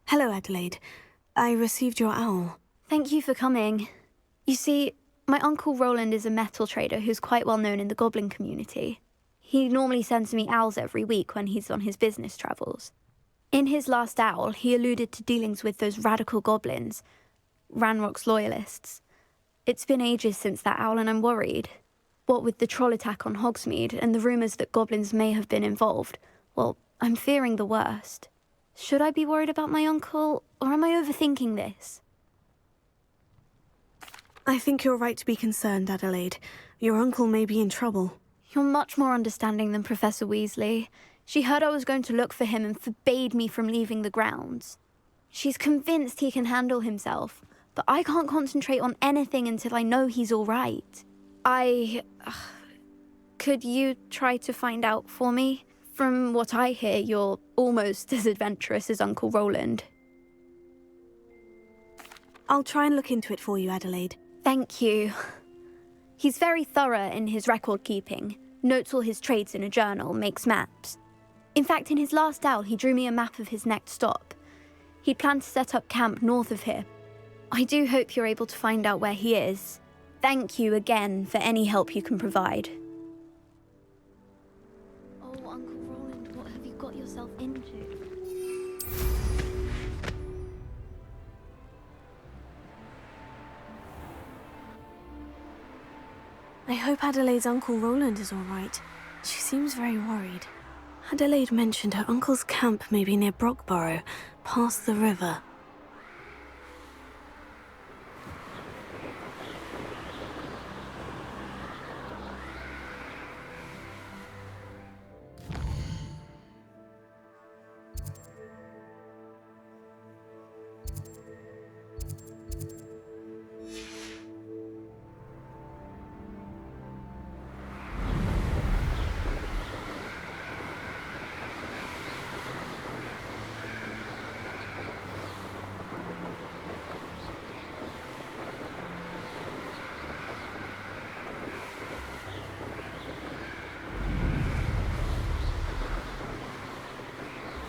Hello, Adelaide. I received your owl. Thank you for coming. You see, my Uncle Roland is a metal trader who's quite well known in the Goblin community. He normally sends me owls every week when he's on his business travels. In his last owl, he alluded to dealings with those radical goblins, Ranrock's loyalists. It's been ages since that owl and I'm worried. What with the troll attack on Hogsmeade and the rumours that goblins may have been involved, well, I'm fearing the worst. Should I be worried about my uncle, or am I overthinking this? I think you're right to be concerned, Adelaide. Your uncle may be in trouble. You're much more understanding than Professor Weasley. She heard I was going to look for him and forbade me from leaving the grounds. She's convinced he can handle himself, but I can't concentrate on anything until I know he's all right. Could you try to find out for me? From what I hear, you're almost as adventurous as Uncle Roland. I'll try and look into it for you, Adelaide. Thank you. He's very thorough in his record keeping, notes all his trades in a journal, makes maps. In fact, in his last owl, he drew me a map of his next stop. He'd planned to set up camp north of here. I do hope you're able to find out where he is. Thank you again for any help you can provide. Oh, Uncle Roland, what have you got yourself into? I hope Adelaide's Uncle Roland is all right. She seems very worried. Adelaide mentioned her uncle's camp may be near Brockborough, past the river.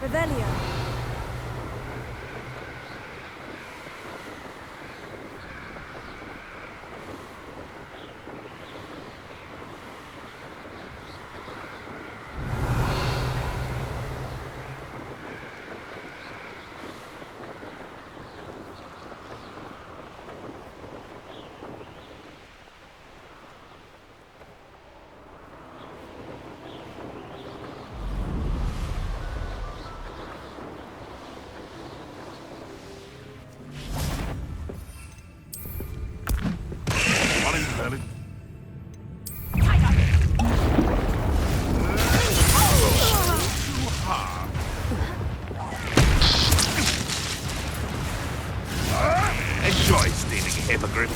Revelio. Enjoy stealing, hypocrite.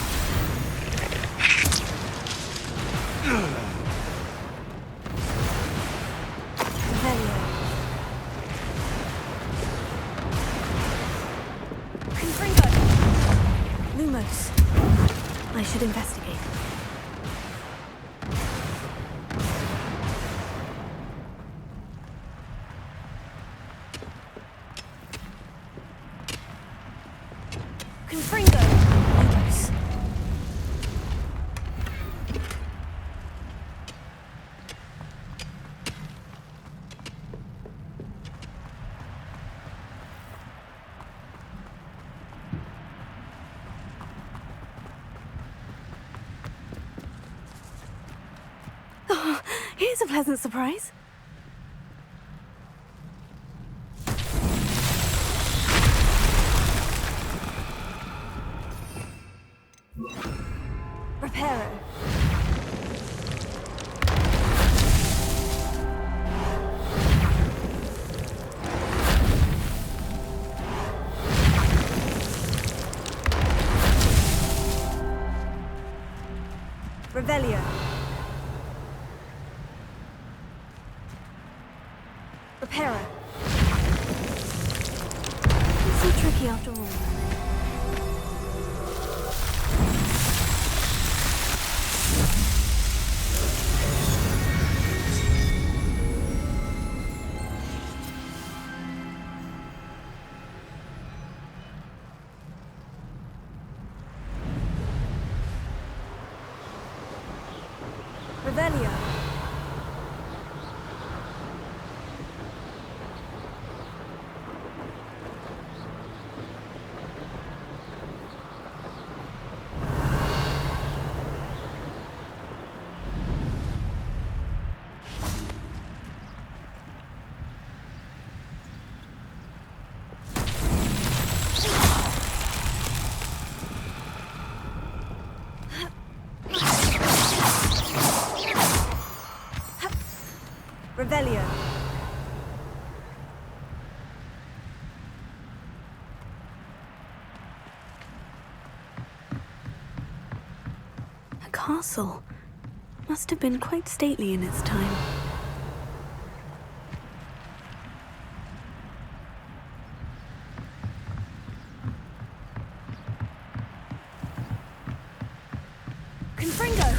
Lumos. I should investigate. Oh, here's a pleasant surprise. Reparo. Revelio. Reparo. It's so tricky after all. Revelio. Revelio. A castle. Must have been quite stately in its time. Confringo!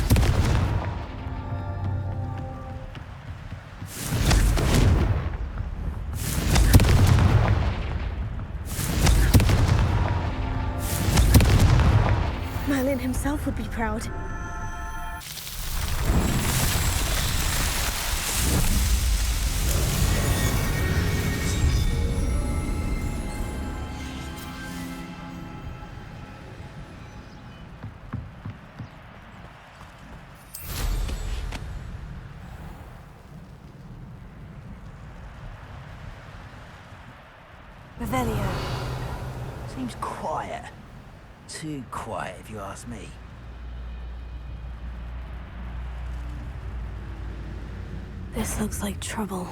Merlin himself would be proud. Revelio. Seems quiet. Too quiet, if you ask me. This looks like trouble.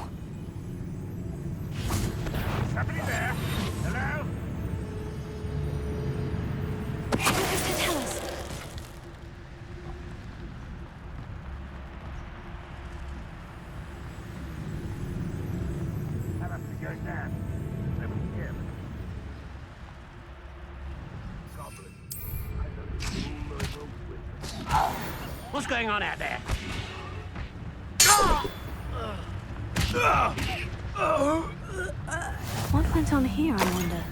Somebody there? Hello? Tell us. How about we go down? Never scared. Goblin. What's going on out there? What went on here, I wonder?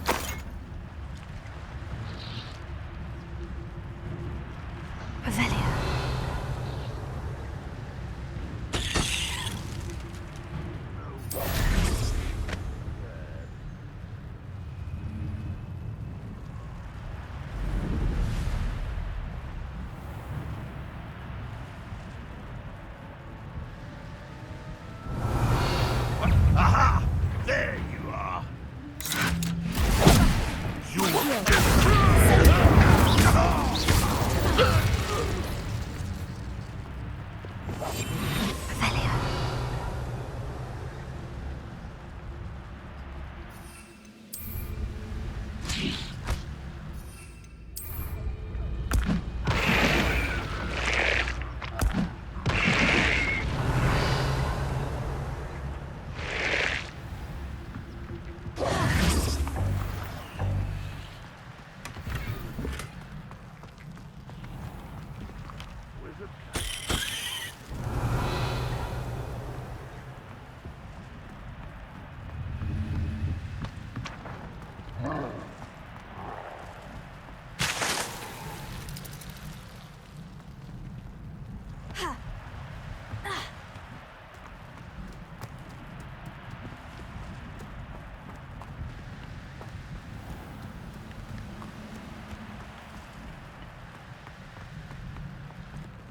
Revelio. Aha! There you are. You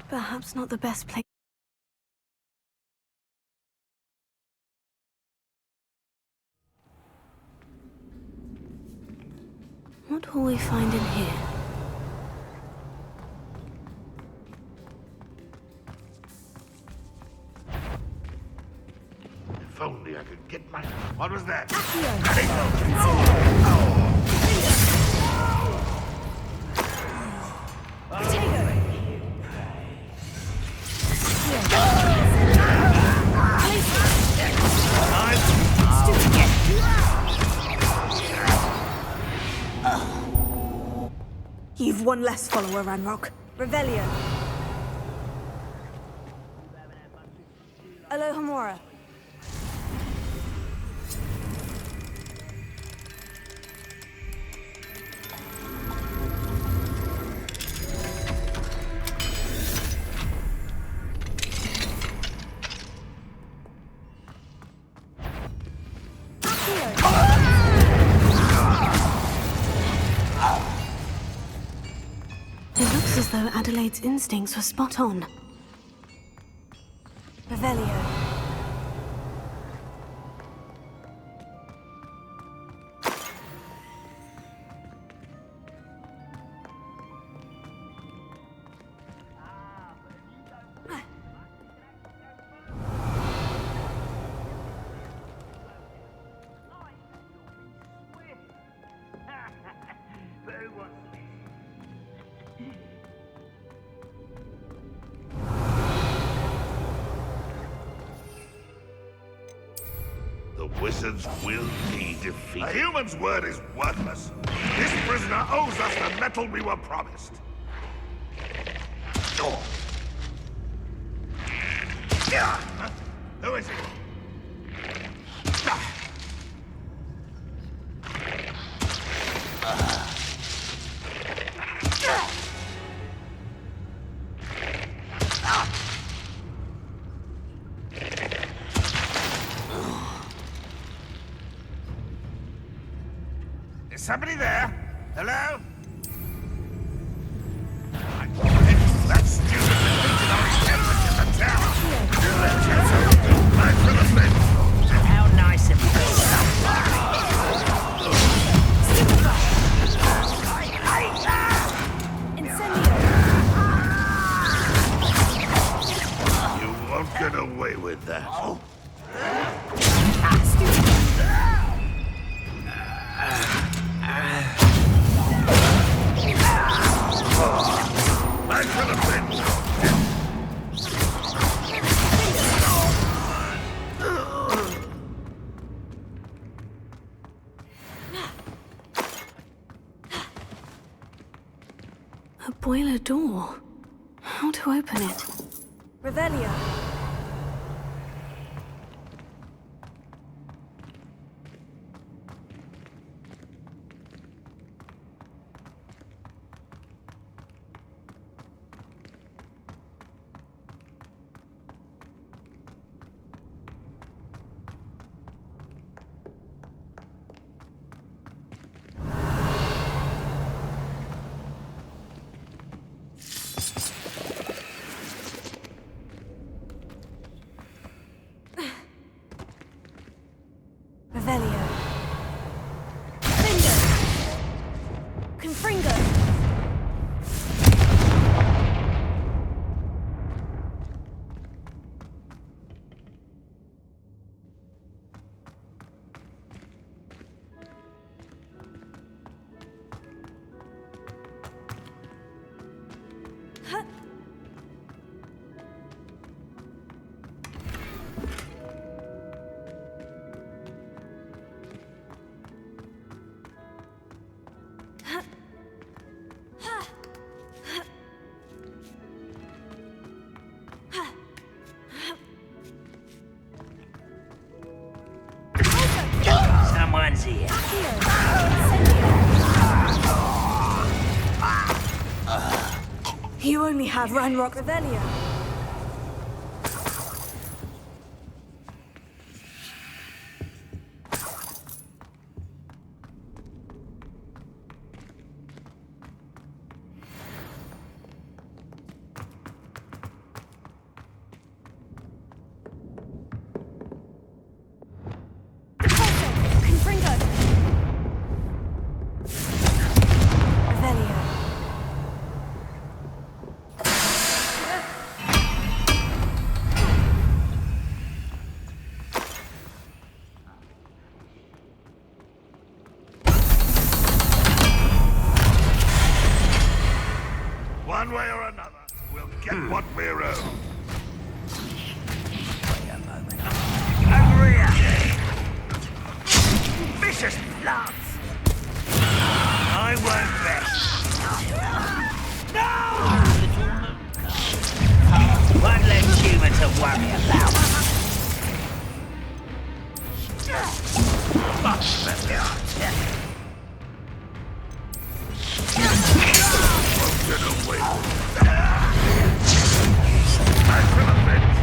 Perhaps not the best place. What will we find in here? If only I could get my... What was that? You've one less follower, Ranrock. Revelio. Alohomora. It looks as though Adelaide's instincts were spot on. Revelio. The wizards will be defeated. A human's word is worthless. This prisoner owes us the metal we were promised. Oh. Who is it? Is somebody there? Hello? That student defeated our attempts in the tower. How nice of you. You won't get away with that. I could have been A boiler door. How to open it? Revelio. Revelio. Finger. Confringo. Someone's here. You only have Ranrock Revelio. one way or another. We'll get what we're owed. Wait a moment. Over here! Vicious bloods! I won't rest. No! One less human to worry about. Fuck the Get away. I could have been.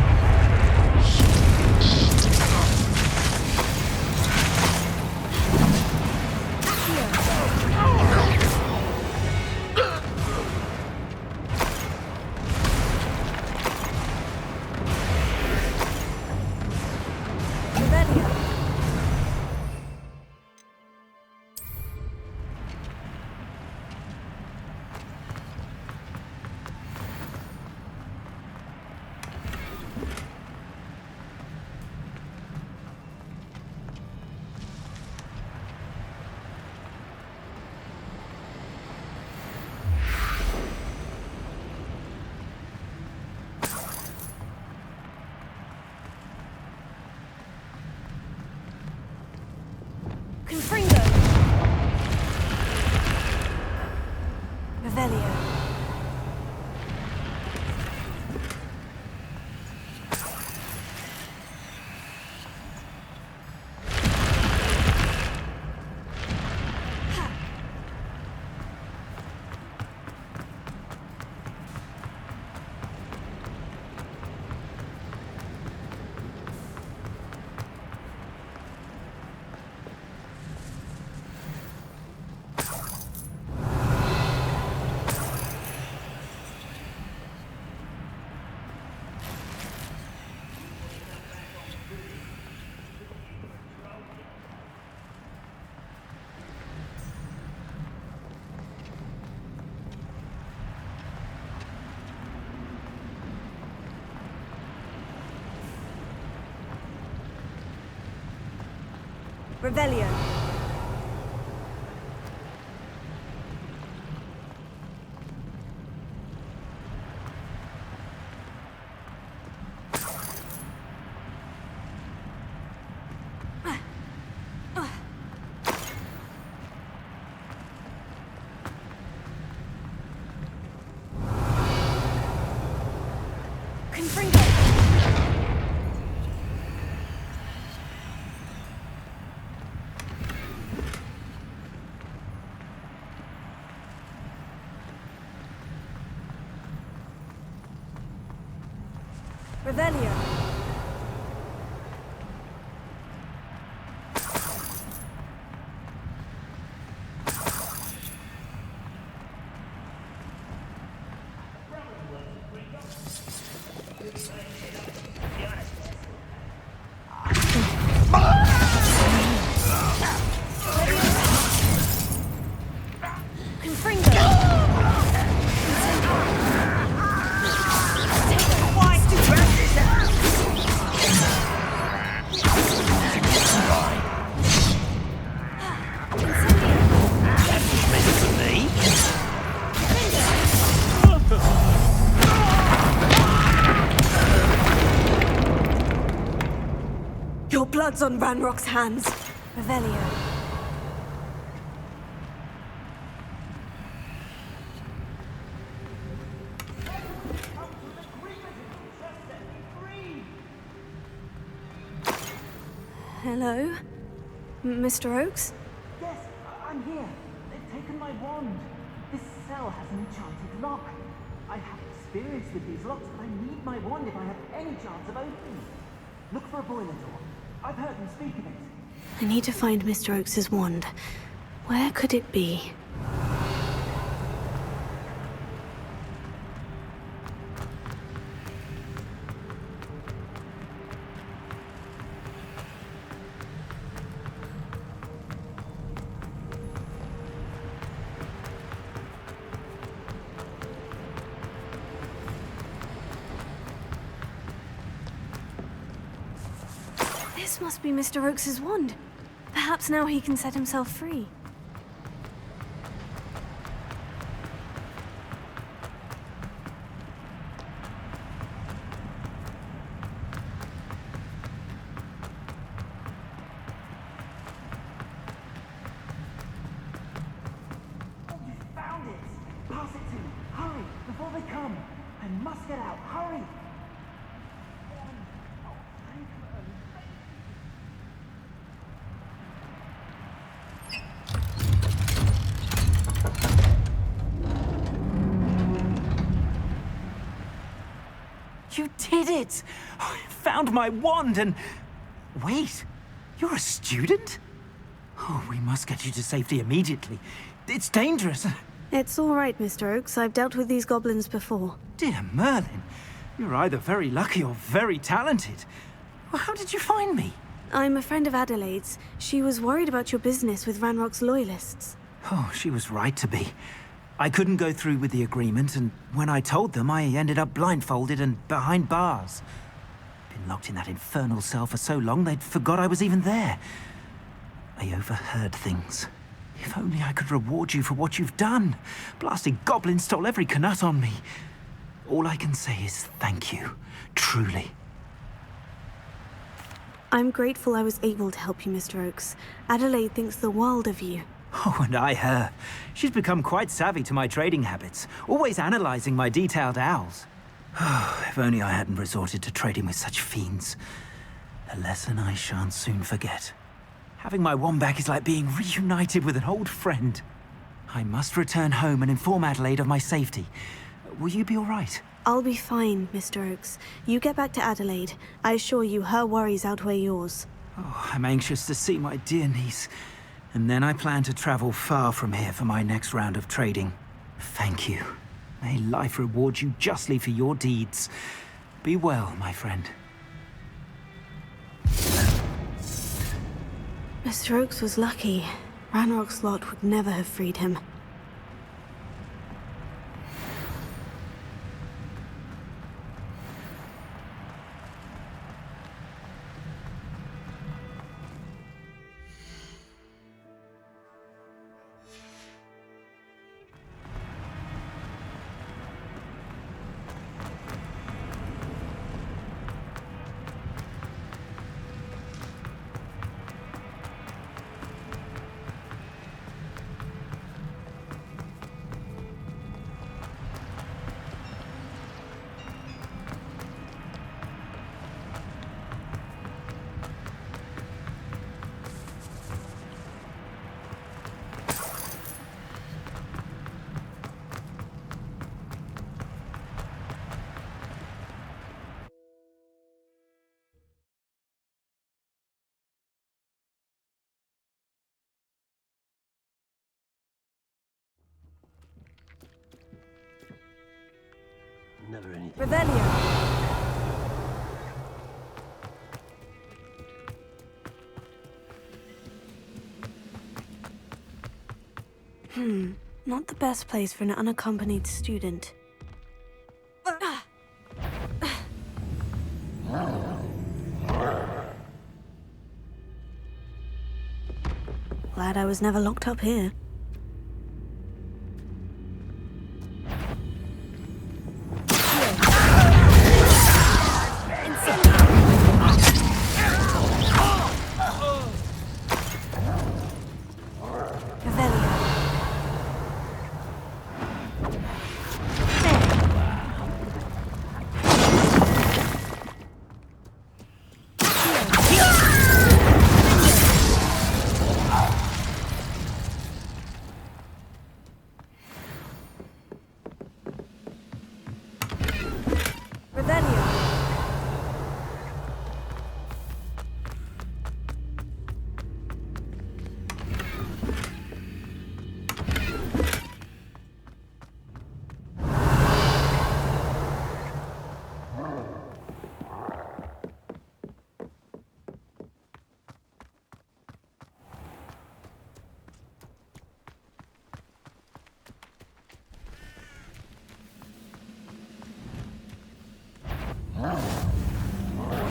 Confringo! Revelio. Revelio. Revelio. Your blood's on Ranrock's hands. Revelio. Hello? Mr. Oakes? Yes, I'm here. They've taken my wand. This cell has an enchanted lock. I have experience with these locks, but I need my wand if I have any chance of opening it. Look for a boiler door. I've heard them speak of it. I need to find Mr. Oakes' wand. Where could it be? This must be Mr. Oakes' wand. Perhaps now he can set himself free. Oh, you found it! Pass it to me. Hurry, before they come. I must get out. Hurry! You did it! I found my wand and... Wait, you're a student? Oh, we must get you to safety immediately. It's dangerous. It's all right, Mr. Oakes. I've dealt with these goblins before. Dear Merlin, you're either very lucky or very talented. Well, how did you find me? I'm a friend of Adelaide's. She was worried about your business with Ranrock's loyalists. Oh, she was right to be. I couldn't go through with the agreement, and when I told them, I ended up blindfolded and behind bars. Been locked in that infernal cell for so long, they'd forgot I was even there. I overheard things. If only I could reward you for what you've done. Blasted Goblin stole every knut on me. All I can say is thank you, truly. I'm grateful I was able to help you, Mr. Oakes. Adelaide thinks the world of you. Oh, and I her. She's become quite savvy to my trading habits, always analysing my detailed owls. If only I hadn't resorted to trading with such fiends. A lesson I shan't soon forget. Having my wand back is like being reunited with an old friend. I must return home and inform Adelaide of my safety. Will you be all right? I'll be fine, Mr. Oakes. You get back to Adelaide. I assure you her worries outweigh yours. Oh, I'm anxious to see my dear niece. And then I plan to travel far from here for my next round of trading. Thank you. May life reward you justly for your deeds. Be well, my friend. Mr. Oakes was lucky. Ranrock's lot would never have freed him. Never anything. Revelio! Not the best place for an unaccompanied student. Glad I was never locked up here.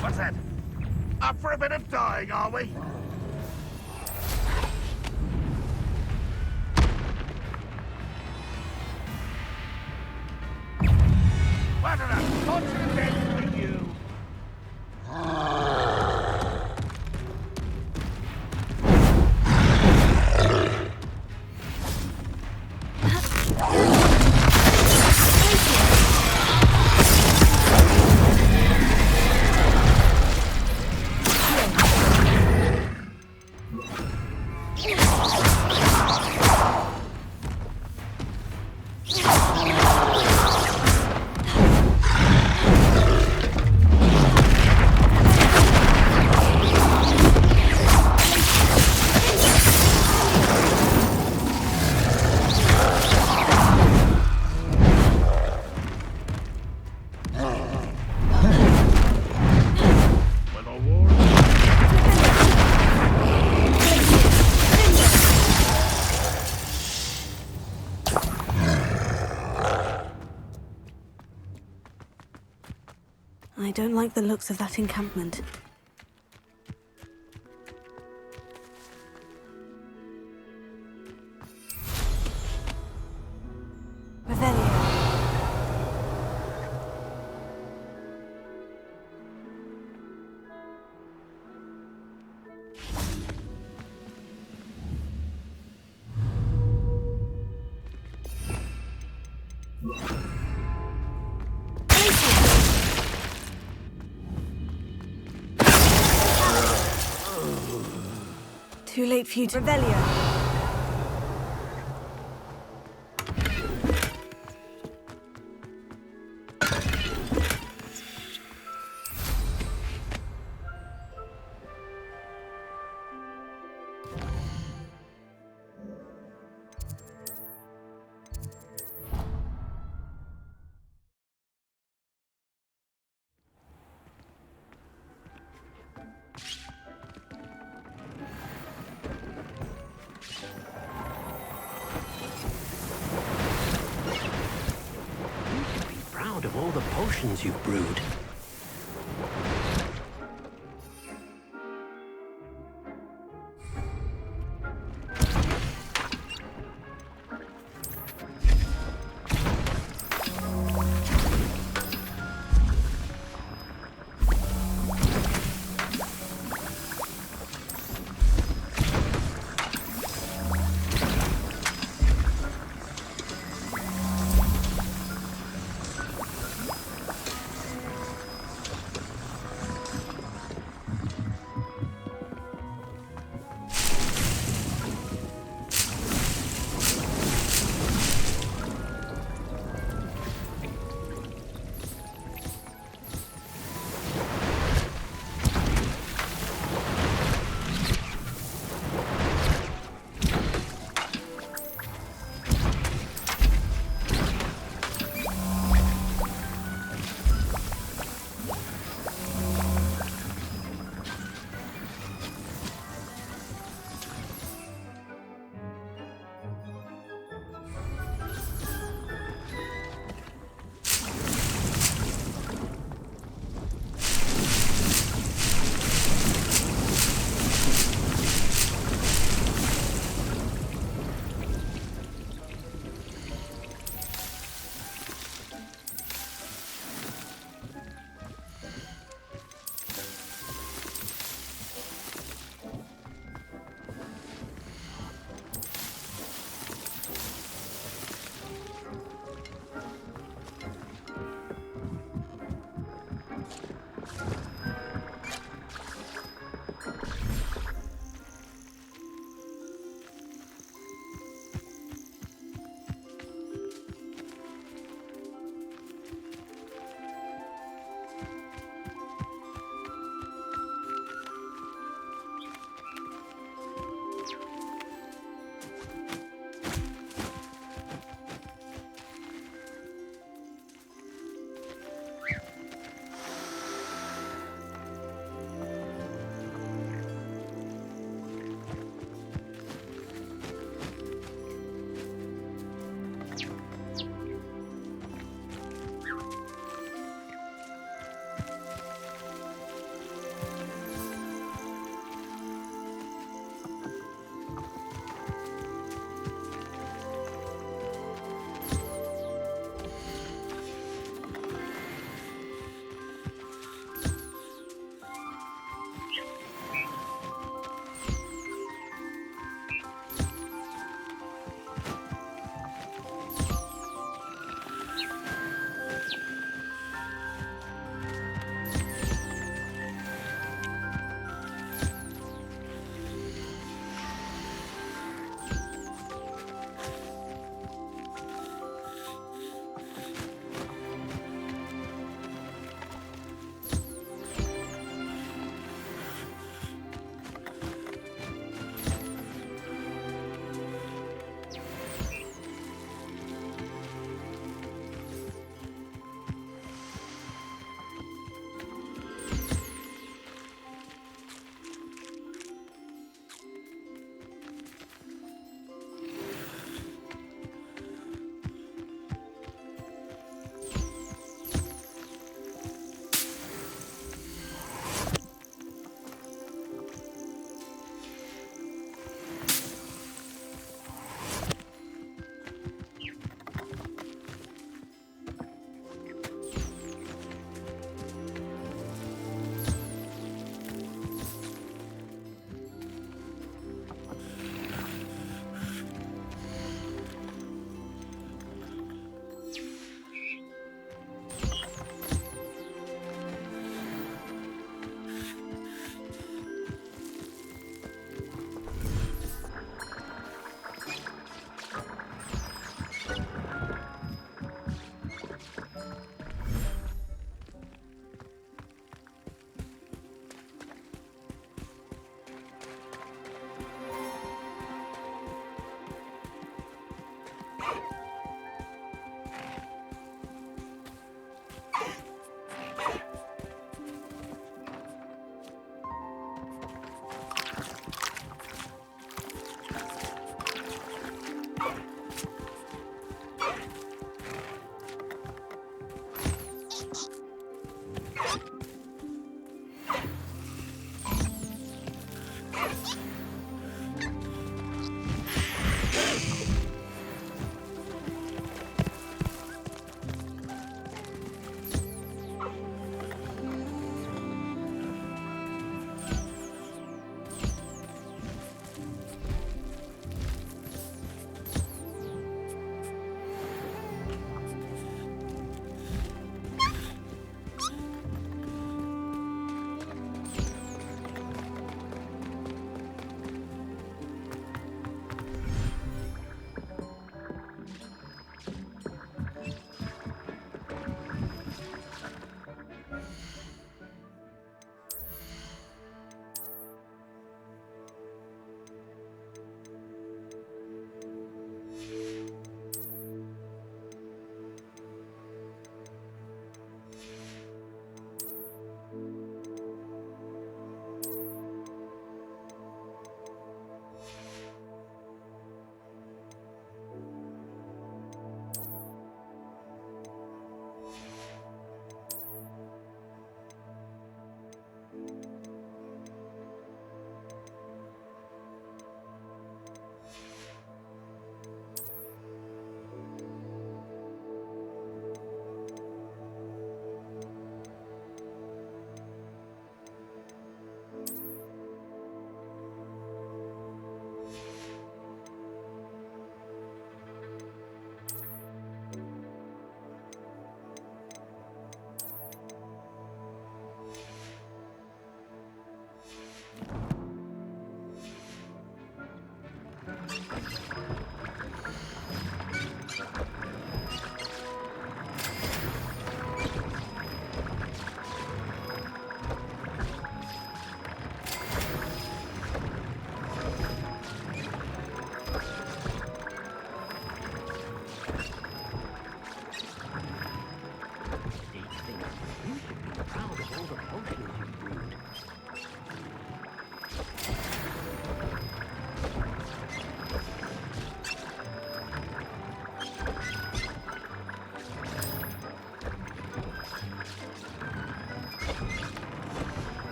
What's that? Up for a bit of dying, are we? What an unfortunate day for you! I don't like the looks of that encampment. Too late for you to... Revelio. Proud of all the potions you've brewed.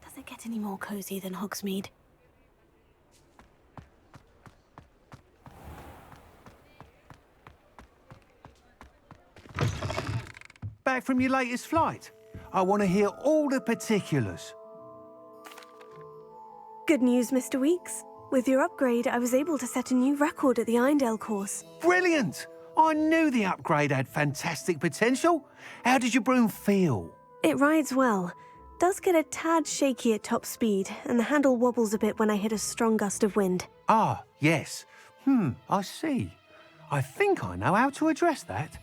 Does it get any more cozy than Hogsmeade? Back from your latest flight? I want to hear all the particulars. Good news, Mr. Weeks. With your upgrade, I was able to set a new record at the Irondale course. Brilliant! I knew the upgrade had fantastic potential. How did your broom feel? It rides well. Does get a tad shaky at top speed, and the handle wobbles a bit when I hit a strong gust of wind. Ah, yes. I see. I think I know how to address that.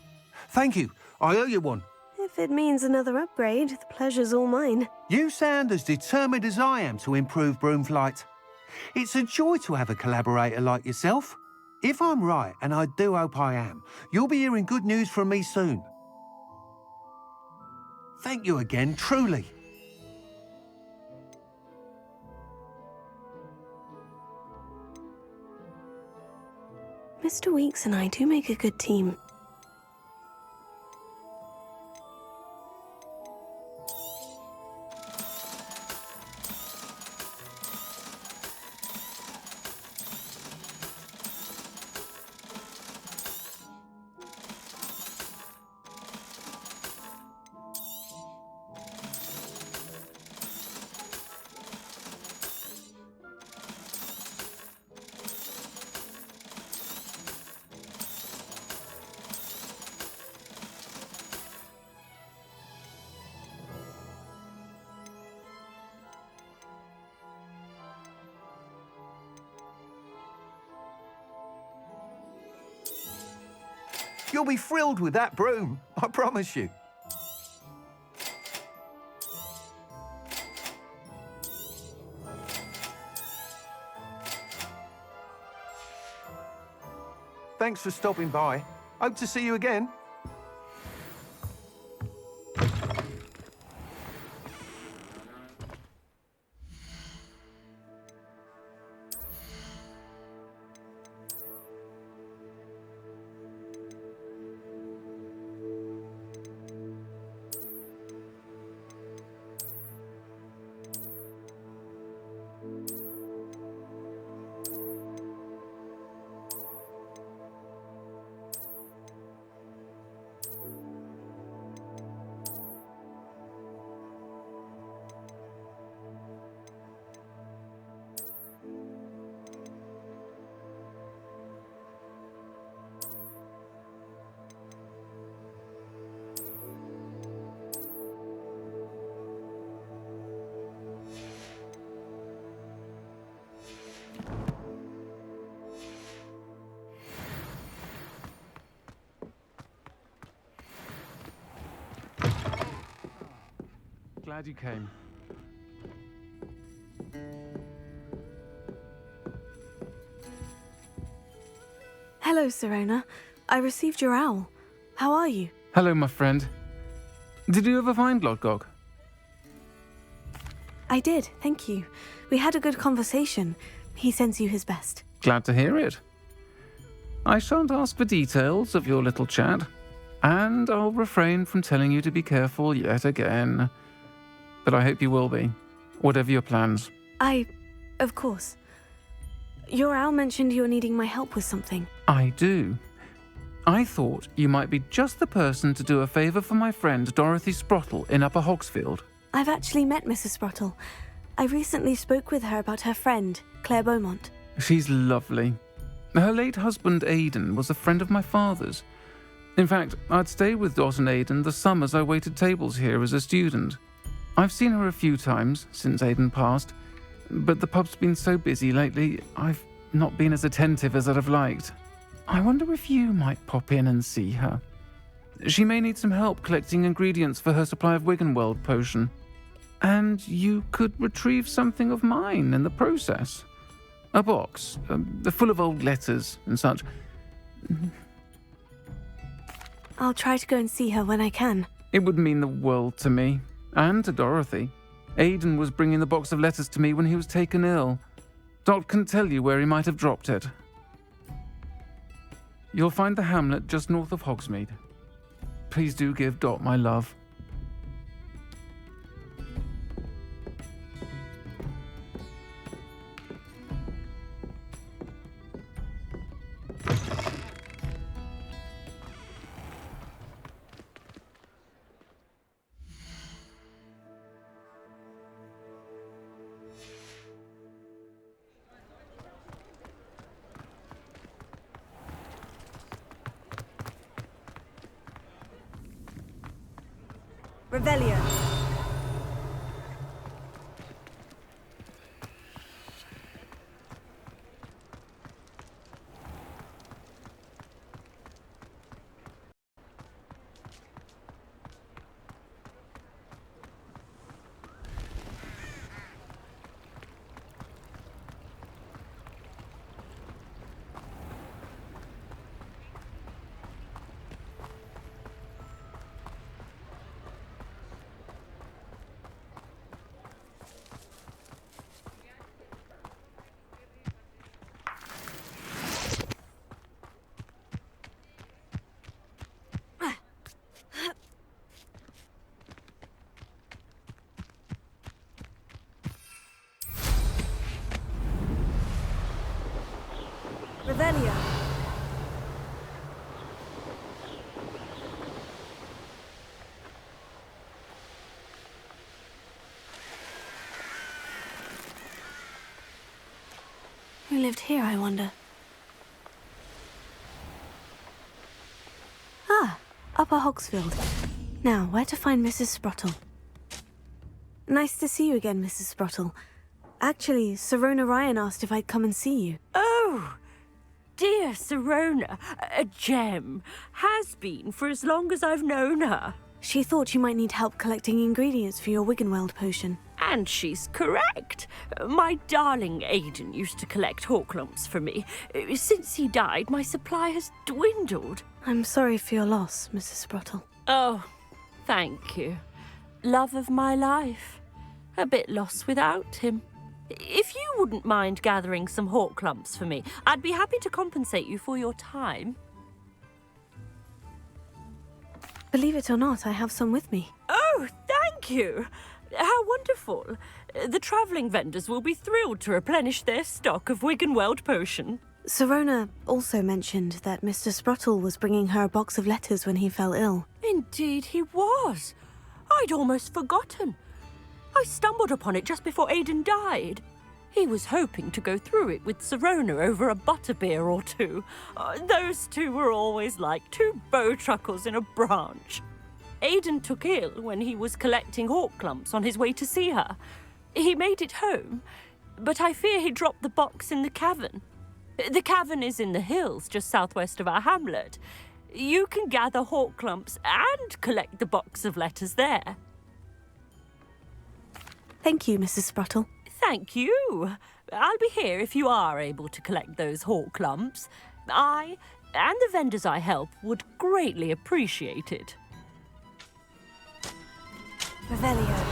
Thank you. I owe you one. If it means another upgrade, the pleasure's all mine. You sound as determined as I am to improve broom flight. It's a joy to have a collaborator like yourself. If I'm right, and I do hope I am, you'll be hearing good news from me soon. Thank you again, truly. Mr. Weeks and I do make a good team. You'll be thrilled with that broom, I promise you. Thanks for stopping by. Hope to see you again. glad you came. Hello, Serona. I received your owl. How are you? Hello, my friend. Did you ever find Lodgok? I did, thank you. We had a good conversation. He sends you his best. Glad to hear it. I shan't ask for details of your little chat, and I'll refrain from telling you to be careful yet again. But I hope you will be, whatever your plans. Of course. Your owl mentioned you're needing my help with something. I do. I thought you might be just the person to do a favour for my friend Dorothy Sprottle in Upper Hogsfield. I've actually met Mrs. Sprottle. I recently spoke with her about her friend, Claire Beaumont. She's lovely. Her late husband Aidan was a friend of my father's. In fact, I'd stayed with Dot and Aidan the summers I waited tables here as a student. I've seen her a few times since Aidan passed, but the pub's been so busy lately, I've not been as attentive as I'd have liked. I wonder if you might pop in and see her. She may need some help collecting ingredients for her supply of Wiggenweld potion. And you could retrieve something of mine in the process. A box, full of old letters and such. I'll try to go and see her when I can. It would mean the world to me, and to Dorothy. Aidan was bringing the box of letters to me when he was taken ill. Dot can tell you where he might have dropped it. You'll find the hamlet just north of Hogsmeade. Please do give Dot my love. Revelio. Revelio. Who lived here, I wonder? Ah, Upper Hogsfield. Now, where to find Mrs. Sprottle? Nice to see you again, Mrs. Sprottle. Actually, Serona Ryan asked if I'd come and see you. Oh, dear Serona, a gem. Has been for as long as I've known her. She thought you might need help collecting ingredients for your Wiggenweld potion. And she's correct. My darling Aidan used to collect Horklumps for me. Since he died, my supply has dwindled. I'm sorry for your loss, Mrs. Sprottle. Oh, thank you. Love of my life. A bit lost without him. If you wouldn't mind gathering some Horklumps for me, I'd be happy to compensate you for your time. Believe it or not, I have some with me. Oh, thank you. How wonderful. The travelling vendors will be thrilled to replenish their stock of Wiggenweld potion. Serona also mentioned that Mr. Sprottle was bringing her a box of letters when he fell ill. Indeed he was. I'd almost forgotten. I stumbled upon it just before Aidan died. He was hoping to go through it with Serona over a butterbeer or two. Those two were always like two bowtruckles in a branch. Aidan took ill when he was collecting Horklumps on his way to see her. He made it home, but I fear he dropped the box in the cavern. The cavern is in the hills just southwest of our hamlet. You can gather Horklumps and collect the box of letters there. Thank you, Mrs. Spruttle. Thank you. I'll be here if you are able to collect those hawk lumps. I and the vendors I help would greatly appreciate it. Revelio.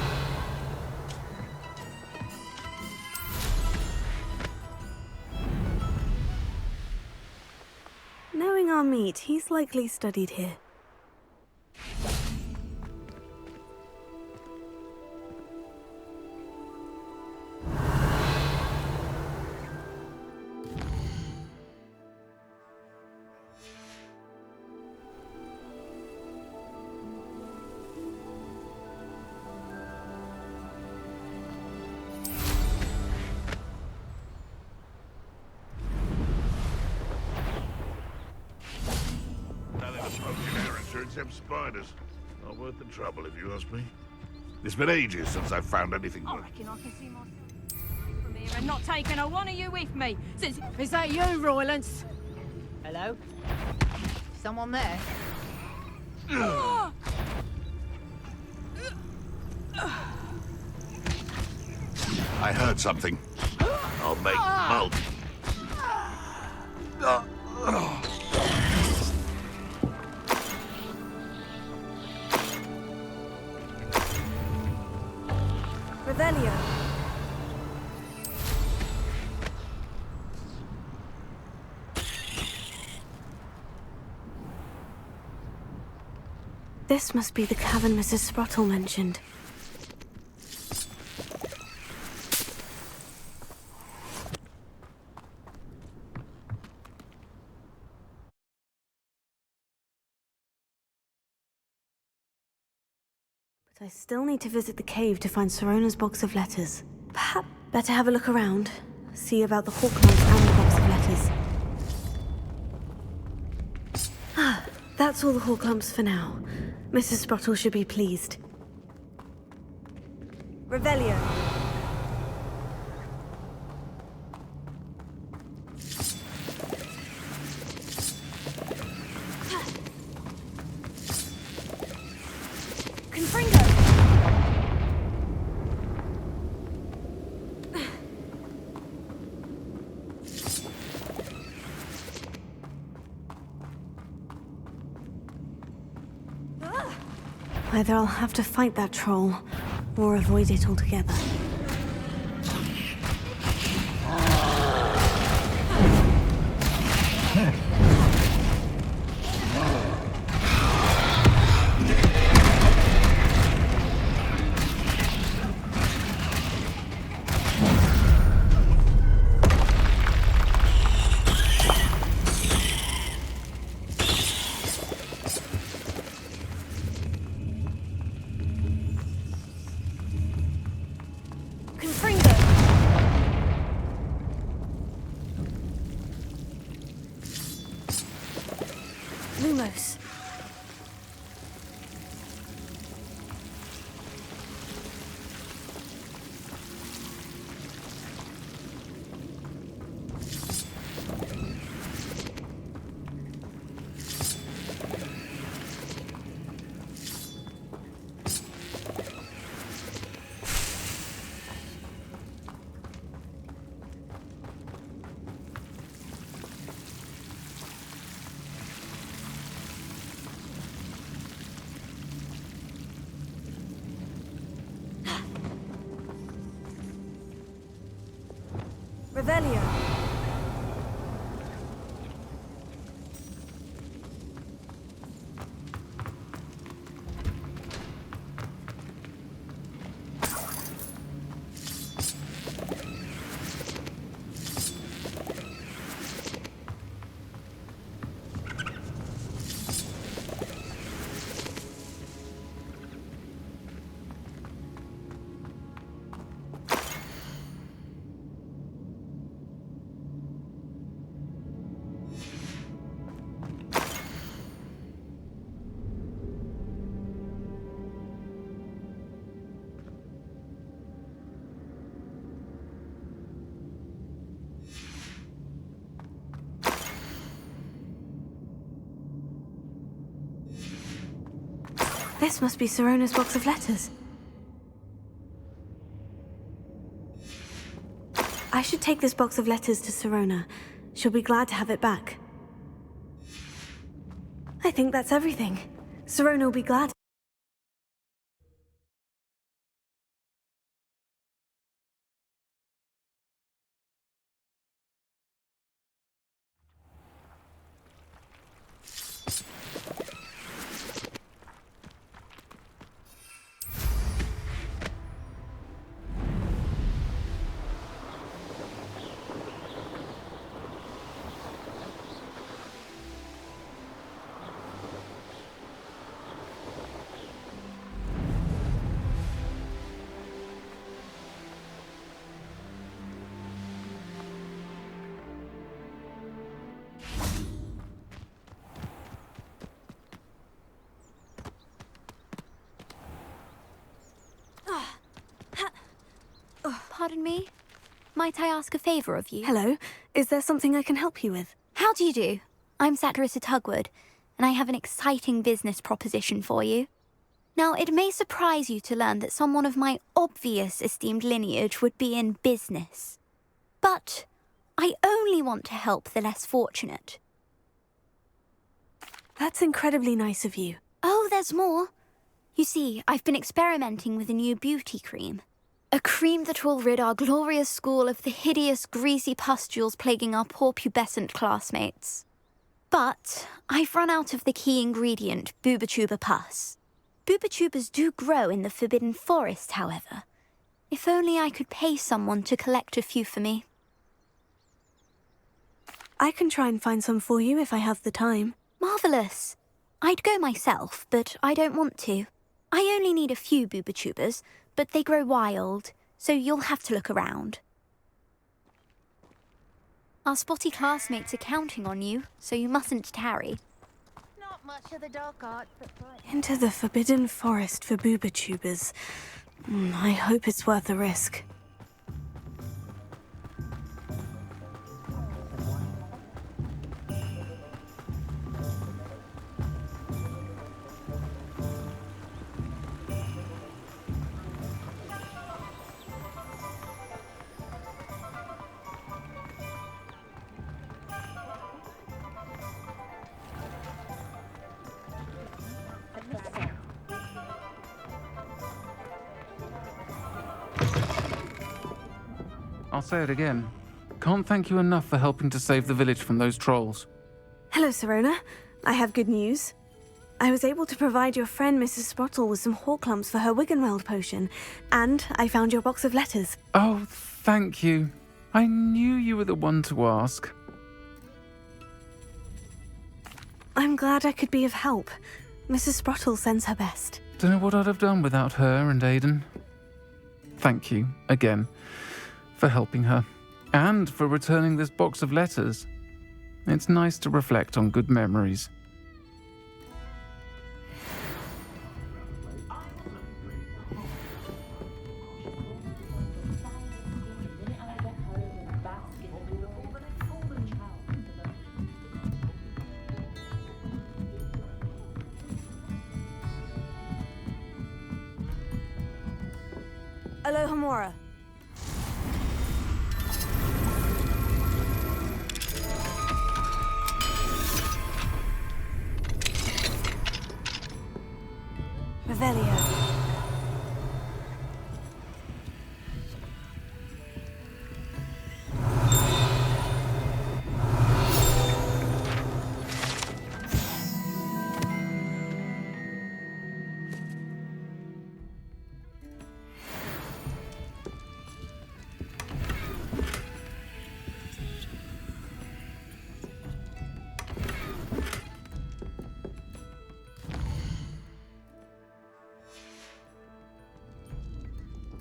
Knowing our meat, he's likely studied here. Except spiders. Not worth the trouble, if you ask me. It's been ages since I've found anything I good. reckon I can see myself from here and not taking a one of you with me. Since is that you, Roylance? Hello? Someone there? I heard something. I'll make malt. Revelio. This must be the cavern Mrs. Spruttle mentioned. But I still need to visit the cave to find Sirona's box of letters. Perhaps better have a look around, see about the hawklumps and the box of letters. Ah, that's all the hawklumps for now. Mrs. Spruttle should be pleased. Revelio. Either I'll have to fight that troll, or avoid it altogether. Lumos. Revelio. This must be Sirona's box of letters. should take this box of letters to Sirona. She'll be glad to have it back. I think that's everything. Sirona will be glad. Pardon me? Might I ask a favour of you? Hello. Is there something I can help you with? How do you do? I'm Satirissa Tugwood, and I have an exciting business proposition for you. Now, it may surprise you to learn that someone of my obvious esteemed lineage would be in business. But I only want to help the less fortunate. That's incredibly nice of you. Oh, there's more. You see, I've been experimenting with a new beauty cream. A cream that will rid our glorious school of the hideous, greasy pustules plaguing our poor pubescent classmates. But I've run out of the key ingredient, boobotuber pus. Boobotubers do grow in the Forbidden Forest, however. If only I could pay someone to collect a few for me. I can try and find some for you if I have the time. Marvellous. I'd go myself, but I don't want to. I only need a few boobotubers, but they grow wild, so you'll have to look around. Our spotty classmates are counting on you, so you mustn't tarry. Not much of the dark art, but Into the Forbidden Forest for boobotubers. I hope it's worth the risk. I'll say it again. Can't thank you enough for helping to save the village from those trolls. Hello, Sirona. I have good news. I was able to provide your friend Mrs. Sprottle with some Horklumps for her Wiggenweld potion, and I found your box of letters. Oh, thank you. I knew you were the one to ask. I'm glad I could be of help. Mrs. Sprottle sends her best. Don't know what I'd have done without her and Aiden. Thank you, again, for helping her, and for returning this box of letters. It's nice to reflect on good memories. Alohomora. Revelio.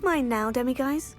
Mine now, demiguise.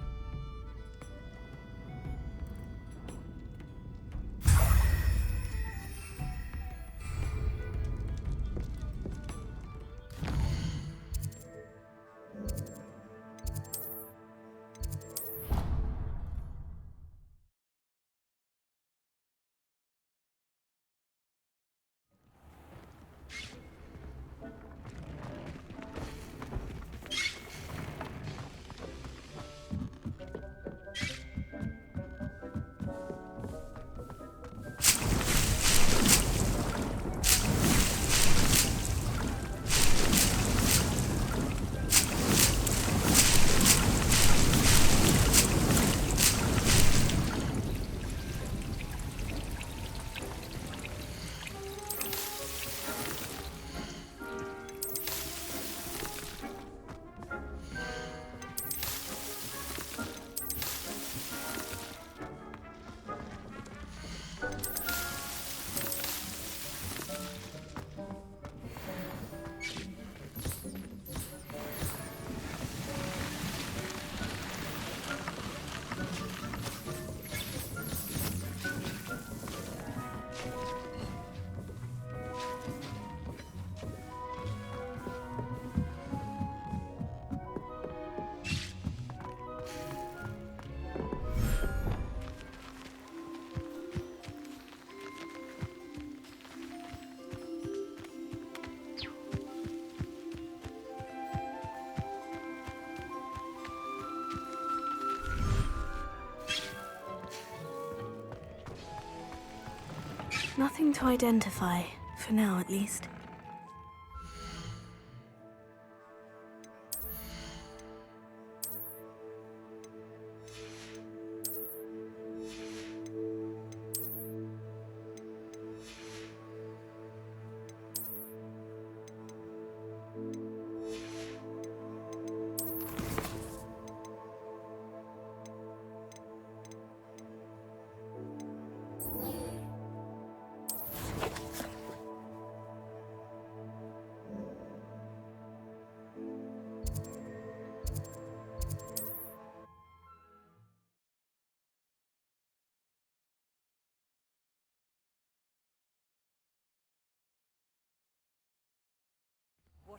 Nothing to identify, for now at least.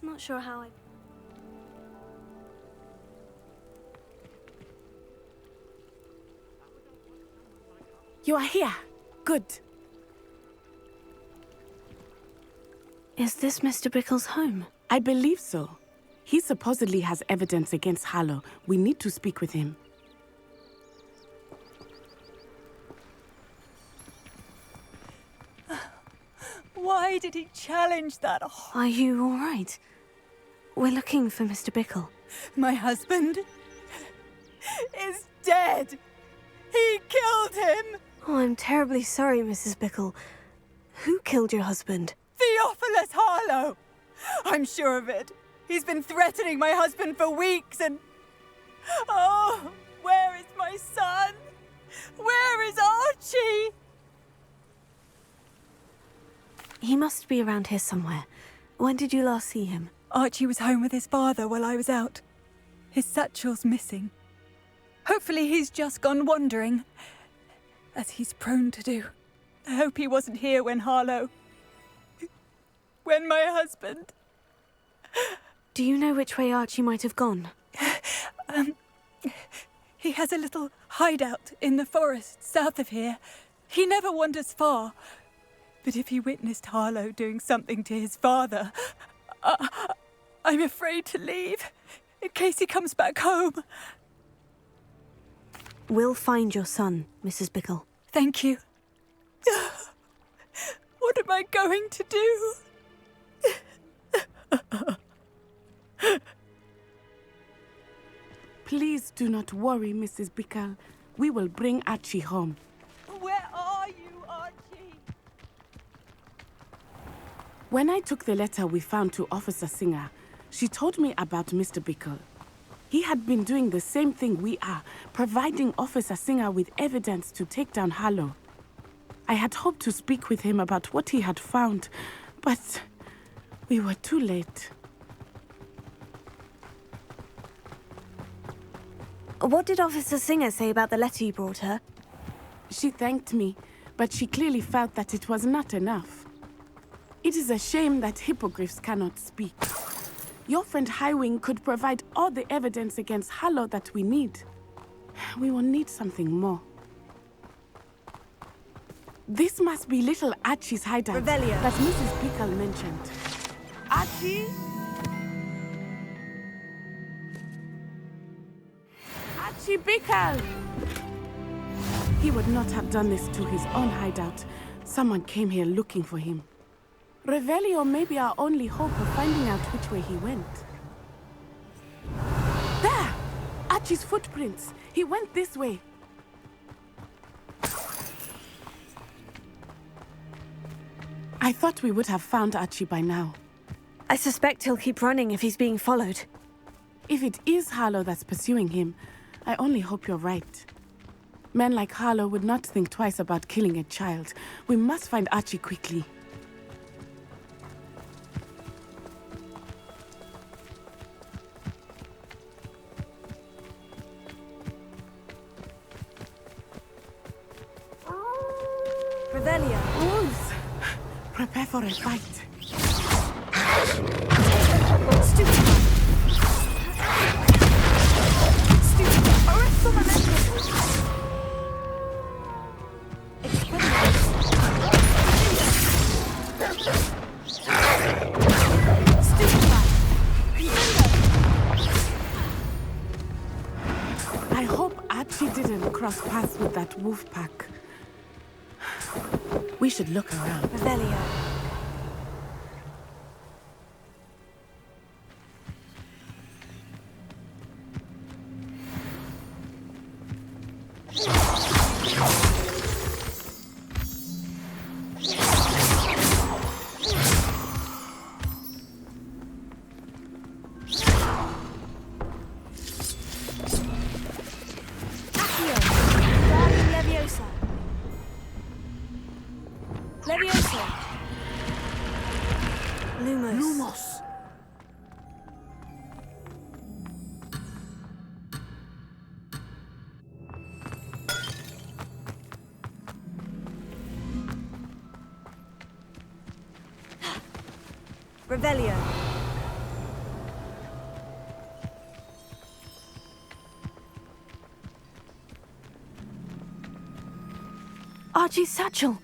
Not sure how I... You are here. Good. Is this Mr. Bickle's home? I believe so. He supposedly has evidence against Harlow. We need to speak with him. Why did he challenge that? Are you all right? We're looking for Mr. Bickle. My husband is dead. He killed him. Oh, I'm terribly sorry, Mrs. Bickle. Who killed your husband? Theophilus Harlow. I'm sure of it. He's been threatening my husband for weeks and... Oh, where is my son? Where is Archie? He must be around here somewhere. When did you last see him? Archie was home with his father while I was out. His satchel's missing. Hopefully he's just gone wandering, as he's prone to do. I hope he wasn't here when Harlow... when my husband... Do you know which way Archie might have gone? He has a little hideout in the forest south of here. He never wanders far. But if he witnessed Harlow doing something to his father, I'm afraid to leave, in case he comes back home. We'll find your son, Mrs. Bickle. Thank you. What am I going to do? Please do not worry, Mrs. Bickle. We will bring Archie home. Where are you, Archie? When I took the letter we found to Officer Singer, she told me about Mr. Bickle. He had been doing the same thing we are, providing Officer Singer with evidence to take down Harlow. I had hoped to speak with him about what he had found, but we were too late. What did Officer Singer say about the letter you brought her? She thanked me, but she clearly felt that it was not enough. It is a shame that hippogriffs cannot speak. Your friend Highwing could provide all the evidence against Harlow that we need. We will need something more. This must be little Archie's hideout Revelio. that Mrs. Bickle mentioned. Archie? Archie Bickle! He would not have done this to his own hideout. Someone came here looking for him. Revelio may be our only hope of finding out which way he went. There! Archie's footprints. He went this way. I thought we would have found Archie by now. I suspect he'll keep running if he's being followed. If it is Harlow that's pursuing him, I only hope you're right. Men like Harlow would not think twice about killing a child. We must find Archie quickly. Revelio. Wolves! Prepare for a fight. I hope Archie didn't cross paths with that wolf pack. We should look around. Revelio. Lumos. Revelio. Archie's satchel.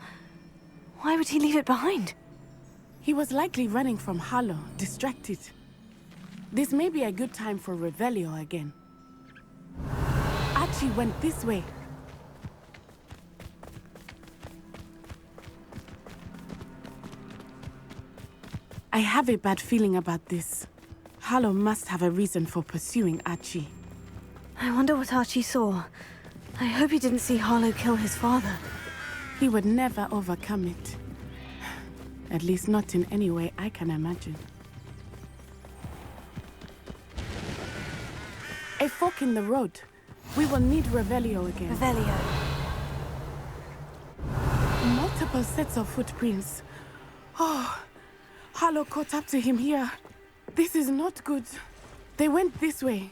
Why would he leave it behind? He was likely running from Harlow, distracted. This may be a good time for Revelio again. Archie went this way. I have a bad feeling about this. Harlow must have a reason for pursuing Archie. I wonder what Archie saw. I hope he didn't see Harlow kill his father. He would never overcome it. At least not in any way I can imagine. A fork in the road. We will need Revelio again. Revelio. Multiple sets of footprints. Oh, Harlow caught up to him here. This is not good. They went this way.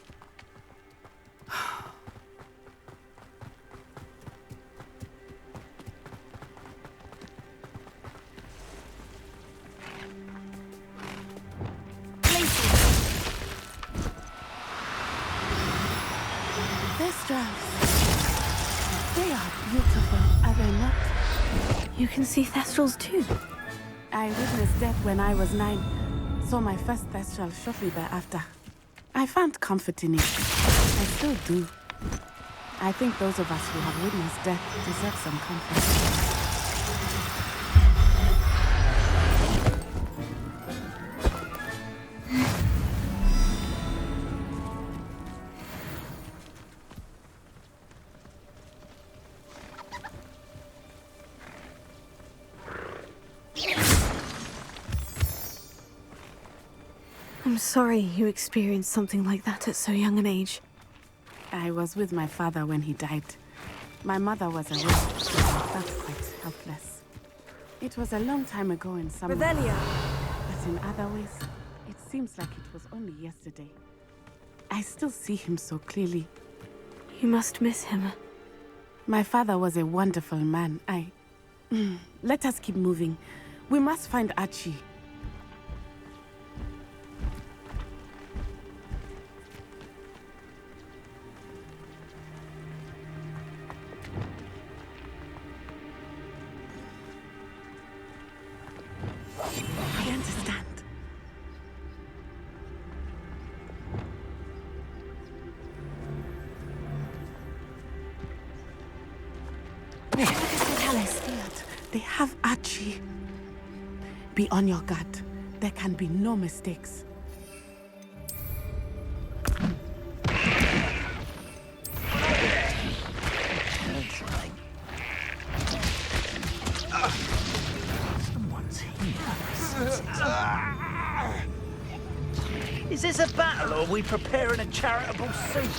They are beautiful, are they not? You can see Thestrals too. I witnessed death when I was 9. Saw my first Thestral shortly thereafter. I found comfort in it. I still do. I think those of us who have witnessed death deserve some comfort. I'm sorry you experienced something like that at so young an age. I was with my father when he died. My mother was away, so I felt quite helpless. It was a long time ago in some ways, but in other ways, it seems like it was only yesterday. I still see him so clearly. You must miss him. My father was a wonderful man. Let us keep moving. We must find Archie. I understand. They have Archie. Be on your guard. There can be no mistakes. Someone's here. Is this a battle or are we preparing a charitable soup?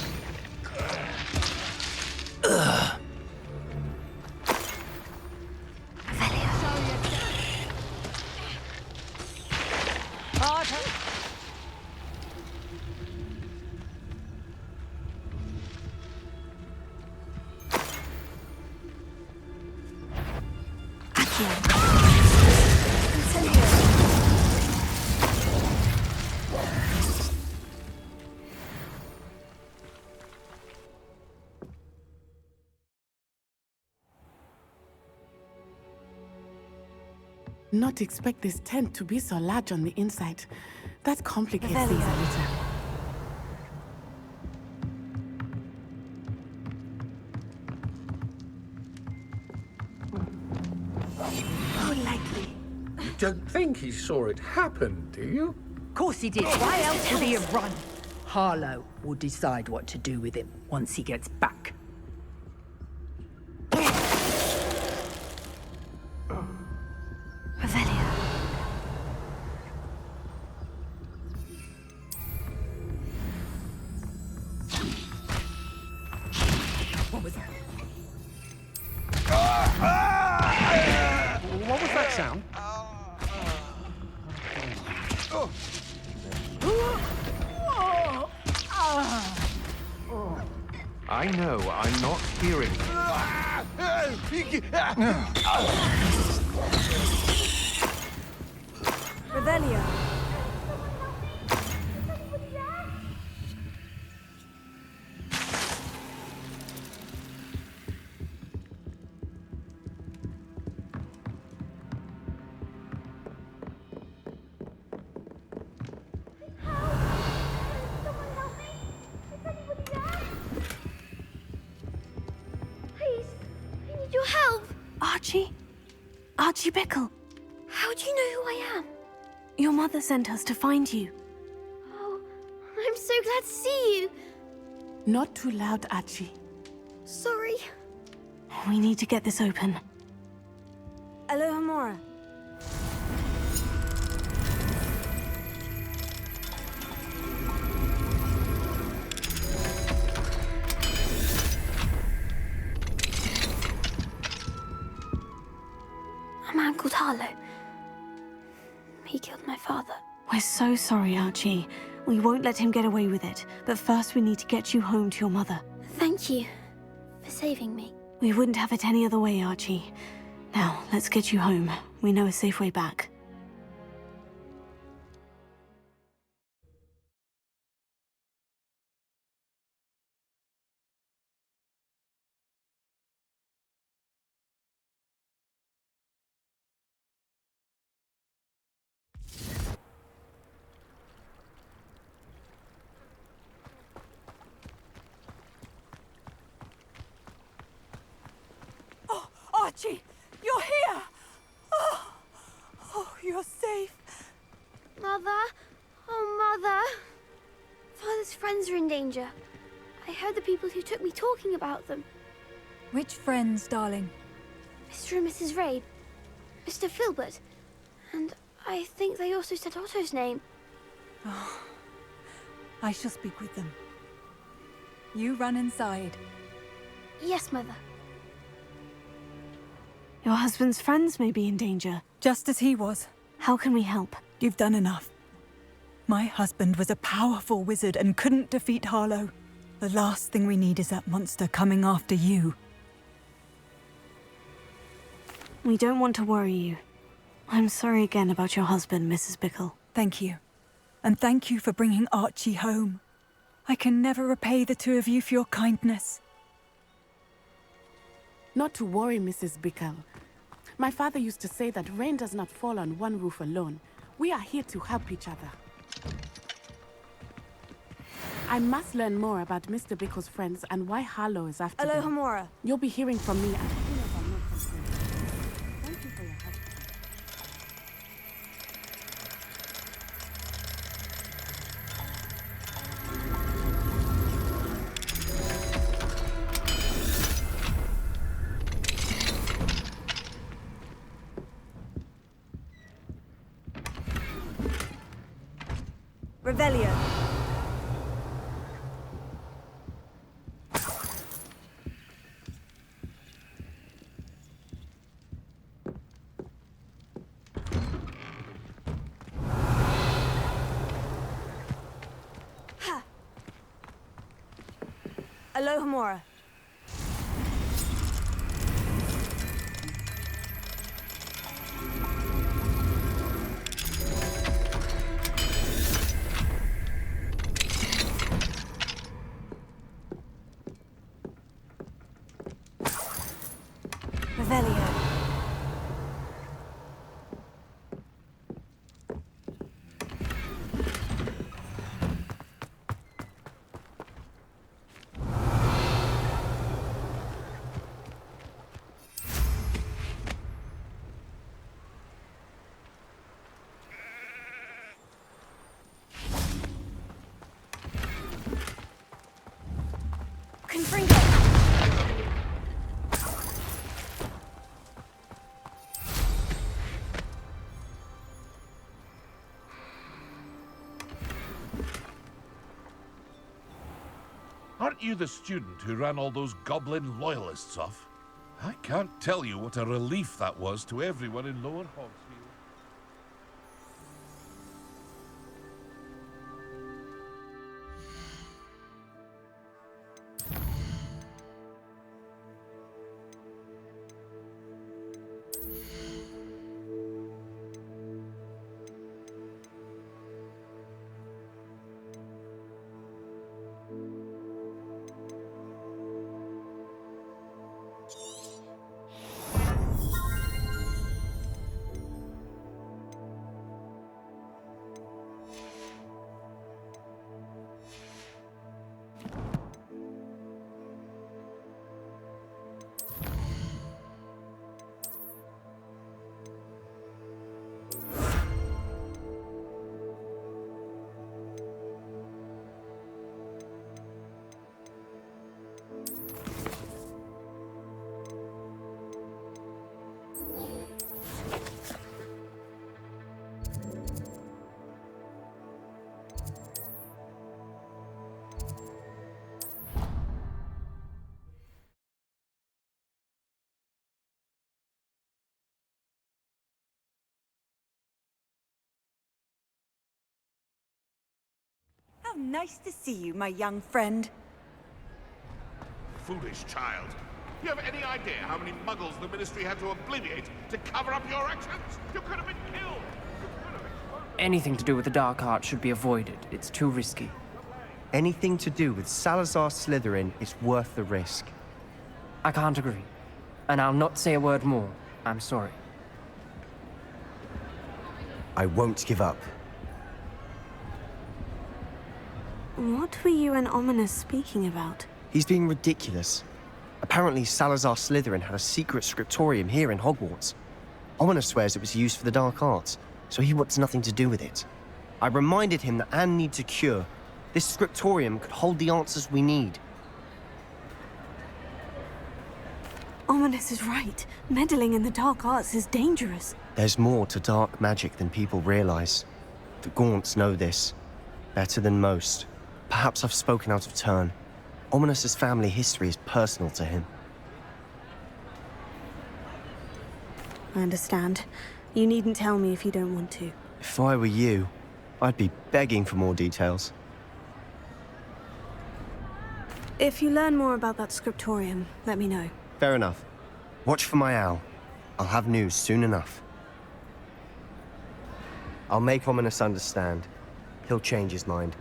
Not expect this tent to be so large on the inside. That complicates things a little. don't think he saw it happen, do you? Of course he did. Why else would he have run? Harlow will decide what to do with him once he gets back. Revelio. What was that? What was that sound? I know, I'm not hearing. Revelio. Your help! Archie? Archie Bickle. How do you know who I am? Your mother sent us to find you. Oh, I'm so glad to see you. Not too loud, Archie. Sorry. We need to get this open. Alohomora. A man called Harlow. He killed my father. We're so sorry, Archie. We won't let him get away with it. But first we need to get you home to your mother. Thank you for saving me. We wouldn't have it any other way, Archie. Now, let's get you home. We know a safe way back. Archie, you're here! Oh, you're safe. Mother? Oh, Mother. Father's friends are in danger. I heard the people who took me talking about them. Which friends, darling? Mr. and Mrs. Rabe. Mr. Filbert. And I think they also said Otto's name. Oh, I shall speak with them. You run inside. Yes, Mother. Your husband's friends may be in danger. Just as he was. How can we help? You've done enough. My husband was a powerful wizard and couldn't defeat Harlow. The last thing we need is that monster coming after you. We don't want to worry you. I'm sorry again about your husband, Mrs. Bickle. Thank you. And thank you for bringing Archie home. I can never repay the two of you for your kindness. Not to worry, Mrs. Bickle. My father used to say that rain does not fall on one roof alone. We are here to help each other. I must learn more about Mr. Bickle's friends and why Harlow is after them. Alohomora. You'll be hearing from me as soon as I know something. Thank you for your help. Revelio. Ha. Alohomora. Revelio. Weren't you the student who ran all those Goblin loyalists off? I can't tell you what a relief that was to everyone in Lower Hogsfield. How nice to see you, my young friend. Foolish child. You have any idea how many muggles the Ministry had to obliterate to cover up your actions? You could have been killed! Anything to do with the dark art should be avoided. It's too risky. Anything to do with Salazar Slytherin is worth the risk. I can't agree. And I'll not say a word more. I'm sorry. I won't give up. What were you and Ominous speaking about? He's being ridiculous. Apparently Salazar Slytherin had a secret scriptorium here in Hogwarts. Ominous swears it was used for the dark arts, so he wants nothing to do with it. I reminded him that Anne needs a cure. This scriptorium could hold the answers we need. Ominous is right. Meddling in the dark arts is dangerous. There's more to dark magic than people realize. The Gaunts know this. Better than most. Perhaps I've spoken out of turn. Ominous's family history is personal to him. I understand. You needn't tell me if you don't want to. If I were you, I'd be begging for more details. If you learn more about that scriptorium, let me know. Fair enough. Watch for my owl. I'll have news soon enough. I'll make Ominous understand. He'll change his mind.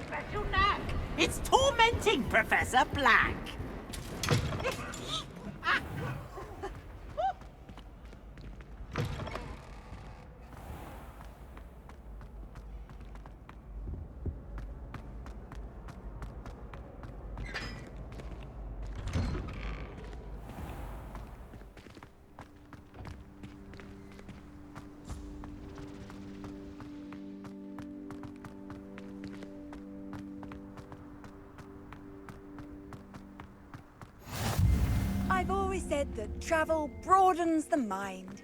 Special knack! It's tormenting Professor Black! I've always said that travel broadens the mind.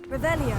Revelio.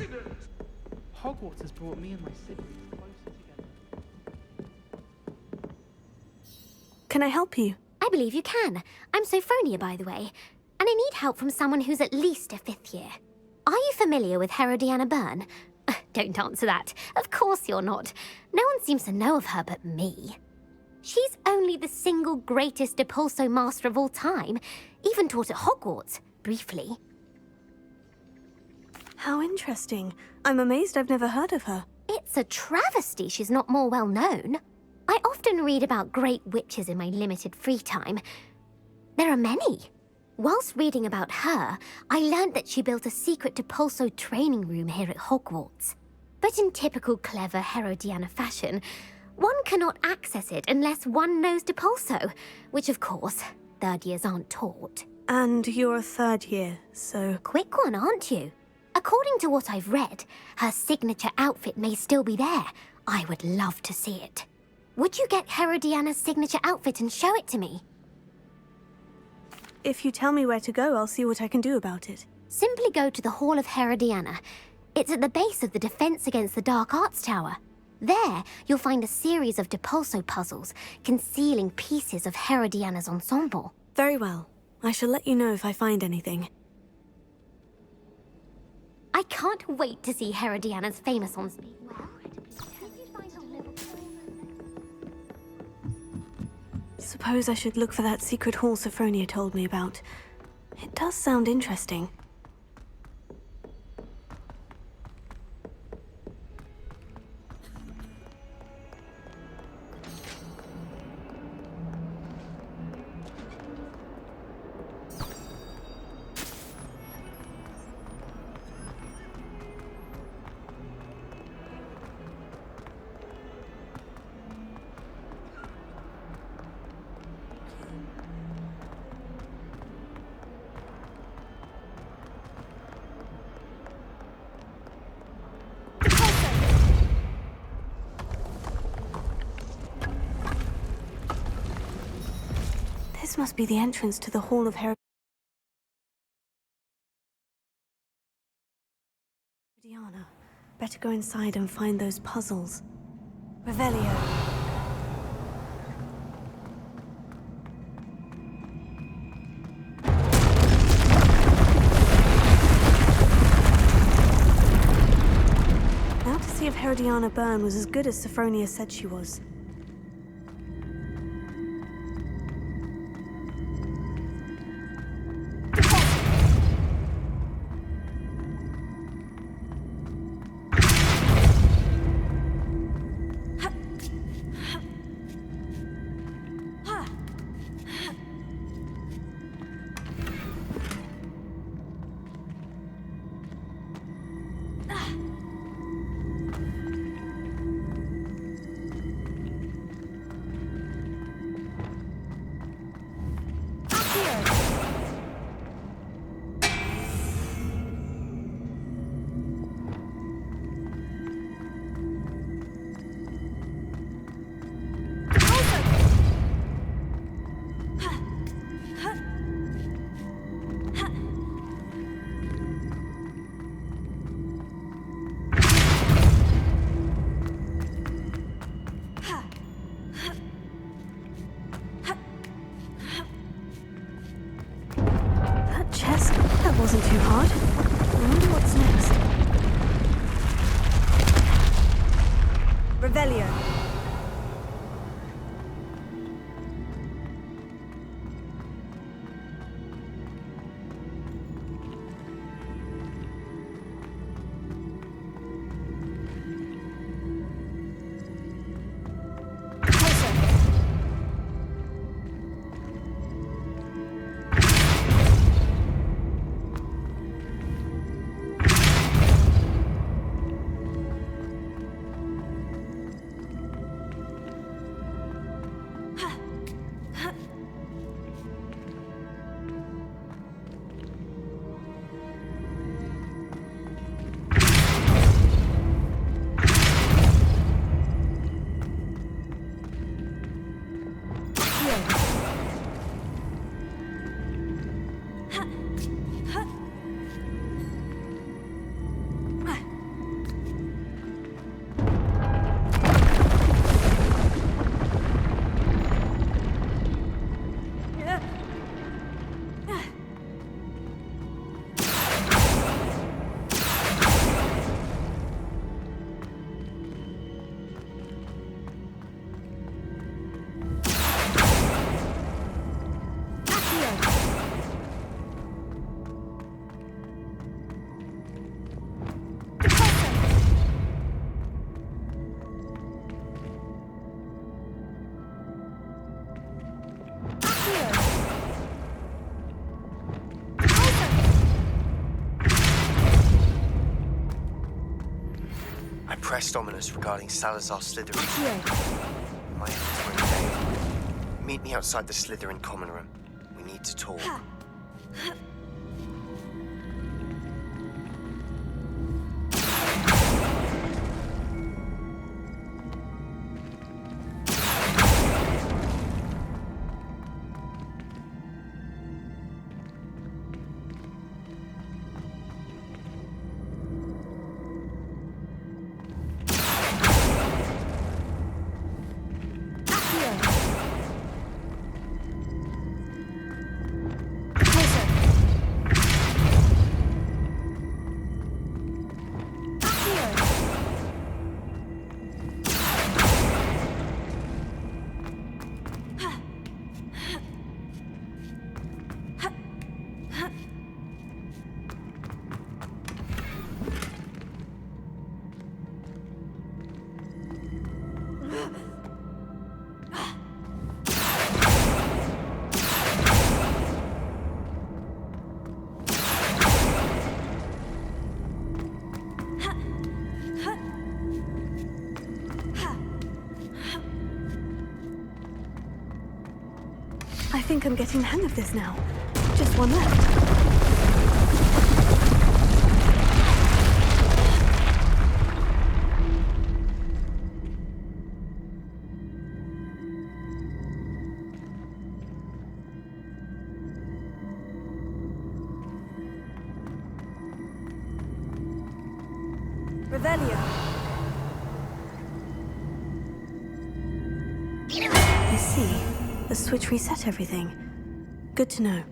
accident! Hogwarts has brought me and my siblings closer together. Can I help you? I believe you can. I'm Sophronia, by the way, and I need help from someone who's at least a 5th year. Are you familiar with Herodiana Byrne? Don't answer that. Of course you're not. No one seems to know of her but me. She's only the single greatest Depulso master of all time, even taught at Hogwarts, briefly. How interesting. I'm amazed I've never heard of her. It's a travesty she's not more well known. I often read about great witches in my limited free time. There are many. Whilst reading about her, I learned that she built a secret Depulso training room here at Hogwarts. But in typical clever Herodiana fashion, one cannot access it unless one knows Depulso, which of course, 3rd years aren't taught. And you're a 3rd year, so... Quick one, aren't you? According to what I've read, her signature outfit may still be there. I would love to see it. Would you get Herodiana's signature outfit and show it to me? If you tell me where to go, I'll see what I can do about it. Simply go to the Hall of Herodiana. It's at the base of the Defense Against the Dark Arts Tower. There, you'll find a series of Depulso puzzles concealing pieces of Herodiana's ensemble. Very well. I shall let you know if I find anything. I can't wait to see Herodiana's famous ensemble. Suppose I should look for that secret hall Sophronia told me about. It does sound interesting. This must be the entrance to the Hall of Herodiana. Better go inside and find those puzzles. Revelio. Now to see if Herodiana Byrne was as good as Sophronia said she was. Wasn't too hard. I wonder what's next. Revelio. pressed ominous regarding Salazar Slytherin. My efforts were in vain. Meet me outside the Slytherin common room. We need to talk. I think I'm getting the hang of this now. Just one left. Revelio. I see. The switch reset everything. Good to know.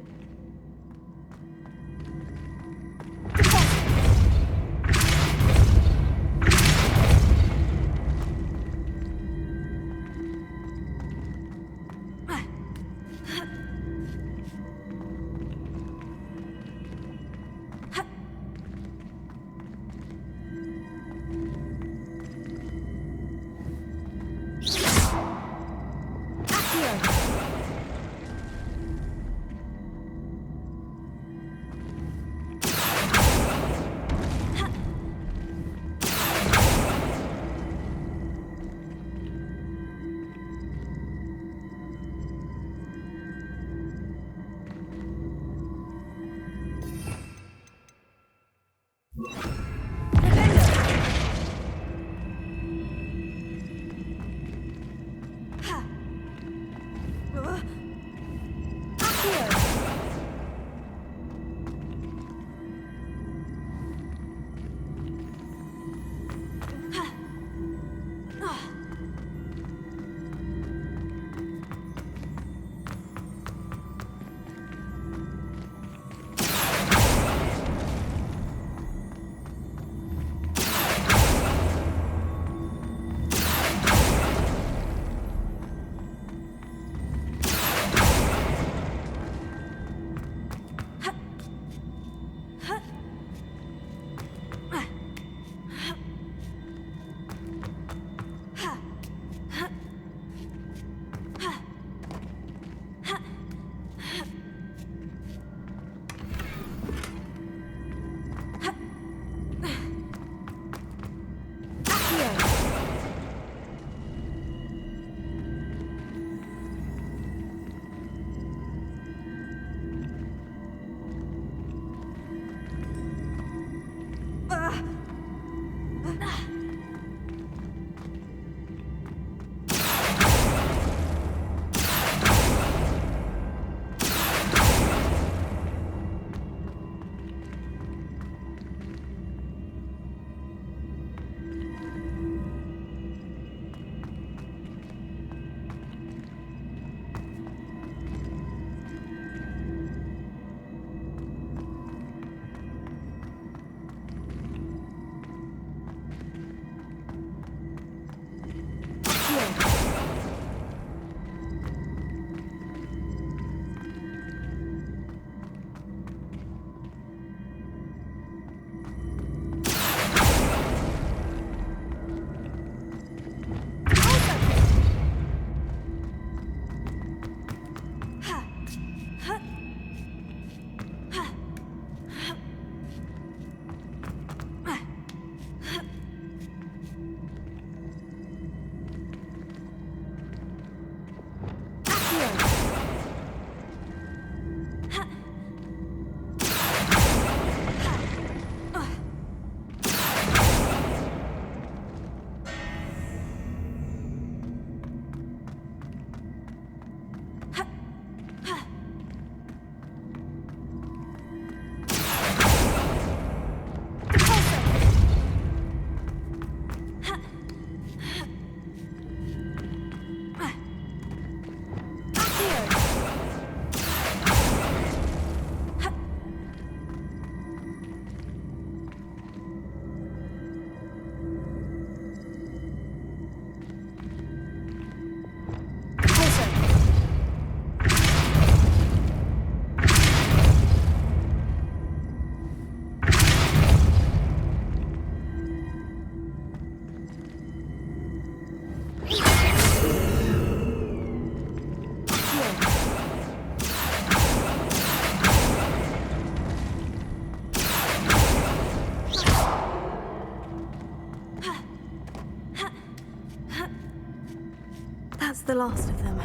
last of them.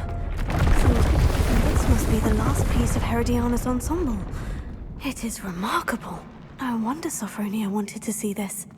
So this must be the last piece of Herodiana's ensemble. It is remarkable. No wonder Sophronia wanted to see this.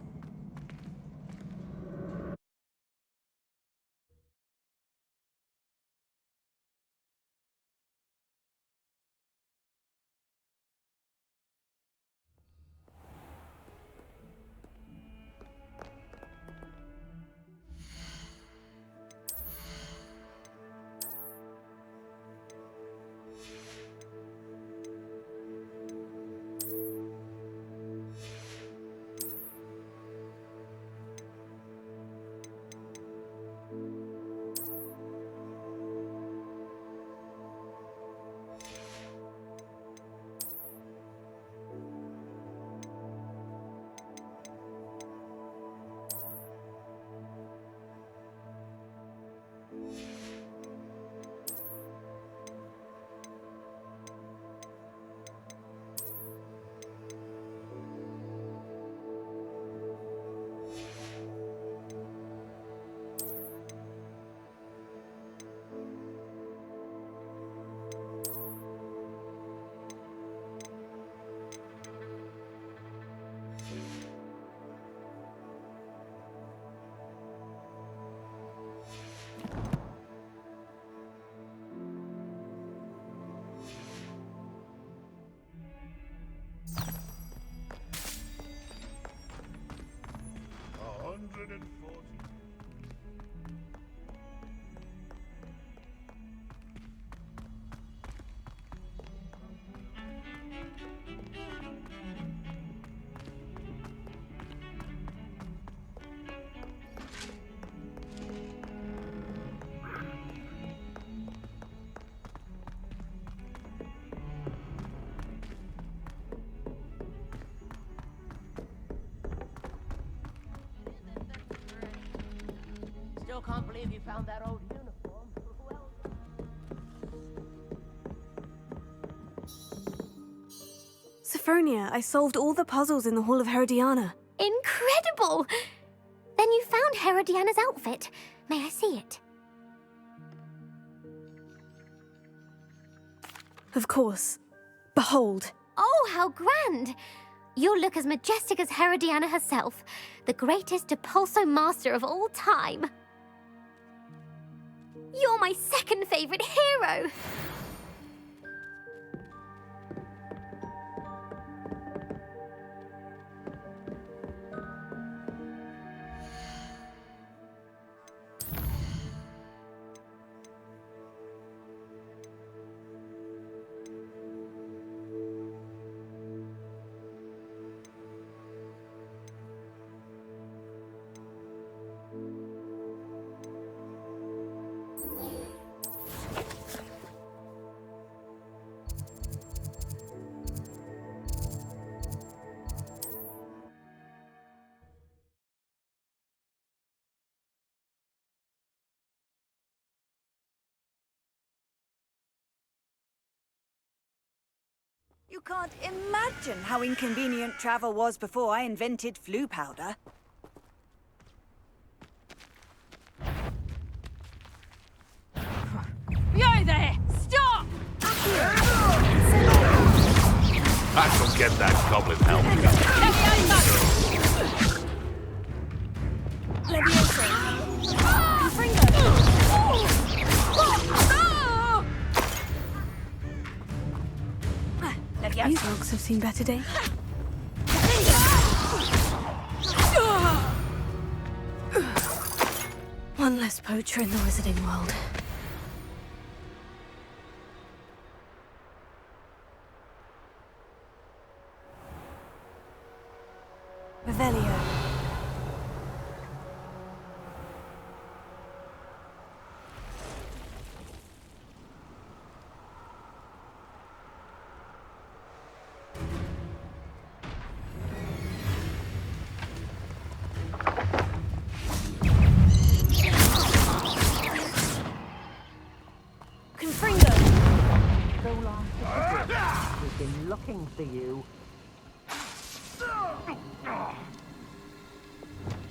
Still can't believe you found that old uniform. Sophronia, I solved all the puzzles in the Hall of Herodiana. Incredible! Then you found Herodiana's outfit. May I see it? Of course. Behold. Oh, how grand! You'll look as majestic as Herodiana herself, the greatest Depulso master of all time. You're my second favorite hero! You can't imagine how inconvenient travel was before I invented flu powder. You there! Stop! I shall get that goblin help. These logs have seen better days. One less poacher in the wizarding world. Revelio. We've been looking for you.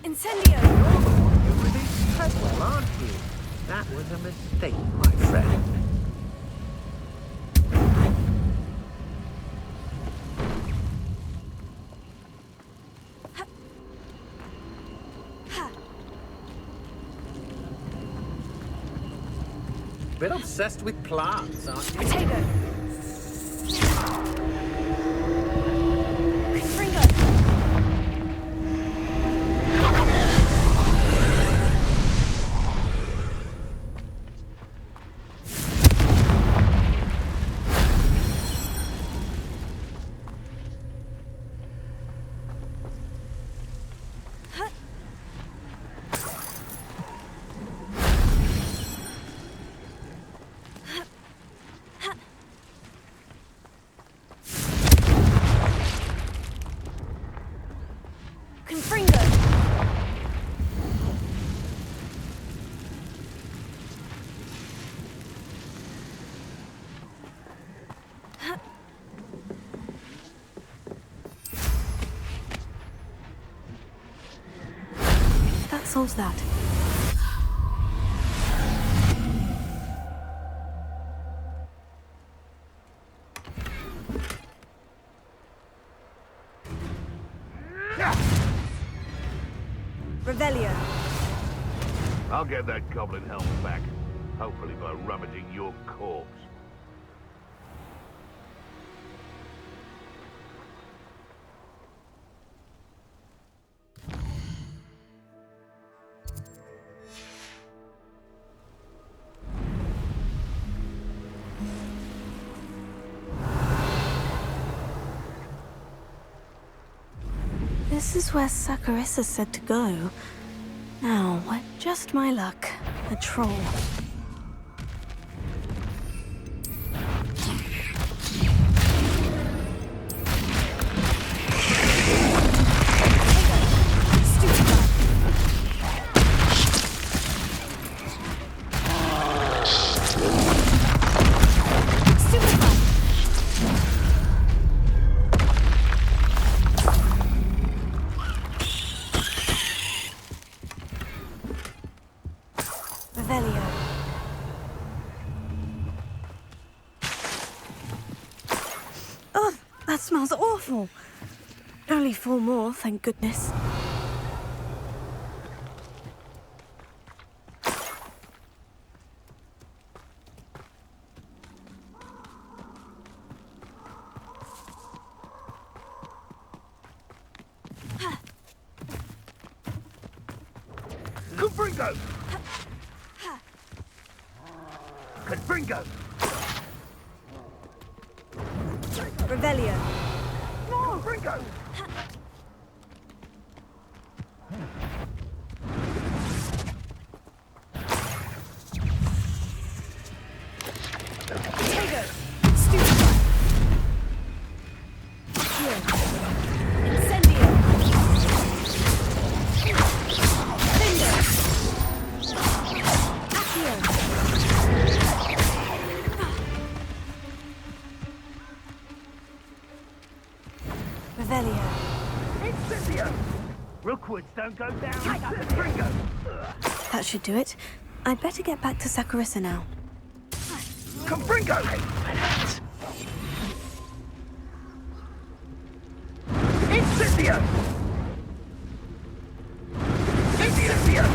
Incendio! You're really well, aren't you? That was a mistake, my friend. Bit obsessed with plants, aren't you? Potato! That solves that. Revelio. I'll get that goblin helmet back. Hopefully by rummaging your corpse. This is where Saccharissa said to go. Now, just my luck. A troll. That smells awful. Only 4 more, thank goodness. Confringo! Confringo! Revelio. No, Confringo! Potato. Stupefy. Here. Incendio. Cinder. Accio. Revelio. Incendio! Rookwoods don't go down. Confringo! That should do it. I'd better get back to Saccharissa now. Confringo! Incendio! Incendio!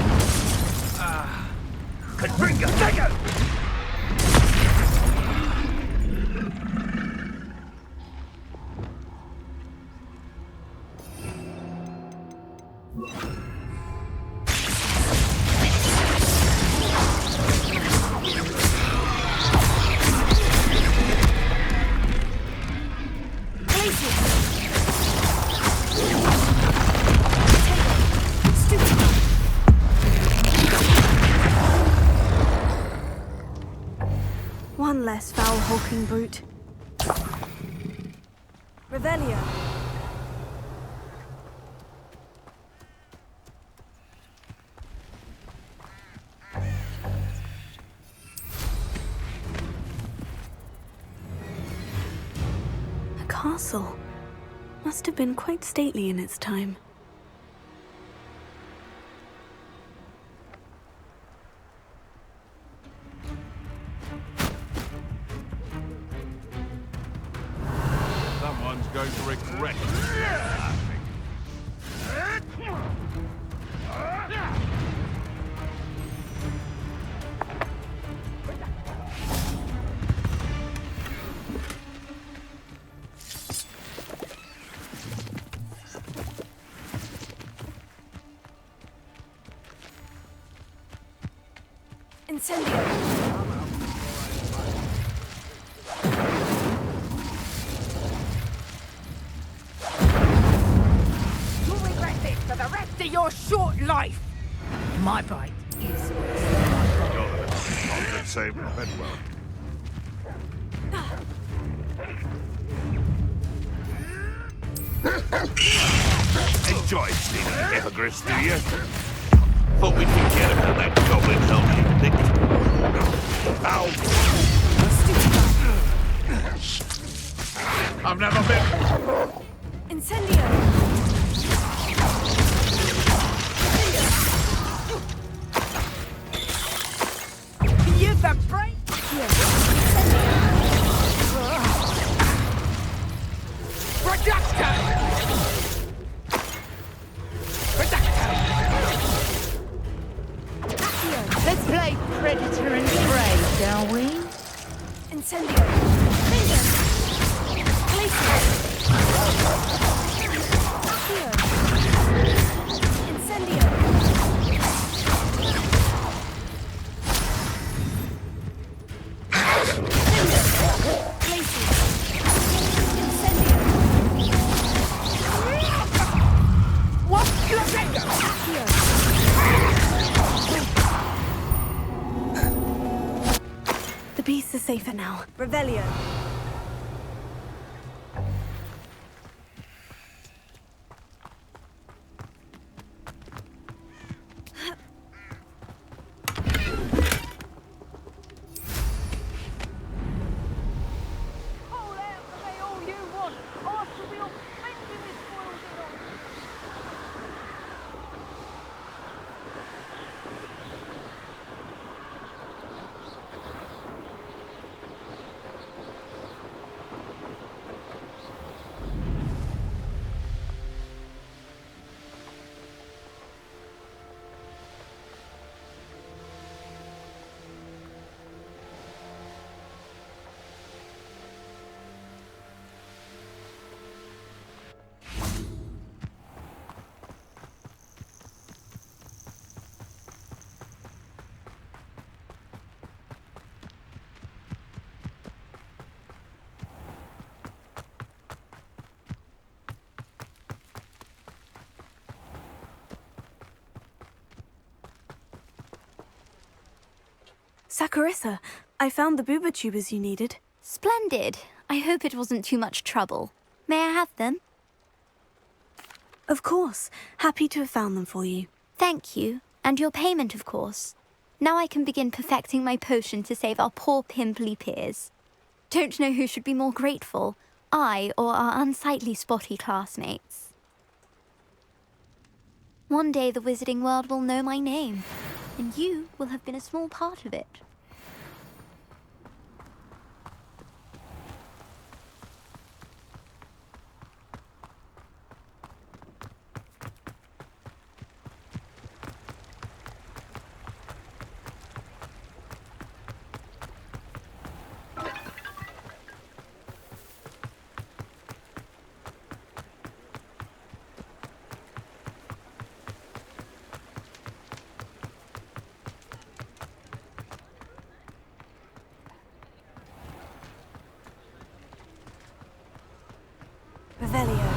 Confringo! Lego! One less foul hulking brute. Revelio. A castle. Must have been quite stately in its time. going to regret it. Incendio! You'll regret this for the rest of your short life. My bite is Not the same head well. Enjoy stealing hippogriffs, do you? Thought we'd forget about that goblin helmet you nicked. Ow! I've never been... Incendio! Use the break! Reducto! Let's play predator and prey, shall we? Incendio! Finger! Glacier! Incendio! The beast is safer now. Revelio. Saccharissa, I found the booba tubers you needed. Splendid. I hope it wasn't too much trouble. May I have them? Of course. Happy to have found them for you. Thank you. And your payment, of course. Now I can begin perfecting my potion to save our poor pimply peers. Don't know who should be more grateful, I or our unsightly spotty classmates. One day the wizarding world will know my name, and you will have been a small part of it. Revelio.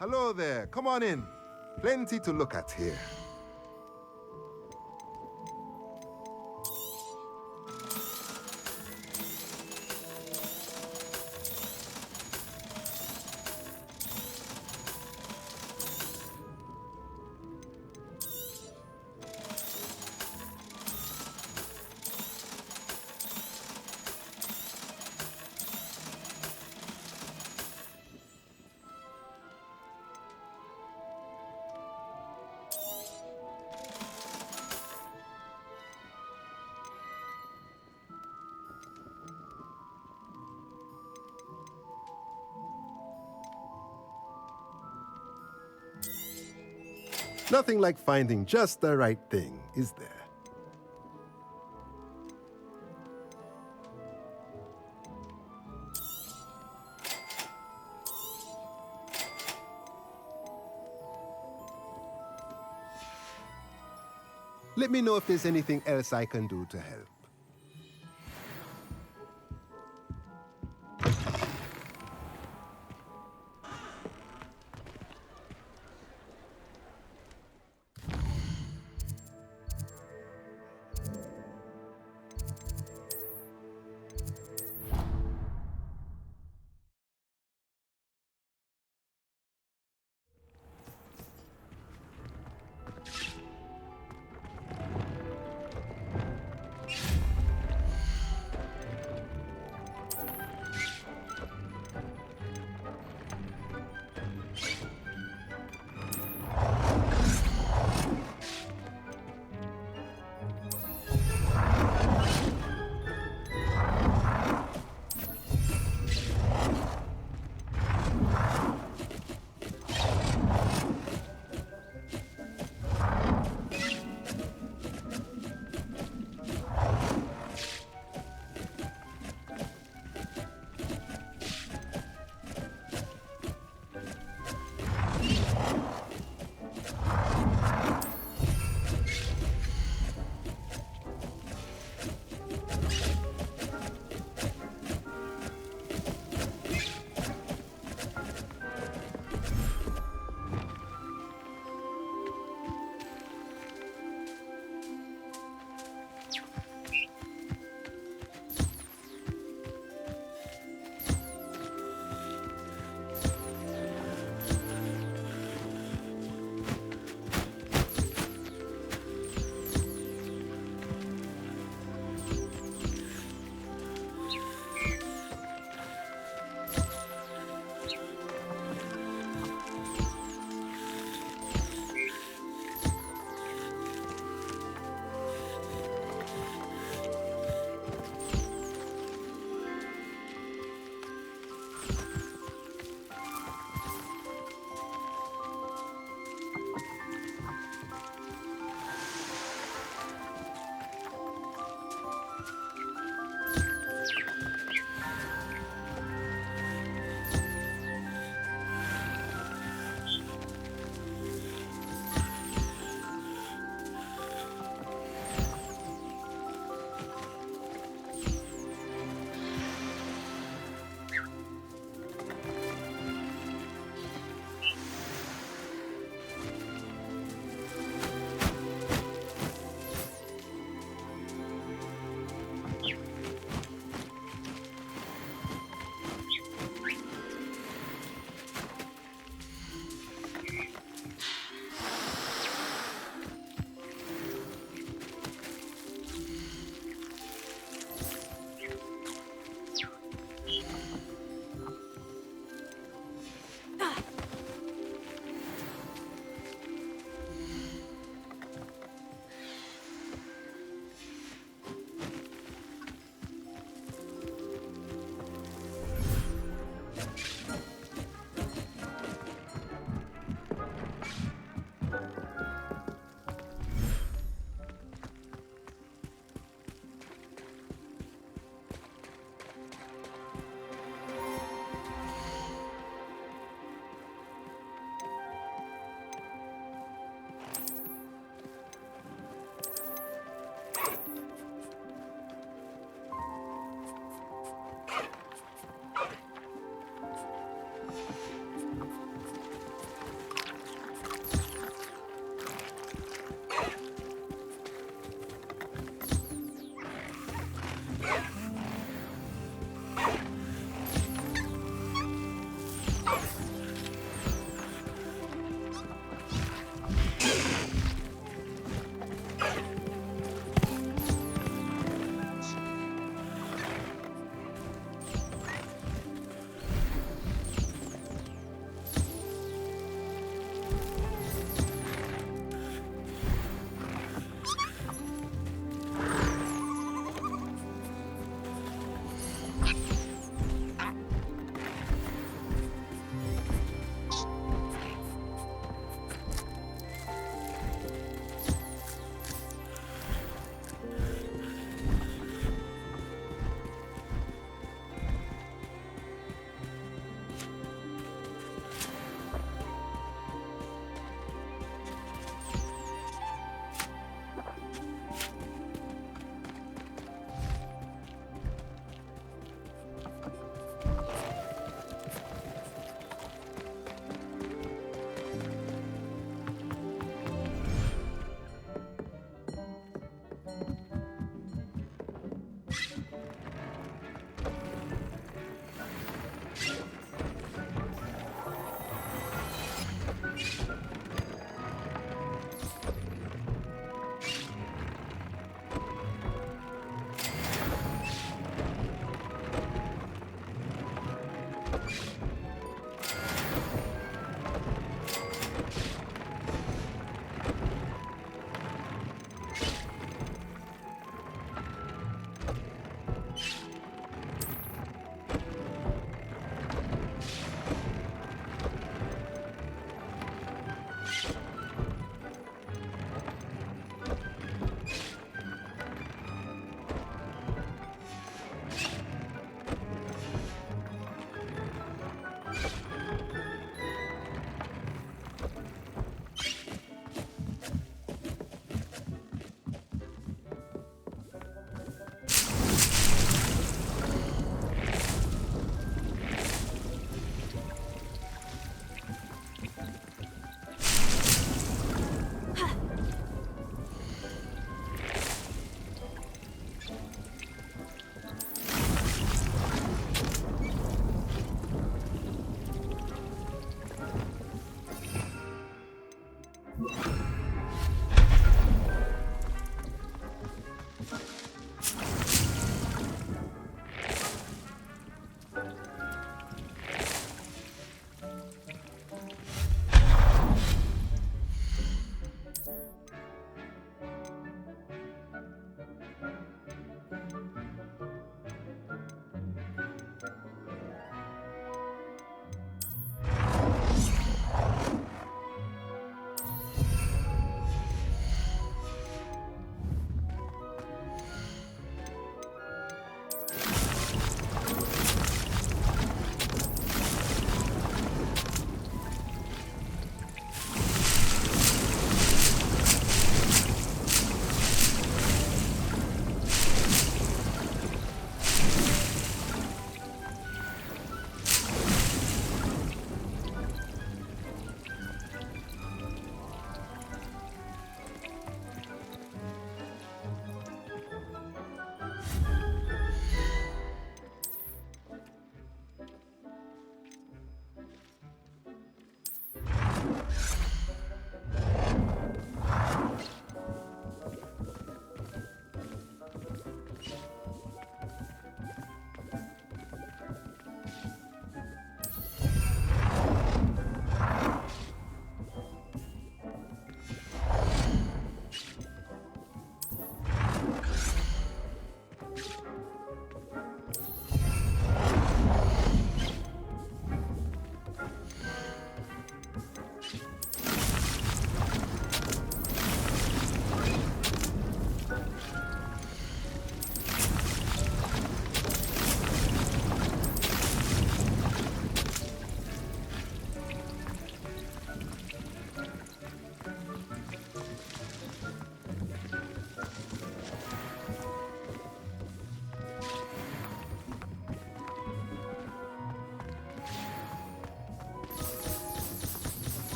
Hello there, come on in. Plenty to look at here. Nothing like finding just the right thing, is there? Let me know if there's anything else I can do to help.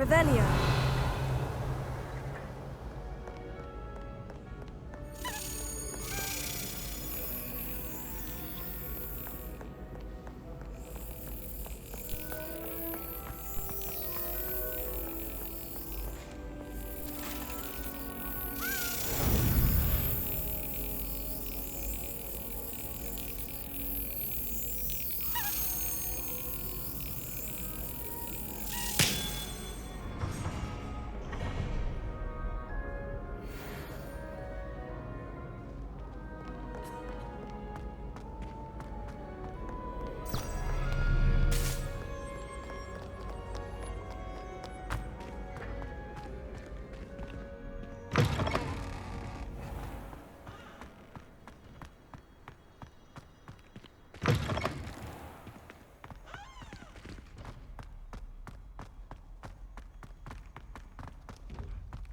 Revelio.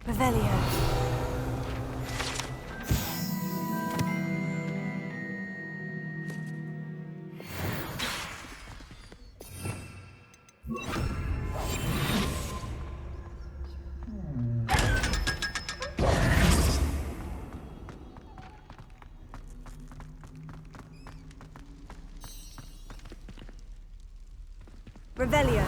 Revelio. Revelio.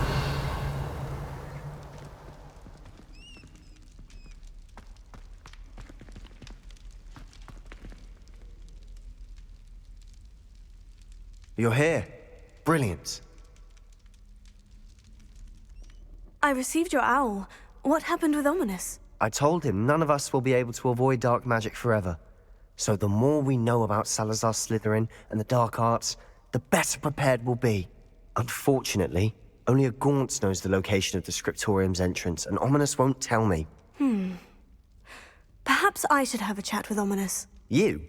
You're here. Brilliant. I received your owl. What happened with Ominous? I told him none of us will be able to avoid dark magic forever. So the more we know about Salazar Slytherin and the dark arts, the better prepared we'll be. Unfortunately, only a Gaunt knows the location of the Scriptorium's entrance, and Ominous won't tell me. Perhaps I should have a chat with Ominous. You?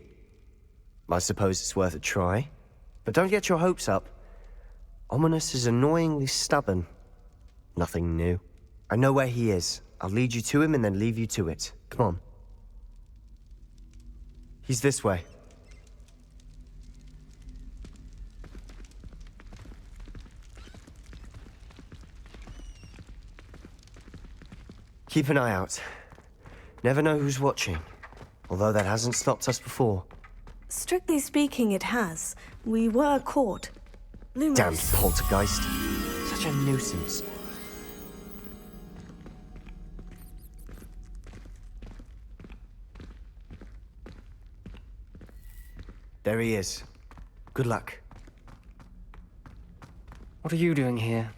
I suppose it's worth a try. But don't get your hopes up. Ominous is annoyingly stubborn. Nothing new. I know where he is. I'll lead you to him and then leave you to it. Come on. He's this way. Keep an eye out. Never know who's watching. Although that hasn't stopped us before. Strictly speaking, it has. We were caught. Lumos. Damned poltergeist. Such a nuisance. There he is. Good luck. What are you doing here?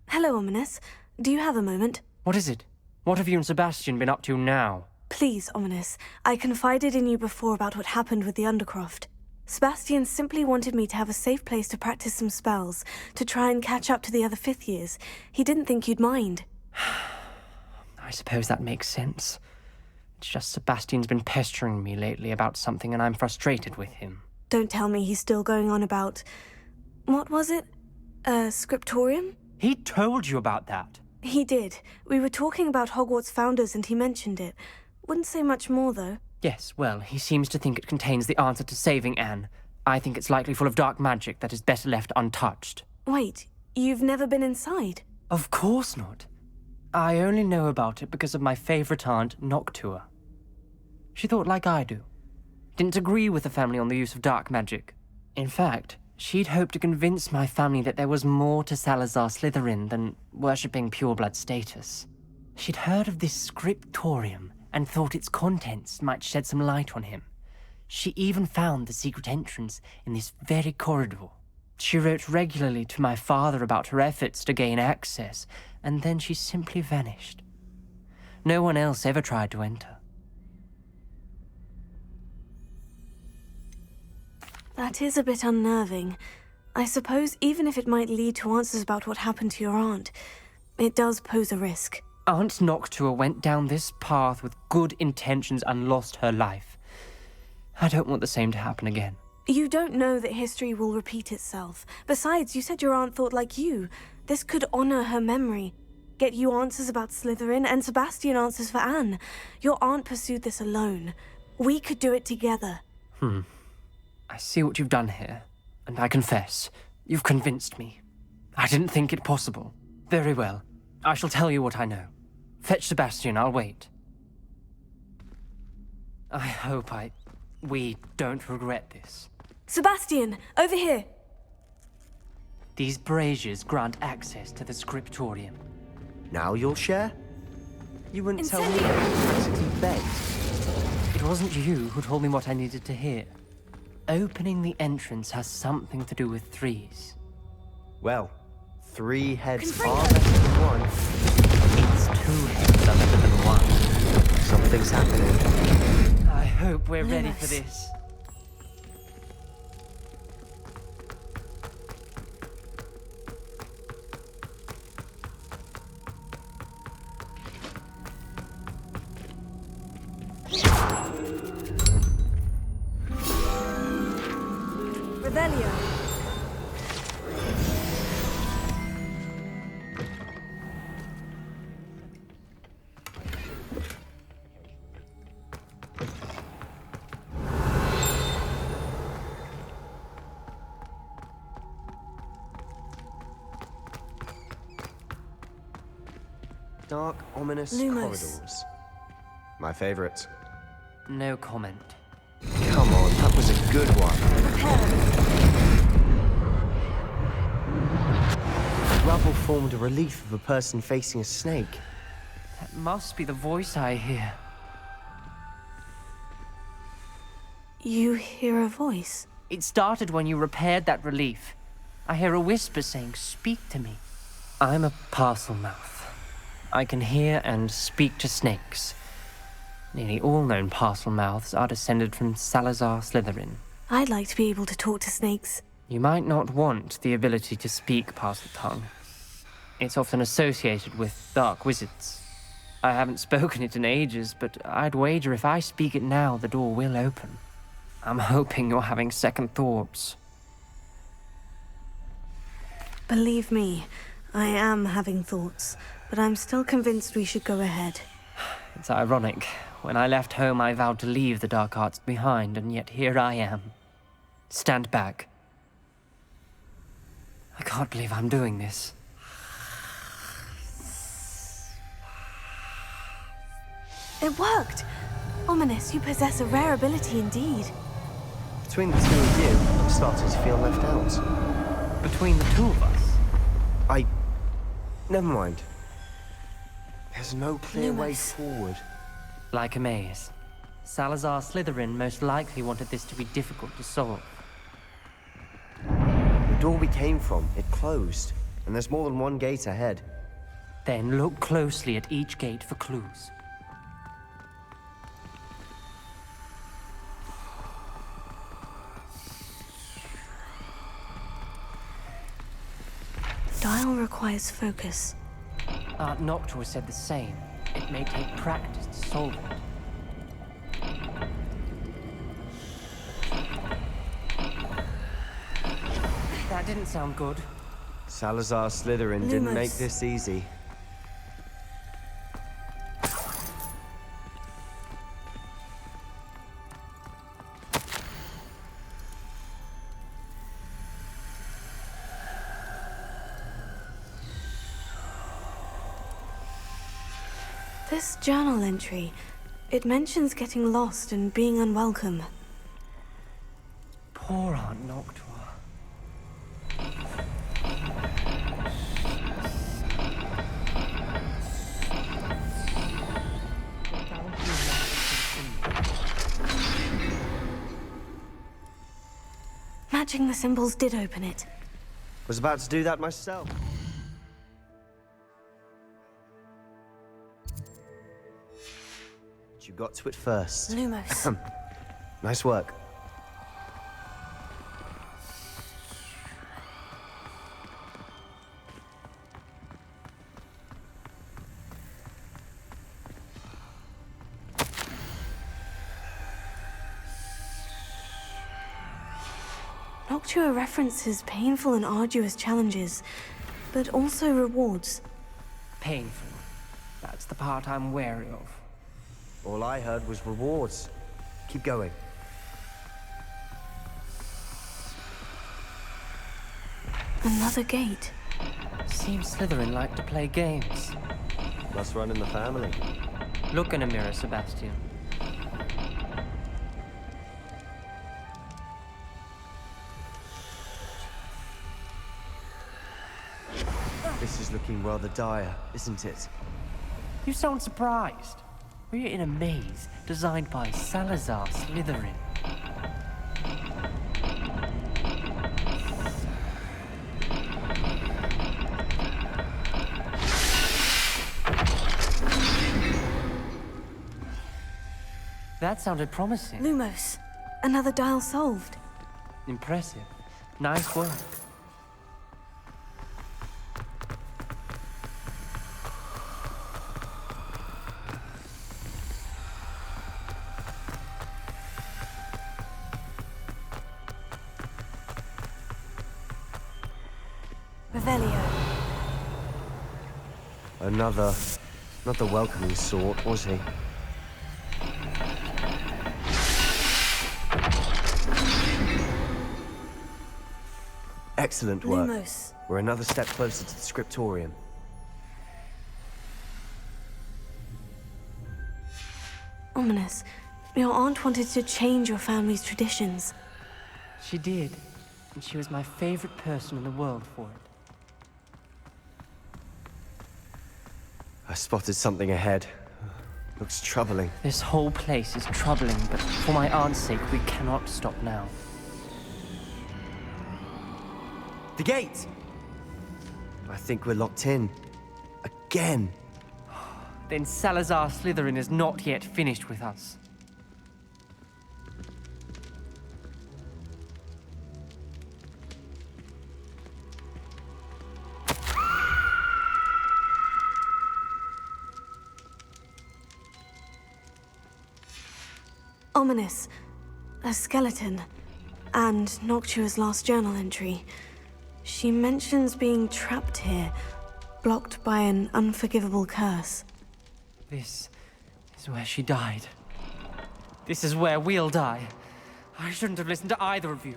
Hello, Ominous. Do you have a moment? What is it? What have you and Sebastian been up to now? Please, Ominous. I confided in you before about what happened with the undercroft. Sebastian simply wanted me to have a safe place to practice some spells, to try and catch up to the other fifth years. He didn't think you'd mind. I suppose that makes sense. It's just Sebastian's been pestering me lately about something and I'm frustrated with him. Don't tell me he's still going on about... What was it? Scriptorium? He told you about that? He did. We were talking about Hogwarts founders and he mentioned it. Wouldn't say much more, though. Yes, well, he seems to think it contains the answer to saving Anne. I think it's likely full of dark magic that is better left untouched. Wait, you've never been inside? Of course not. I only know about it because of my favourite aunt, Noctua. She thought like I do. Didn't agree with the family on the use of dark magic. In fact, she'd hoped to convince my family that there was more to Salazar Slytherin than worshipping pureblood status. She'd heard of this Scriptorium and thought its contents might shed some light on him. She even found the secret entrance in this very corridor. She wrote regularly to my father about her efforts to gain access, and then she simply vanished. No one else ever tried to enter. That is a bit unnerving. I suppose even if it might lead to answers about what happened to your aunt, it does pose a risk. Aunt Noctua went down this path with good intentions and lost her life. I don't want the same to happen again. You don't know that history will repeat itself. Besides, you said your aunt thought like you. This could honor her memory. Get you answers about Slytherin and Sebastian answers for Anne. Your aunt pursued this alone. We could do it together. I see what you've done here, and I confess, you've convinced me. I didn't think it possible. Very well. I shall tell you what I know. Fetch Sebastian, I'll wait. I hope we don't regret this. Sebastian, over here. These braziers grant access to the Scriptorium. Now you'll share? You wouldn't tell me that you practically begged. It wasn't you who told me what I needed to hear. Opening the entrance has something to do with threes. Well, 3 heads are better than 1. It's 2 heads are better than 1. Something's happening. I hope we're ready for this. Revelio. Dark, ominous corridors. My favorite. No comment. Come on, that was a good one. The rubble formed a relief of a person facing a snake. That must be the voice I hear. You hear a voice? It started when you repaired that relief. I hear a whisper saying, "Speak to me." I'm a parcel mouth. I can hear and speak to snakes. Nearly all known parcel mouths are descended from Salazar Slytherin. I'd like to be able to talk to snakes. You might not want the ability to speak parcel tongue. It's often associated with dark wizards. I haven't spoken it in ages, but I'd wager if I speak it now, the door will open. I'm hoping you're having second thoughts. Believe me, I am having thoughts, but I'm still convinced we should go ahead. It's ironic. When I left home, I vowed to leave the dark arts behind, and yet here I am. Stand back. I can't believe I'm doing this. It worked! Ominous, you possess a rare ability indeed. Between the two of you, I'm starting to feel left out. Between the two of us? Never mind. There's no clear way forward. Like a maze. Salazar Slytherin most likely wanted this to be difficult to solve. The door we came from, it closed. And there's more than one gate ahead. Then look closely at each gate for clues. Dial requires focus. Aunt Noctua said the same. It may take practice to solve it. That didn't sound good. Salazar Slytherin didn't make this easy. This journal entry, it mentions getting lost and being unwelcome. Poor Aunt Noctua. Matching the symbols did open it. Was about to do that myself. But you got to it first. Lumos. Nice work. Noctua references painful and arduous challenges, but also rewards. Painful. That's the part I'm wary of. All I heard was rewards. Keep going. Another gate. Seems Slytherin like to play games. Must run in the family. Look in a mirror, Sebastian. This is looking rather dire, isn't it? You sound surprised. We're in a maze designed by Salazar Slytherin. That sounded promising. Lumos, another dial solved. Impressive. Nice work. Revelio. Another, not the welcoming sort, was he? Excellent work. Lumos. We're another step closer to the Scriptorium. Ominous. Your aunt wanted to change your family's traditions. She did, and she was my favorite person in the world for it. I spotted something ahead. Looks troubling. This whole place is troubling, but for my aunt's sake, we cannot stop now. The gate! I think we're locked in. Again. Then Salazar Slytherin is not yet finished with us. Ominous. A skeleton. And Noctua's last journal entry. She mentions being trapped here, blocked by an unforgivable curse. This is where she died. This is where we'll die. I shouldn't have listened to either of you.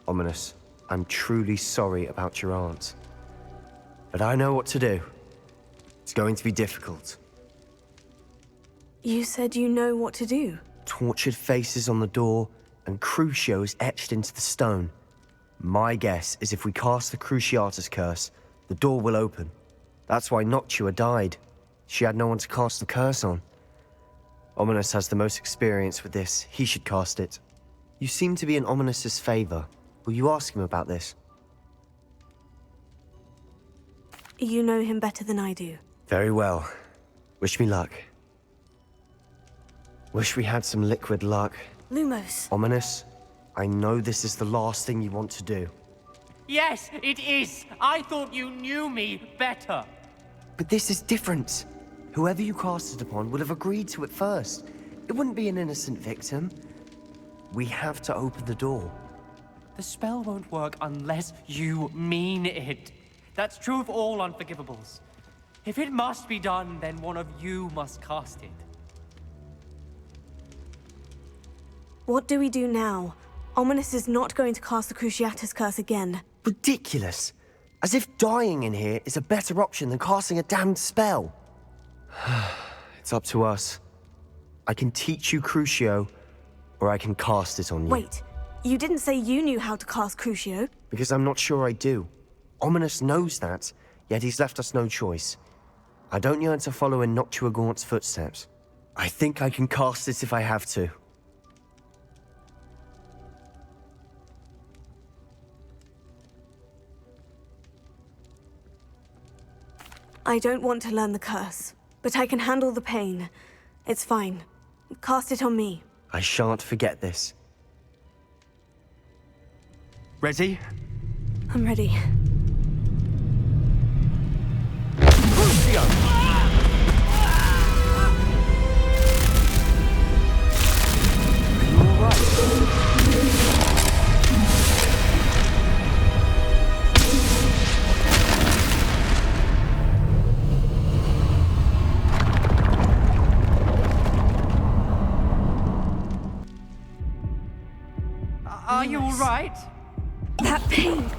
Ominous, I'm truly sorry about your aunt. But I know what to do. It's going to be difficult. You said you know what to do. Tortured faces on the door, and Crucios etched into the stone. My guess is if we cast the Cruciatus curse, the door will open. That's why Noctua died. She had no one to cast the curse on. Ominous has the most experience with this. He should cast it. You seem to be in Ominous's favor. Will you ask him about this? You know him better than I do. Very well. Wish me luck. Wish we had some liquid luck. Lumos. Ominous, I know this is the last thing you want to do. Yes, it is. I thought you knew me better. But this is different. Whoever you cast it upon would have agreed to it first. It wouldn't be an innocent victim. We have to open the door. The spell won't work unless you mean it. That's true of all unforgivables. If it must be done, then one of you must cast it. What do we do now? Ominous is not going to cast the Cruciatus curse again. Ridiculous. As if dying in here is a better option than casting a damned spell. It's up to us. I can teach you Crucio, or I can cast it on you. Wait, you didn't say you knew how to cast Crucio? Because I'm not sure I do. Ominous knows that, yet he's left us no choice. I don't yearn to follow in Noctua Gaunt's footsteps. I think I can cast it if I have to. I don't want to learn the curse, but I can handle the pain. It's fine. Cast it on me. I shan't forget this. Ready? I'm ready. Are you all right? That pain.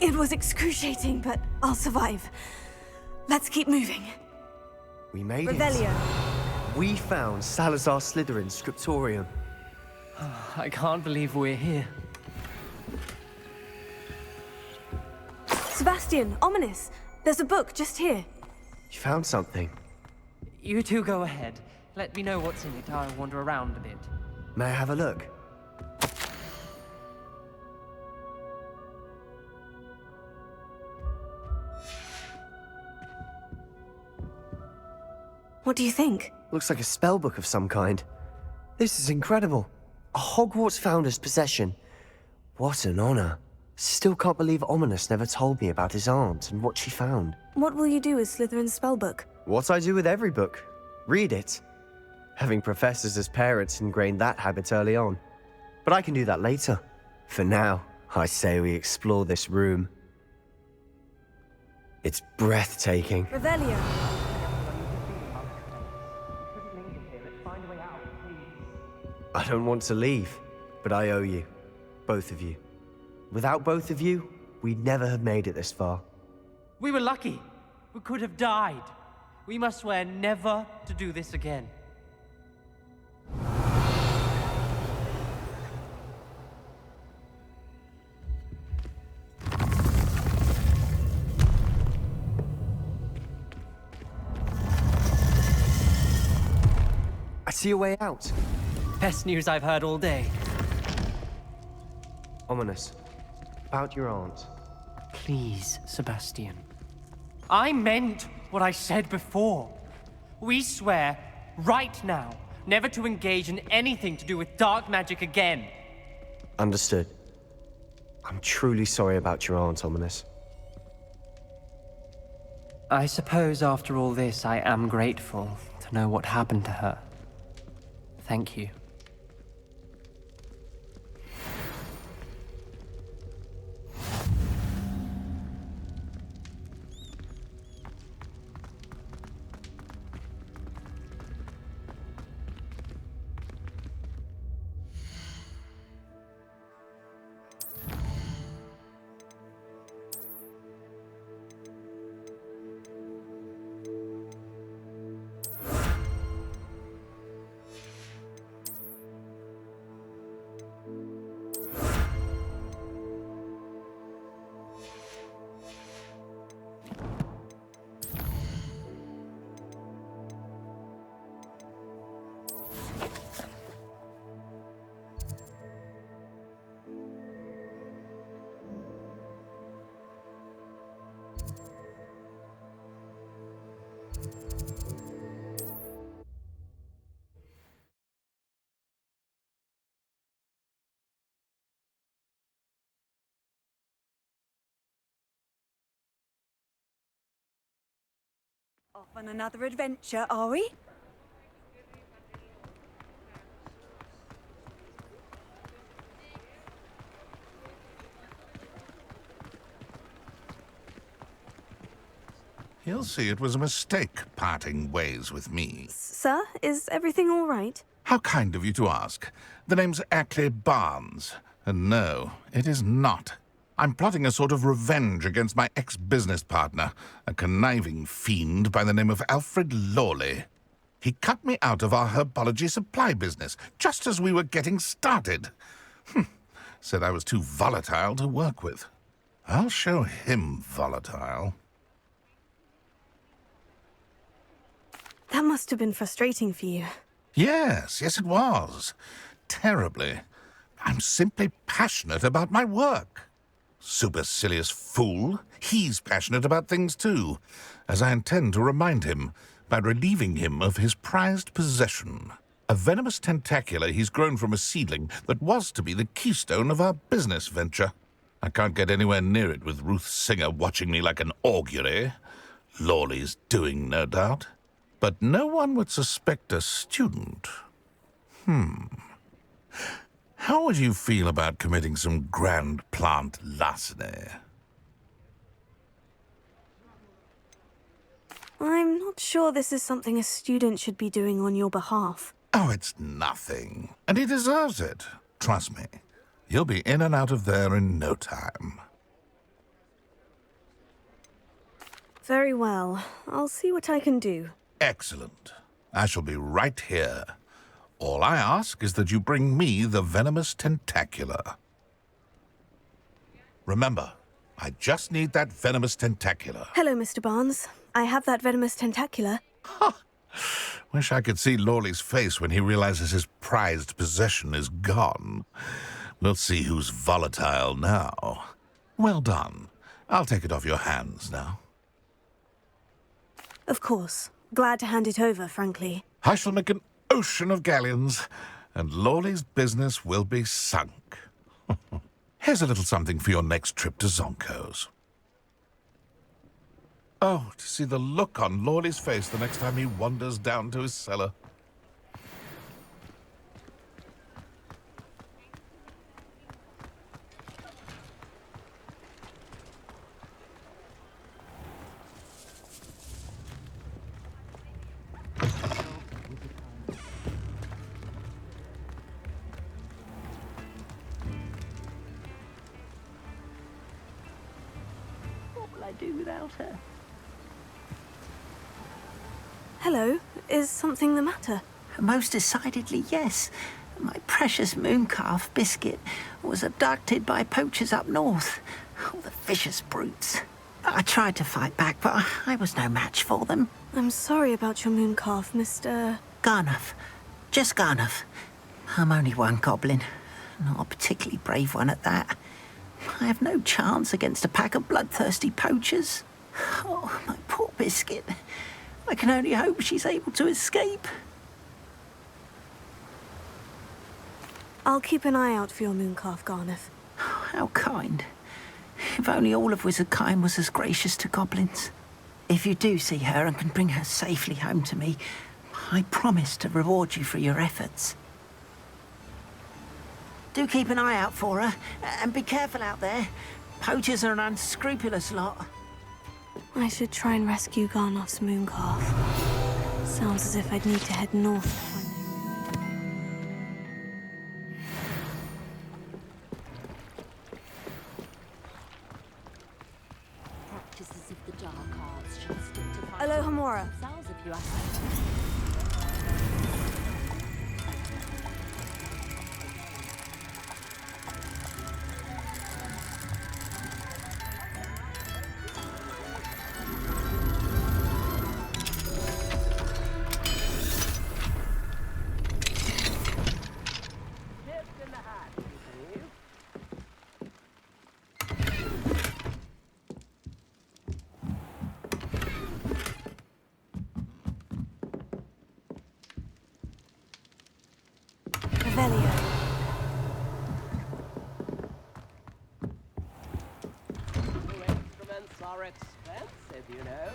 It was excruciating, but I'll survive. Let's keep moving. We made Revelio. it. We found Salazar Slytherin's Scriptorium. I can't believe we're here. Sebastian, ominous. There's a book just here. You found something. You two go ahead. Let me know what's in it. I'll wander around a bit. May I have a look? What do you think? Looks like a spellbook of some kind. This is incredible. A Hogwarts founder's possession. What an honor. Still can't believe Ominous never told me about his aunt and what she found. What will you do with Slytherin's spellbook? What I do with every book. Read it. Having professors as parents ingrained that habit early on. But I can do that later. For now, I say we explore this room. It's breathtaking. Revelio. I don't want to leave, but I owe you. Both of you. Without both of you, we'd never have made it this far. We were lucky. We could have died. We must swear never to do this again. I see a way out. Best news I've heard all day. Ominous. About your aunt. Please, Sebastian. I meant what I said before. We swear, right now, never to engage in anything to do with dark magic again. Understood. I'm truly sorry about your aunt, Ominous. I suppose after all this, I am grateful to know what happened to her. Thank you. Off on another adventure, are we? He'll see it was a mistake parting ways with me. Sir, is everything all right? How kind of you to ask. The name's Ackley Barnes. And no, it is not. I'm plotting a sort of revenge against my ex-business partner, a conniving fiend by the name of Alfred Lawley. He cut me out of our herbology supply business, just as we were getting started. Said I was too volatile to work with. I'll show him volatile. That must have been frustrating for you. Yes, it was. Terribly. I'm simply passionate about my work. Supercilious fool. He's passionate about things too, as I intend to remind him by relieving him of his prized possession. A venomous tentacula he's grown from a seedling that was to be the keystone of our business venture. I can't get anywhere near it with Ruth Singer watching me like an augury. Lawley's doing, no doubt. But no one would suspect a student. How would you feel about committing some grand plant larceny? I'm not sure this is something a student should be doing on your behalf. Oh, it's nothing. And he deserves it. Trust me. You'll be in and out of there in no time. Very well. I'll see what I can do. Excellent. I shall be right here. All I ask is that you bring me the venomous tentacular. Remember, I just need that venomous tentacular. Hello, Mr. Barnes. I have that venomous tentacular. Wish I could see Lawley's face when he realizes his prized possession is gone. We'll see who's volatile now. Well done. I'll take it off your hands now. Of course. Glad to hand it over, frankly. I shall make an ocean of galleons, and Lawley's business will be sunk. Here's a little something for your next trip to Zonko's. Oh, to see the look on Lawley's face the next time he wanders down to his cellar. What will I do without her? Hello. Is something the matter? Most decidedly, yes. My precious mooncalf biscuit was abducted by poachers up north. Oh, the vicious brutes. I tried to fight back, but I was no match for them. I'm sorry about your mooncalf, Mr. Garnuff. Just Garnuff. I'm only one goblin. Not a particularly brave one at that. I have no chance against a pack of bloodthirsty poachers. Oh, my poor biscuit. I can only hope she's able to escape. I'll keep an eye out for your mooncalf, Garnuff. How kind. If only all of Wizardkind was as gracious to goblins. If you do see her and can bring her safely home to me, I promise to reward you for your efforts. Do keep an eye out for her, and be careful out there. Poachers are an unscrupulous lot. I should try and rescue Garnoff's mooncalf. Sounds as if I'd need to head north to find Practices of the dark arts should stick to fight Aloha Mora. themselves if you ask Instruments are expensive, you know.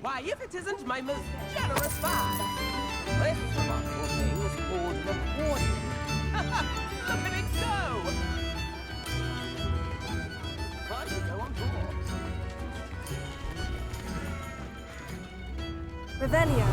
Why, if it isn't my most generous buy, this remarkable thing is called an accordion. Look at it go! Time to go on board. Revelio.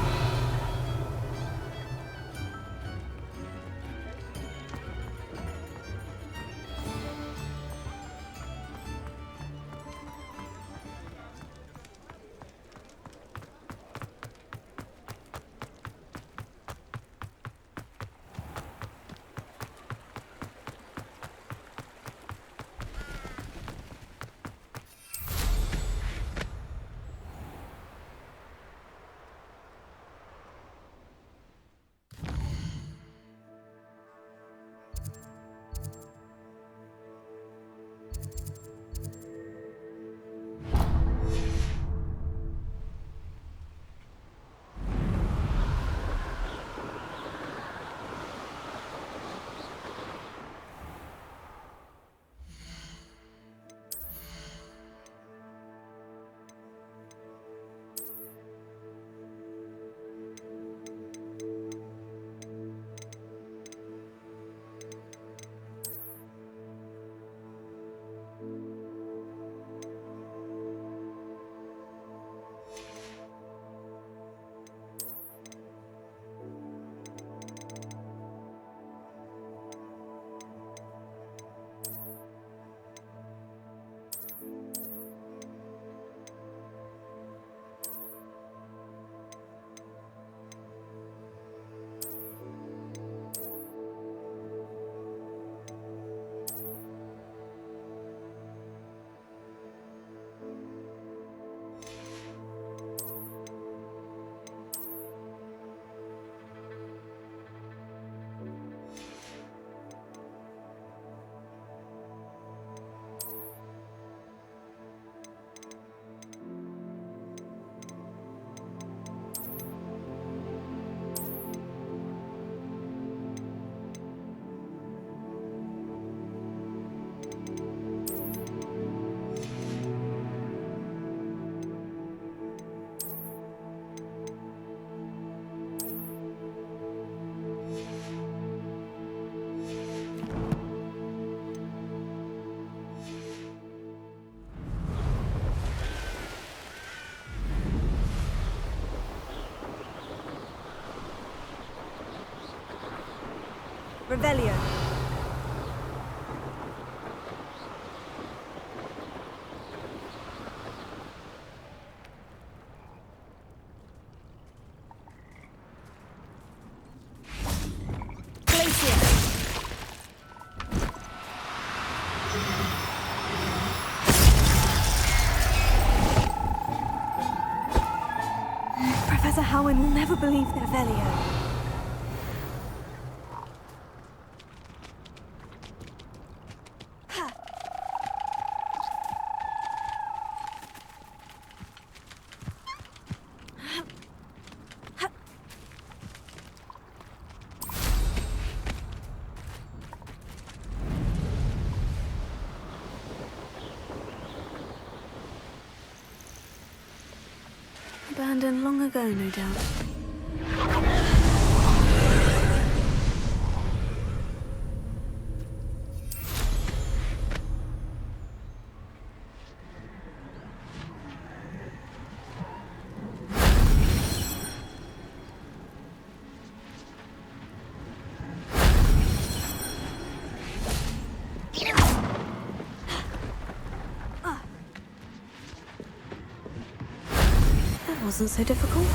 Revelio. Professor Howin will never believe the Revelio. Abandoned long ago, no doubt. That wasn't so difficult.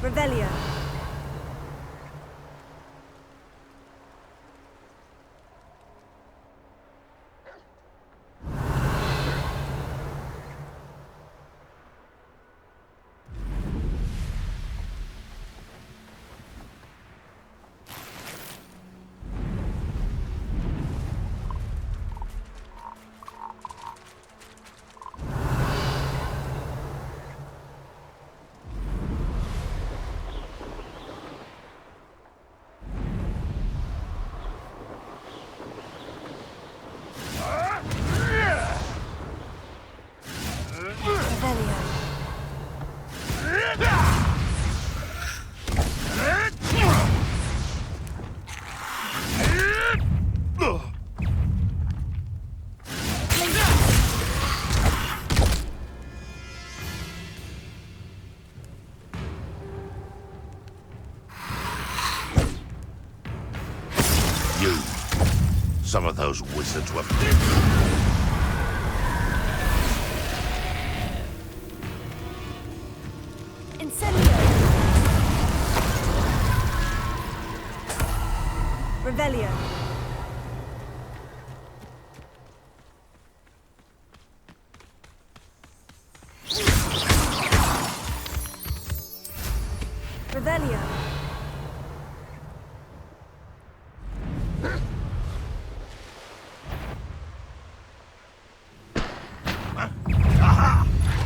Revelio. Some of those wizards were... Incendio. Revelio. Revelio.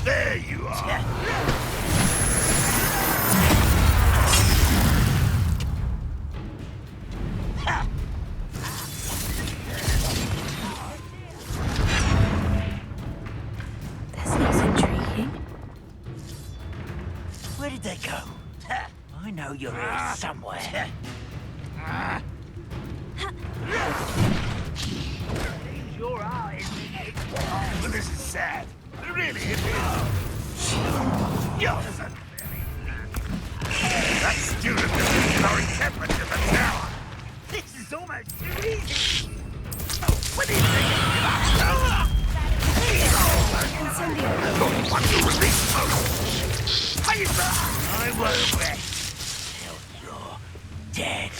There you are! This looks intriguing. Where did they go? I know you're here somewhere. Sure are, isn't it? Well, this is sad. Really, it is. That student is our encampment in the tower. This is almost too easy. What do you think? Incendio. Want to release us? I won't rest till you're dead.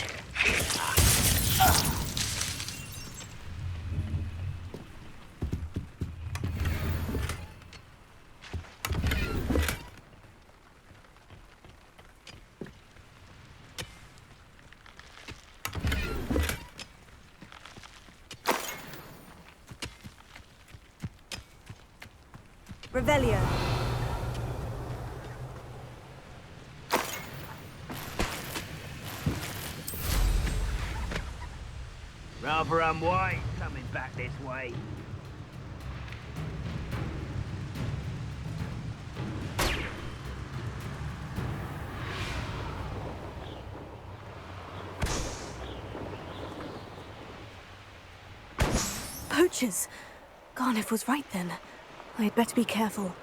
Revelio. Rather unwise coming back this way. Poachers! Garniff was right then. I'd better be careful.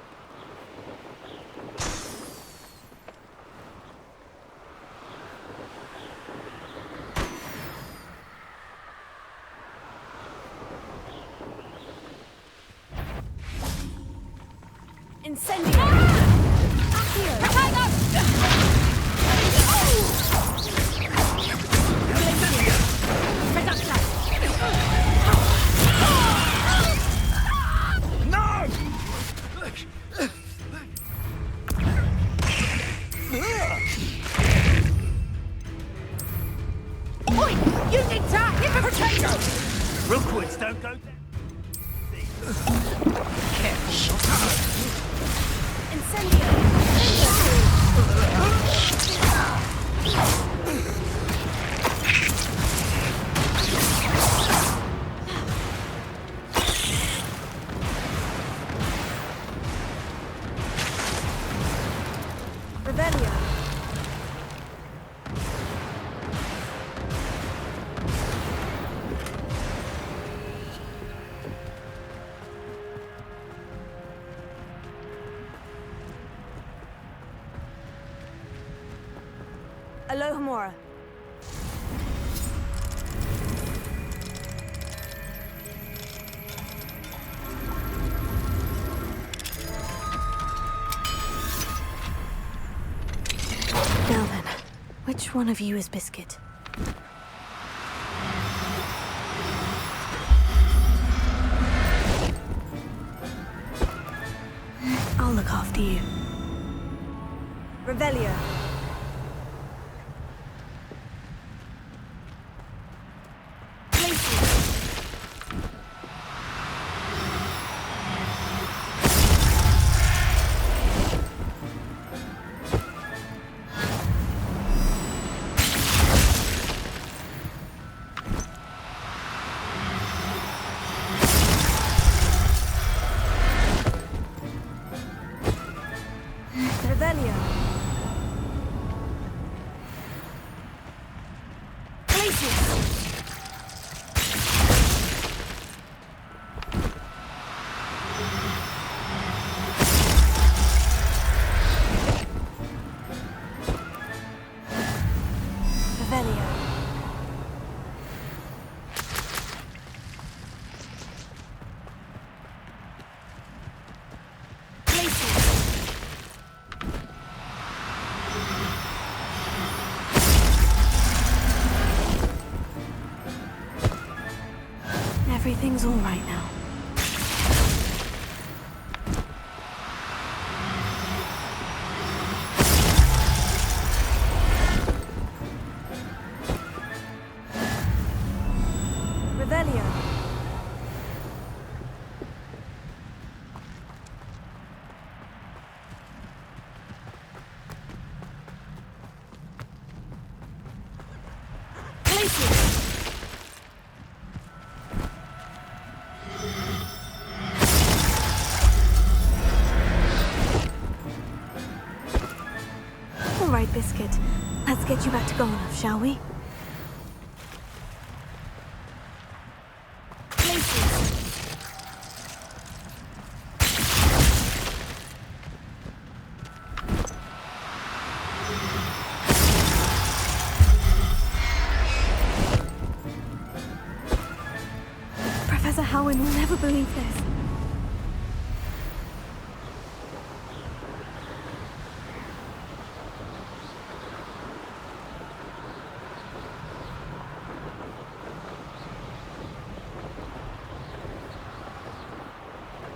Rookwoods don't go down. Alohomora. Now then, which one of you is Biscuit? I'll look after you. Revelio. Everything's all right now. Revelio. All right, Biscuit. Let's get you back to Garniff, shall we? Professor Howin will never believe this.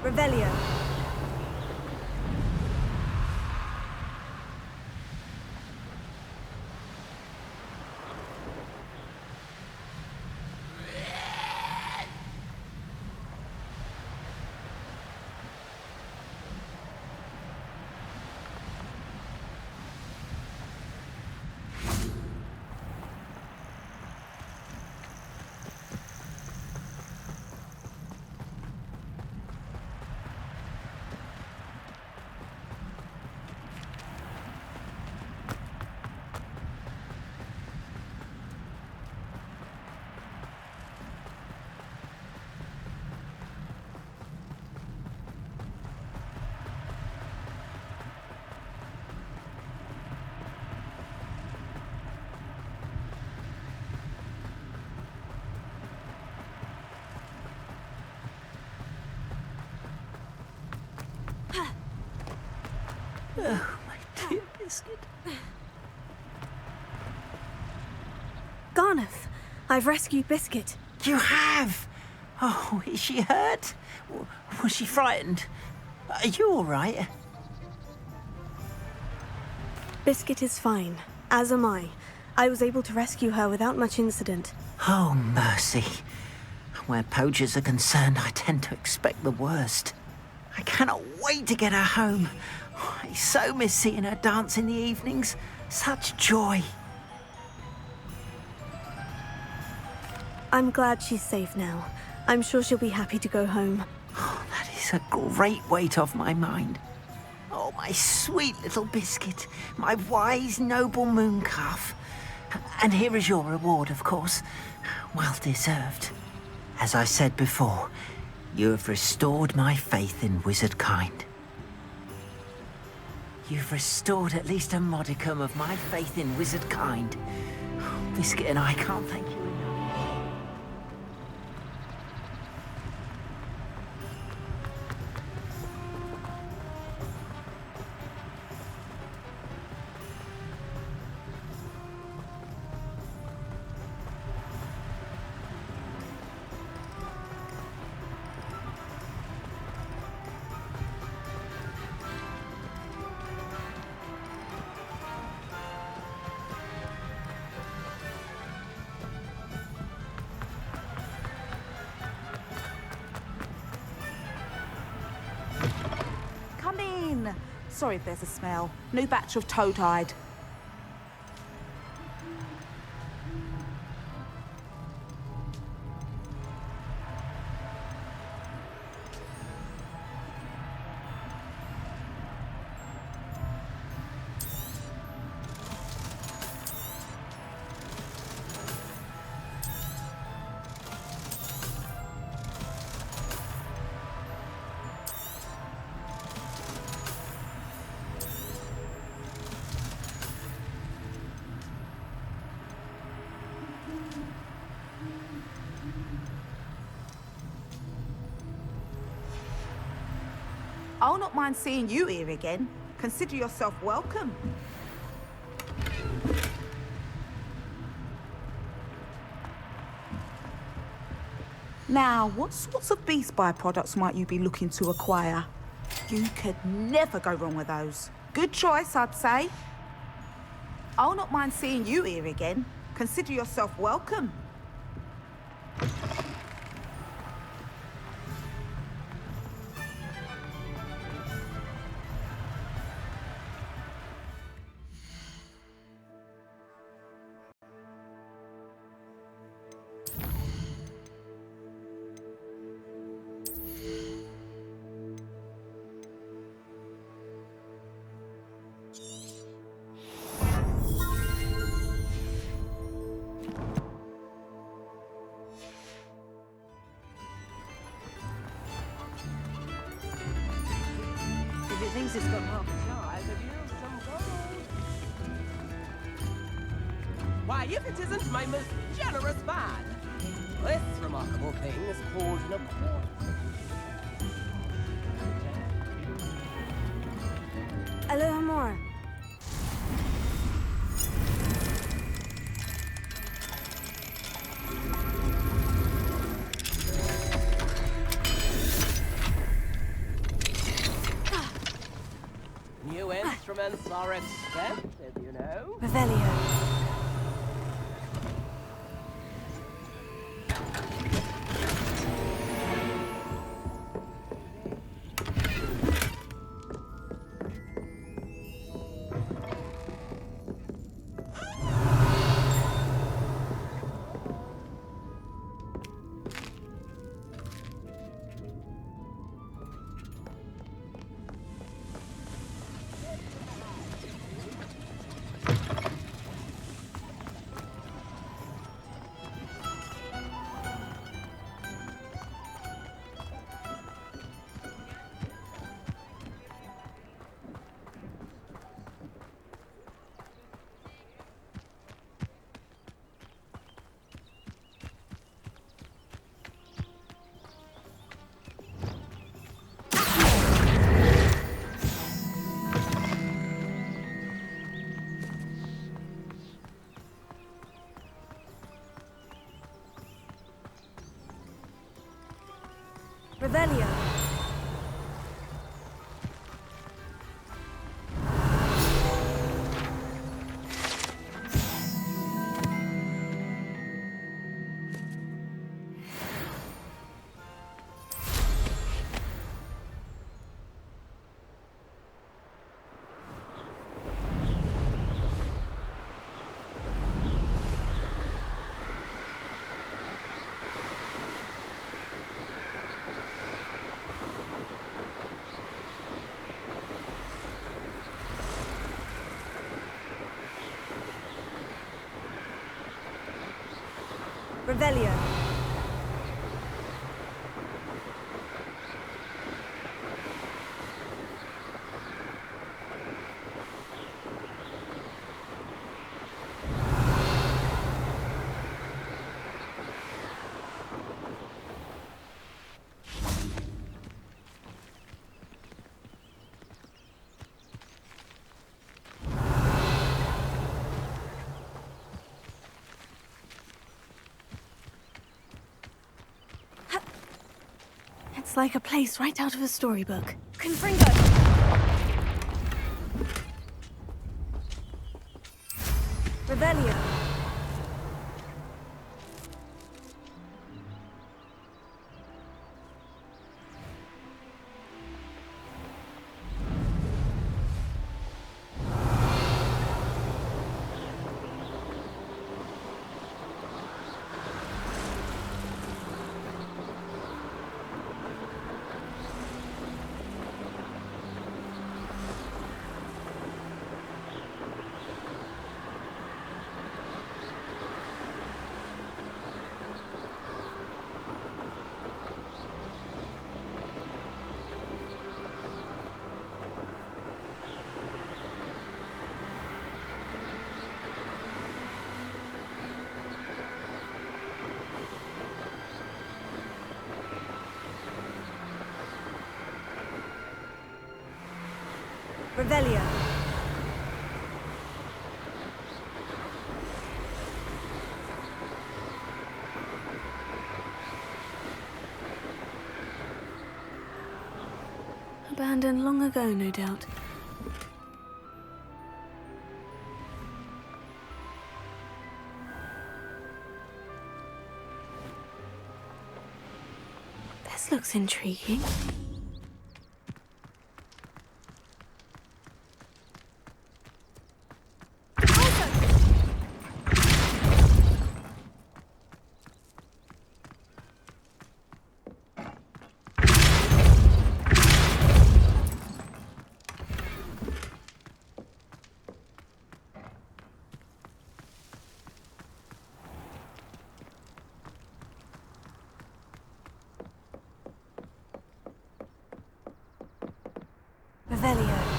Revelio. Oh, my dear Biscuit. Garneth, I've rescued Biscuit. You have? Oh, is she hurt? Was she frightened? Are you all right? Biscuit is fine, as am I. I was able to rescue her without much incident. Oh, mercy. Where poachers are concerned, I tend to expect the worst. I cannot wait to get her home. I so miss seeing her dance in the evenings. Such joy. I'm glad she's safe now. I'm sure she'll be happy to go home. Oh, that is a great weight off my mind. Oh, my sweet little Biscuit, my wise, noble moon calf. And here is your reward, of course. Well deserved. As I said before, you have restored my faith in wizard kind. You've restored at least a modicum of my faith in wizard kind. Oh, Biscuit and I can't thank you enough. Come in. Sorry if there's a smell. New batch of toad-hide. I'll not mind seeing you here again. Consider yourself welcome. Now, what sorts of beast byproducts might you be looking to acquire? You could never go wrong with those. Good choice, I'd say. I'll not mind seeing you here again. Consider yourself welcome. If it thinks it's got half a shy, could use some gold. Why, if it isn't my most generous man, this remarkable thing is called an accord. Aloha more. New instruments are expensive, you know. Revelio. Revelio. Revelio. It's like a place right out of a storybook. Confringo! Revelio. Revelio. Abandoned long ago, no doubt. This looks intriguing. Revelio.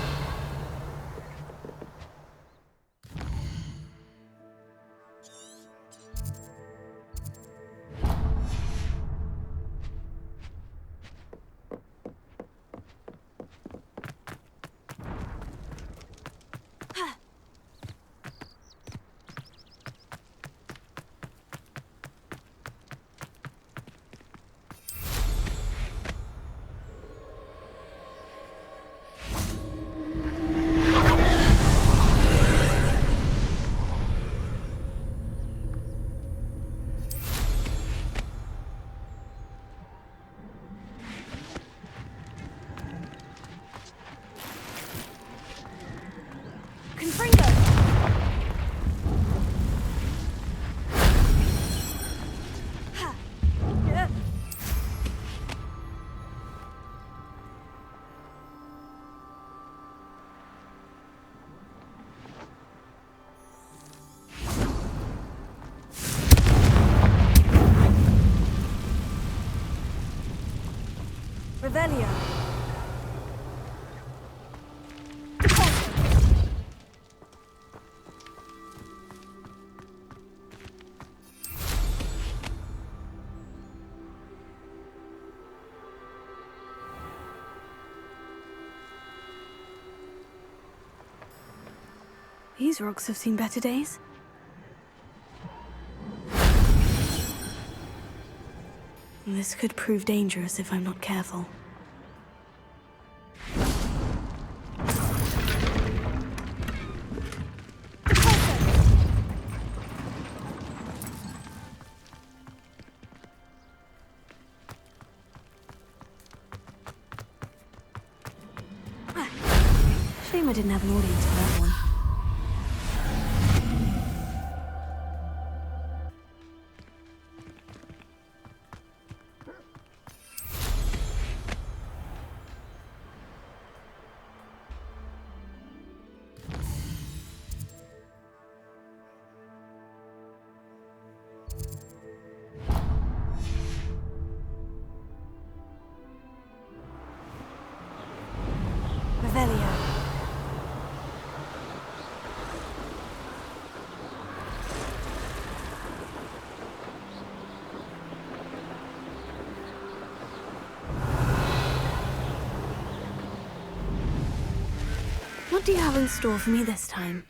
Revelio. These rocks have seen better days. This could prove dangerous if I'm not careful. Shame I didn't have an audience for that one. What do you have in store for me this time?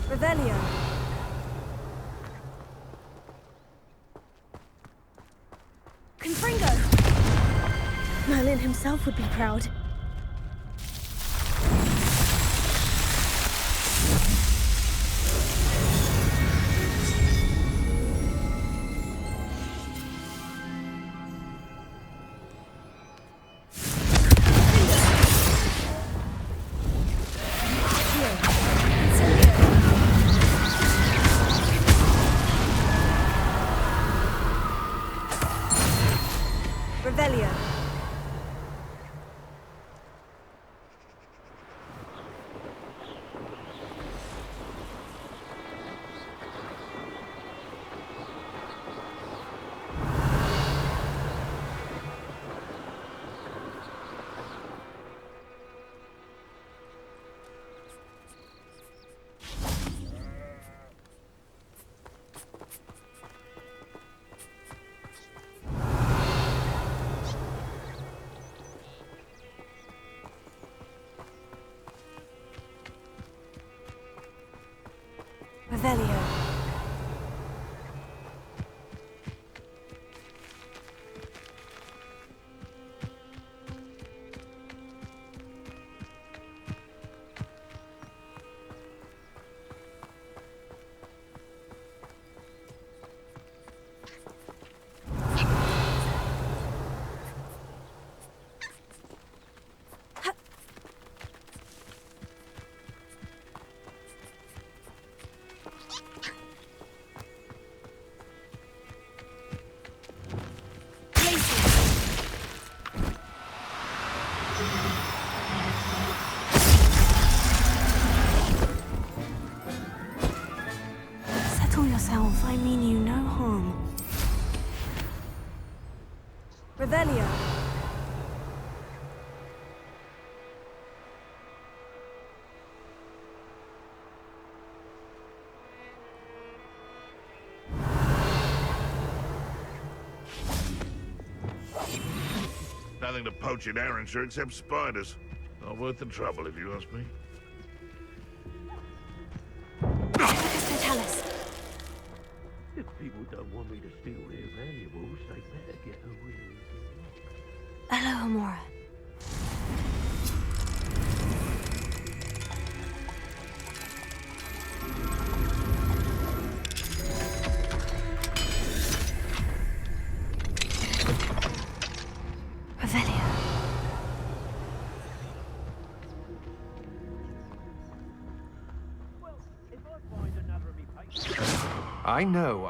Revelio. Confringo. Merlin himself would be proud. Revelio. I mean you no harm. Revelio. Nothing to poach in Arrowshire except spiders. Not worth the trouble, if you ask me. If people don't want me to steal their valuables, they better get a really good look. Hello, Amora. Revelio. Well, if I find another of me papers... I know.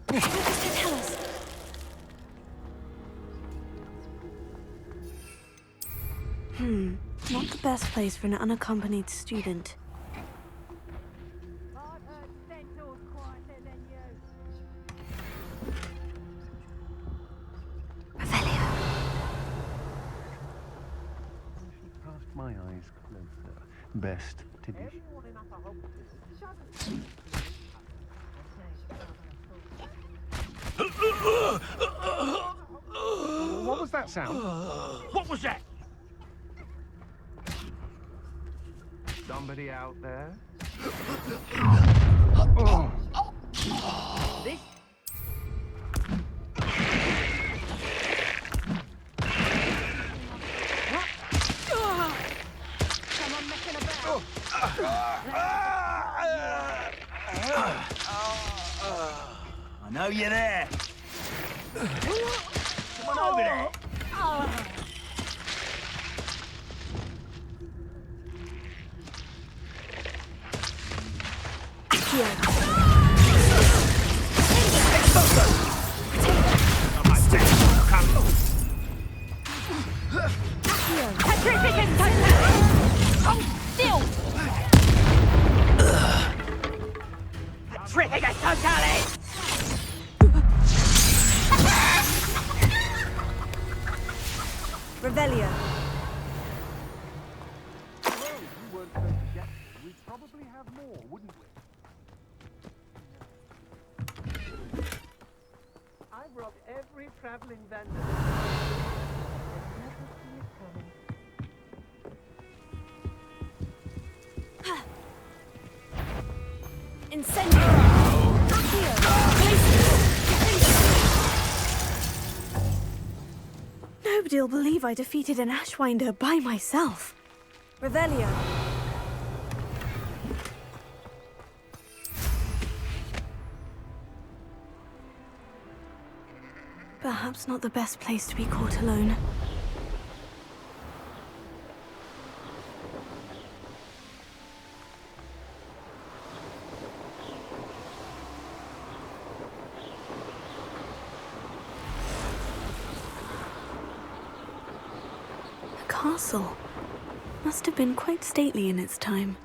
Tell us. Not the best place for an unaccompanied student. Revelio. Cast my eyes closer. Best to be. What was was that sound? What was that? Somebody out there? This? Someone messing about. I know you're there. Come on over there. Terrific, totally! Revelio. We'd probably have more, wouldn't we? I've robbed every traveling vendor. Incendio! Nobody'll believe I defeated an Ashwinder by myself. Revelio. Perhaps not the best place to be caught alone. A castle. Must have been quite stately in its time.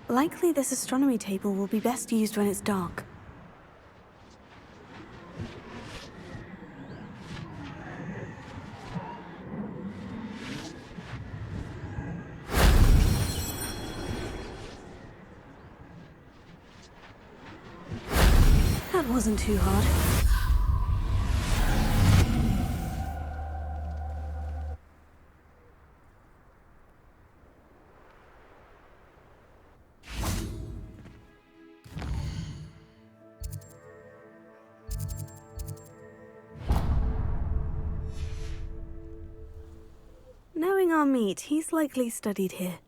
Likely this astronomy table will be best used when it's dark. That wasn't too hard. Knowing our meat, he's likely studied here.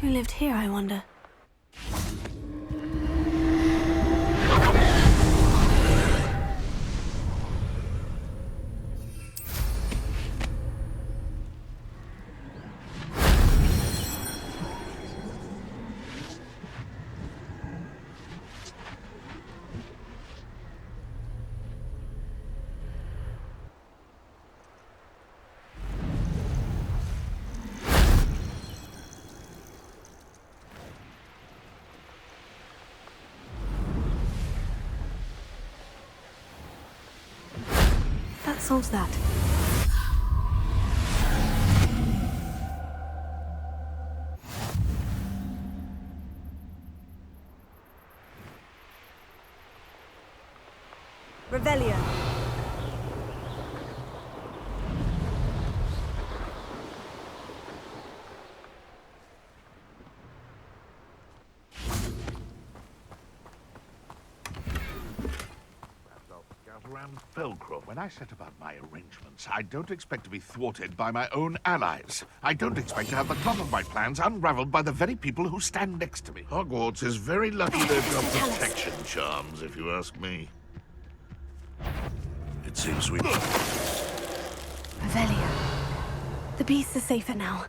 Who lived here, I wonder? That solves that. Revelio. Feldcroft. When I set about my arrangements, I don't expect to be thwarted by my own allies. I don't expect to have the top of my plans unraveled by the very people who stand next to me. Hogwarts is very lucky they've got protection charms, if you ask me. It seems we... Revelio. The beasts are safer now.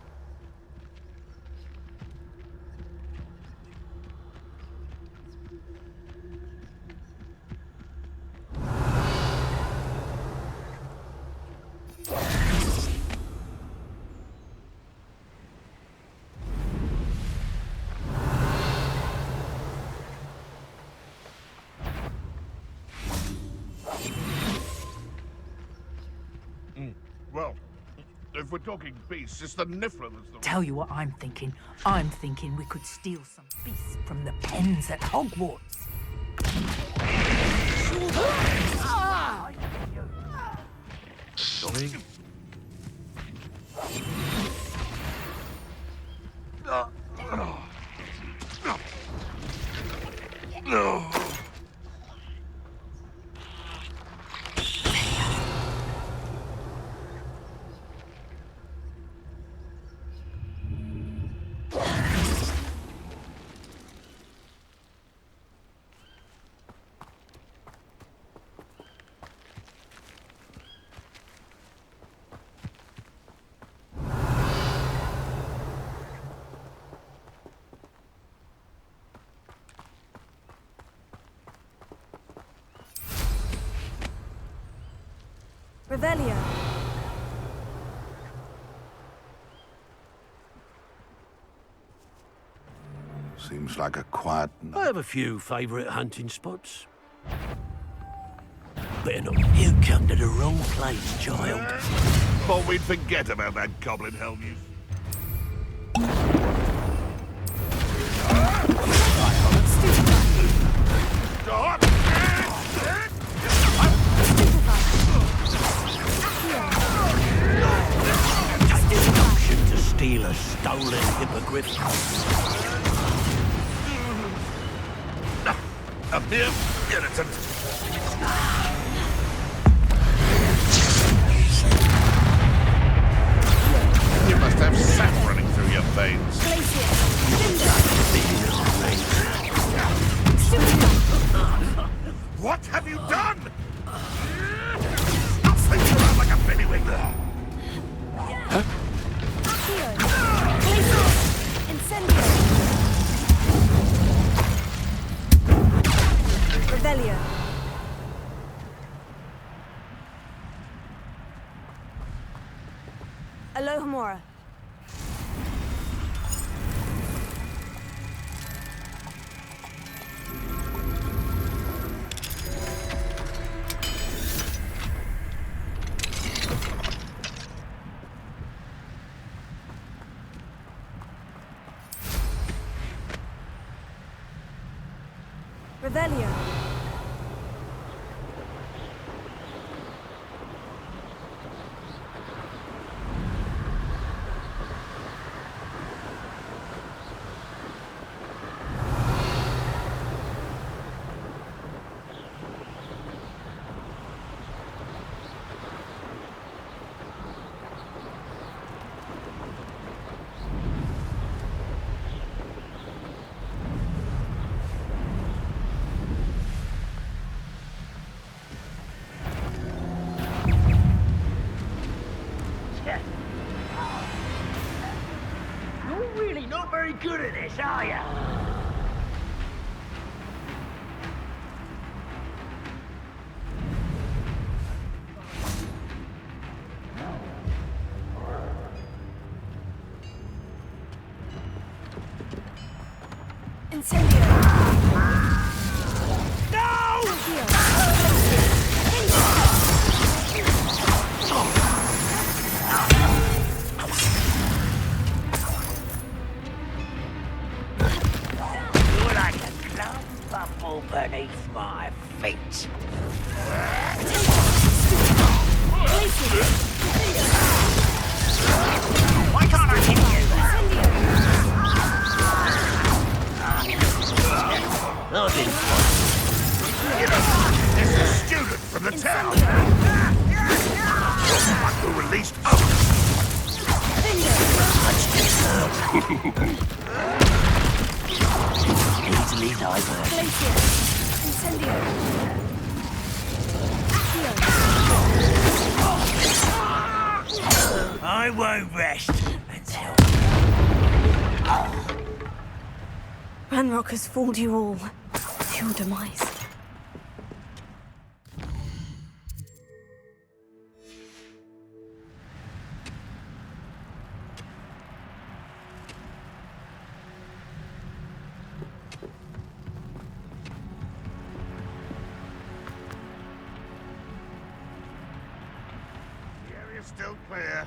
Well, if we're talking beasts, it's the Niffler that's the... Tell you what I'm thinking. I'm thinking we could steal some beasts from the pens at Hogwarts. Sorry? No. Revelio. Seems like a quiet night. I have a few favourite hunting spots. Better not. You come to the wrong place, child. Thought we'd forget about that goblin helm you... Stop! To steal a stolen hippogriff. Up here, innocent. You must have sap running through your veins. What have you done? Stop swinging around like a pennywig. Huh? Revelio. Alohomora. Revelio. Good at this, are ya? Incendio. Beneath my feet. Why can't I hit you? This is a student from the town. released oaks. Easily diverted. I won't rest until... Ranrock has fooled you all to your demise. Still clear.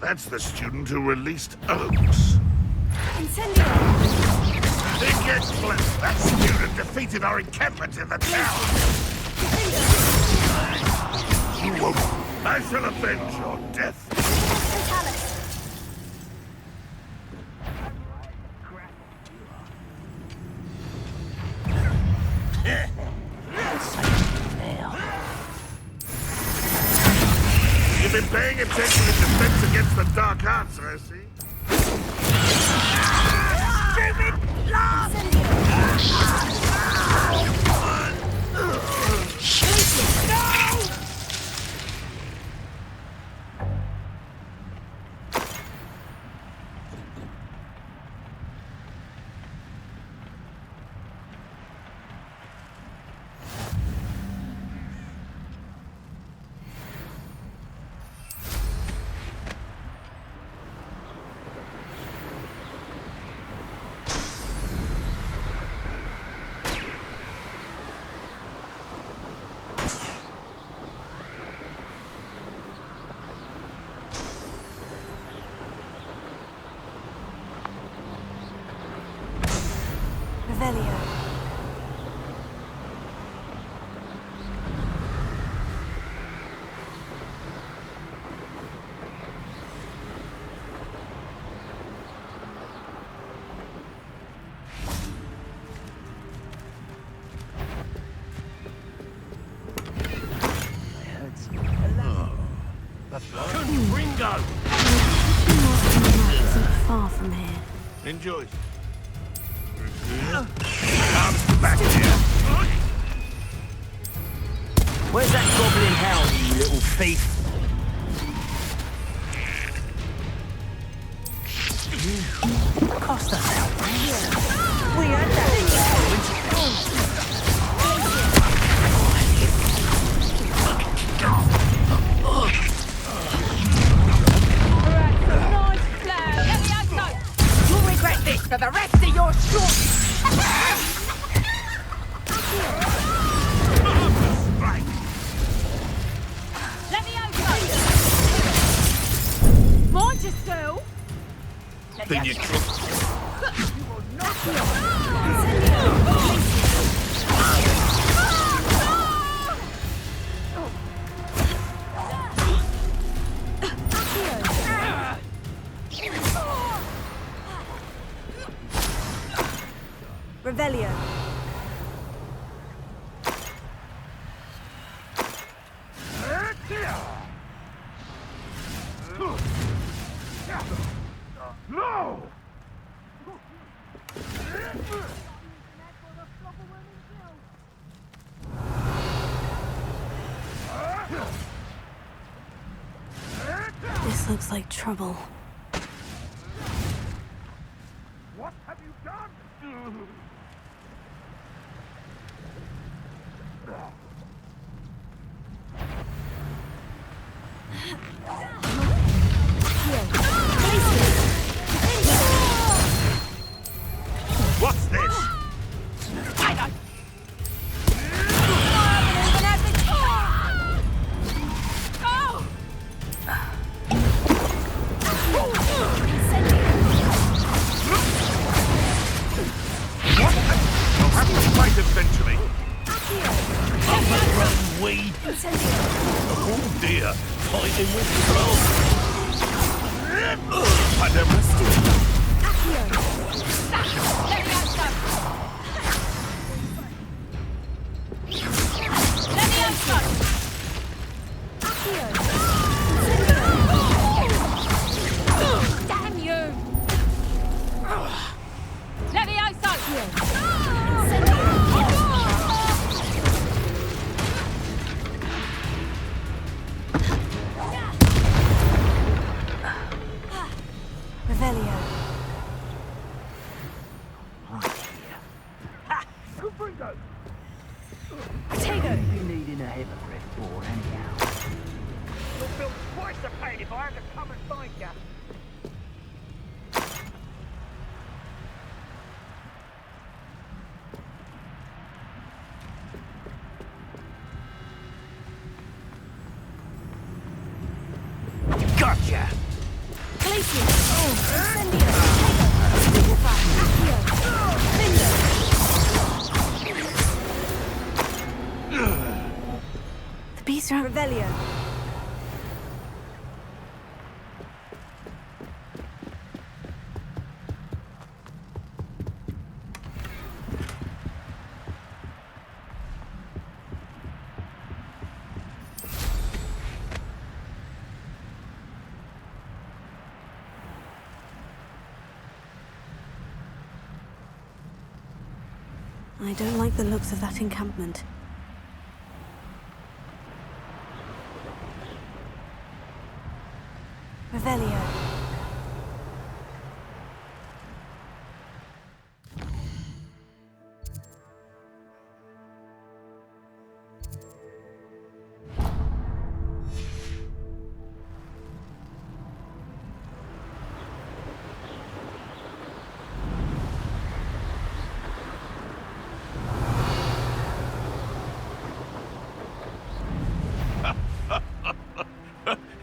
That's the student who released Oaks. Incendio! They get close. That student defeated our encampment in the tower. You won't. I shall avenge your death. You've been paying attention in defense against the dark arts, I see. Stupid love! No! Ringo! Isn't far from here. Enjoy. Come back here. Where's that goblin hell, you little thief? Cost us out. We had that. You'll regret this for the rest of your short... Let me out, mind you still. Then you cook. Revelio. No! This looks like trouble. What have you done? What's this? I don't... You'll have to fight eventually. Overgrown weed. Oh dear, fighting with trolls. I never... Gotcha! Glacier! Incendio! Stupefy! Accio! The beasts are... Revelio. I don't like the looks of that encampment. Revelio.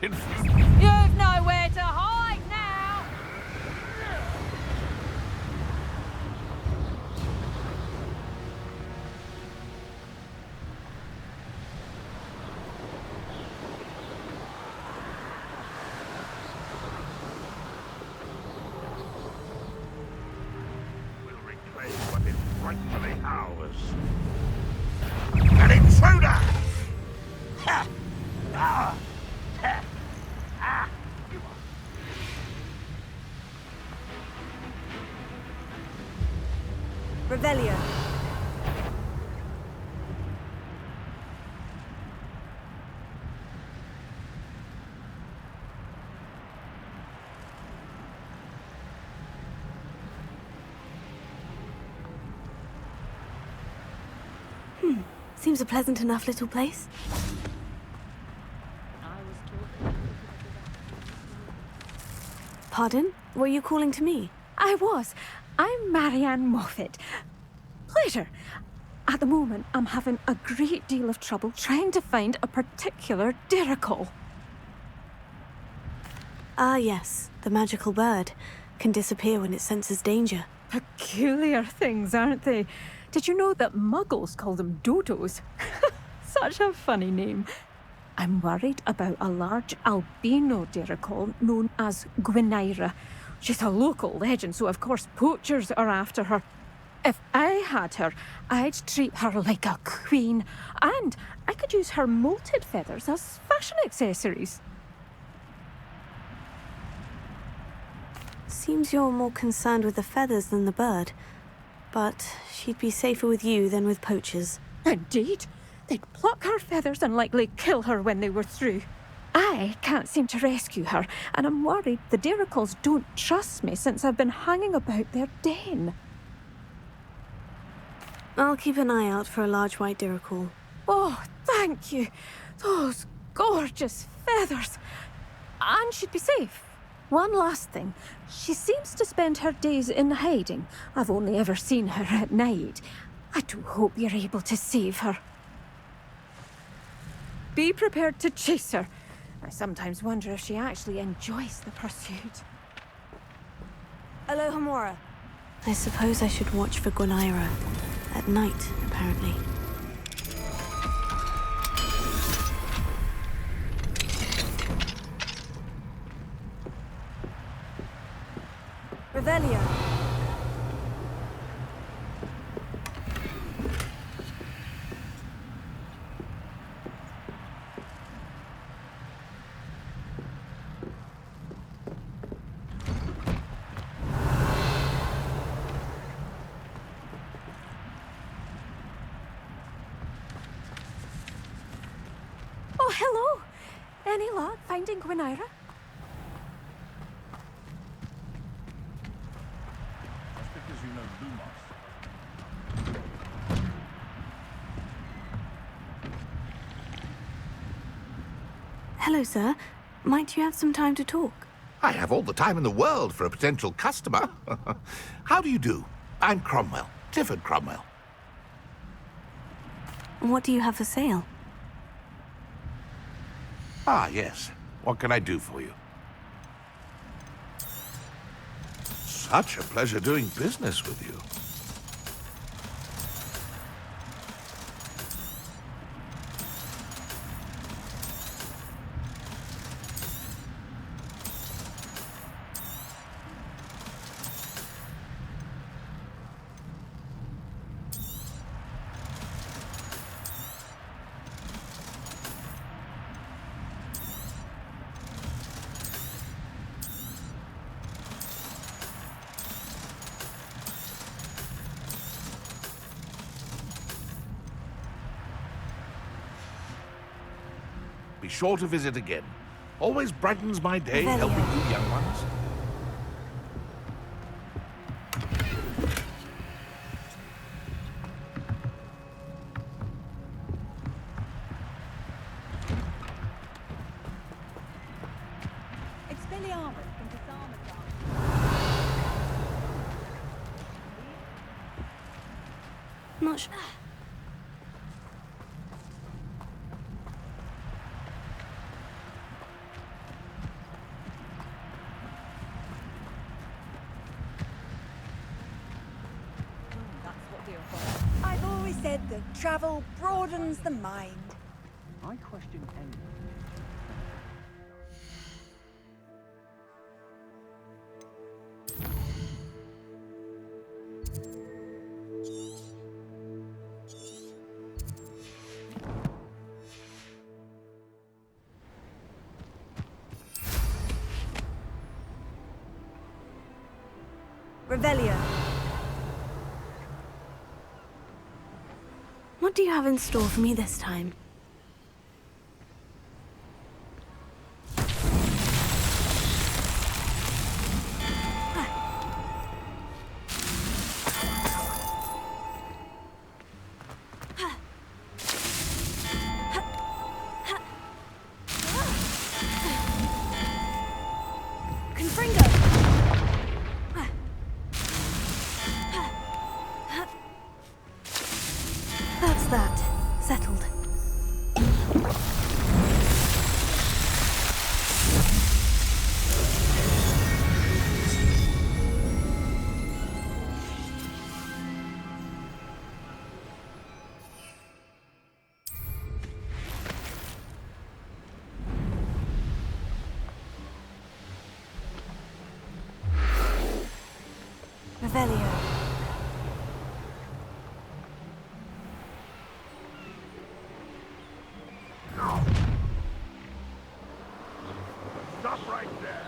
You've nowhere to hide now! We'll reclaim what is rightfully ours. An intruder! Ha! Ah! Ha! Ah! Revelio. Seems a pleasant enough little place. Pardon? Were you calling to me? I was. I'm Marianne Moffat. Pleasure. At the moment, I'm having a great deal of trouble trying to find a particular diricle. Ah, yes. The magical bird can disappear when it senses danger. Peculiar things, aren't they? Did you know that muggles call them dodos? Such a funny name. I'm worried about a large albino diricle known as Gwynaira. She's a local legend, so of course poachers are after her. If I had her, I'd treat her like a queen, and I could use her molted feathers as fashion accessories. Seems you're more concerned with the feathers than the bird. But she'd be safer with you than with poachers. Indeed. They'd pluck her feathers and likely kill her when they were through. I can't seem to rescue her, and I'm worried the diricles don't trust me since I've been hanging about their den. I'll keep an eye out for a large white diricle. Oh, thank you. Those gorgeous feathers. And she'd be safe. One last thing. She seems to spend her days in hiding. I've only ever seen her at night. I do hope you're able to save her. Be prepared to chase her. I sometimes wonder if she actually enjoys the pursuit. Alohomora. I suppose I should watch for Gwynaira. At night, apparently. Revelio. Oh, hello. Any luck finding Gwynaira? Just because you know Lumos. Hello, sir. Might you have some time to talk? I have all the time in the world for a potential customer. How do you do? I'm Cromwell, Clifford Cromwell. What do you have for sale? Ah, yes. What can I do for you? Such a pleasure doing business with you. Be sure to visit again. Always brightens my day helping you young ones. Expelliarmus can disarm a guard. Not sure. I've always said that travel broadens the mind. I question any. Revelio. What do you have in store for me this time? That's that. Settled. Revelio. Stop right there.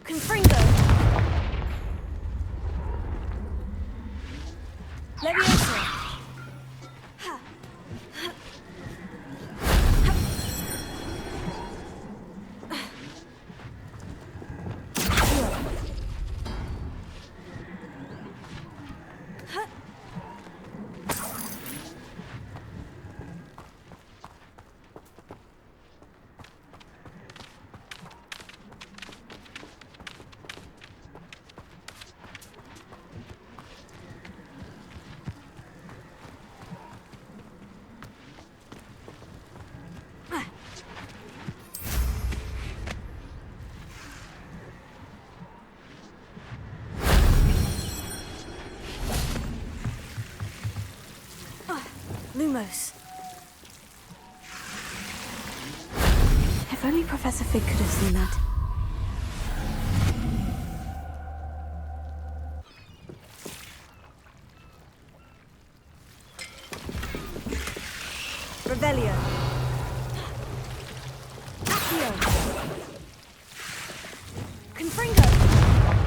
Confringo. Leviosa. Lumos. If only Professor Fig could have seen that. Revelio. Accio. Confringo.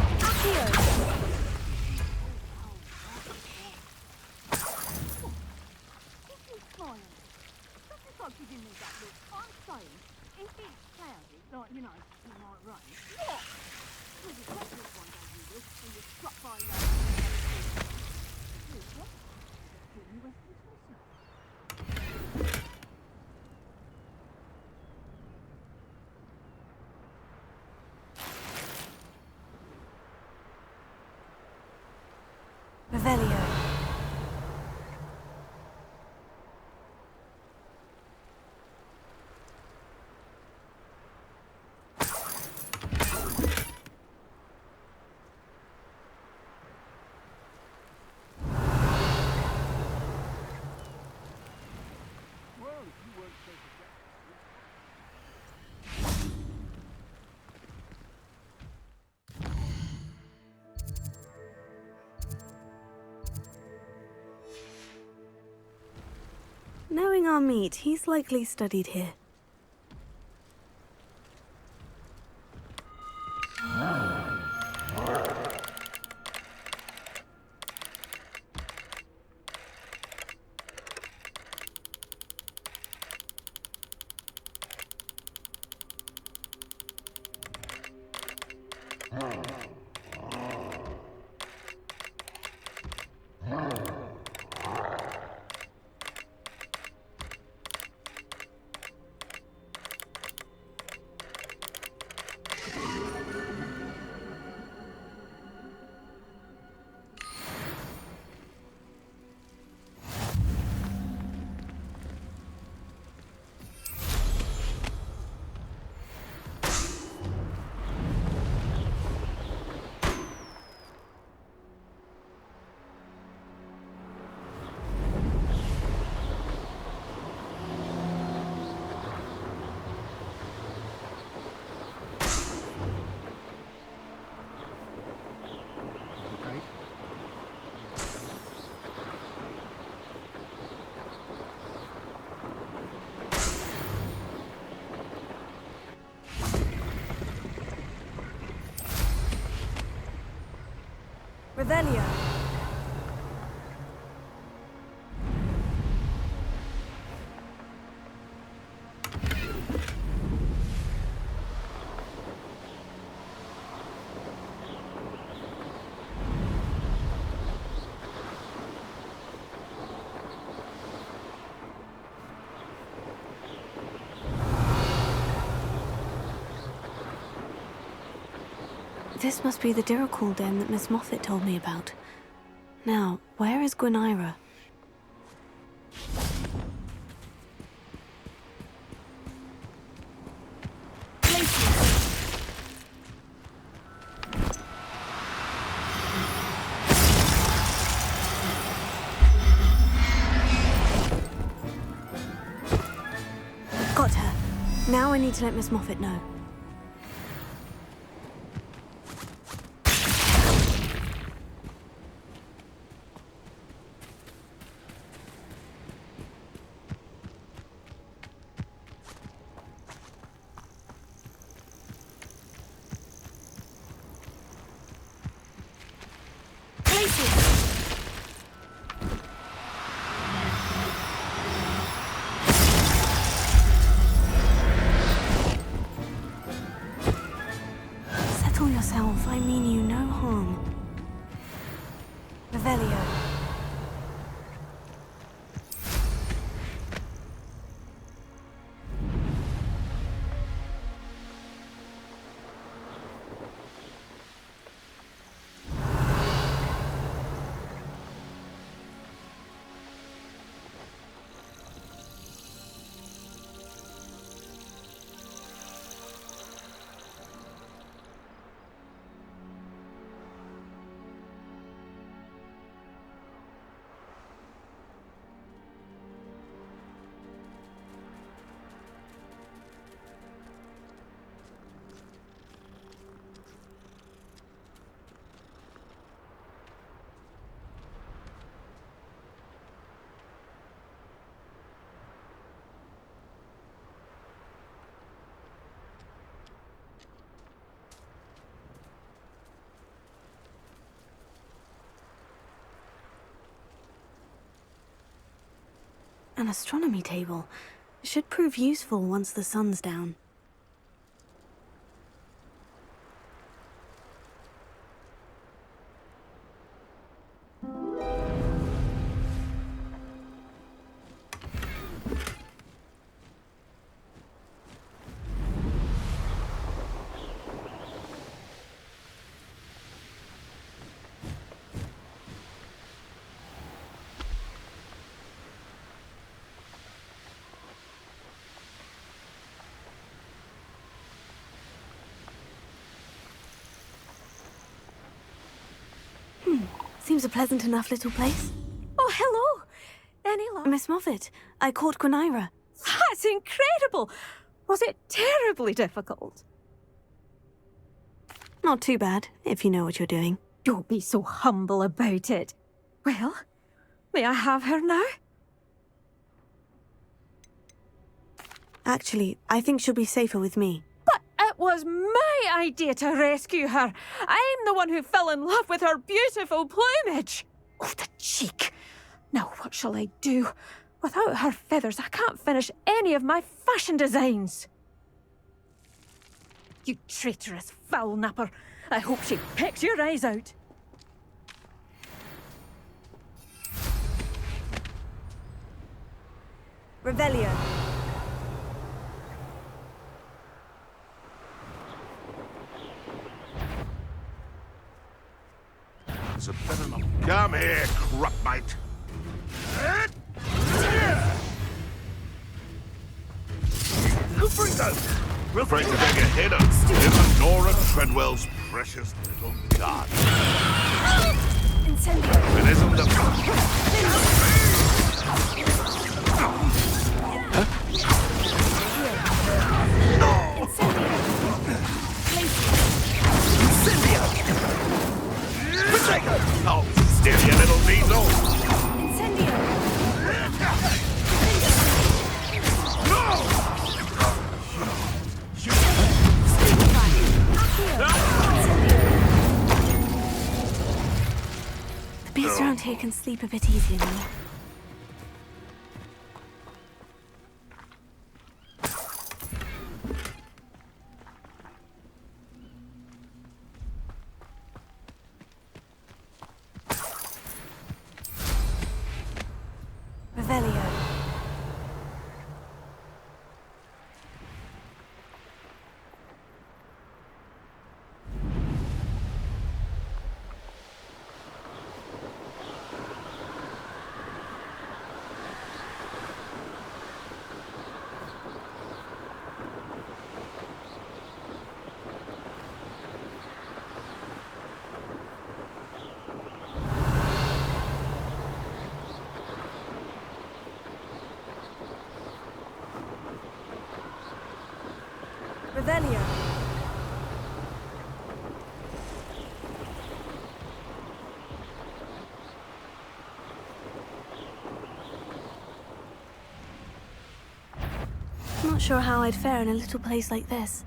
you know, in my rain. What? Well, you got this one day, you will, when you're struck by lightning. What? Give me Western Tulsa. Revelio. Knowing our meat, he's likely studied here. Revelio. This must be the Dirical den that Miss Moffat told me about. Now, where is Gwynaira? Got her. Now I need to let Miss Moffat know. I mean you no harm. Revelio. An astronomy table. Should prove useful once the sun's down. Seems a pleasant enough little place. Oh, hello. Any luck? Miss Moffat, I caught Quinaira. That's incredible. Was it terribly difficult? Not too bad, if you know what you're doing. Don't be so humble about it. Well, may I have her now? Actually, I think she'll be safer with me. But it was my idea to rescue her. I'm the one who fell in love with her beautiful plumage. Oh, the cheek. Now what shall I do? Without her feathers, I can't finish any of my fashion designs. You traitorous foul napper. I hope she pecks your eyes out. Revelio. It's a better not. Come here, Crupmite. Afraid to take a hit of Isadora Treadwell's precious little garden. Incendio. It isn't the... Oh, still, you little diesel! Incendio! The beasts around here can sleep a bit easier now. Revelio. Revelio. Not sure how I'd fare in a little place like this.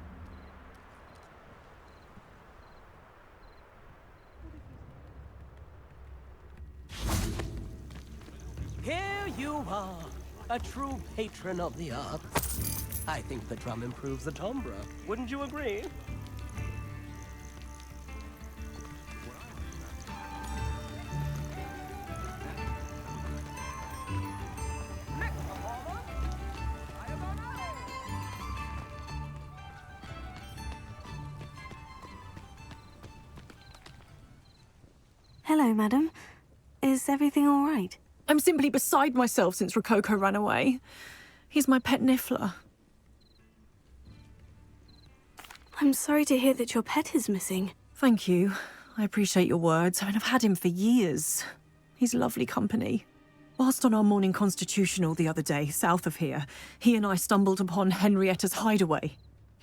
Here you are, a true patron of the arts. I think the drum improves the timbre. Wouldn't you agree? Hello, madam. Is everything all right? I'm simply beside myself since Rococo ran away. He's my pet niffler. I'm sorry to hear that your pet is missing. Thank you. I appreciate your words. I mean, I've had him for years. He's lovely company. Whilst on our morning constitutional the other day, south of here, he and I stumbled upon Henrietta's hideaway.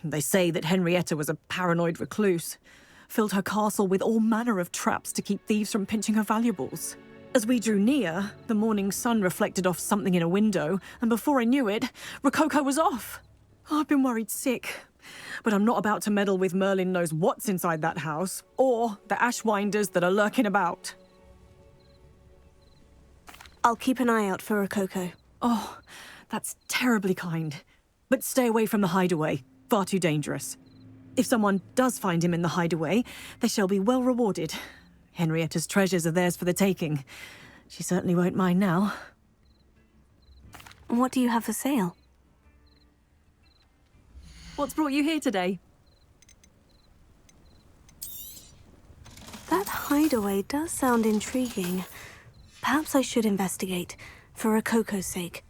They say that Henrietta was a paranoid recluse, filled her castle with all manner of traps to keep thieves from pinching her valuables. As we drew near, the morning sun reflected off something in a window, and before I knew it, Rococo was off. I've been worried sick, but I'm not about to meddle with Merlin knows what's inside that house, or the ashwinders that are lurking about. I'll keep an eye out for Rococo. Oh, that's terribly kind. But stay away from the hideaway. Far too dangerous. If someone does find him in the hideaway, they shall be well rewarded. Henrietta's treasures are theirs for the taking. She certainly won't mind now. What do you have for sale? What's brought you here today? That hideaway does sound intriguing. Perhaps I should investigate, for Rococo's sake.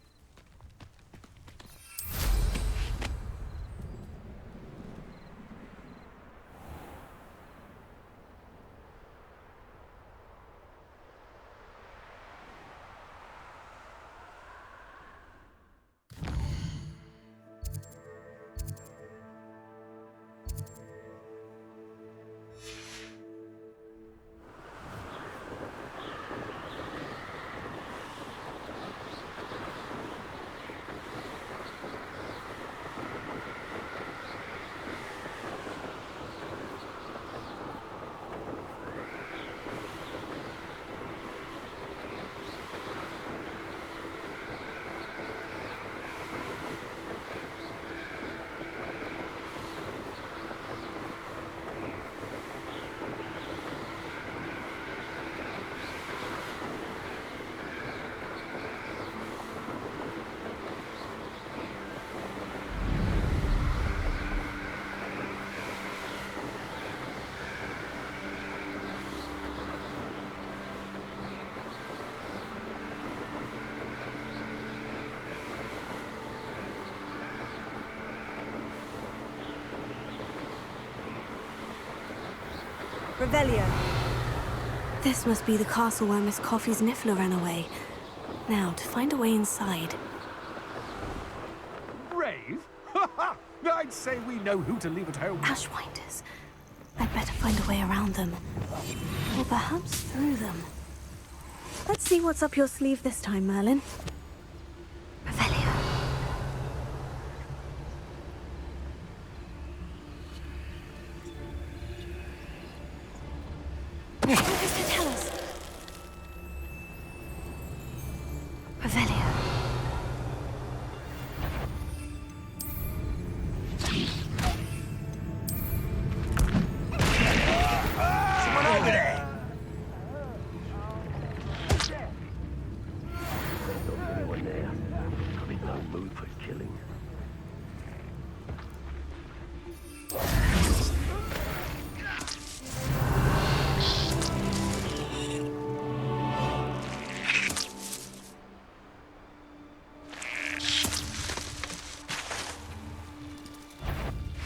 Revelio. This must be the castle where Miss Coffee's Niffler ran away. Now, to find a way inside. Brave? I'd say we know who to leave at home. Ashwinders. I'd better find a way around them. Or perhaps through them. Let's see what's up your sleeve this time, Merlin. Revelio. What does it tell us? Revelio. Someone over there! Anyone there? I'm in no mood for killing.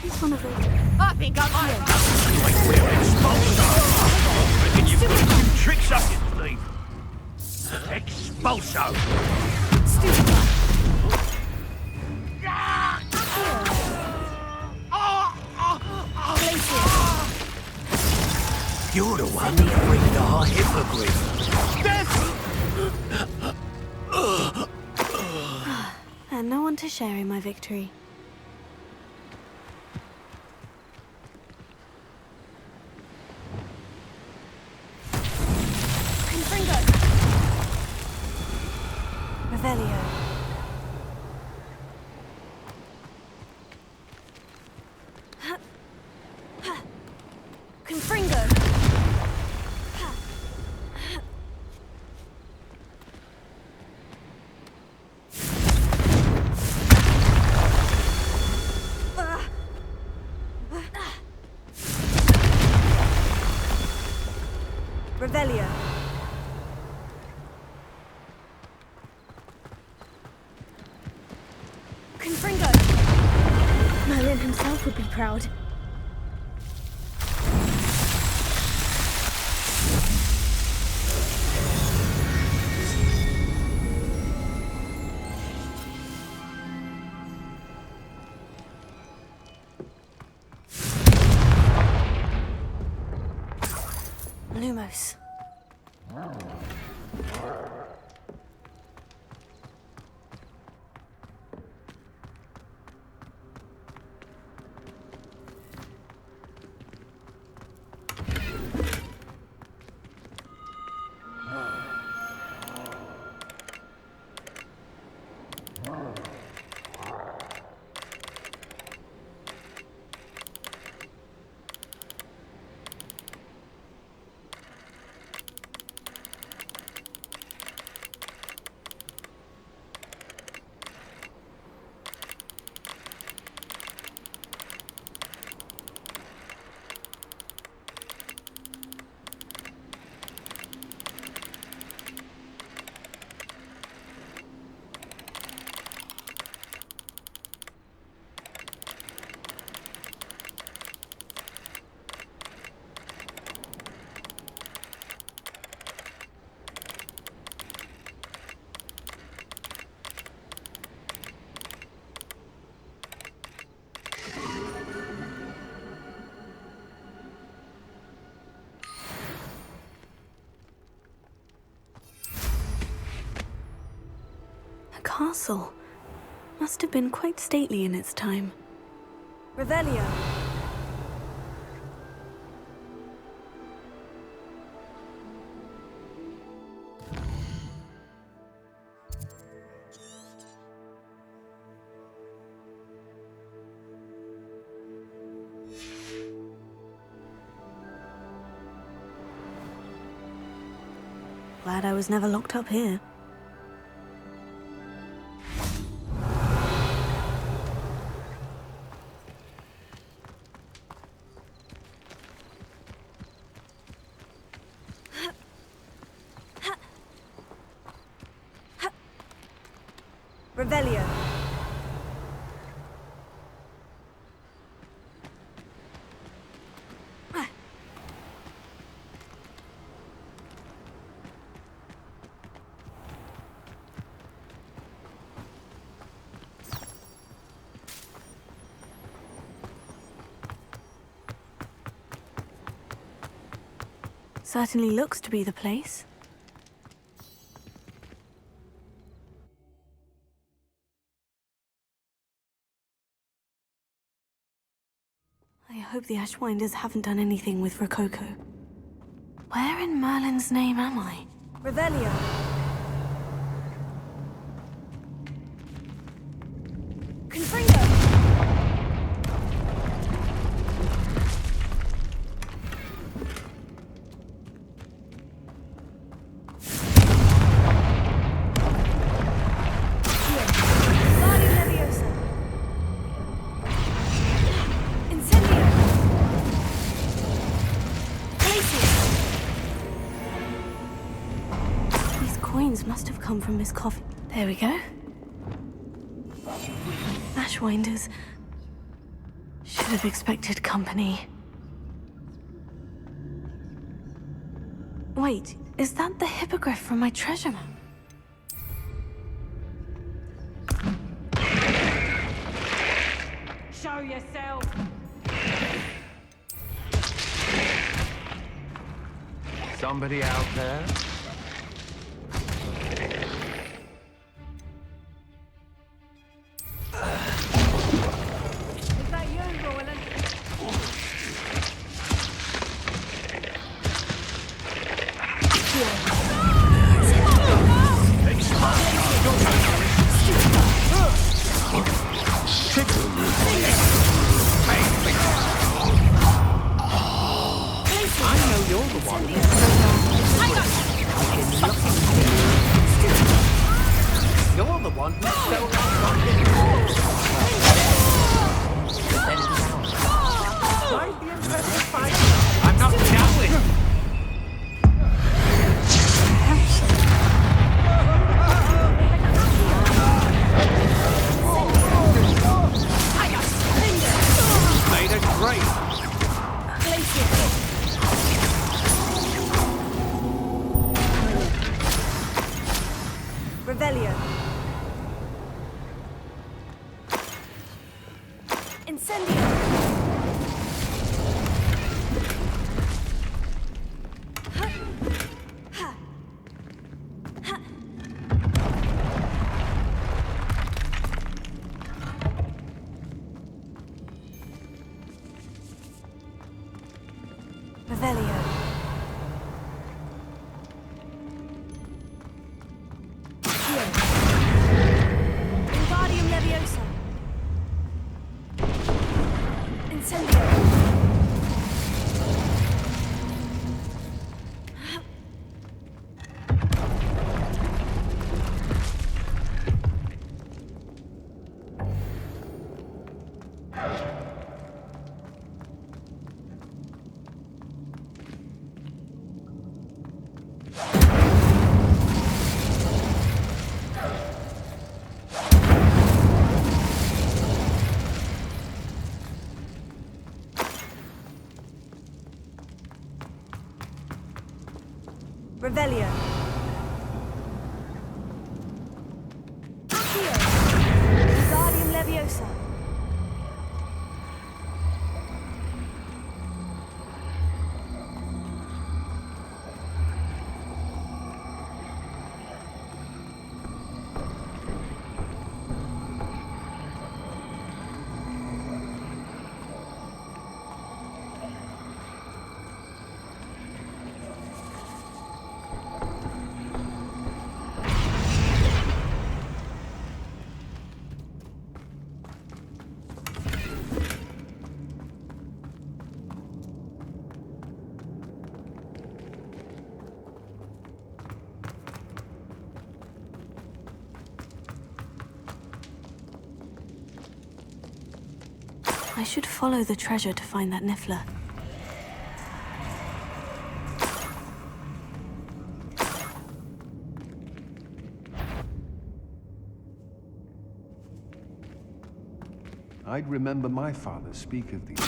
He's one of those. I think I might. Reckon you've got some tricks up your sleeve. Expulso! You're the one that freed our hippogriff. And no one to share in my victory. Revelio. Confringo. Revelio. Confringo. Merlin himself would be proud. Lumos. Castle. Must have been quite stately in its time. Revelio. Glad I was never locked up here. Revelio. Certainly looks to be the place. I hope the Ashwinders haven't done anything with Rococo. Where in Merlin's name am I? Revelio. Confringo. Must have come from Miss Coffee. There we go. Ashwinders. Should have expected company. Wait, is that the hippogriff from my treasure map? Show yourself! Somebody out there? Is that you, Roland? I know you're the one. You're the one who stole our Quite the impressive fight. I'm not going. Made it great. Revelio. Incendio. Revelio. Vivarium Leviosa. Incendio. Revelio. Accio. Vivarium Leviosa. I should follow the treasure to find that Niffler. I'd remember my father speak of these.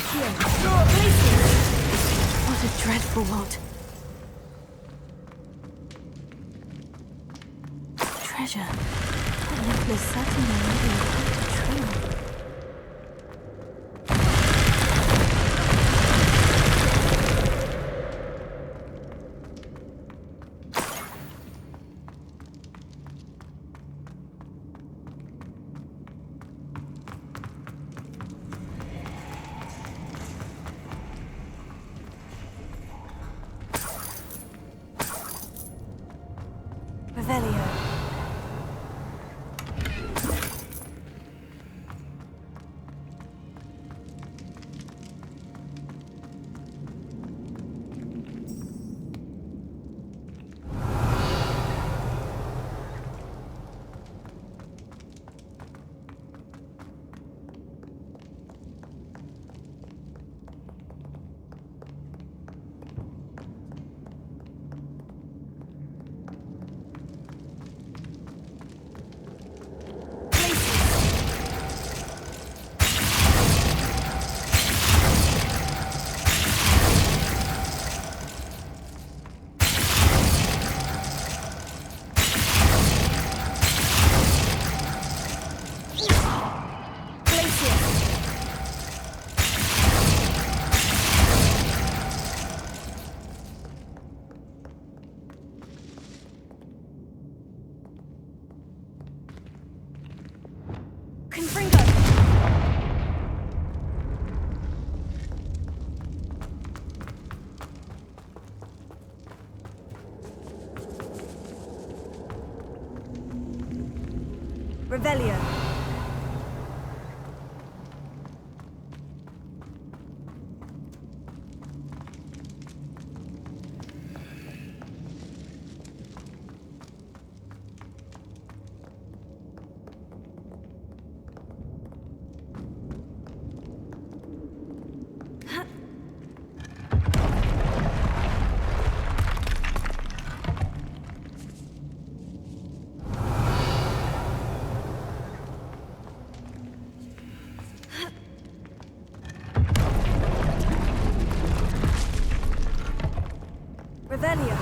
What a dreadful lot. Treasure. That Niffler's certainly moving quite a trail. Revelio. Revelio.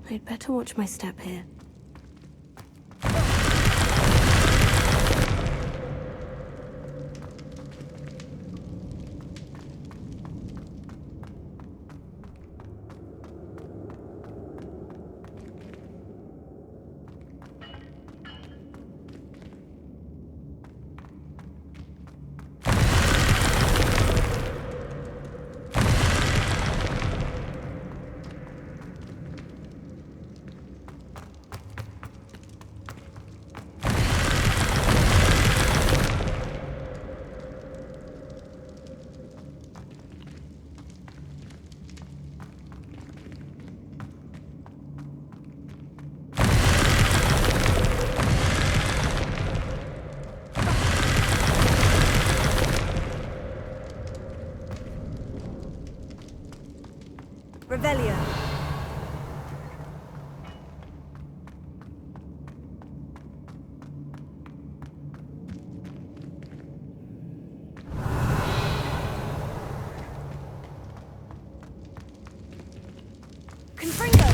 I'd better watch my step here. Revelio. Confringo.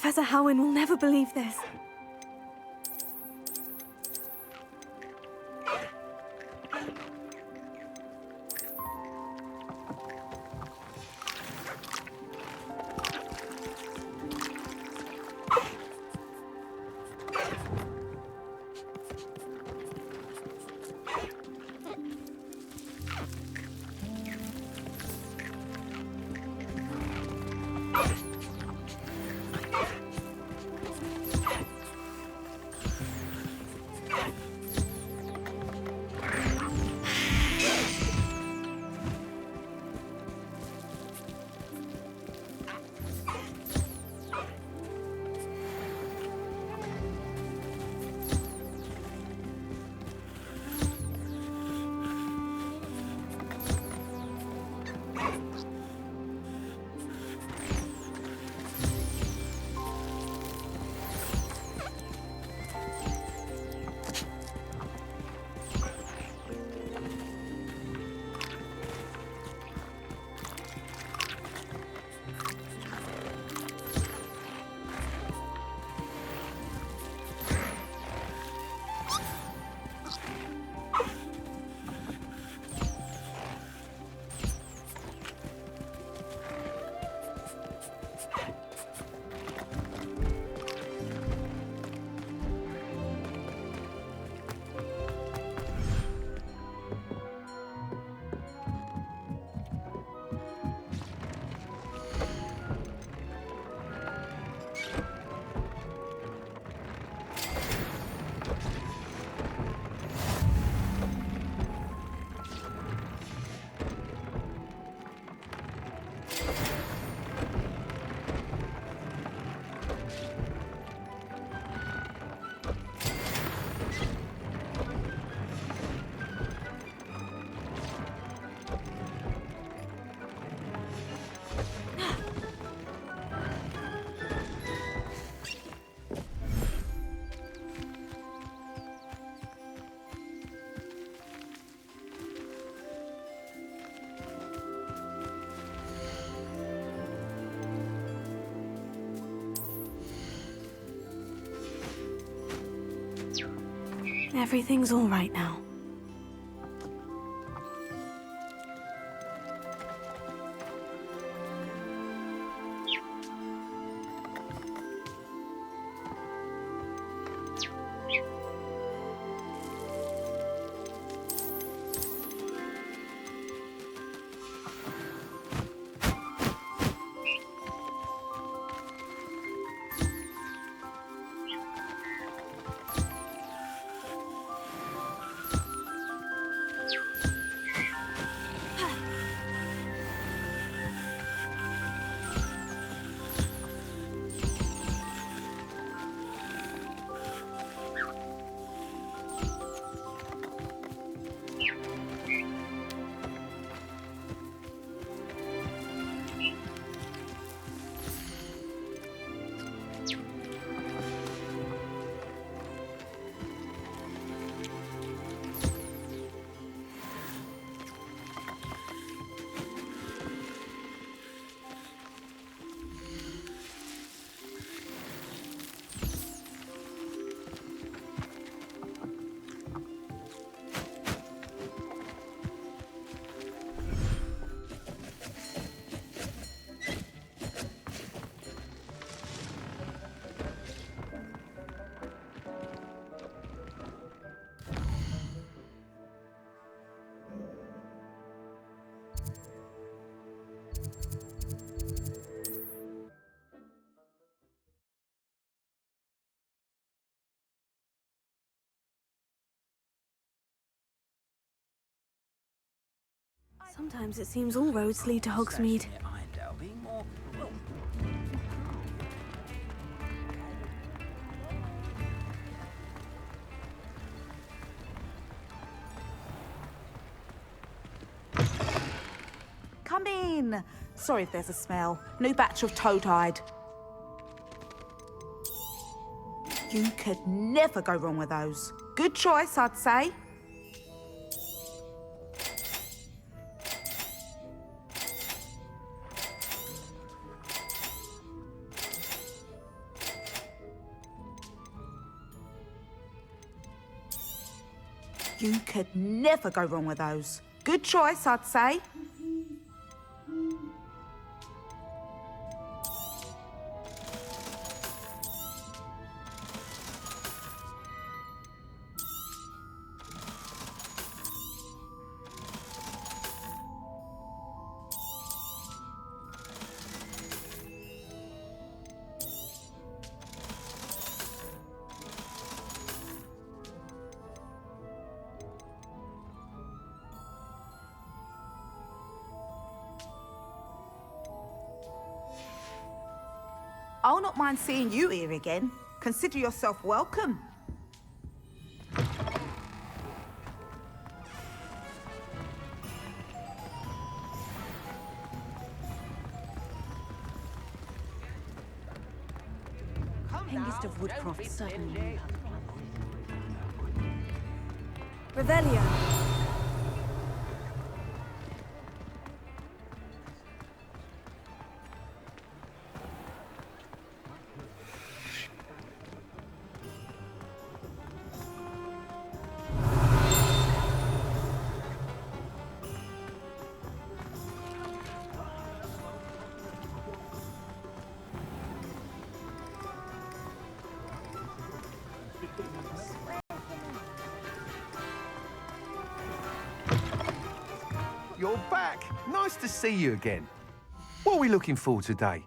Professor Howin will never believe this. Everything's all right now. Sometimes it seems all roads lead to Hogsmeade. Come in. Sorry if there's a smell. New batch of toad-hide. You could never go wrong with those. Good choice, I'd say. You could never go wrong with those. Good choice, I'd say. I'll not mind seeing you here again. Consider yourself welcome. Hengist of Woodcroft certainly Revelio. You're back. Nice to see you again. What are we looking for today?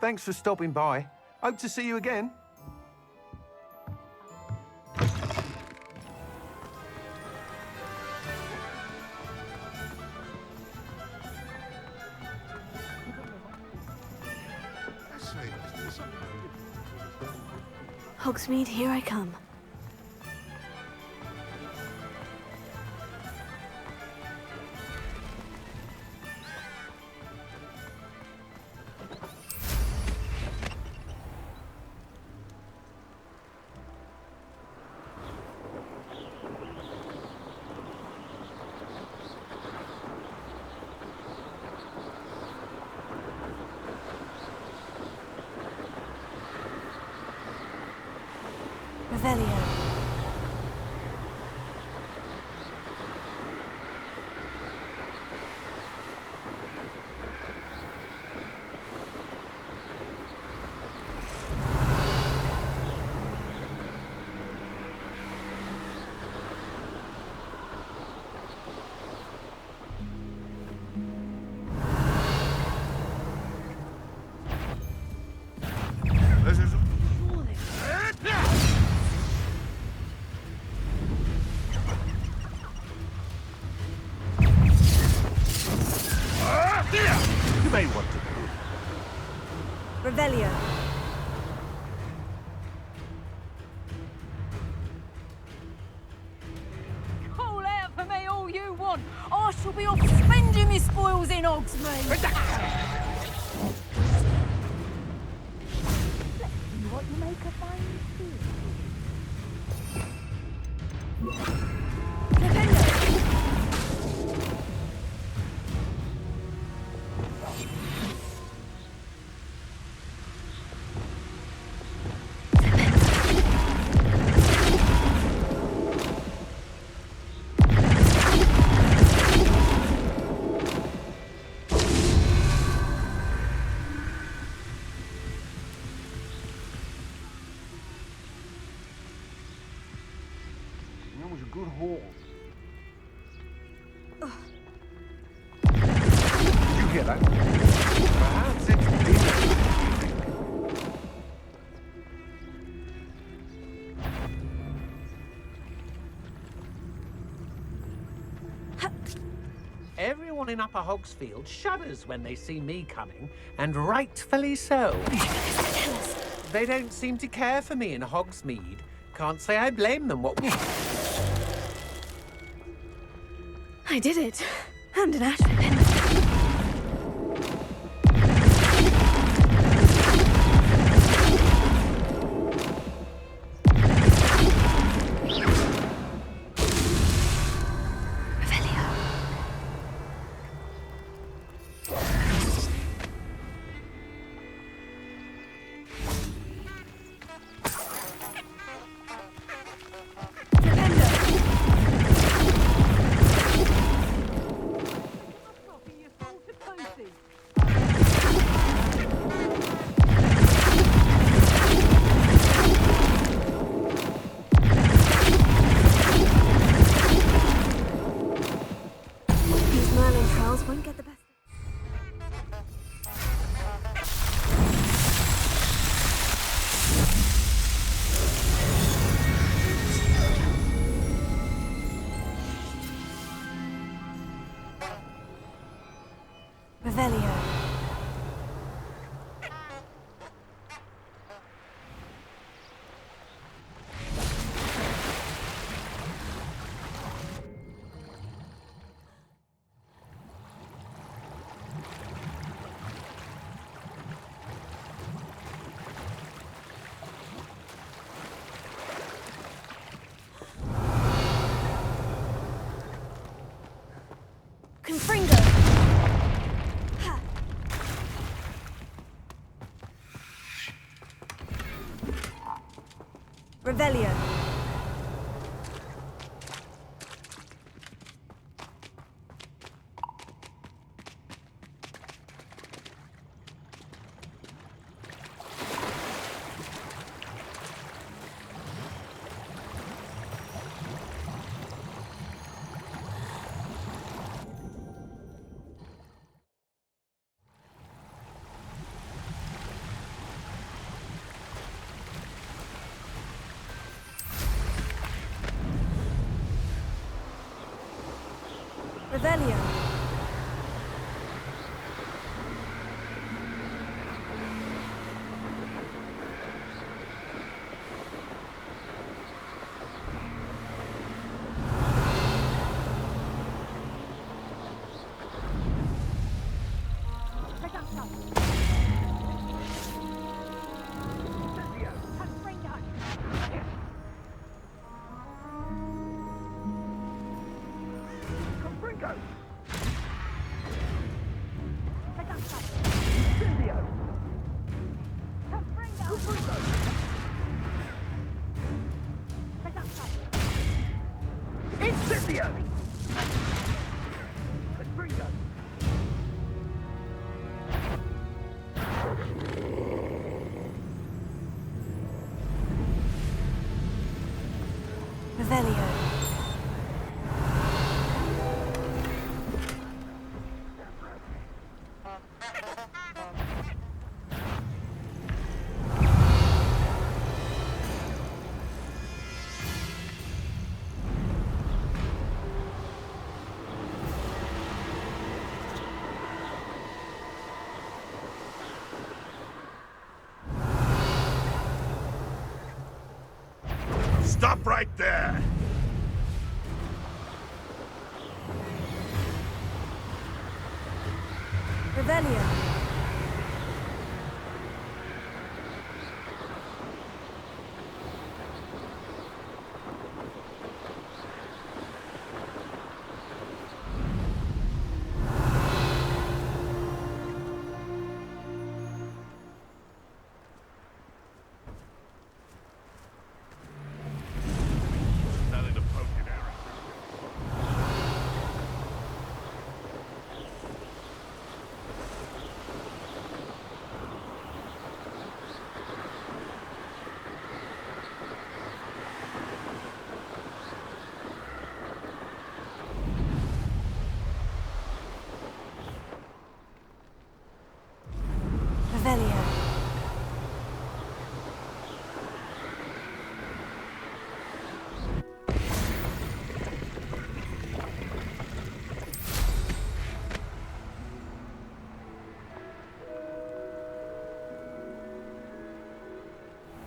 Thanks for stopping by. Hope to see you again. Hogsmeade, here I come. Revelio. You may want to move. Revelio. Call out for me all you want. I shall be off spending my spoils in Hogsmeade. What you make a fine food. That was a good haul. Did you hear that? Perhaps it's dinner. Everyone in Upper Hogsfield shudders when they see me coming, and rightfully so. They don't seem to care for me in Hogsmeade. Can't say I blame them. What? I did it. And an Ashford pendant. Revelio. Revelio. Stop right there! Revelio.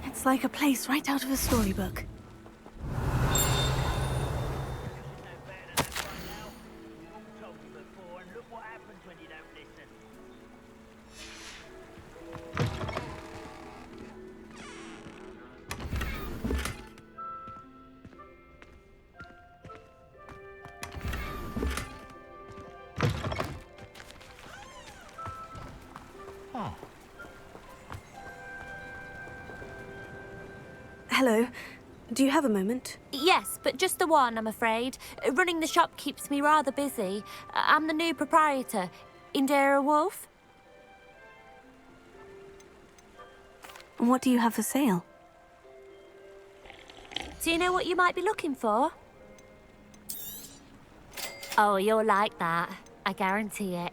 It's like a place right out of a storybook. Hello. Do you have a moment? Yes, but just the one, I'm afraid. Running the shop keeps me rather busy. I'm the new proprietor, Indira Wolf. What do you have for sale? Do you know what you might be looking for? Oh, you'll like that. I guarantee it.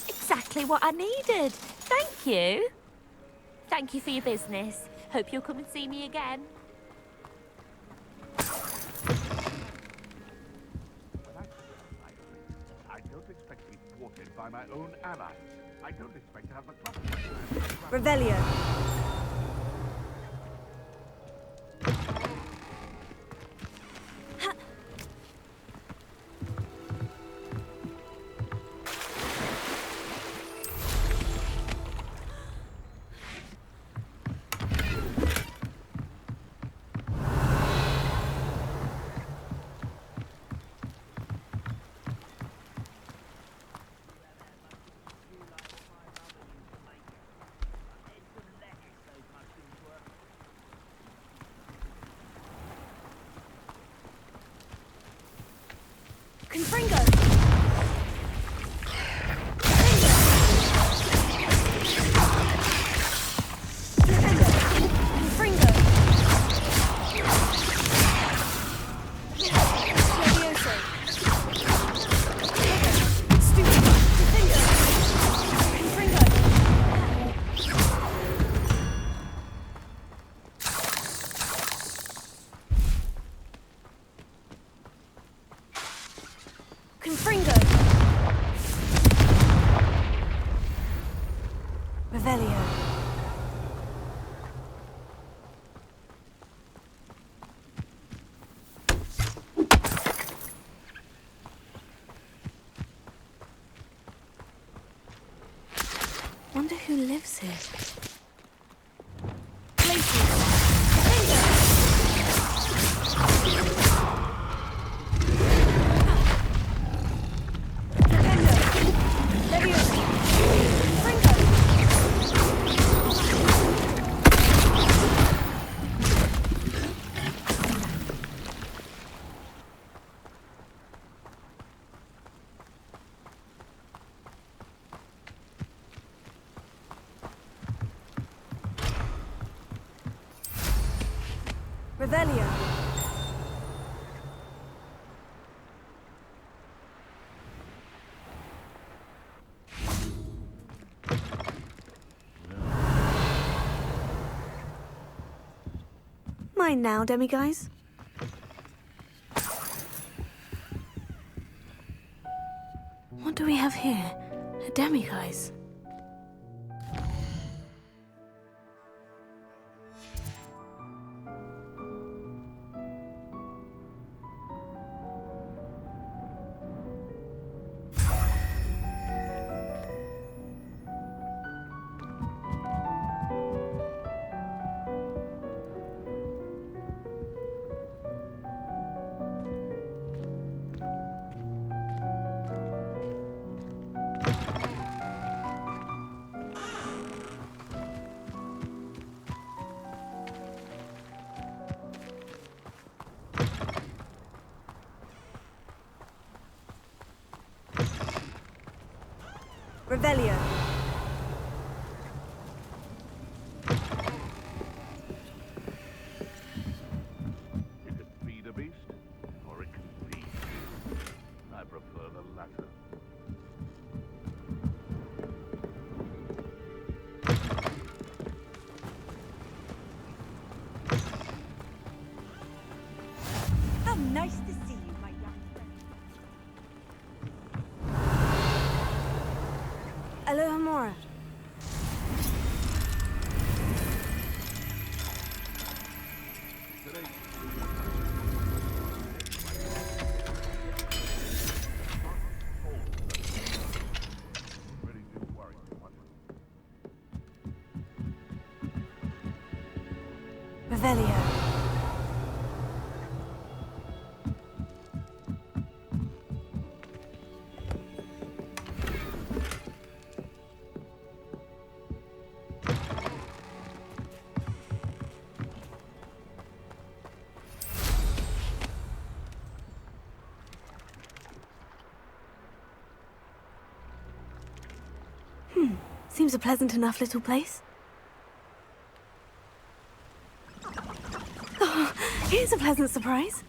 Exactly what I needed. Thank you. Thank you for your business. Hope you'll come and see me again. I don't expect to be thwarted by my own allies. I don't expect to have the clock. Revelio. Confringo! Wonder who lives here. Revelio. Mine now, demiguise. What do we have here? A demiguise. Revelio. It could feed a beast, or it can feed. I prefer the latter. How nice to see you, my young friend. Aloha Mora. Revelio. Seems a pleasant enough little place. Oh, here's a pleasant surprise.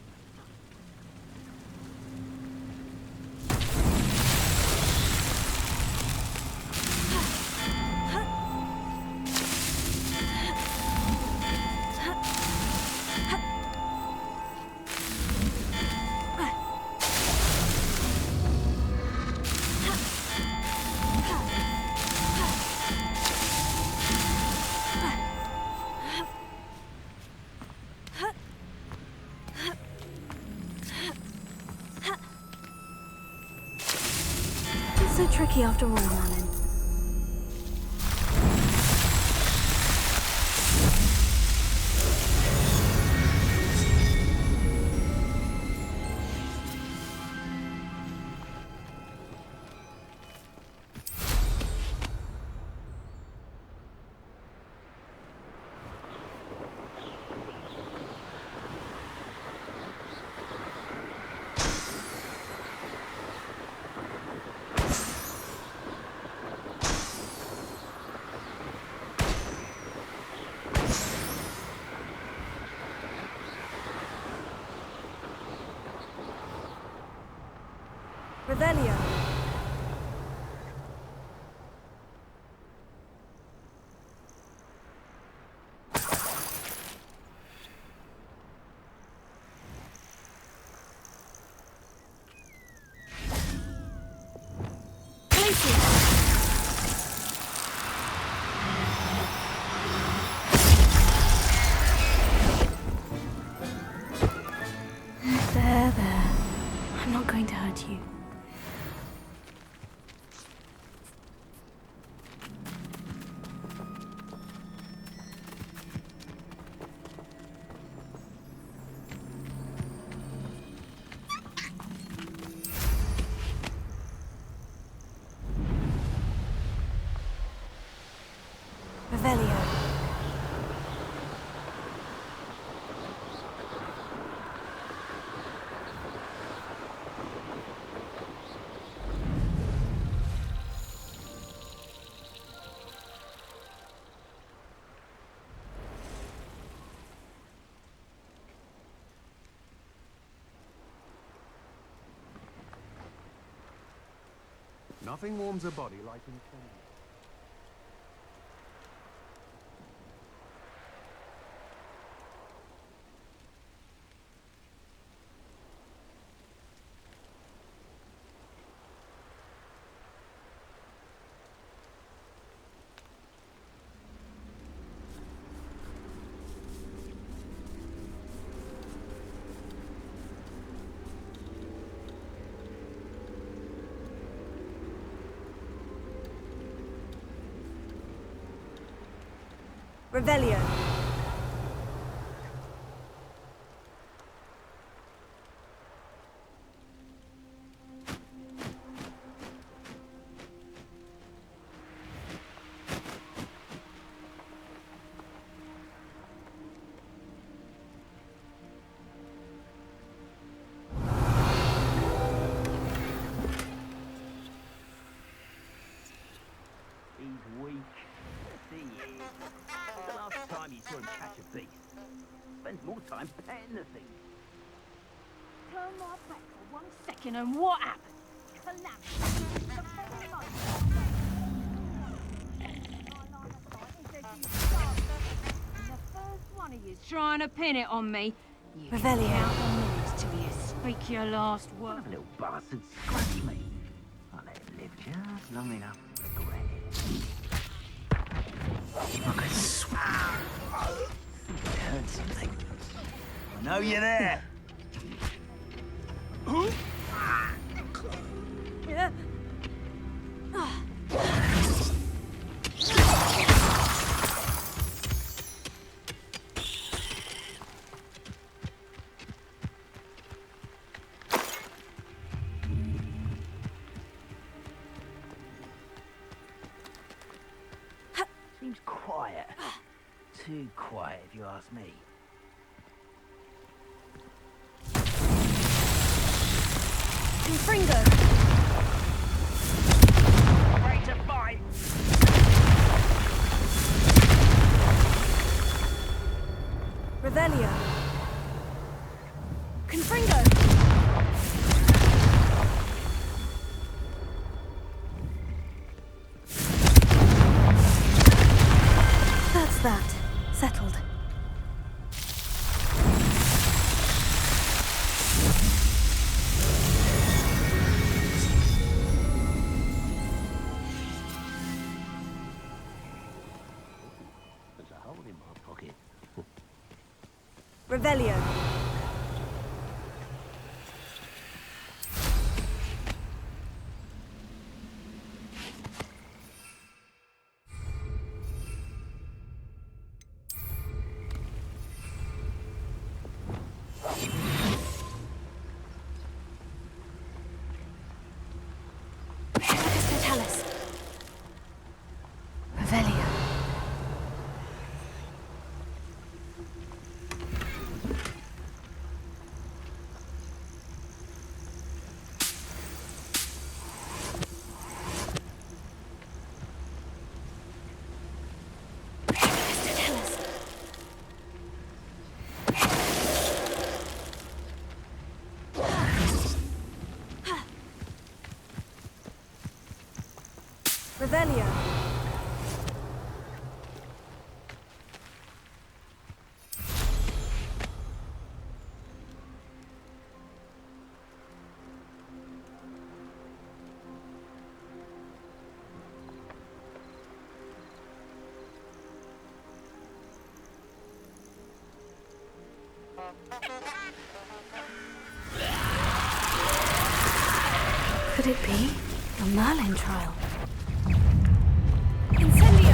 So tricky after all, Malin. Revelio. There. I'm not going to hurt you. Revelio. Nothing warms a body like inflammation. Revelio. He's weak. He is. The last time you saw him catch a beast, spends more time petting the thing. Turn my back for 1 second and what happened? The first one of you's trying to pin it on me. You can Revelio. count the minutes till you speak your last word. One of the little bastard scratched me. I'll let him live just long enough to regret it. I could swear. I think I heard something. I know you're there. Yeah. Seems quiet. Too quiet, if you ask me. Fringo. Ready to fight. Revelio. Confringo. That's that. Settled. There's a hole in my pocket. Revelio. Totalis. Revelio. Revelio. Could it be a Merlin trial? Incendio!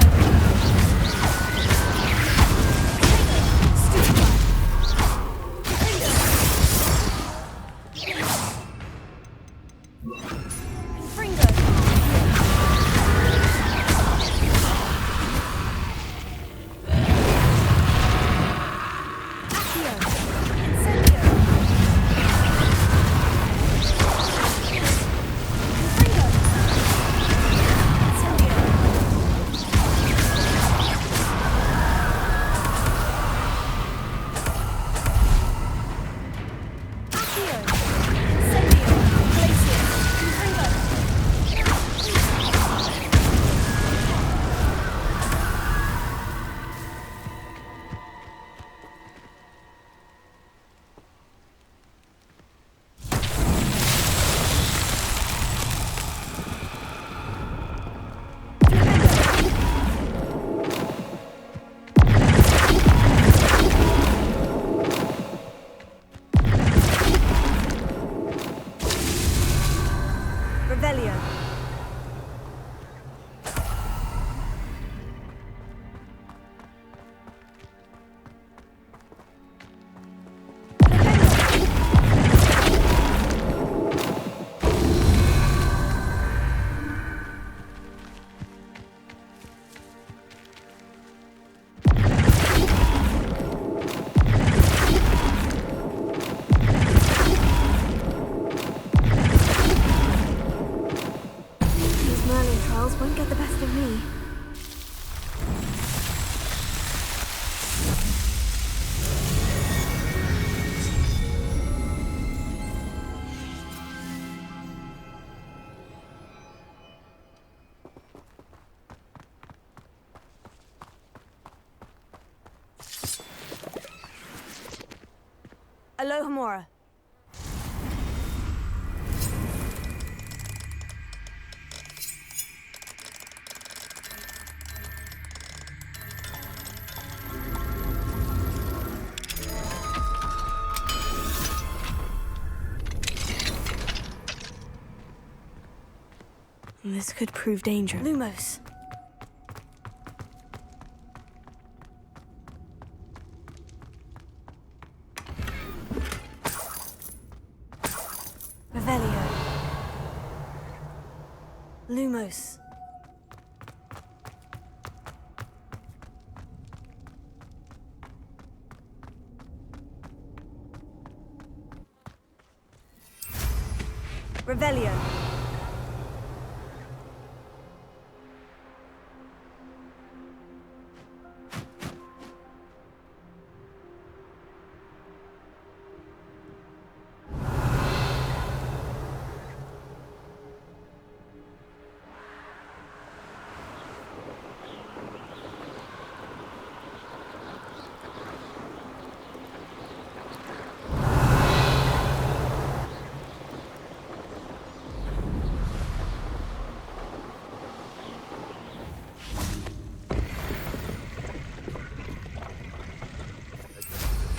Won't get the best of me. Alohomora. This could prove dangerous. Lumos. Revelio. Lumos. Revelio.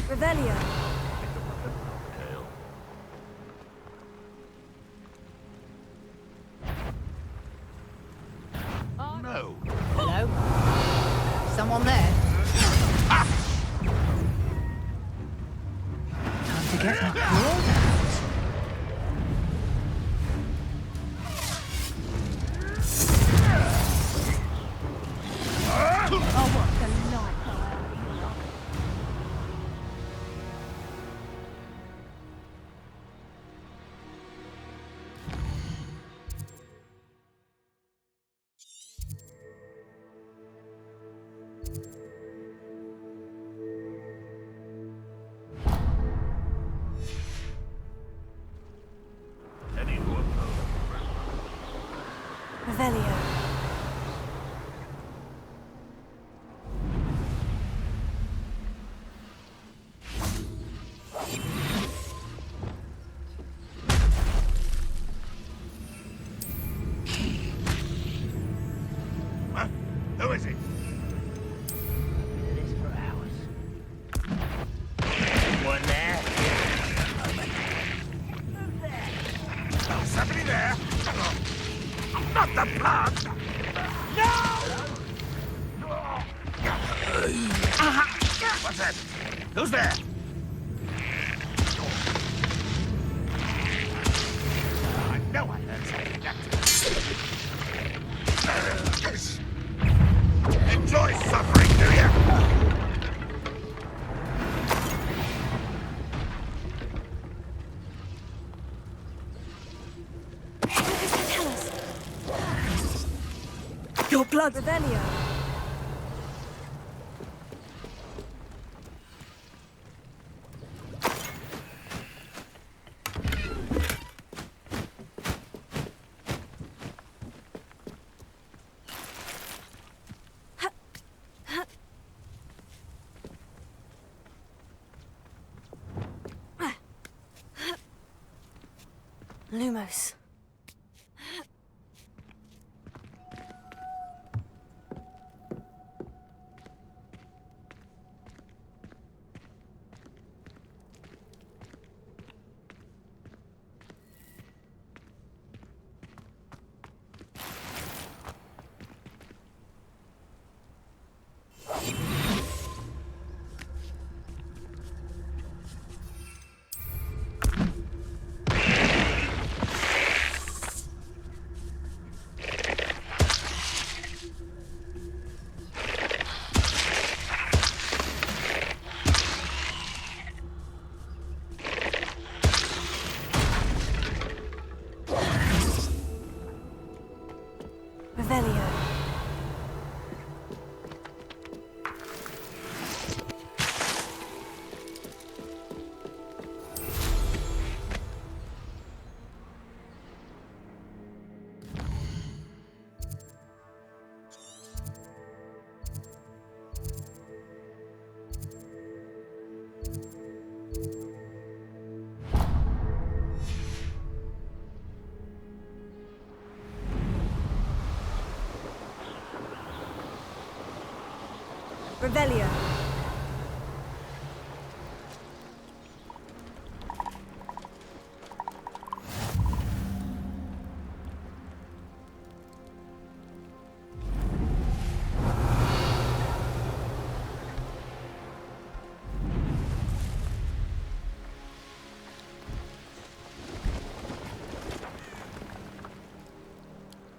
Revelio. No. Hello? Someone there? Time to get my claws out. Oh, what the light. Revelio. Who is it? This for hours. One there. Oh, somebody there? Not the plant! No! What's that? Who's there? I know I heard something. Enjoy suffering, do you? What does that tell us? Your blood. Revelio. Lumos. Revelio. Revelio.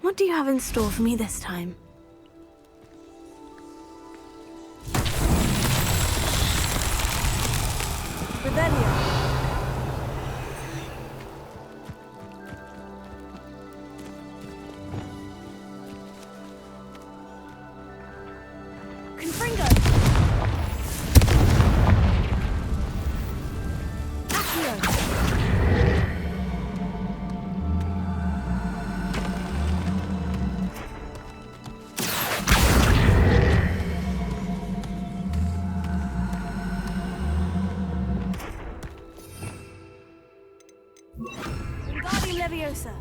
What do you have in store for me this time? Revelio. Confringo. Accio. Leviosa.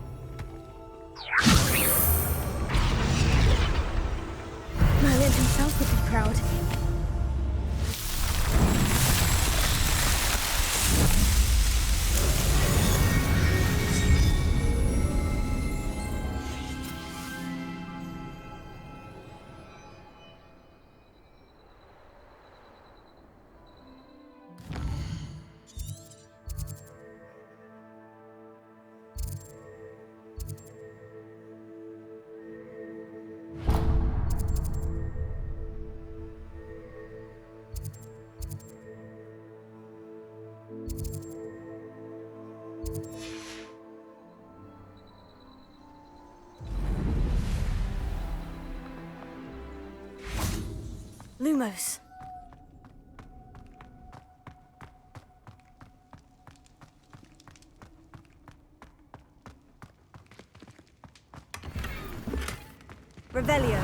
Merlin himself would be proud. Lumos. Revelio.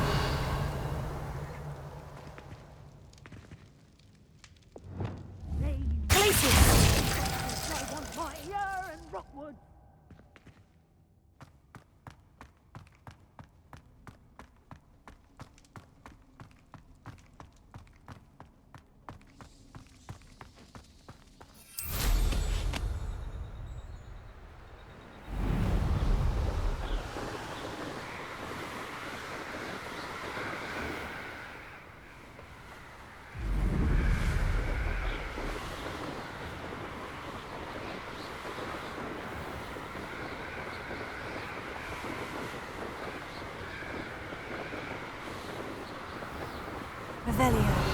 Revelio.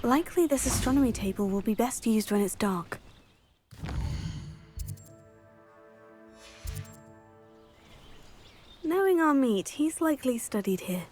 Likely this astronomy table will be best used when it's dark. Knowing our meat, he's likely studied here.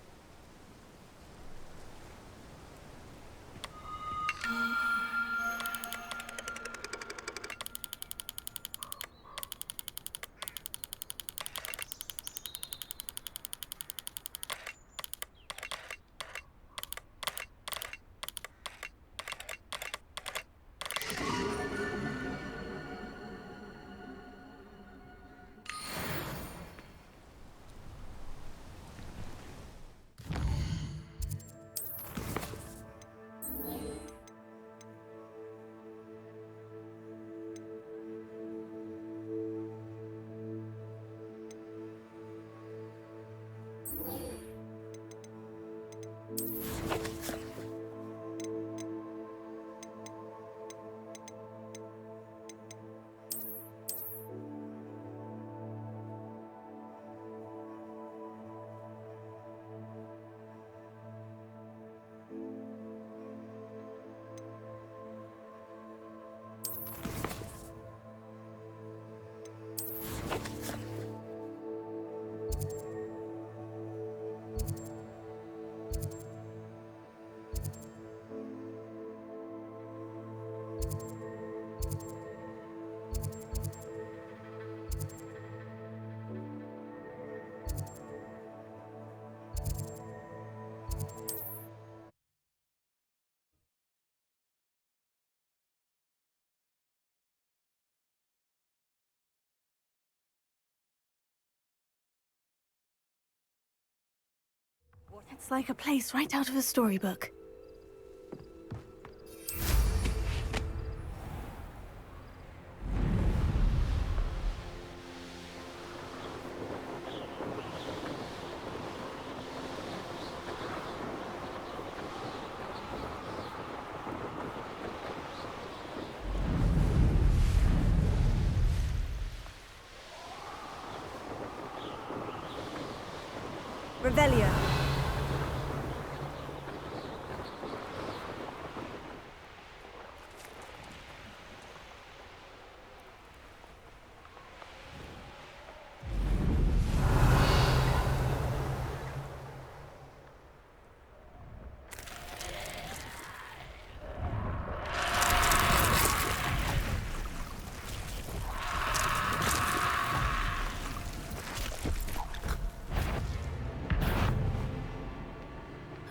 It's like a place right out of a storybook. Revelio.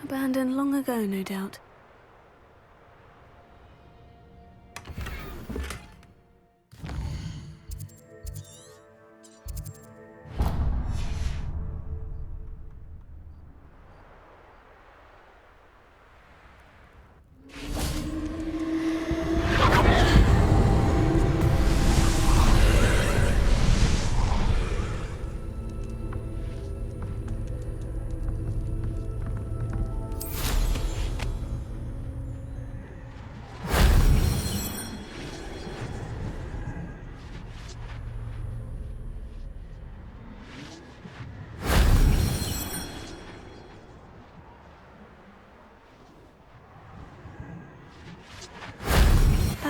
Abandoned long ago, no doubt.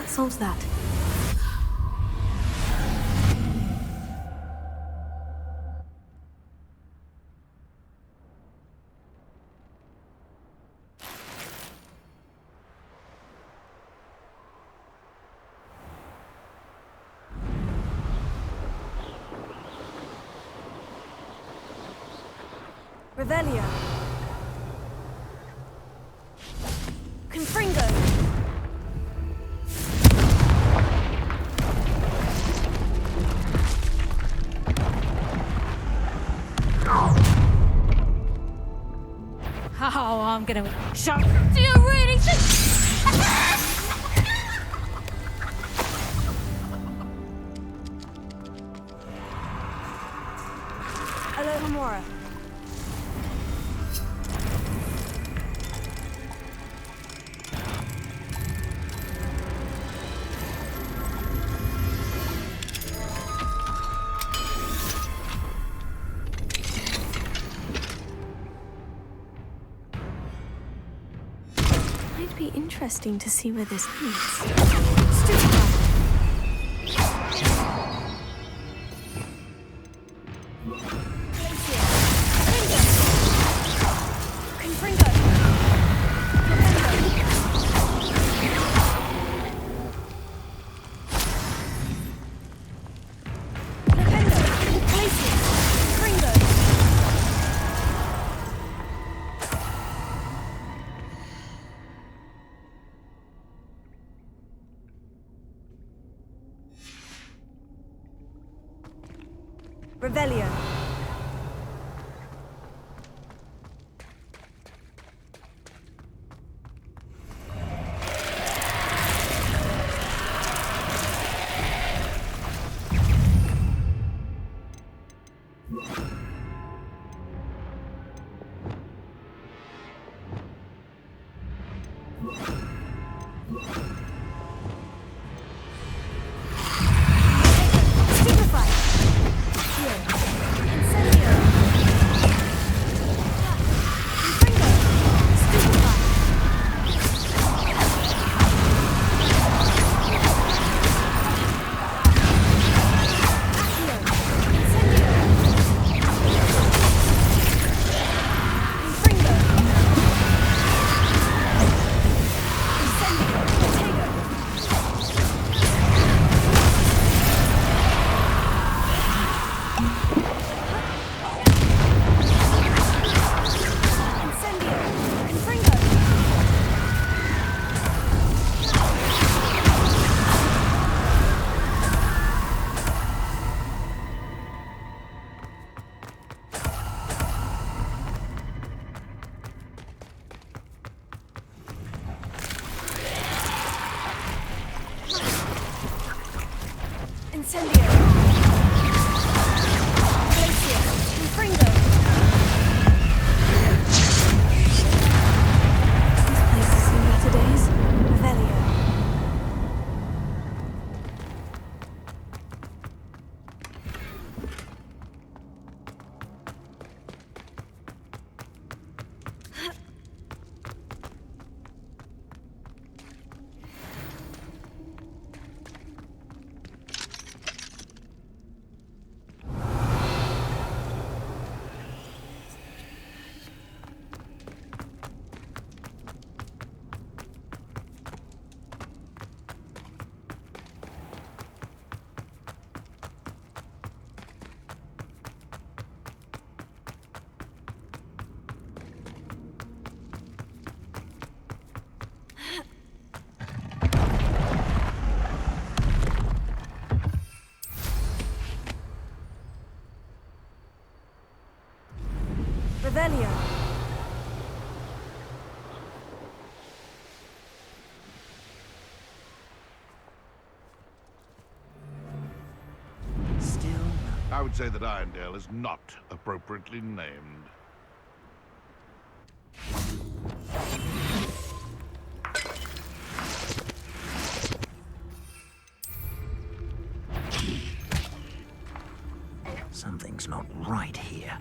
That solves that. Revelio. Confringo. Oh, I'm gonna shout. Do you really think? Hello, Amora. Might be interesting to see where this leads. Revelio. Revelio. Still? I would say that Irondale is not appropriately named. Something's not right here.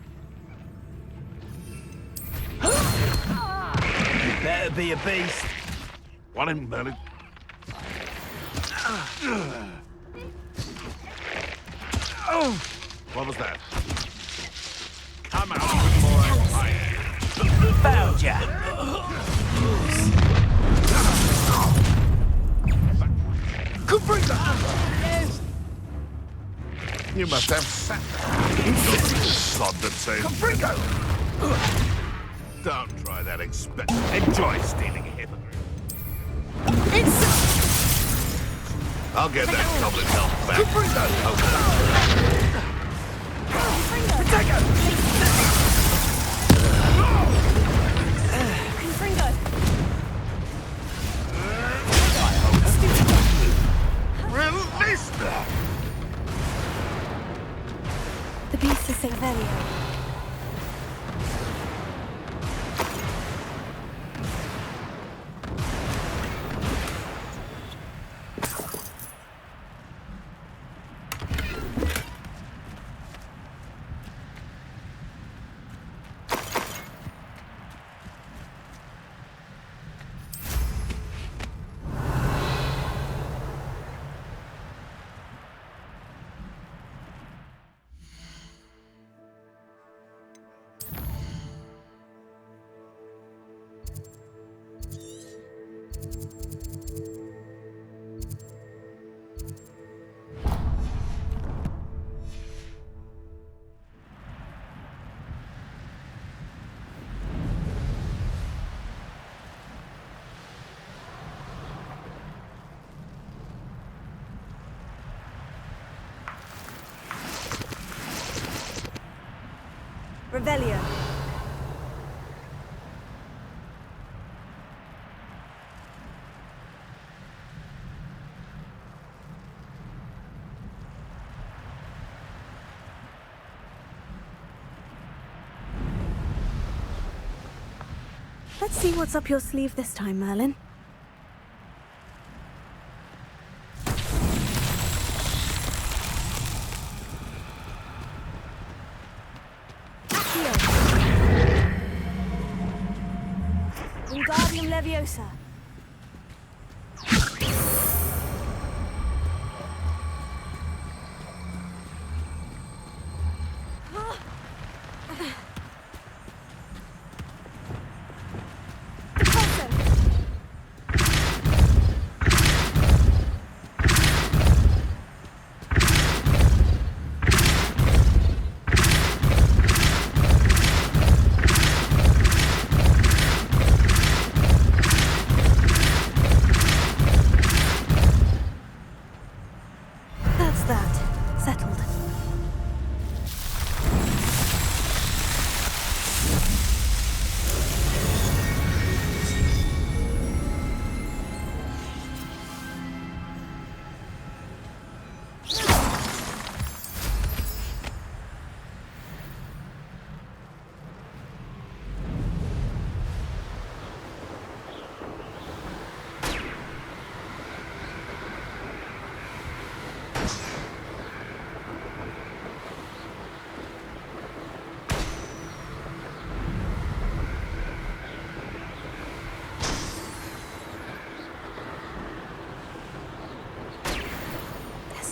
You better be a beast. Want him, Relic? What was that? Come out with more fire. Found ya! You must have sat sod that say. Don't try that. Enjoy stealing a hypocrite. I'll get that goblin help back. Release them! The beast is St. Velio. Revelio. Let's see what's up your sleeve this time, Merlin. Vivarium Leviosa.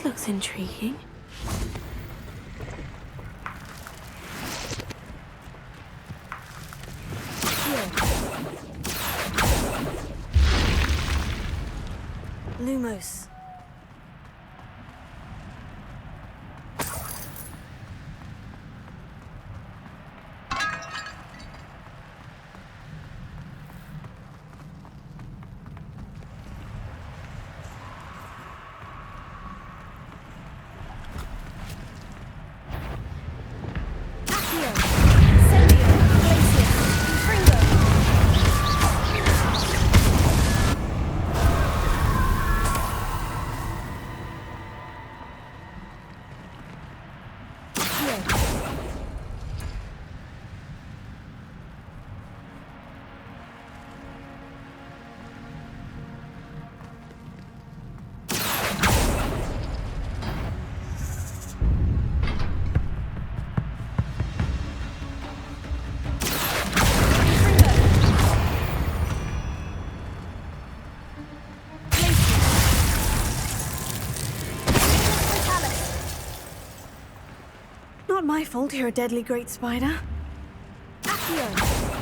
Looks intriguing. Lumos. not my fault you're a deadly great spider. Accio!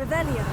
Revelio.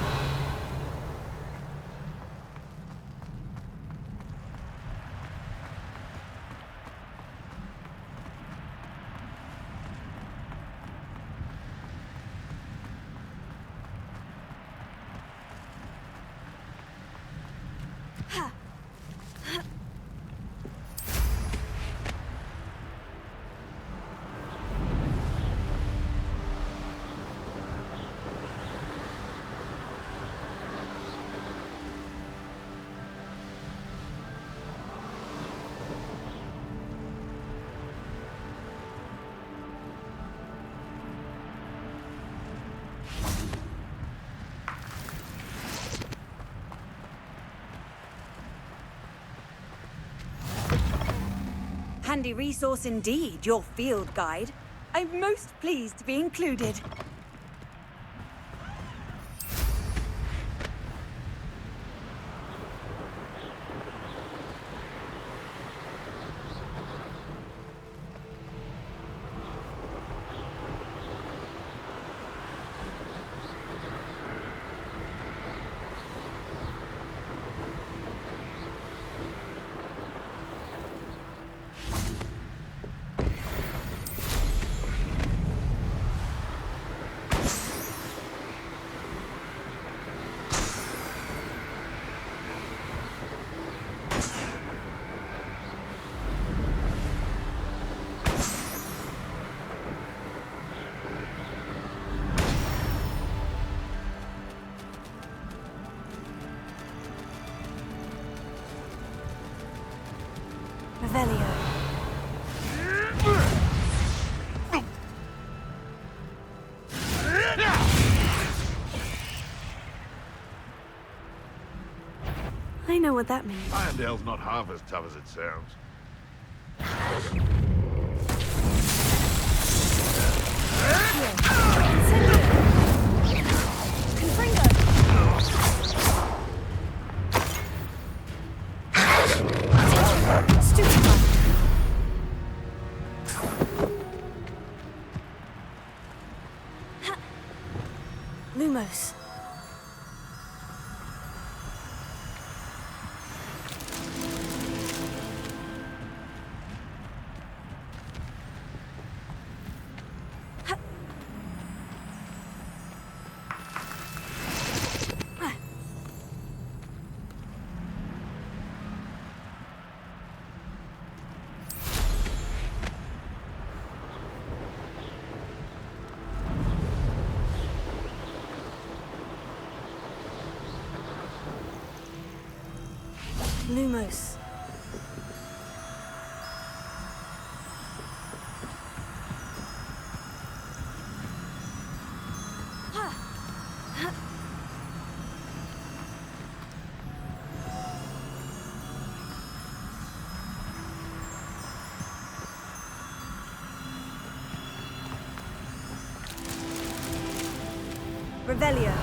Handy resource indeed, your field guide. I'm most pleased to be included. Revelio. I know what that means. Irondale's not half as tough as it sounds. Lumos. Lumos. Revelio.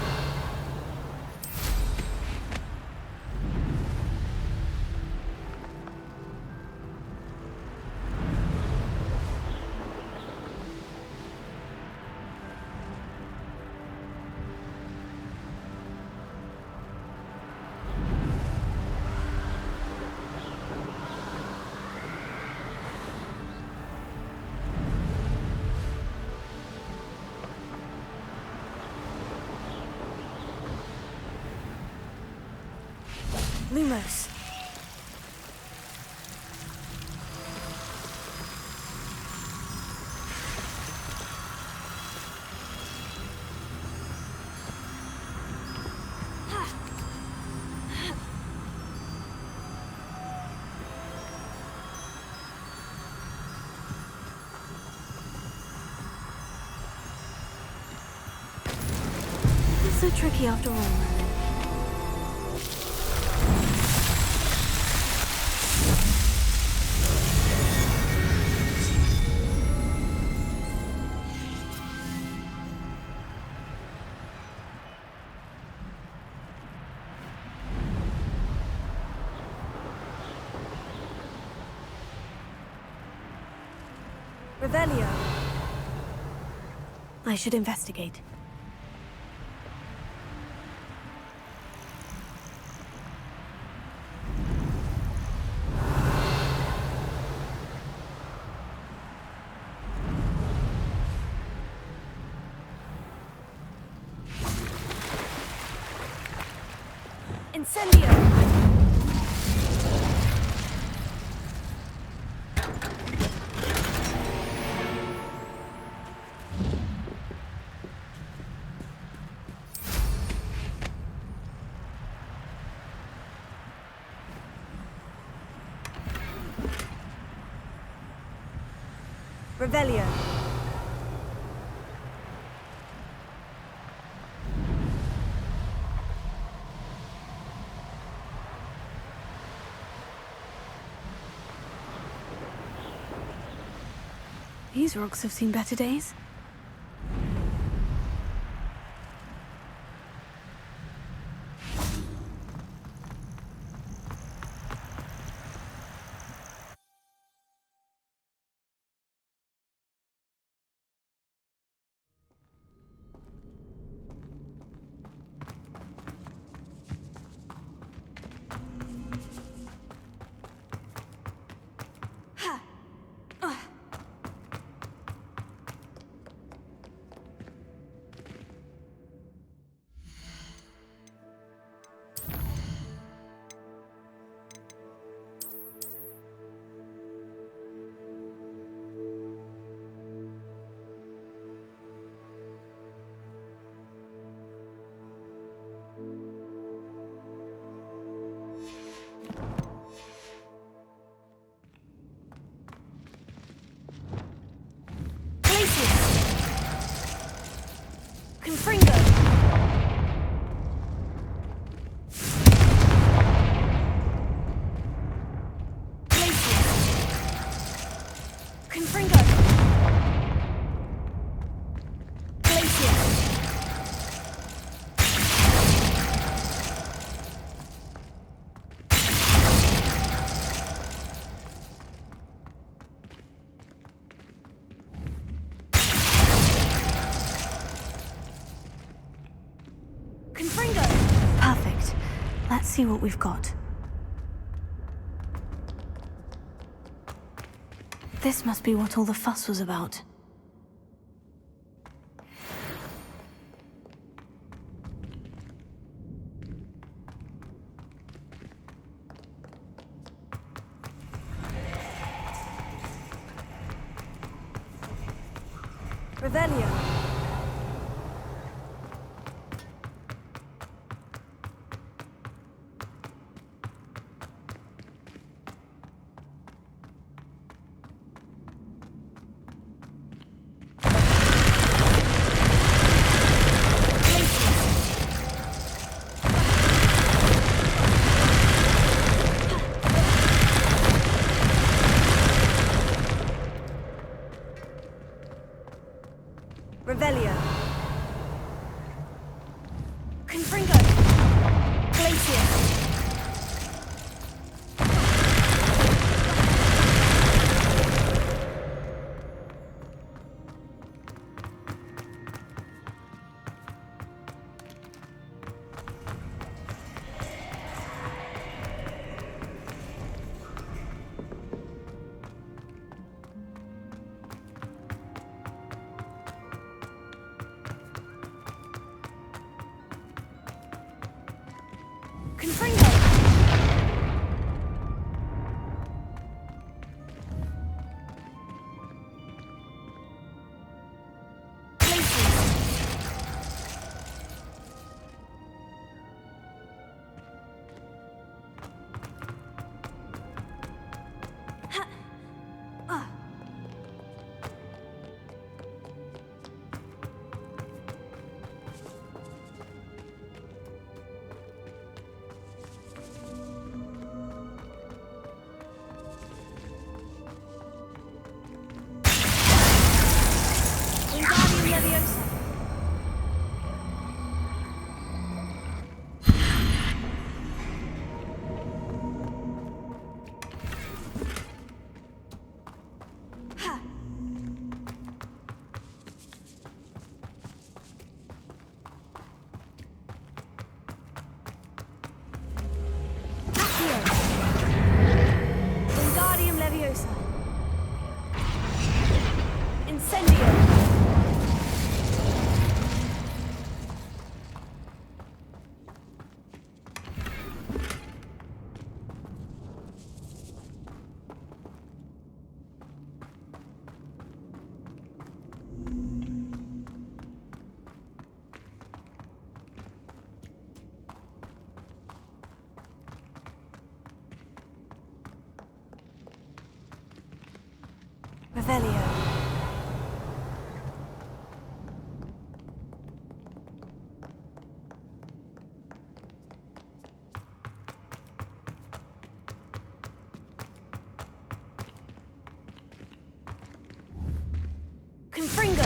Lumos. It's so tricky after all, Merlin. Revelio. I should investigate. Incendio! Revelio. These rocks have seen better days. Perfect. Let's see what we've got. This must be what all the fuss was about. Revelio. Revelio. Confringo. Glacier. Confringo! Leviosa. Wingardium Leviosa. Incendio. Revelio. Confringo.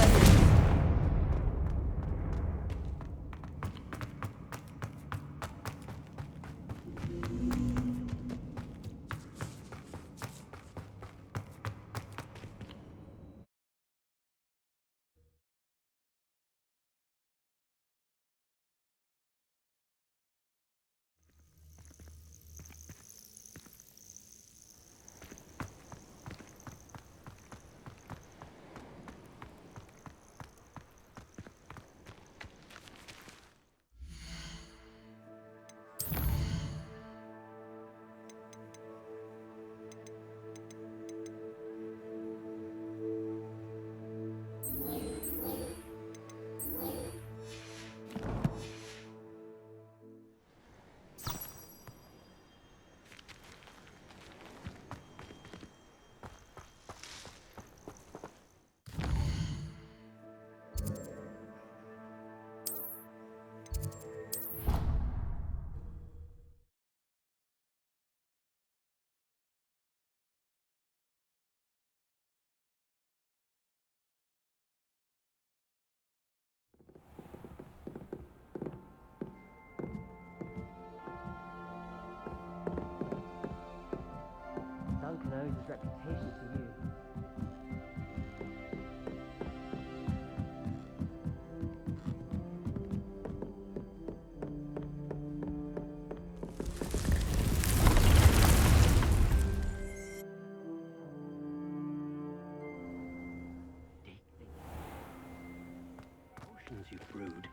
Duncan owes his reputation to you. Potions you've brewed.